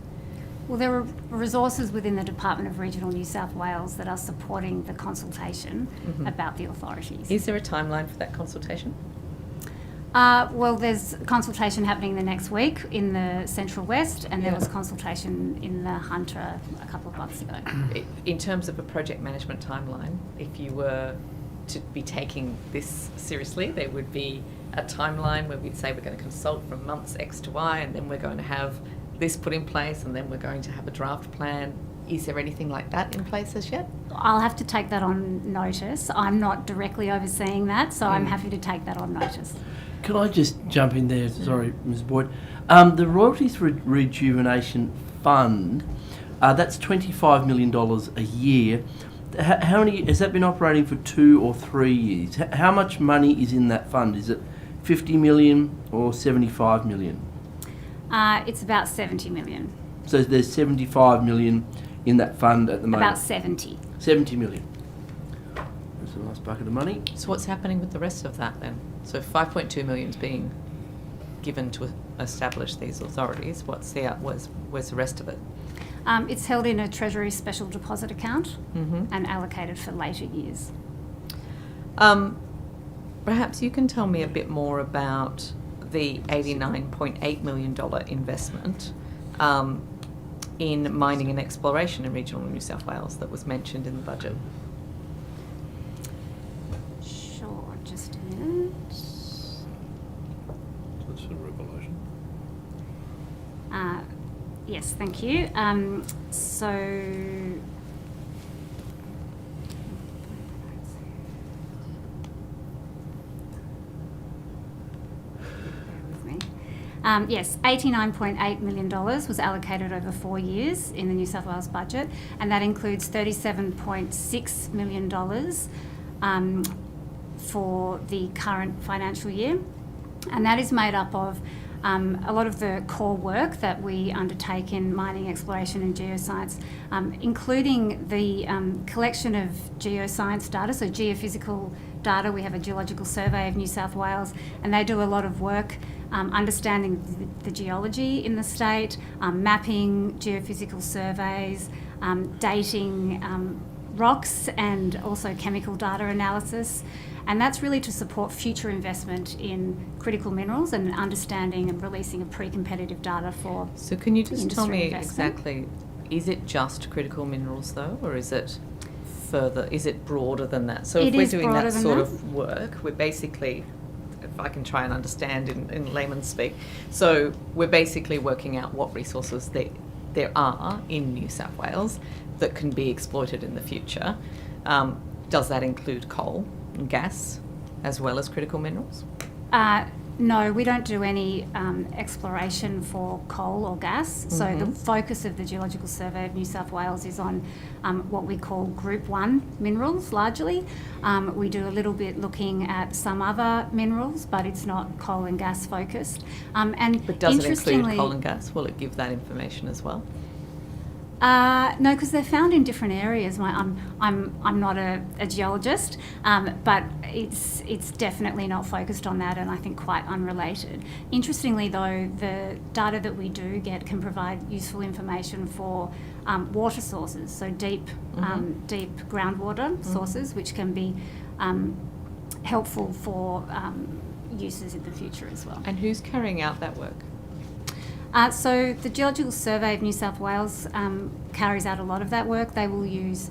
Well, there are resources within the Department of Regional New South Wales that are supporting the consultation about the authorities. Is there a timeline for that consultation? Well, there's consultation happening the next week in the Central West, and there was consultation in the Hunter a couple of months ago. In terms of a project management timeline, if you were to be taking this seriously, there would be a timeline where we'd say we're going to consult from months X to Y, and then we're going to have this put in place, and then we're going to have a draft plan. Is there anything like that in place as yet? I'll have to take that on notice. I'm not directly overseeing that, so I'm happy to take that on notice. Can I just jump in there? Sorry, Ms. Boyd. The Royalties for Rejuvenation Fund, that's $25 million a year. How many, has that been operating for 2 or 3 years? How much money is in that fund? Is it 50 million or 75 million? It's about 70 million. So there's 75 million in that fund at the moment? About 70. 70 million. That's a nice bucket of money. So what's happening with the rest of that then? So 5.2 million is being given to establish these authorities. Where's the rest of it? It's held in a Treasury special deposit account and allocated for later years. Perhaps you can tell me a bit more about the $89.8 million investment in mining and exploration in regional New South Wales that was mentioned in the budget. Sure, just a minute. That's a revelation. Yes, thank you. Yes, $89.8 million was allocated over 4 years in the New South Wales budget, and that includes $37.6 million for the current financial year. And that is made up of a lot of the core work that we undertake in mining, exploration and geoscience, including the collection of geoscience data, so geophysical data. We have a Geological Survey of New South Wales, and they do a lot of work understanding the geology in the state, mapping geophysical surveys, dating rocks, and also chemical data analysis. And that's really to support future investment in critical minerals and understanding and releasing of pre-competitive data for So can you just tell me investment. exactly, is it just critical minerals though, or is it further, is it broader than that? So if we're doing that sort of work, we're basically, if I can try and understand in layman's speak, so we're basically working out what resources there are in New South Wales that can be exploited in the future. Does that include coal and gas as well as critical minerals? No, we don't do any exploration for coal or gas. So the focus of the Geological Survey of New South Wales is on what we call Group 1 minerals largely. We do a little bit looking at some other minerals, but it's not coal and gas focused. But does it include coal and gas? Will it give that information as well? No, because they're found in different areas. I'm not a geologist, but it's definitely not focused on that, and I think quite unrelated. Interestingly, though, the data that we do get can provide useful information for water sources, so deep groundwater sources, which can be helpful for uses in the future as well. And who's carrying out that work? So the Geological Survey of New South Wales carries out a lot of that work. They will use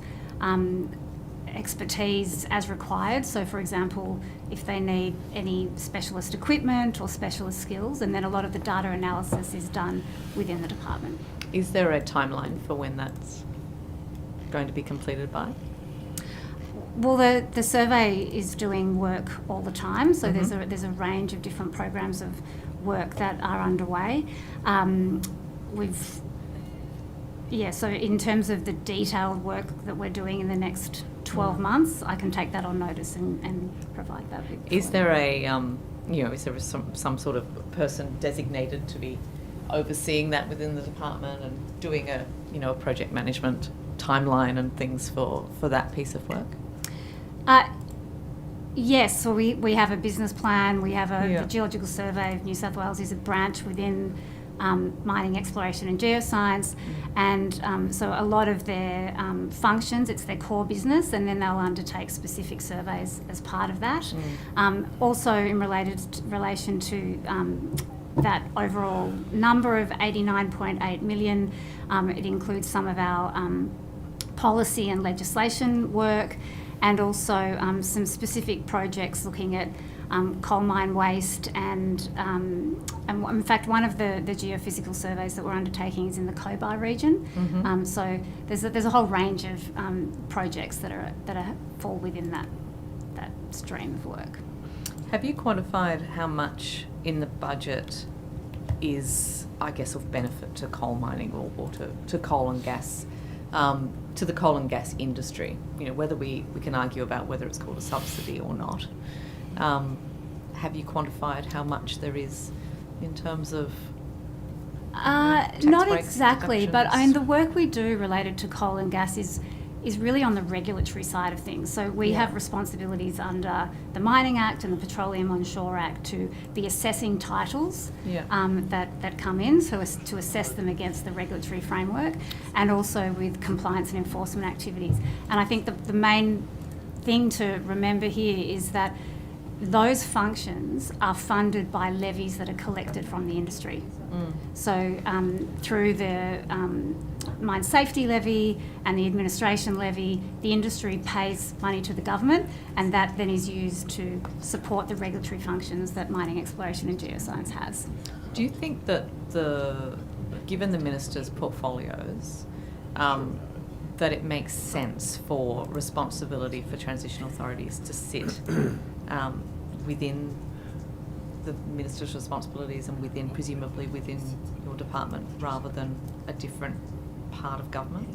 expertise as required. So, for example, if they need any specialist equipment or specialist skills, and then a lot of the data analysis is done within the department. Is there a timeline for when that's going to be completed by? Well, the survey is doing work all the time, so there's a range of different programs of work that are underway. So in terms of the detailed work that we're doing in the next 12 months, I can take that on notice and provide that. Is there is there some sort of person designated to be overseeing that within the department and doing a project management timeline and things for that piece of work? Yes, so we have a business plan. We have the Geological Survey of New South Wales is a branch within mining, exploration and geoscience, and so a lot of their functions, it's their core business, and then they'll undertake specific surveys as part of that. Also in relation to that overall number of 89.8 million, it includes some of our policy and legislation work, and also some specific projects looking at coal mine waste and in fact one of the geophysical surveys that we're undertaking is in the Cobar region. So there's a whole range of projects that fall within that stream of work. Have you quantified how much in the budget is, I guess, of benefit to coal mining or to coal and gas? To the coal and gas industry, whether we can argue about whether it's called a subsidy or not. Have you quantified how much there is in terms of not exactly, but I mean the work we do related to coal and gas is really on the regulatory side of things. So we have responsibilities under the Mining Act and the Petroleum on Shore Act to be assessing titles that come in, so as to assess them against the regulatory framework, and also with compliance and enforcement activities. And I think the main thing to remember here is that those functions are funded by levies that are collected from the industry. So through the mine safety levy and the administration levy, the industry pays money to the government, and that then is used to support the regulatory functions that mining, exploration and geoscience has. Do you think that given the minister's portfolios, that it makes sense for responsibility for transition authorities to sit within the Minister's responsibilities and within, presumably within your department, rather than a different part of government?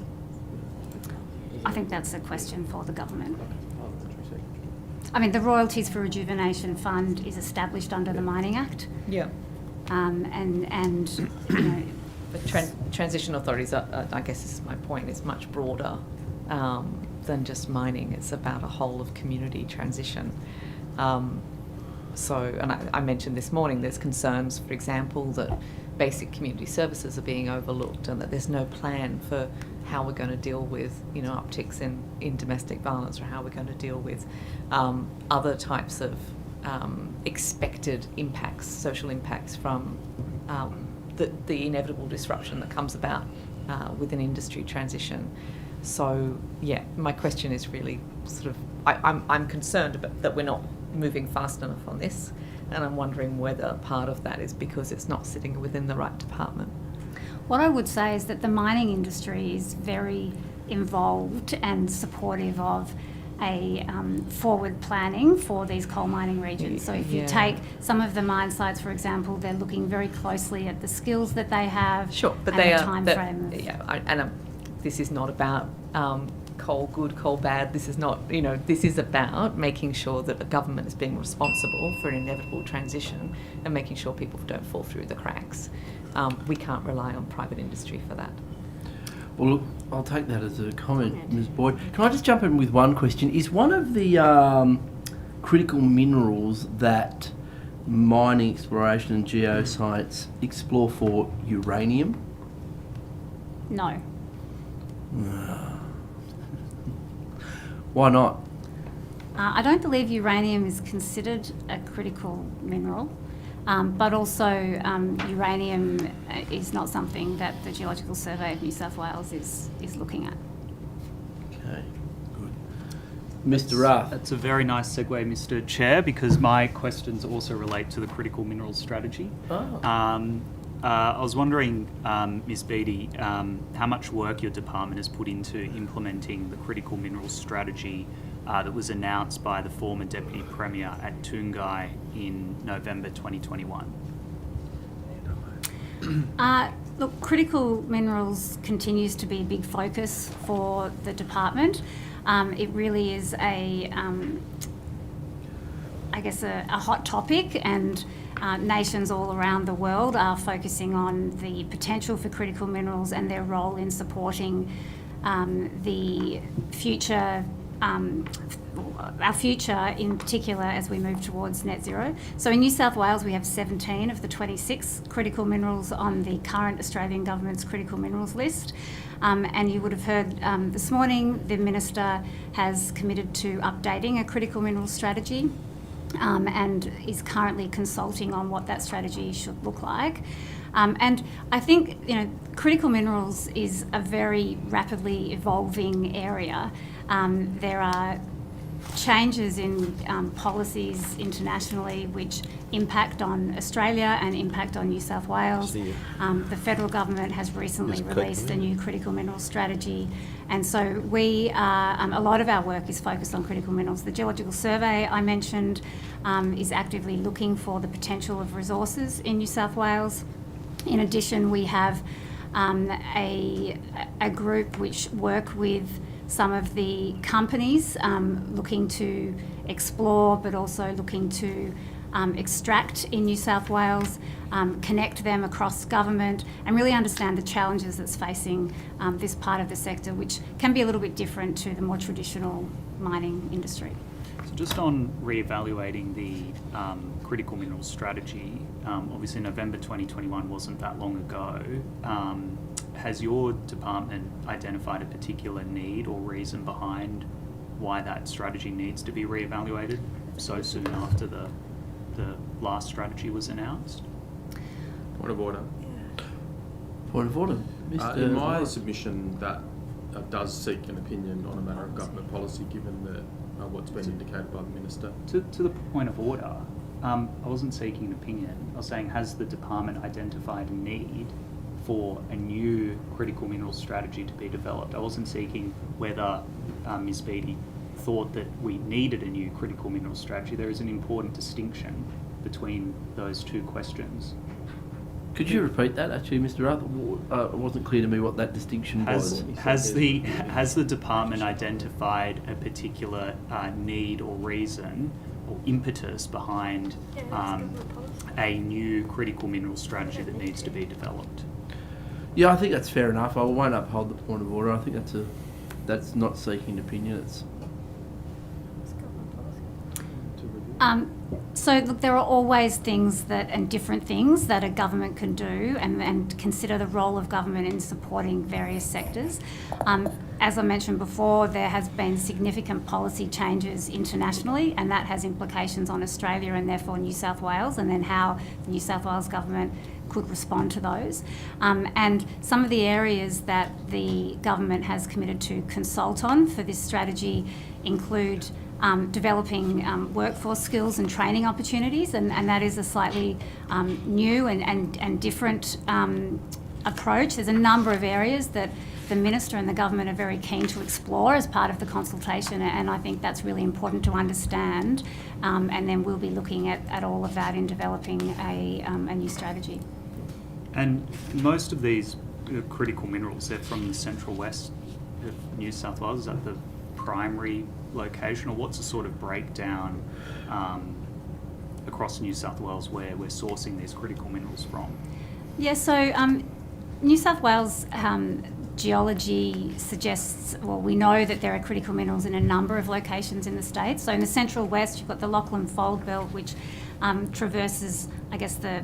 I think that's a question for the government. I mean, the Royalties for Rejuvenation Fund is established under the Mining Act. Yeah. And you know, But transition authorities, I guess this is my point, is much broader than just mining. It's about a whole of community transition. And I mentioned this morning, there's concerns, for example, that basic community services are being overlooked and that there's no plan for how we're going to deal with, upticks in domestic violence, or how we're going to deal with other types of expected impacts, social impacts from the inevitable disruption that comes about with an industry transition. So, yeah, my question is really sort of, I'm concerned that we're not moving fast enough on this, and I'm wondering whether part of that is because it's not sitting within the right department. what I would say is that the mining industry is very involved and supportive of a forward planning for these coal mining regions. So if you take some of the mine sites, for example, they're looking very closely at the skills that they have. Sure, but and they the are. time frame. This is not about coal good, coal bad. This is not. This is about making sure that the government is being responsible for an inevitable transition and making sure people don't fall through the cracks. We can't rely on private industry for that. Well, look, I'll take that as a comment, Ms. Boyd. Can I just jump in with one question? Is one of the critical minerals that mining, exploration and geoscience explore for uranium? No. Why not? I don't believe uranium is considered a critical mineral, but also uranium is not something that the Geological Survey of New South Wales is looking at. Okay, good. Mr. Rath. That's a very nice segue, Mr. Chair, because my questions also relate to the critical minerals strategy. Oh. I was wondering, Ms. Beattie, how much work your department has put into implementing the critical minerals strategy that was announced by the former Deputy Premier at Toongai in November 2021? Look, critical minerals continues to be a big focus for the department. It really is a hot topic, and nations all around the world are focusing on the potential for critical minerals and their role in supporting the future, our future in particular as we move towards net zero. So in New South Wales we have 17 of the 26 critical minerals on the current Australian Government's critical minerals list. And you would have heard this morning the Minister has committed to updating a critical minerals strategy. And is currently consulting on what that strategy should look like. And I think, critical minerals is a very rapidly evolving area. There are changes in policies internationally which impact on Australia and impact on New South Wales. The federal government has recently released a new critical minerals strategy, and so we are, a lot of our work is focused on critical minerals. The Geological Survey I mentioned is actively looking for the potential of resources in New South Wales. In addition, we have a group which work with some of the companies looking to explore, but also looking to extract in New South Wales, connect them across government, and really understand the challenges that's facing this part of the sector, which can be a little bit different to the more traditional mining industry. So just on re-evaluating the critical minerals strategy, obviously November 2021 wasn't that long ago. Has your department identified a particular need or reason behind why that strategy needs to be re-evaluated so soon after the last strategy was announced? Point of order. Point of order. In my submission, that does seek an opinion on a matter of government policy, given that what's been indicated by the Minister. To the point of order, I wasn't seeking an opinion. I was saying, has the department identified a need for a new critical minerals strategy to be developed? I wasn't seeking whether Ms. Beattie thought that we needed a new critical minerals strategy. There is an important distinction between those two questions. Could you repeat that, actually, Mr. Arthur? It wasn't clear to me what that distinction was. Has the department identified a particular need or reason or impetus behind a new critical mineral strategy that needs to be developed? Yeah, I think that's fair enough. I won't uphold the point of order. I think that's not seeking opinion. It's So look, there are always things and different things that a government can do and consider the role of government in supporting various sectors. As I mentioned before, there has been significant policy changes internationally, and that has implications on Australia and therefore New South Wales, and then how the New South Wales government could respond to those. And some of the areas that the government has committed to consult on for this strategy include developing workforce skills and training opportunities, and that is a slightly new and different approach. There's a number of areas that the Minister and the government are very keen to explore as part of the consultation, and I think that's really important to understand, and then we'll be looking at all of that in developing a new strategy. And most of these critical minerals, they're from the central west of New South Wales. Is that the primary location, or what's the sort of breakdown across New South Wales where we're sourcing these critical minerals from? Yeah, so New South Wales geology suggests, well, we know that there are critical minerals in a number of locations in the state. So in the central west, you've got the Lachlan Fold Belt, which traverses, I guess, the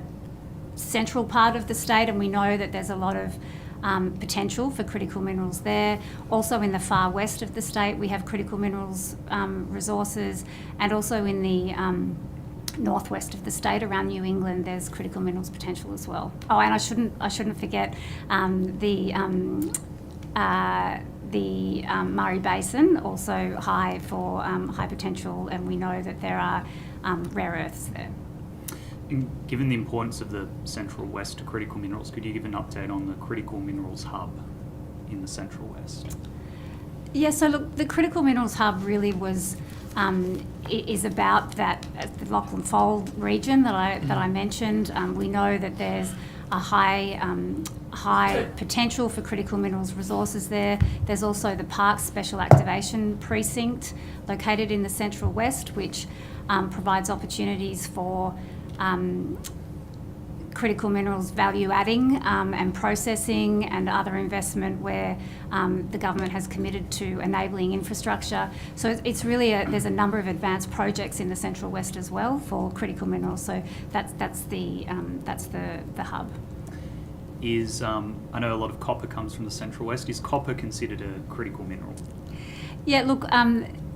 central part of the state, and we know that there's a lot of potential for critical minerals there. Also in the far west of the state, we have critical minerals resources, and also in the northwest of the state around New England, there's critical minerals potential as well. Oh, and I shouldn't forget the Murray Basin, also high for high potential, and we know that there are rare earths there. And given the importance of the central west to critical minerals, could you give an update on the critical minerals hub in the central west? Yeah, so look, the critical minerals hub really is about that the Lachlan Fold region that I mentioned. We know that there's a high potential for critical minerals resources there. There's also the Parks Special Activation Precinct located in the central west, which provides opportunities for critical minerals value adding and processing and other investment where the government has committed to enabling infrastructure. So it's really there's a number of advanced projects in the Central West as well for critical minerals. So that's the hub. I know a lot of copper comes from the Central West. Is copper considered a critical mineral? Yeah, look.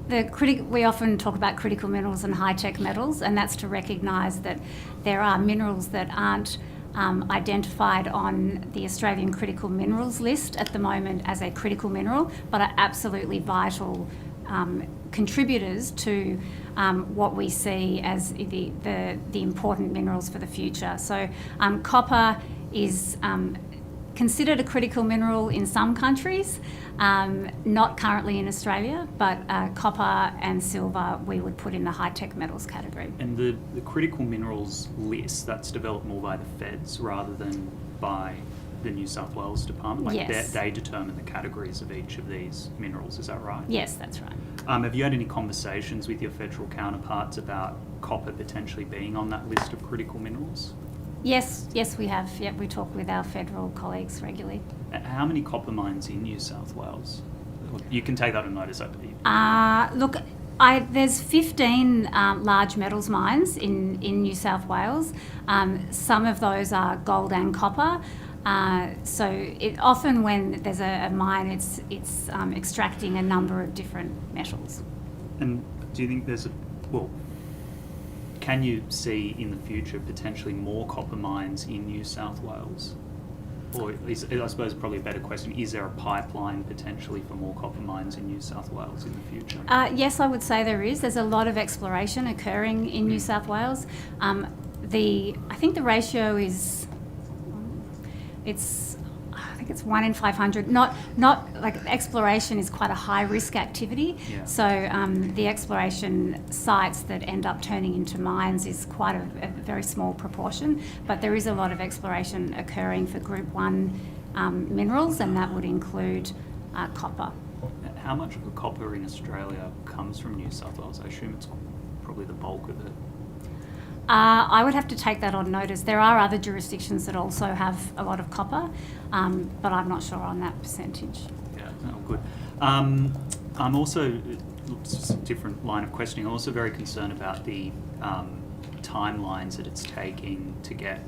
We often talk about critical minerals and high-tech metals, and that's to recognise that there are minerals that aren't identified on the Australian critical minerals list at the moment as a critical mineral, but are absolutely vital contributors to what we see as the important minerals for the future. So copper is considered a critical mineral in some countries, not currently in Australia, but copper and silver we would put in the high-tech metals category. And the critical minerals list, that's developed more by the feds rather than by the New South Wales Department? Yes. They determine the categories of each of these minerals, is that right? Yes, that's right. Have you had any conversations with your federal counterparts about copper potentially being on that list of critical minerals? Yes, we have. Yeah, we talk with our federal colleagues regularly. How many copper mines in New South Wales? You can take that on notice over here. Look, there's 15 large metals mines in New South Wales. Some of those are gold and copper. So often when there's a mine, it's extracting a number of different metals. And do you think can you see in the future potentially more copper mines in New South Wales? Or I suppose probably a better question, is there a pipeline potentially for more copper mines in New South Wales in the future? Yes, I would say there is. There's a lot of exploration occurring in New South Wales. I think the ratio is, it's I think it's 1 in 500. Not like exploration is quite a high risk activity. Yeah. So the exploration sites that end up turning into mines is quite a very small proportion. But there is a lot of exploration occurring for Group 1 minerals, and that would include copper. How much of the copper in Australia comes from New South Wales? I assume it's probably the bulk of it. I would have to take that on notice. There are other jurisdictions that also have a lot of copper, but I'm not sure on that percentage. Yeah, no, good. I'm also, it's a different line of questioning, I'm also very concerned about the timelines that it's taking to get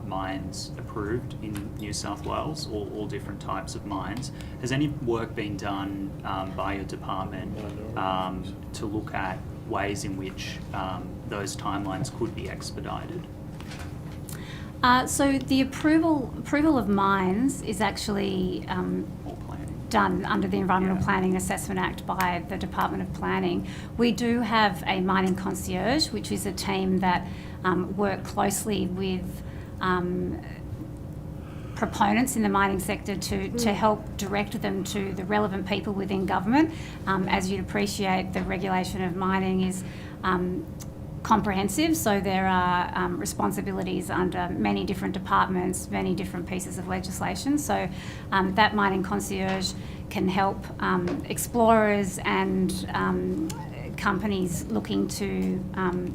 mines approved in New South Wales, all different types of mines. Has any work been done by your department to look at ways in which those timelines could be expedited? So the approval of mines is actually done under the Environmental Planning and Assessment Act by the Department of Planning. We do have a mining concierge, which is a team that work closely with proponents in the mining sector to help direct them to the relevant people within government. As you'd appreciate, the regulation of mining is comprehensive, so there are responsibilities under many different departments, many different pieces of legislation. So that mining concierge can help explorers and companies looking to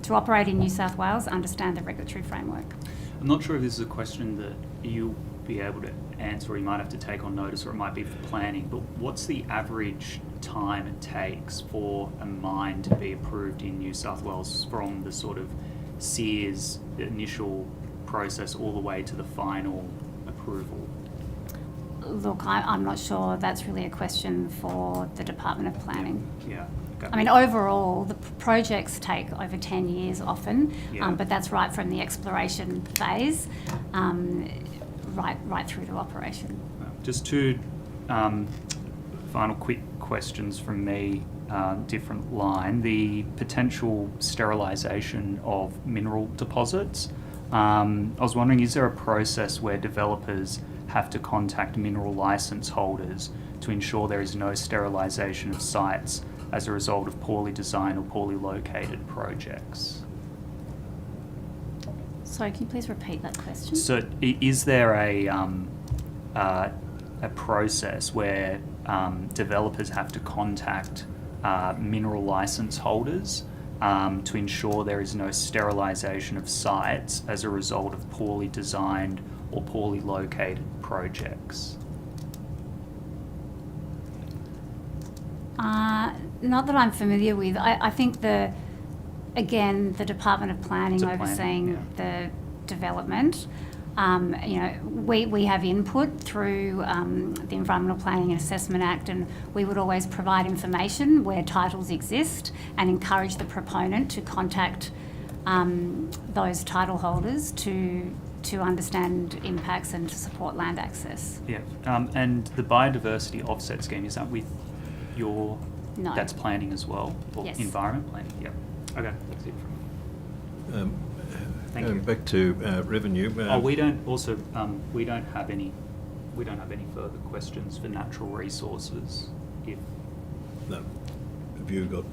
operate in New South Wales understand the regulatory framework. I'm not sure if this is a question that you'll be able to answer, or you might have to take on notice, or it might be for planning, but what's the average time it takes for a mine to be approved in New South Wales from the sort of SEAR's initial process all the way to the final approval? Look, I'm not sure. That's really a question for the Department of Planning. Yeah. Okay. I mean, overall, the projects take over 10 years often, Yeah. but that's right from the exploration phase, right through to operation. Just two final quick questions from me, different line. The potential sterilisation of mineral deposits. I was wondering, is there a process where developers have to contact mineral licence holders to ensure there is no sterilisation of sites as a result of poorly designed or poorly located projects? Sorry, can you please repeat that question? So is there a process where developers have to contact mineral licence holders to ensure there is no sterilisation of sites as a result of poorly designed or poorly located projects? Not that I'm familiar with. I think the Department of Planning overseeing the development. We have input through the Environmental Planning and Assessment Act, and we would always provide information where titles exist and encourage the proponent to contact those title holders to understand impacts and to support land access. Yeah, and the biodiversity offset scheme, is that with your... No. That's planning as well? Or yes. Environment planning? Yep. Okay, that's it from me. Thank you. Back to revenue. We don't have any further questions for natural resources. No. Have you got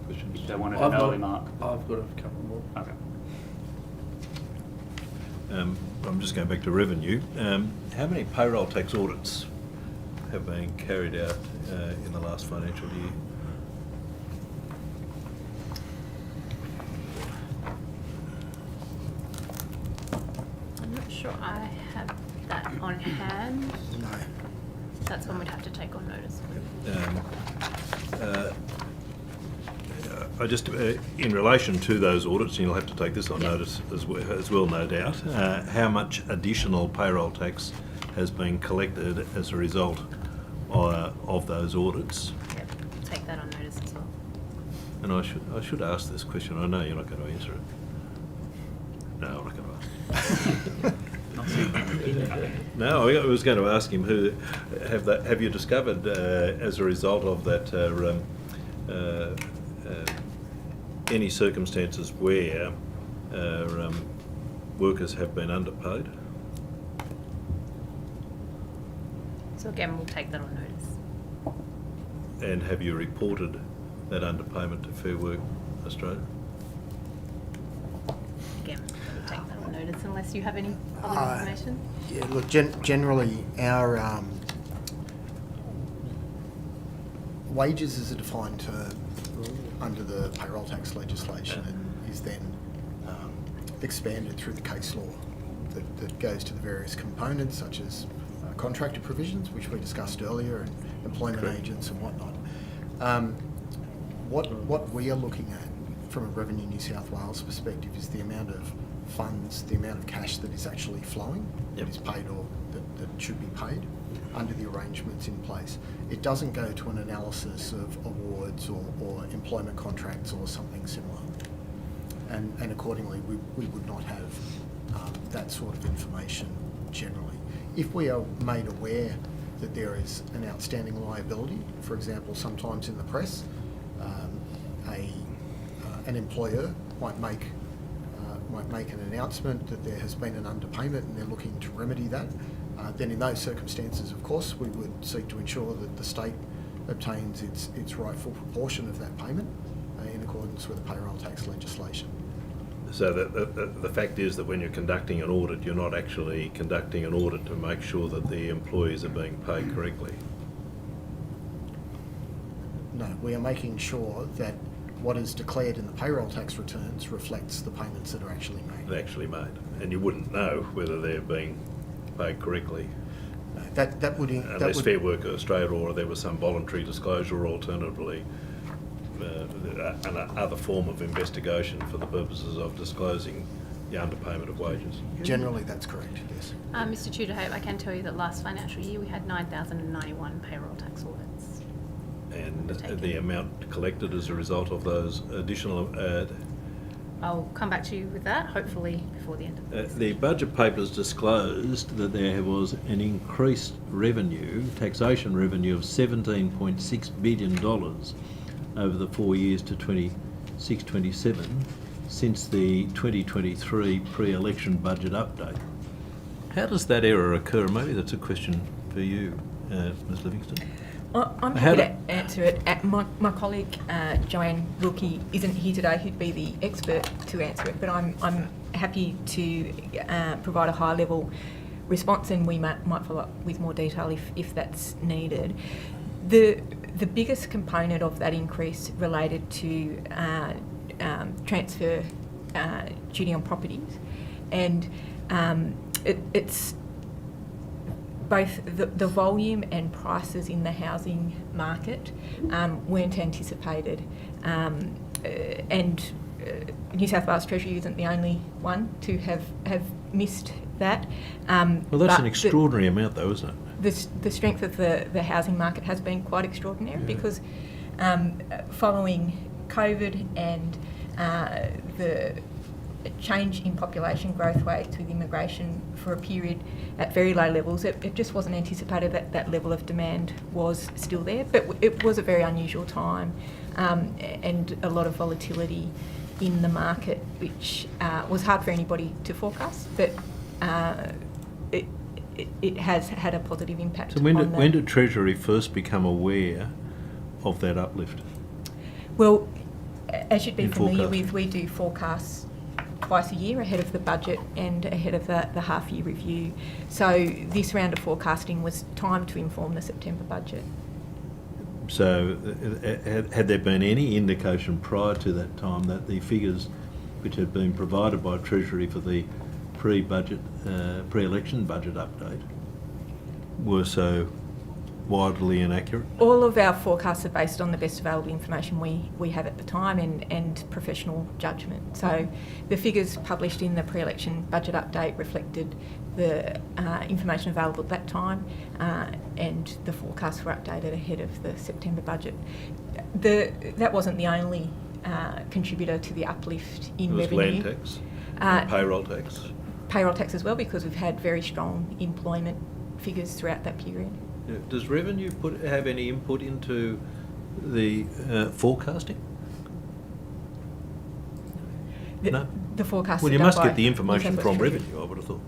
questions? If they wanted an early mark. I've got a couple more. Okay. I'm just going back to revenue. How many payroll tax audits have been carried out in the last financial year? I'm not sure I have that on hand. No. That's one we'd have to take on notice. I just, in relation to those audits, and you'll have to take this on notice as well, no doubt, how much additional payroll tax has been collected as a result of those audits? Yep, take that on notice as well. And I should ask this question. I know you're not going to answer it. No, I'm not going to ask. No, I was going to ask him have you discovered as a result of that any circumstances where workers have been underpaid? So again, we'll take that on notice. And have you reported that underpayment to Fair Work Australia? Again, we'll take that on notice unless you have any other information. Yeah, look, generally our wages is a defined term under the payroll tax legislation and is then expanded through the case law that goes to the various components such as contractor provisions, which we discussed earlier, and employment agents and whatnot. What we are looking at from a Revenue New South Wales perspective is the amount of funds, the amount of cash that is actually flowing, that is paid or that should be paid under the arrangements in place. It doesn't go to an analysis of awards or employment contracts or something similar. And accordingly, we would not have that sort of information generally. If we are made aware that there is an outstanding liability, for example, sometimes in the press, an employer might make an announcement that there has been an underpayment and they're looking to remedy that, then in those circumstances, of course, we would seek to ensure that the state obtains its rightful proportion of that payment in accordance with the payroll tax legislation. So the fact is that when you're conducting an audit, you're not actually conducting an audit to make sure that the employees are being paid correctly. No, we are making sure that what is declared in the payroll tax returns reflects the payments that are actually made. They're actually made. And you wouldn't know whether they're being paid correctly. No, that would... Unless Fair Work Australia or there was some voluntary disclosure or alternatively another form of investigation for the purposes of disclosing the underpayment of wages. Generally, that's correct, yes. Mr Tudor-Hope, I can tell you that last financial year we had 9,091 payroll tax audits. And the amount collected as a result of those additional... I'll come back to you with that, hopefully before the end of the The budget papers disclosed that there was an increased revenue, taxation revenue of $17.6 billion over the 4 years to 26-27 since the 2023 pre-election budget update. How does that error occur? Maybe that's a question for you, Ms Livingston. I'm happy to answer it. My colleague Joanne Wilkie isn't here today, who'd be the expert to answer it, but I'm happy to provide a high-level response, and we might follow up with more detail if that's needed. The biggest component of that increase related to transfer duty on properties, and it's both the volume and prices in the housing market weren't anticipated, and New South Wales Treasury isn't the only one to have missed that. Well, that's an extraordinary amount though, isn't it? The strength of the housing market has been quite extraordinary because following COVID and the change in population growth rates with immigration for a period at very low levels, it just wasn't anticipated that that level of demand was still there. But it was a very unusual time and a lot of volatility in the market, which was hard for anybody to forecast, but it has had a positive impact. So when did Treasury first become aware of that uplift? Well, as you'd be familiar with, we do forecasts twice a year ahead of the budget and ahead of the half-year review. So this round of forecasting was timed to inform the September budget. So had there been any indication prior to that time that the figures which had been provided by Treasury for the pre-election budget update were so wildly inaccurate? All of our forecasts are based on the best available information we have at the time and professional judgment. So the figures published in the pre-election budget update reflected the information available at that time, and the forecasts were updated ahead of the September budget. That wasn't the only contributor to the uplift in revenue. It was land tax, payroll tax? Payroll tax as well, because we've had very strong employment figures throughout that period. Does revenue have any input into the forecasting? No? The forecasts. Well, you must get the information from revenue, I would have thought.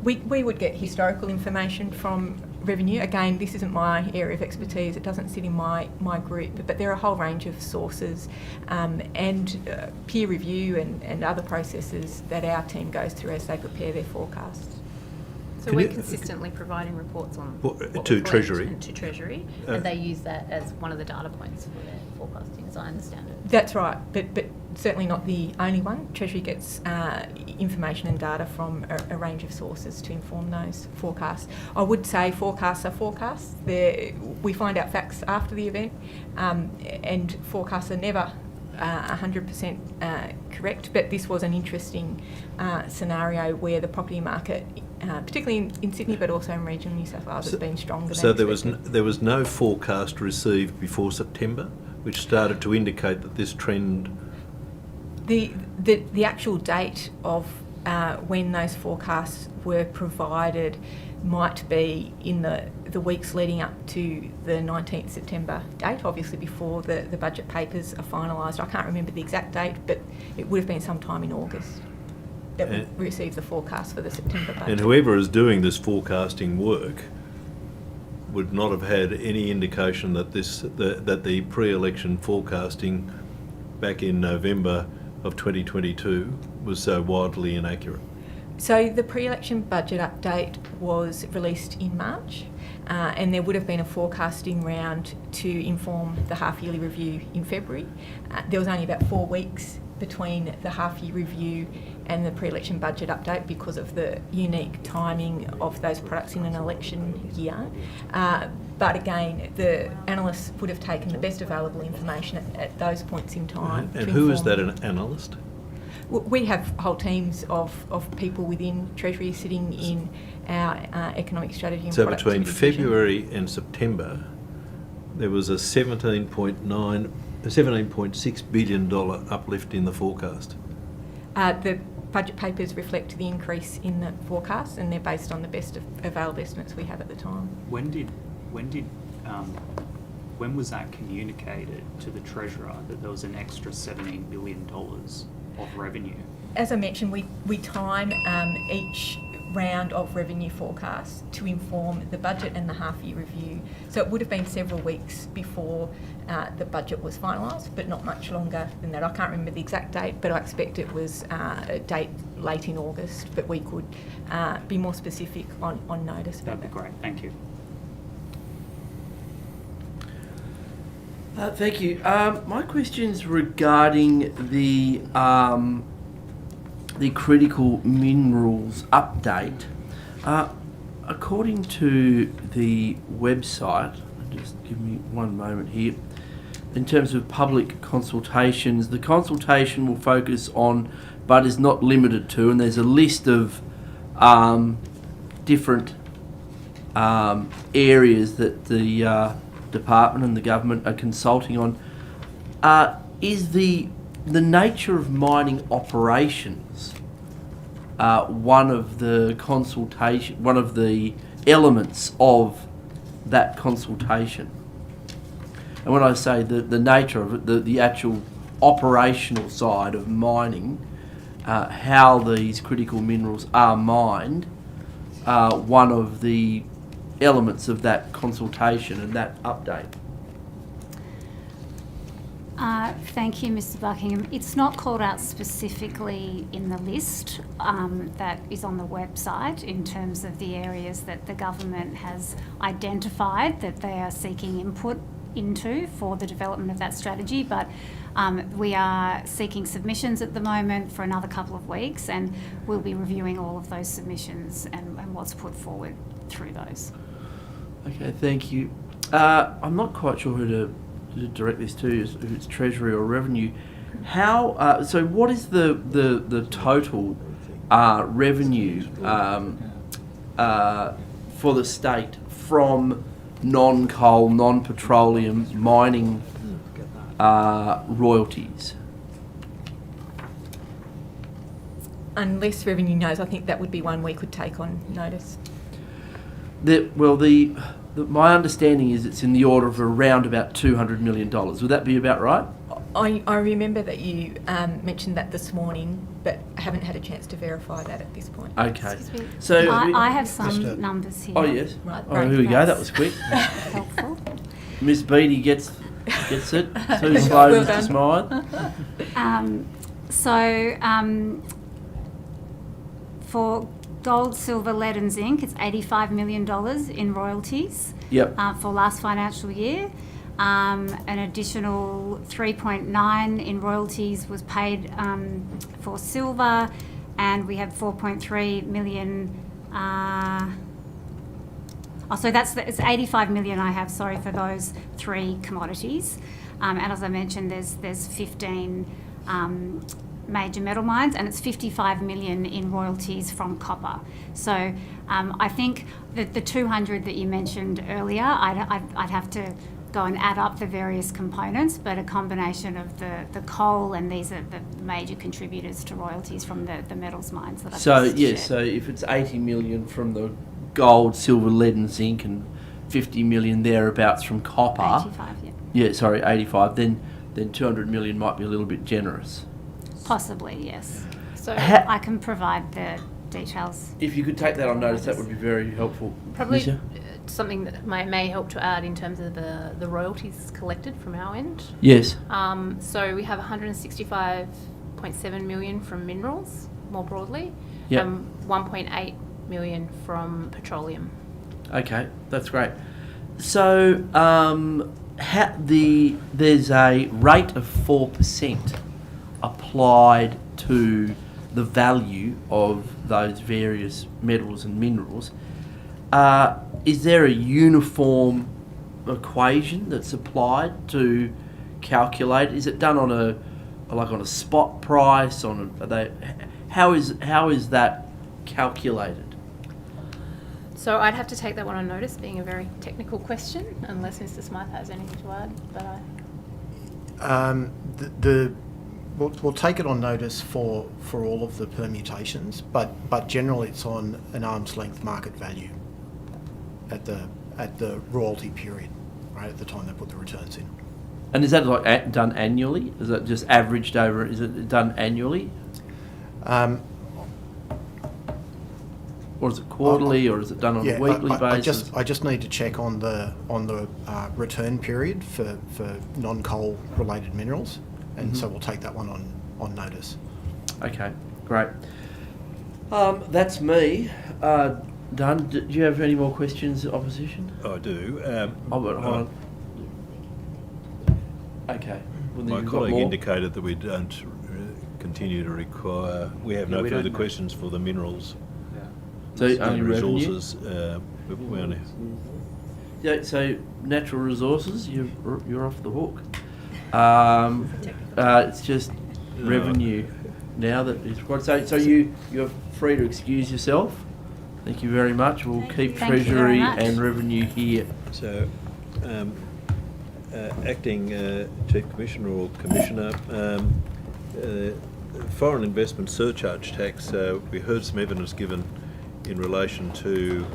We would get historical information from revenue. Again, this isn't my area of expertise. It doesn't sit in my group, but there are a whole range of sources and peer review and other processes that our team goes through as they prepare their forecasts. So we're consistently providing reports on what we to collect Treasury. and to Treasury, and they use that as one of the data points for their forecasting, as I understand it. That's right, but certainly not the only one. Treasury gets information and data from a range of sources to inform those forecasts. I would say forecasts are forecasts. We find out facts after the event, and forecasts are never 100% correct, but this was an interesting scenario where the property market, particularly in Sydney but also in regional New South Wales, has been stronger than expected. There was no forecast received before September, which started to indicate that this trend... The actual date of when those forecasts were provided might be in the weeks leading up to the 19th September date, obviously before the budget papers are finalised. I can't remember the exact date, but it would have been sometime in August that we received the forecast for the September budget. And whoever is doing this forecasting work would not have had any indication that that the pre-election forecasting back in November of 2022 was so wildly inaccurate. So the pre-election budget update was released in March, and there would have been a forecasting round to inform the half-yearly review in February. There was only about 4 weeks between the half-year review and the pre-election budget update because of the unique timing of those products in an election year. But again, the analysts would have taken the best available information at those points in time. And who is that an analyst? We have whole teams of people within Treasury sitting in our economic strategy and So productivity between division. February and September, there was a $17.6 billion uplift in the forecast. The budget papers reflect the increase in the forecast, and they're based on the best available estimates we have at the time. When was that communicated to the Treasurer that there was an extra $17 billion of revenue? As I mentioned, we time each round of revenue forecasts to inform the budget and the half-year review. So it would have been several weeks before the budget was finalised, but not much longer than that. I can't remember the exact date, but I expect it was a date late in August, but we could be more specific on notice about That'd be great, thank you. Thank you. My question's regarding the critical minerals update. According to the website, just give me one moment here. In terms of public consultations, the consultation will focus on, but is not limited to, and there's a list of different areas that the department and the government are consulting on. Is the nature of mining operations one of the elements of that consultation? And when I say the nature of it, the actual operational side of mining, how these critical minerals are mined, one of the elements of that consultation and that update. Thank you, Mr. Buckingham. It's not called out specifically in the list that is on the website in terms of the areas that the government has identified that they are seeking input into for the development of that strategy, but we are seeking submissions at the moment for another couple of weeks, and we'll be reviewing all of those submissions and what's put forward through those. Okay, thank you. I'm not quite sure who to direct this to, if it's Treasury or Revenue. How? So, what is the total revenue for the state from non-coal, non-petroleum mining royalties? Unless Revenue knows, I think that would be one we could take on notice. My understanding is it's in the order of around about $200 million. Would that be about right? I remember that you mentioned that this morning, but I haven't had a chance to verify that at this point. Okay. Excuse me. So I have some numbers here. Oh yes. Right. Oh, here we go. That was quick. Helpful. Miss Beattie gets it. Too slow, Well Mr. done. Smythe. For gold, silver, lead and zinc, it's $85 million in royalties Yep. for last financial year. An additional 3.9 in royalties was paid for silver, and we have 4.3 million. So it's 85 million I have, sorry, for those three commodities. And as I mentioned, there's 15 major metal mines, and it's 55 million in royalties from copper. So I think that the 200 that you mentioned earlier, I'd have to go and add up the various components, but a combination of the coal, and these are the major contributors to royalties from the metals mines that I've just shared. So if it's 80 million from the gold, silver, lead and zinc, and 50 million thereabouts from copper. 85, yeah. Yeah, sorry, 85. Then 200 million might be a little bit generous. Possibly, yes. So I can provide the details. If you could take that on notice, that would be very helpful. probably Alicia? something that may help to add in terms of the royalties collected from our end. Yes. So we have 165.7 million from minerals, more broadly, Yep. 1.8 million from petroleum. Okay, that's great. So there's a rate of 4% applied to the value of those various metals and minerals. Is there a uniform equation that's applied to calculate? Is it done on a spot price? How is that calculated? So I'd have to take that one on notice, being a very technical question, unless Mr. Smythe has anything to add. But We'll take it on notice for all of the permutations, but generally it's on an arm's length market value at the royalty period, right, at the time they put the returns in. And is that done annually? Is it just averaged over? Is it done annually? Or is it quarterly, or is it done on a weekly basis? I just need to check on the return period for non-coal related minerals, and so we'll take that one on notice. Okay, great. That's me. Done. Do you have any more questions, opposition? I do. Hold on. Okay. Well, then My you've got colleague more. indicated that we don't continue to require. We have no further questions for the minerals. So only revenue? resources. We only. Yeah. So natural resources, you're off the hook. It's just revenue now that is required. So you're free to excuse yourself. Thank you very much. We'll keep Thank you very Treasury much. and revenue here. So, acting Chief Commissioner or Commissioner, foreign investment surcharge tax. We heard some evidence given in relation to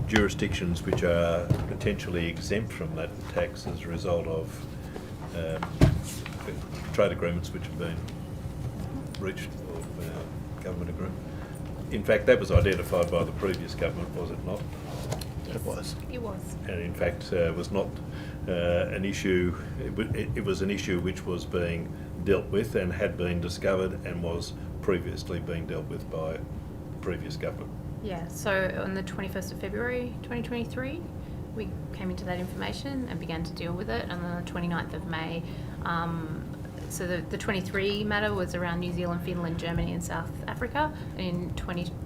jurisdictions which are potentially exempt from that tax as a result of trade agreements which have been reached, or government agreement. In fact, that was identified by the previous government, was it not? It was. it was. And in fact, was not an issue. It was an issue which was being dealt with and had been discovered and was previously being dealt with by the previous government. Yeah, so on the 21st of February 2023, we came into that information and began to deal with it. And on the 29th of May, so the 23 matter was around New Zealand, Finland, Germany and South Africa. In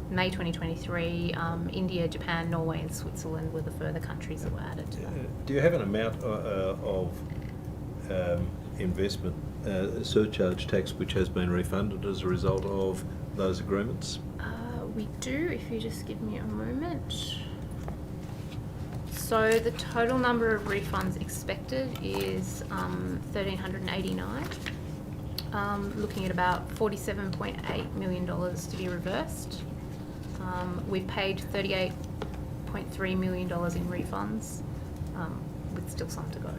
May 2023, India, Japan, Norway and Switzerland were the further countries that were added to that. Do you have an amount of investment surcharge tax which has been refunded as a result of those agreements? We do, if you just give me a moment. So the total number of refunds expected is 1,389. Looking at about $47.8 million to be reversed. We've paid $38.3 million in refunds, with still some to go.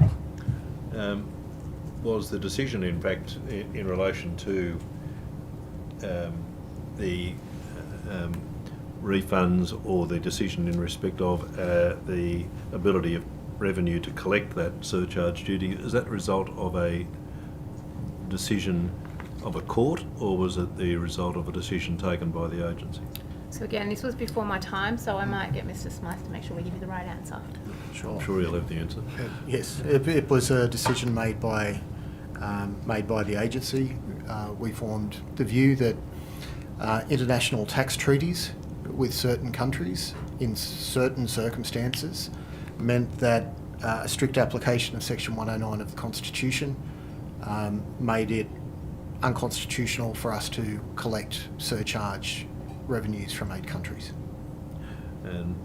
was the decision, in fact, in relation to the refunds, or the decision in respect of the ability of revenue to collect that surcharge duty, is that the result of a decision of a court, or was it the result of a decision taken by the agency? So again, this was before my time, so I might get Mr. Smythe to make sure we give you the right answer. Sure. I'm sure you'll have the answer. Yes, it was a decision made by the agency. We formed the view that international tax treaties with certain countries in certain circumstances meant that a strict application of Section 109 of the Constitution made it unconstitutional for us to collect surcharge revenues from 8 countries. And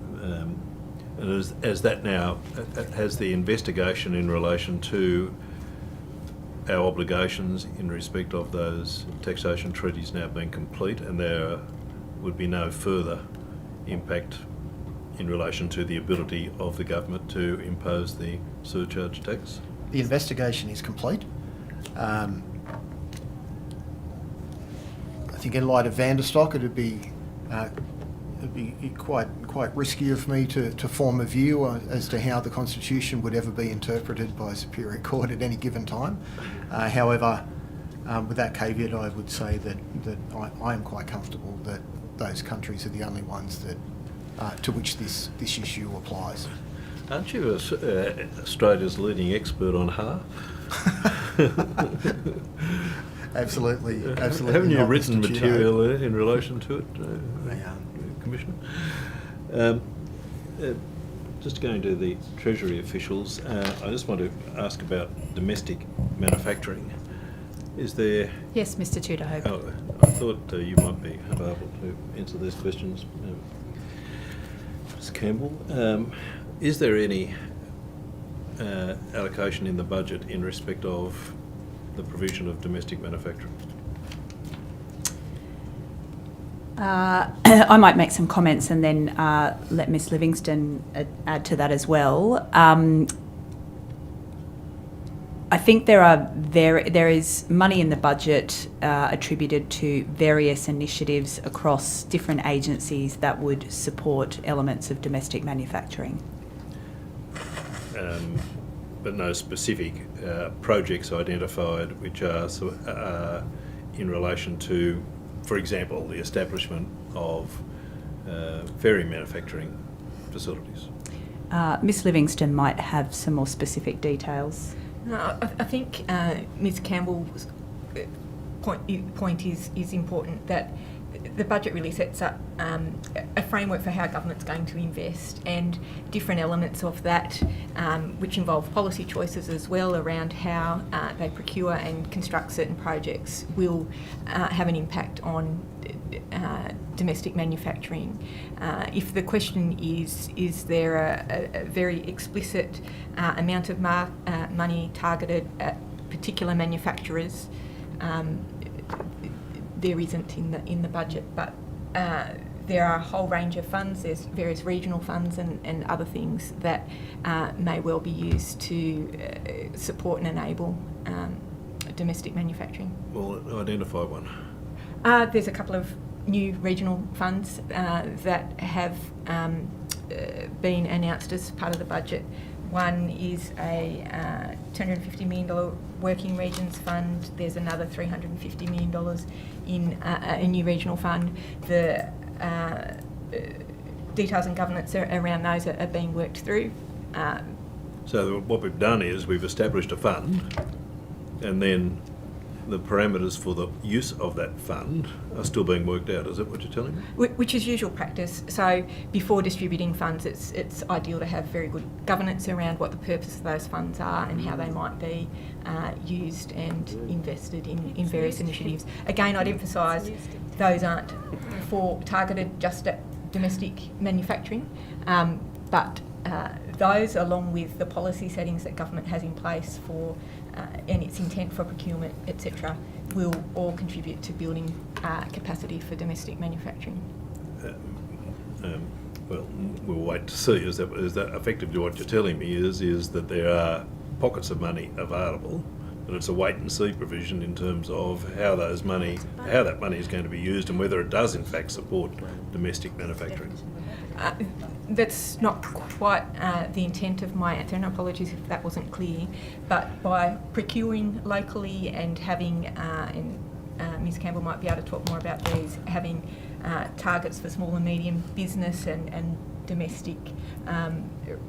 as that now, has the investigation in relation to our obligations in respect of those taxation treaties now been complete, and there would be no further impact in relation to the ability of the government to impose the surcharge tax? The investigation is complete. I think in light of Vanderstock, it'd be quite risky of me to form a view as to how the Constitution would ever be interpreted by a Superior Court at any given time. However, with that caveat, I would say that I am quite comfortable that those countries are the only ones that to which this issue applies. Aren't you Australia's leading expert on HAR? Absolutely. Haven't you written material in relation to it, Commissioner? Just going to the Treasury officials, I just want to ask about domestic manufacturing. Is there... Yes, Mr. Tudor-Hope. Oh, I thought you might be available to answer these questions. Ms Campbell, is there any allocation in the budget in respect of the provision of domestic manufacturing? I might make some comments and then let Ms Livingston add to that as well. I think there is money in the budget attributed to various initiatives across different agencies that would support elements of domestic manufacturing. But no specific projects identified which are in relation to, for example, the establishment of ferry manufacturing facilities. Ms Livingston might have some more specific details. No, I think Ms Campbell's point is important, that the budget really sets up a framework for how government's going to invest, and different elements of that, which involve policy choices as well around how they procure and construct certain projects, will have an impact on domestic manufacturing. If the question is there a very explicit amount of money targeted at particular manufacturers, there isn't in the budget, but there are a whole range of funds. There's various regional funds and other things that may well be used to support and enable domestic manufacturing. Well, identify one. There's a couple of new regional funds that have been announced as part of the budget. One is a $250 million Working Regions Fund. There's another $350 million in a new regional fund. The details and governance around those are being worked through. So what we've done is we've established a fund, and then the parameters for the use of that fund are still being worked out. Is that what you're telling me? Which is usual practice. So before distributing funds, it's ideal to have very good governance around what the purpose of those funds are and how they might be used and invested in various initiatives. Again, I'd emphasise those aren't targeted just at domestic manufacturing, but those, along with the policy settings that government has in place for and its intent for procurement, etc., will all contribute to building capacity for domestic manufacturing. Well, we'll wait to see. Is that effectively what you're telling me? Is that there are pockets of money available, but but it's a wait and see provision in terms of how that money is going to be used and whether it does in fact support domestic manufacturing. That's not quite the intent of my answer, and apologies if that wasn't clear, but by procuring locally and having, and Ms Campbell might be able to talk more about these, having targets for small and medium business and domestic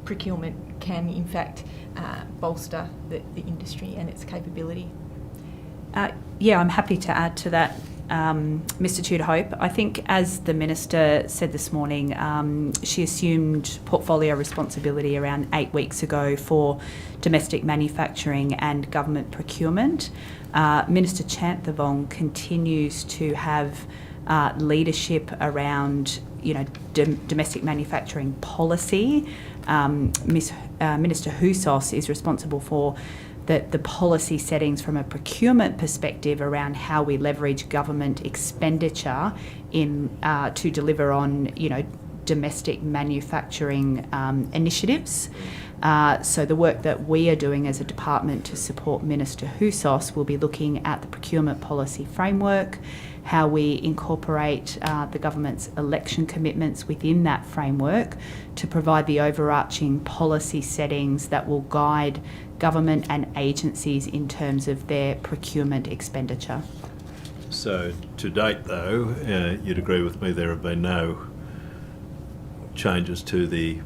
procurement can in fact bolster the industry and its capability. Yeah, I'm happy to add to that, Mr Tudor-Hope. I think, as the Minister said this morning, she assumed portfolio responsibility around 8 weeks ago for domestic manufacturing and government procurement. Minister Chanthavong continues to have leadership around, domestic manufacturing policy. Minister Houssos is responsible for the policy settings from a procurement perspective around how we leverage government expenditure to deliver on, domestic manufacturing initiatives. So the work that we are doing as a department to support Minister Houssos will be looking at the procurement policy framework, how we incorporate the government's election commitments within that framework to provide the overarching policy settings that will guide government and agencies in terms of their procurement expenditure. So to date though, you'd agree with me there have been no changes to the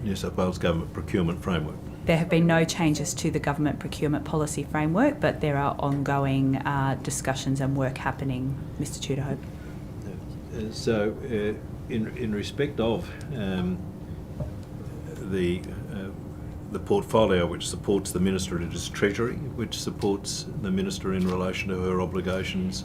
New South Wales Government procurement framework? There have been no changes to the government procurement policy framework, but there are ongoing discussions and work happening, Mr Tudor-Hope. So in respect of the portfolio which supports the Minister, it is Treasury which supports the Minister in relation to her obligations?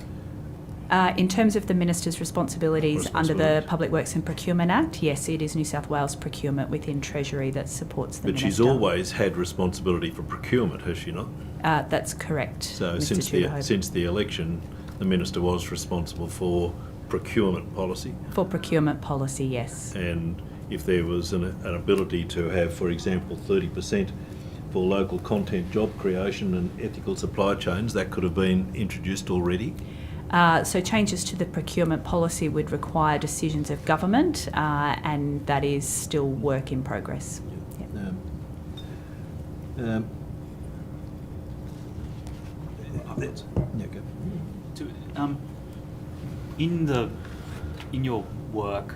In terms of the Minister's responsibilities under the Public Works and Procurement Act, yes, it is New South Wales Procurement within Treasury that supports the Minister. But she's always had responsibility for procurement, has she not? That's correct. So Mr. since the election, the Minister was responsible for procurement policy? For procurement policy, yes. And if there was an ability to have, for example, 30% for local content job creation and ethical supply chains, that could have been introduced already? So changes to the procurement policy would require decisions of government, and that is still work in progress. Yeah. In your work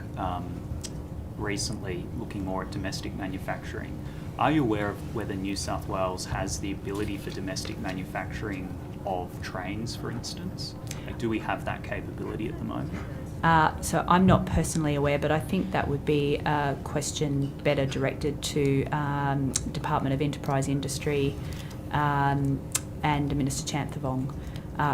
recently, looking more at domestic manufacturing, are you aware of whether New South Wales has the ability for domestic manufacturing of trains, for instance? Do we have that capability at the moment? So I'm not personally aware, but I think that would be a question better directed to Department of Enterprise Industry and Minister Chanthavong,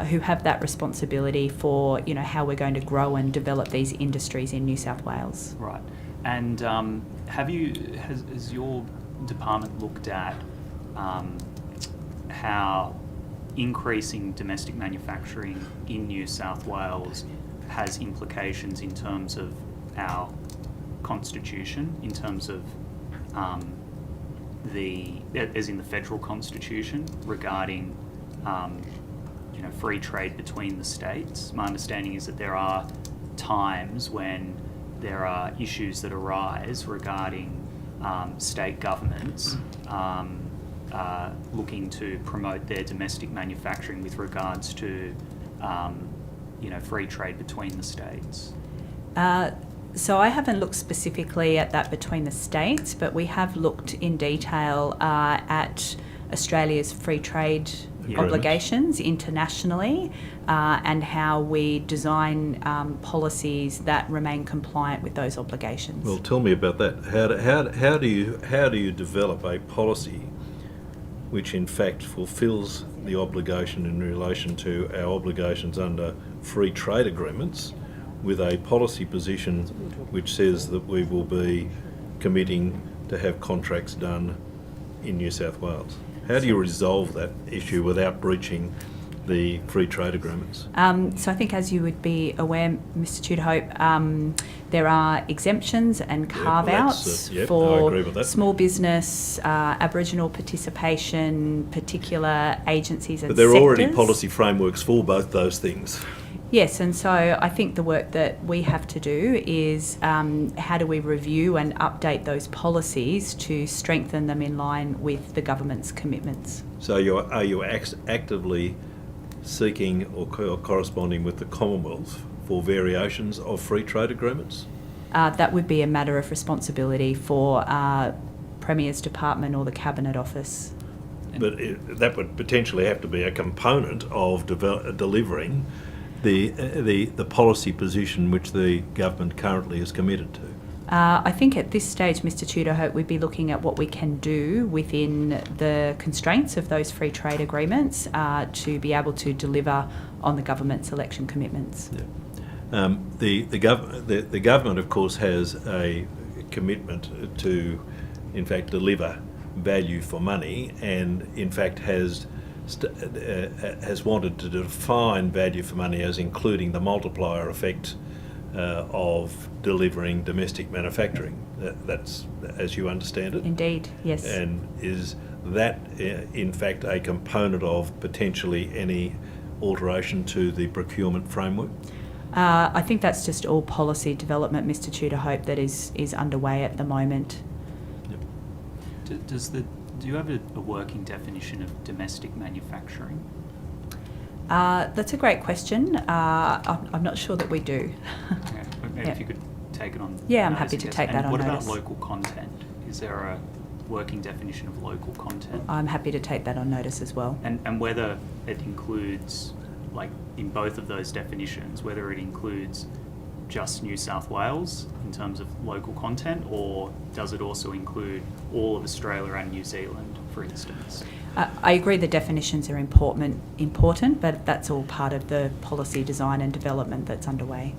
who have that responsibility for how we're going to grow and develop these industries in New South Wales. Right. And has your department looked at how increasing domestic manufacturing in New South Wales has implications in terms of our constitution, in terms of as in the federal constitution regarding free trade between the states? My understanding is that there are times when there are issues that arise regarding state governments looking to promote their domestic manufacturing with regards to, free trade between the states. So I haven't looked specifically at that between the states, but we have looked in detail at Australia's free trade obligations internationally, and how we design policies that remain compliant with those obligations. Well, tell me about that. How do you develop a policy which in fact fulfills the obligation in relation to our obligations under free trade agreements, with a policy position which says that we will be committing to have contracts done in New South Wales? How do you resolve that issue without breaching the free trade agreements? So I think, as you would be aware, Mr. Tudor-Hope, there are exemptions and carve-outs I agree for with that. small business, Aboriginal participation, particular agencies and But there are already sectors. policy frameworks for both those things. Yes, and so I think the work that we have to do is how do we review and update those policies to strengthen them in line with the government's commitments. So are you actively seeking or corresponding with the Commonwealth for variations of free trade agreements? That would be a matter of responsibility for Premier's Department or the Cabinet Office. But that would potentially have to be a component of delivering the policy position which the government currently is committed to. I think at this stage, Mr. Tudor-Hope, we'd be looking at what we can do within the constraints of those free trade agreements to be able to deliver on the government's election commitments. Yeah. The government, of course, has a commitment to, in fact, deliver value for money, and in fact has wanted to define value for money as including the multiplier effect of delivering domestic manufacturing. That's as you understand it? Indeed, yes. And is that in fact a component of potentially any alteration to the procurement framework? I think that's just all policy development, Mr. Tudor-Hope, that is underway at the moment. Yep. Do you have a working definition of domestic manufacturing? That's a great question. I'm not sure that we do. Yeah, but maybe if you could take it on. Yeah, I'm notice, happy to yes. take that on What notice. about local content? Is there a working definition of local content? I'm happy to take that on notice as well. And whether it includes, like in both of those definitions, whether it includes just New South Wales in terms of local content, or does it also include all of Australia and New Zealand, for instance? I agree the definitions are important, but that's all part of the policy design and development that's underway.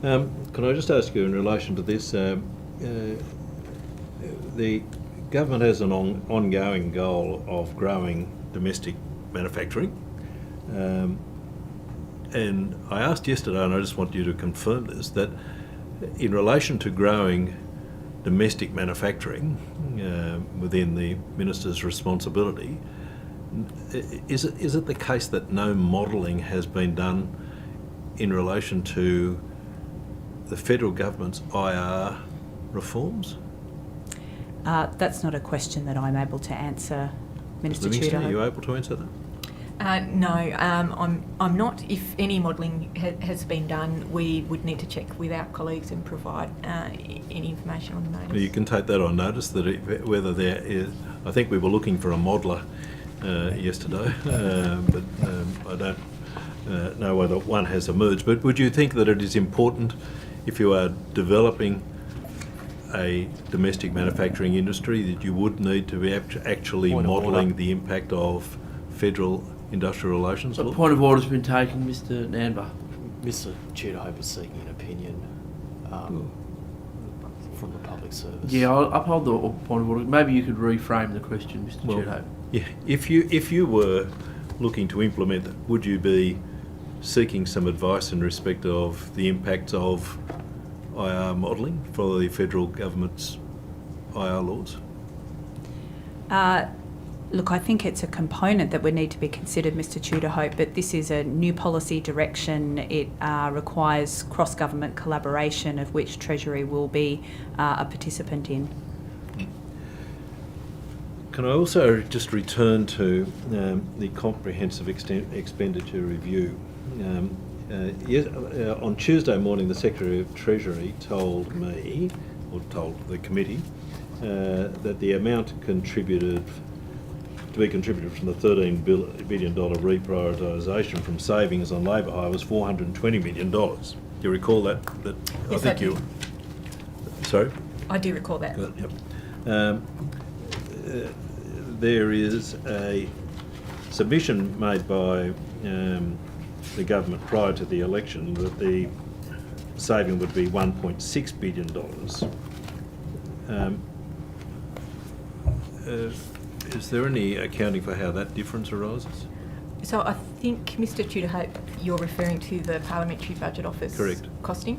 Can I just ask you in relation to this, the government has an ongoing goal of growing domestic manufacturing, and I asked yesterday, and I just want you to confirm this, that in relation to growing domestic manufacturing within the Minister's responsibility, is it the case that no modelling has been done in relation to the federal government's IR reforms? That's not a question that I'm able to answer, Minister Livingston, Tudor. are you able to answer that? No, I'm not. If any modelling has been done, we would need to check with our colleagues and provide any information on the notice. You can take that on notice, that whether there is... I think we were looking for a modeller yesterday, but I don't know whether one has emerged. But would you think that it is important, if you are developing a domestic manufacturing industry, that you would need to be actually modelling the impact of federal industrial relations law? A point of order has been taken, Mr. Nanba. Mr. Tudor-Hope is seeking an opinion from the public service. Yeah, I'll uphold the point of order. Maybe you could reframe the question, Mr. Tudor-Hope. Yeah, if you were looking to implement that, would you be seeking some advice in respect of the impacts of IR modelling for the federal government's IR laws? Look, I think it's a component that would need to be considered, Mr. Tudor-Hope, but this is a new policy direction. It requires cross-government collaboration, of which Treasury will be a participant in. Can I also just return to the comprehensive expenditure review? On Tuesday morning, the Secretary of Treasury told me, or told the committee, that the amount to be contributed from the $13 billion reprioritisation from savings on labour hire was $420 million. Do you recall that? Yes, I do. Sorry? I do recall that. Yep. There is a submission made by the government prior to the election that the saving would be $1.6 billion. Is there any accounting for how that difference arises? So I think, Mr Tudor-Hope, you're referring to the Parliamentary Budget Office Correct. costing?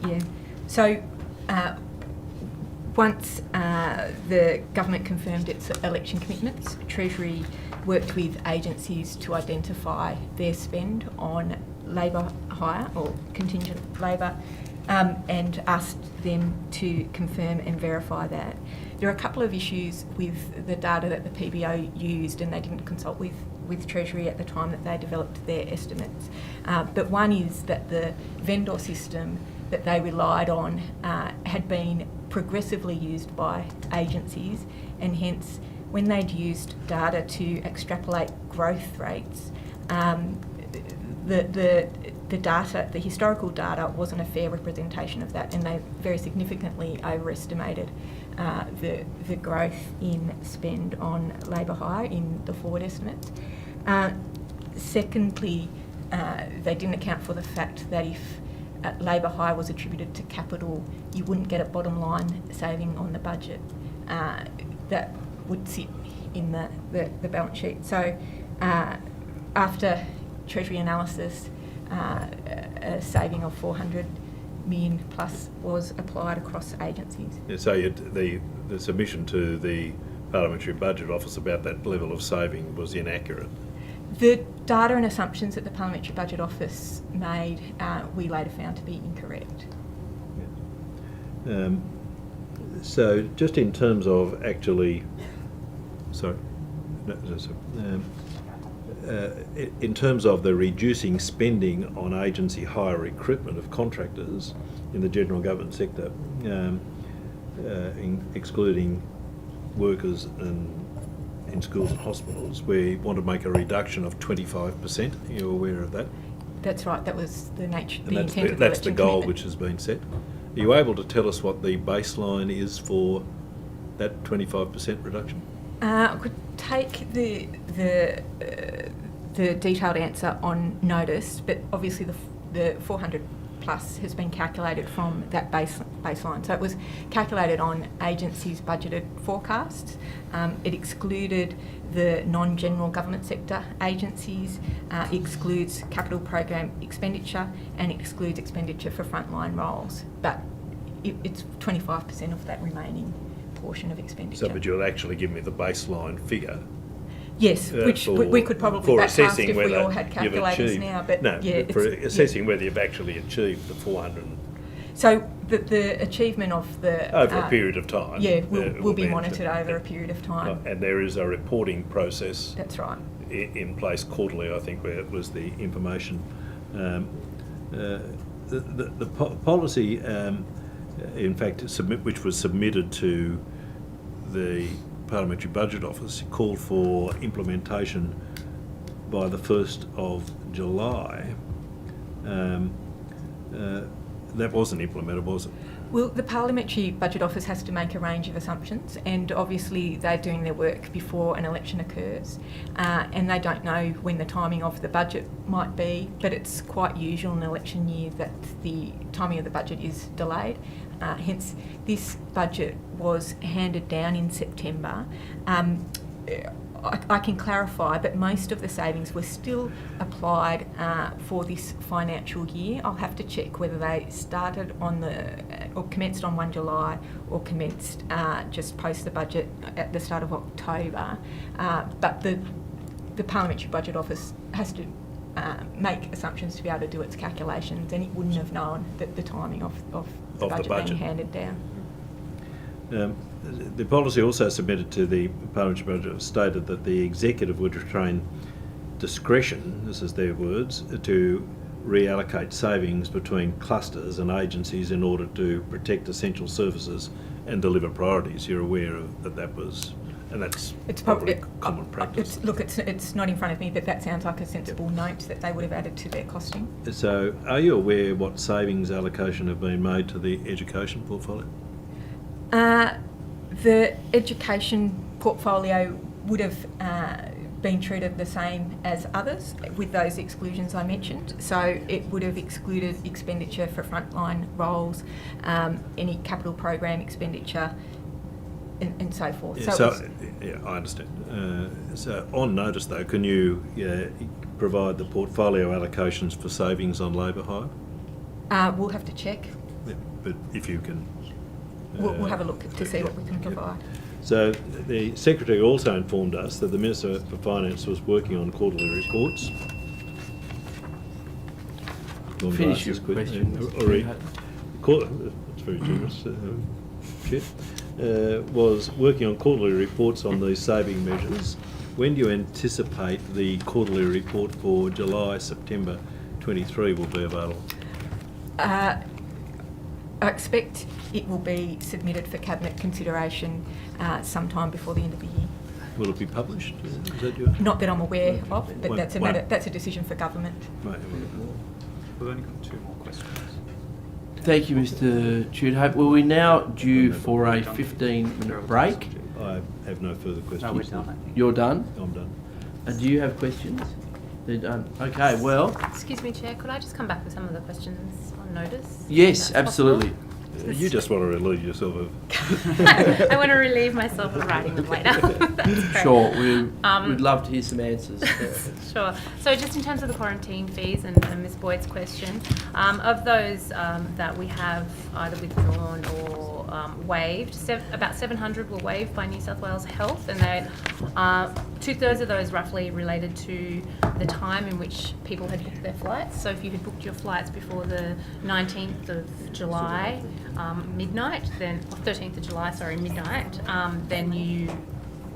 Yeah. So once the government confirmed its election commitments, Treasury worked with agencies to identify their spend on labour hire or contingent labour and asked them to confirm and verify that. There are a couple of issues with the data that the PBO used, and they didn't consult with Treasury at the time that they developed their estimates. But one is that the vendor system that they relied on had been progressively used by agencies, and hence when they'd used data to extrapolate growth rates, the data, the historical data, wasn't a fair representation of that, and they very significantly overestimated the growth in spend on labour hire in the forward estimates. Secondly, they didn't account for the fact that if labour hire was attributed to capital, you wouldn't get a bottom line saving on the budget. That would sit in the balance sheet. So after Treasury analysis, a saving of 400 million plus was applied across agencies. Yeah, so the submission to the Parliamentary Budget Office about that level of saving was inaccurate? The data and assumptions that the Parliamentary Budget Office made, we later found to be incorrect. Yeah. So just in terms of actually, in terms of the reducing spending on agency hire recruitment of contractors in the general government sector, excluding workers in schools and hospitals, we want to make a reduction of 25%. Are you aware of that? That's right. That was the nature, And the that's intent of that's the election goal commitment. which has been set. Are you able to tell us what the baseline is for that 25% reduction? I could take the detailed answer on notice, but obviously the 400 plus has been calculated from that baseline. So it was calculated on agencies' budgeted forecasts. It excluded the non-general government sector agencies, excludes capital program expenditure, and excludes expenditure for frontline roles. But it's 25% of that remaining portion of expenditure. So, but you'll actually give me the baseline figure. Yes, which we could probably backcast if we all had calculators now. But no, yeah, for assessing whether you've actually achieved the 400. So the achievement of the over a period of time. Yeah, will be monitored over a period of time. And there is a reporting process. That's right. In place quarterly, I think, where it was the information. The policy, in fact, which was submitted to the Parliamentary Budget Office, called for implementation by the 1st of July. That wasn't implemented, was it? Well, the Parliamentary Budget Office has to make a range of assumptions, and obviously they're doing their work before an election occurs, and they don't know when the timing of the budget might be, but it's quite usual in an election year that the timing of the budget is delayed. Hence, this budget was handed down in September. I can clarify, but most of the savings were still applied for this financial year. I'll have to check whether they started on or commenced on 1 July or commenced just post the budget at the start of October. But the Parliamentary Budget Office has to make assumptions to be able to do its calculations, and it wouldn't have known that the timing of the budget being handed down. The policy also submitted to the Parliamentary Budget stated that the executive would retain discretion, this is their words, to reallocate savings between clusters and agencies in order to protect essential services and deliver priorities. You're aware of that was, and that's probably common practice. It's not in front of me, but that sounds like a sensible note that they would have added to their costing. So are you aware what savings allocation have been made to the education portfolio? The education portfolio would have been treated the same as others with those exclusions I mentioned. So it would have excluded expenditure for frontline roles, any capital program expenditure, and so forth. Yeah, I understand. So on notice though, can you provide the portfolio allocations for savings on labour hire? We'll have to check. Yeah, but if you can... We'll have a look to see what we can provide. So the Secretary also informed us that the Minister for Finance was working on quarterly reports. Finish your question. That's very generous, Chair. Was working on quarterly reports on these saving measures. When do you anticipate the quarterly report for July, September 23 will be available? I expect it will be submitted for Cabinet consideration sometime before the end of the year. Will it be published? Is that your... Not that I'm aware of, but that's a decision for government. Right. We've only got 2 more questions. Thank you, Mr. Tudhope. Well, we're now due for a 15-minute break. I have no further questions. No, we're done, I think. You're done? I'm done. And do you have questions? They're done. Okay, well... Excuse me, Chair, could I just come back with some of the questions on notice? Yes, If that's absolutely. possible? You just want to relieve yourself of... I want to relieve myself of writing them later. That's great. Sure, we'd love to hear some answers. Sure. So just in terms of the quarantine fees and Ms. Boyd's question, of those that we have either withdrawn or waived, about 700 were waived by New South Wales Health, and they 2/3 of those roughly related to the time in which people had booked their flights. So if you had booked your flights before the 19th of July midnight, then 13th of July, sorry, midnight, then you.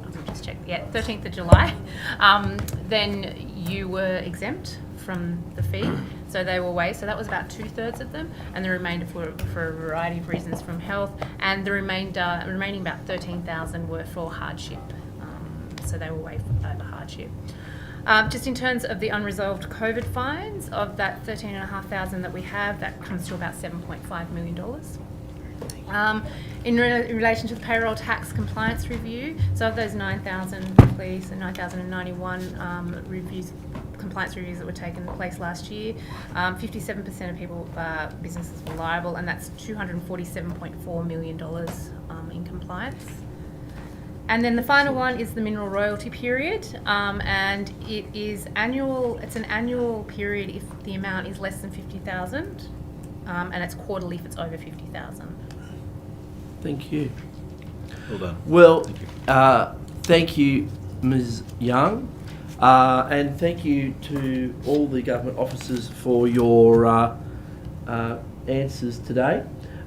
I'll just check. Yeah, 13th of July. Then you were exempt from the fee, so they were waived. So that was about 2/3 of them, and the remainder for a variety of reasons from health, and the remaining about 13,000 were for hardship. So they were waived over hardship. Just in terms of the unresolved COVID fines, of that 13,500 that we have, that comes to about $7.5 million. In relation to the payroll tax compliance review, so of those 9,000, roughly, so 9,091 compliance reviews that were taken place last year, 57% of people, businesses were liable, and that's $247.4 million in compliance. And then the final one is the mineral royalty period, and it is annual. It's an annual period if the amount is less than 50,000, and it's quarterly if it's over 50,000. Thank you. Well done. Well, thank you, Ms. Young, and thank you to all the government officers for your answers today.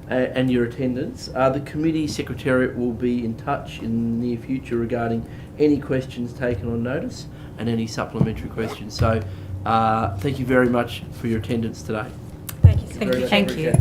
And your attendance. The committee secretariat will be in touch in the near future regarding any questions taken on notice and any supplementary questions. So thank you very much for your attendance today. Thank you. Thank you. Thank you.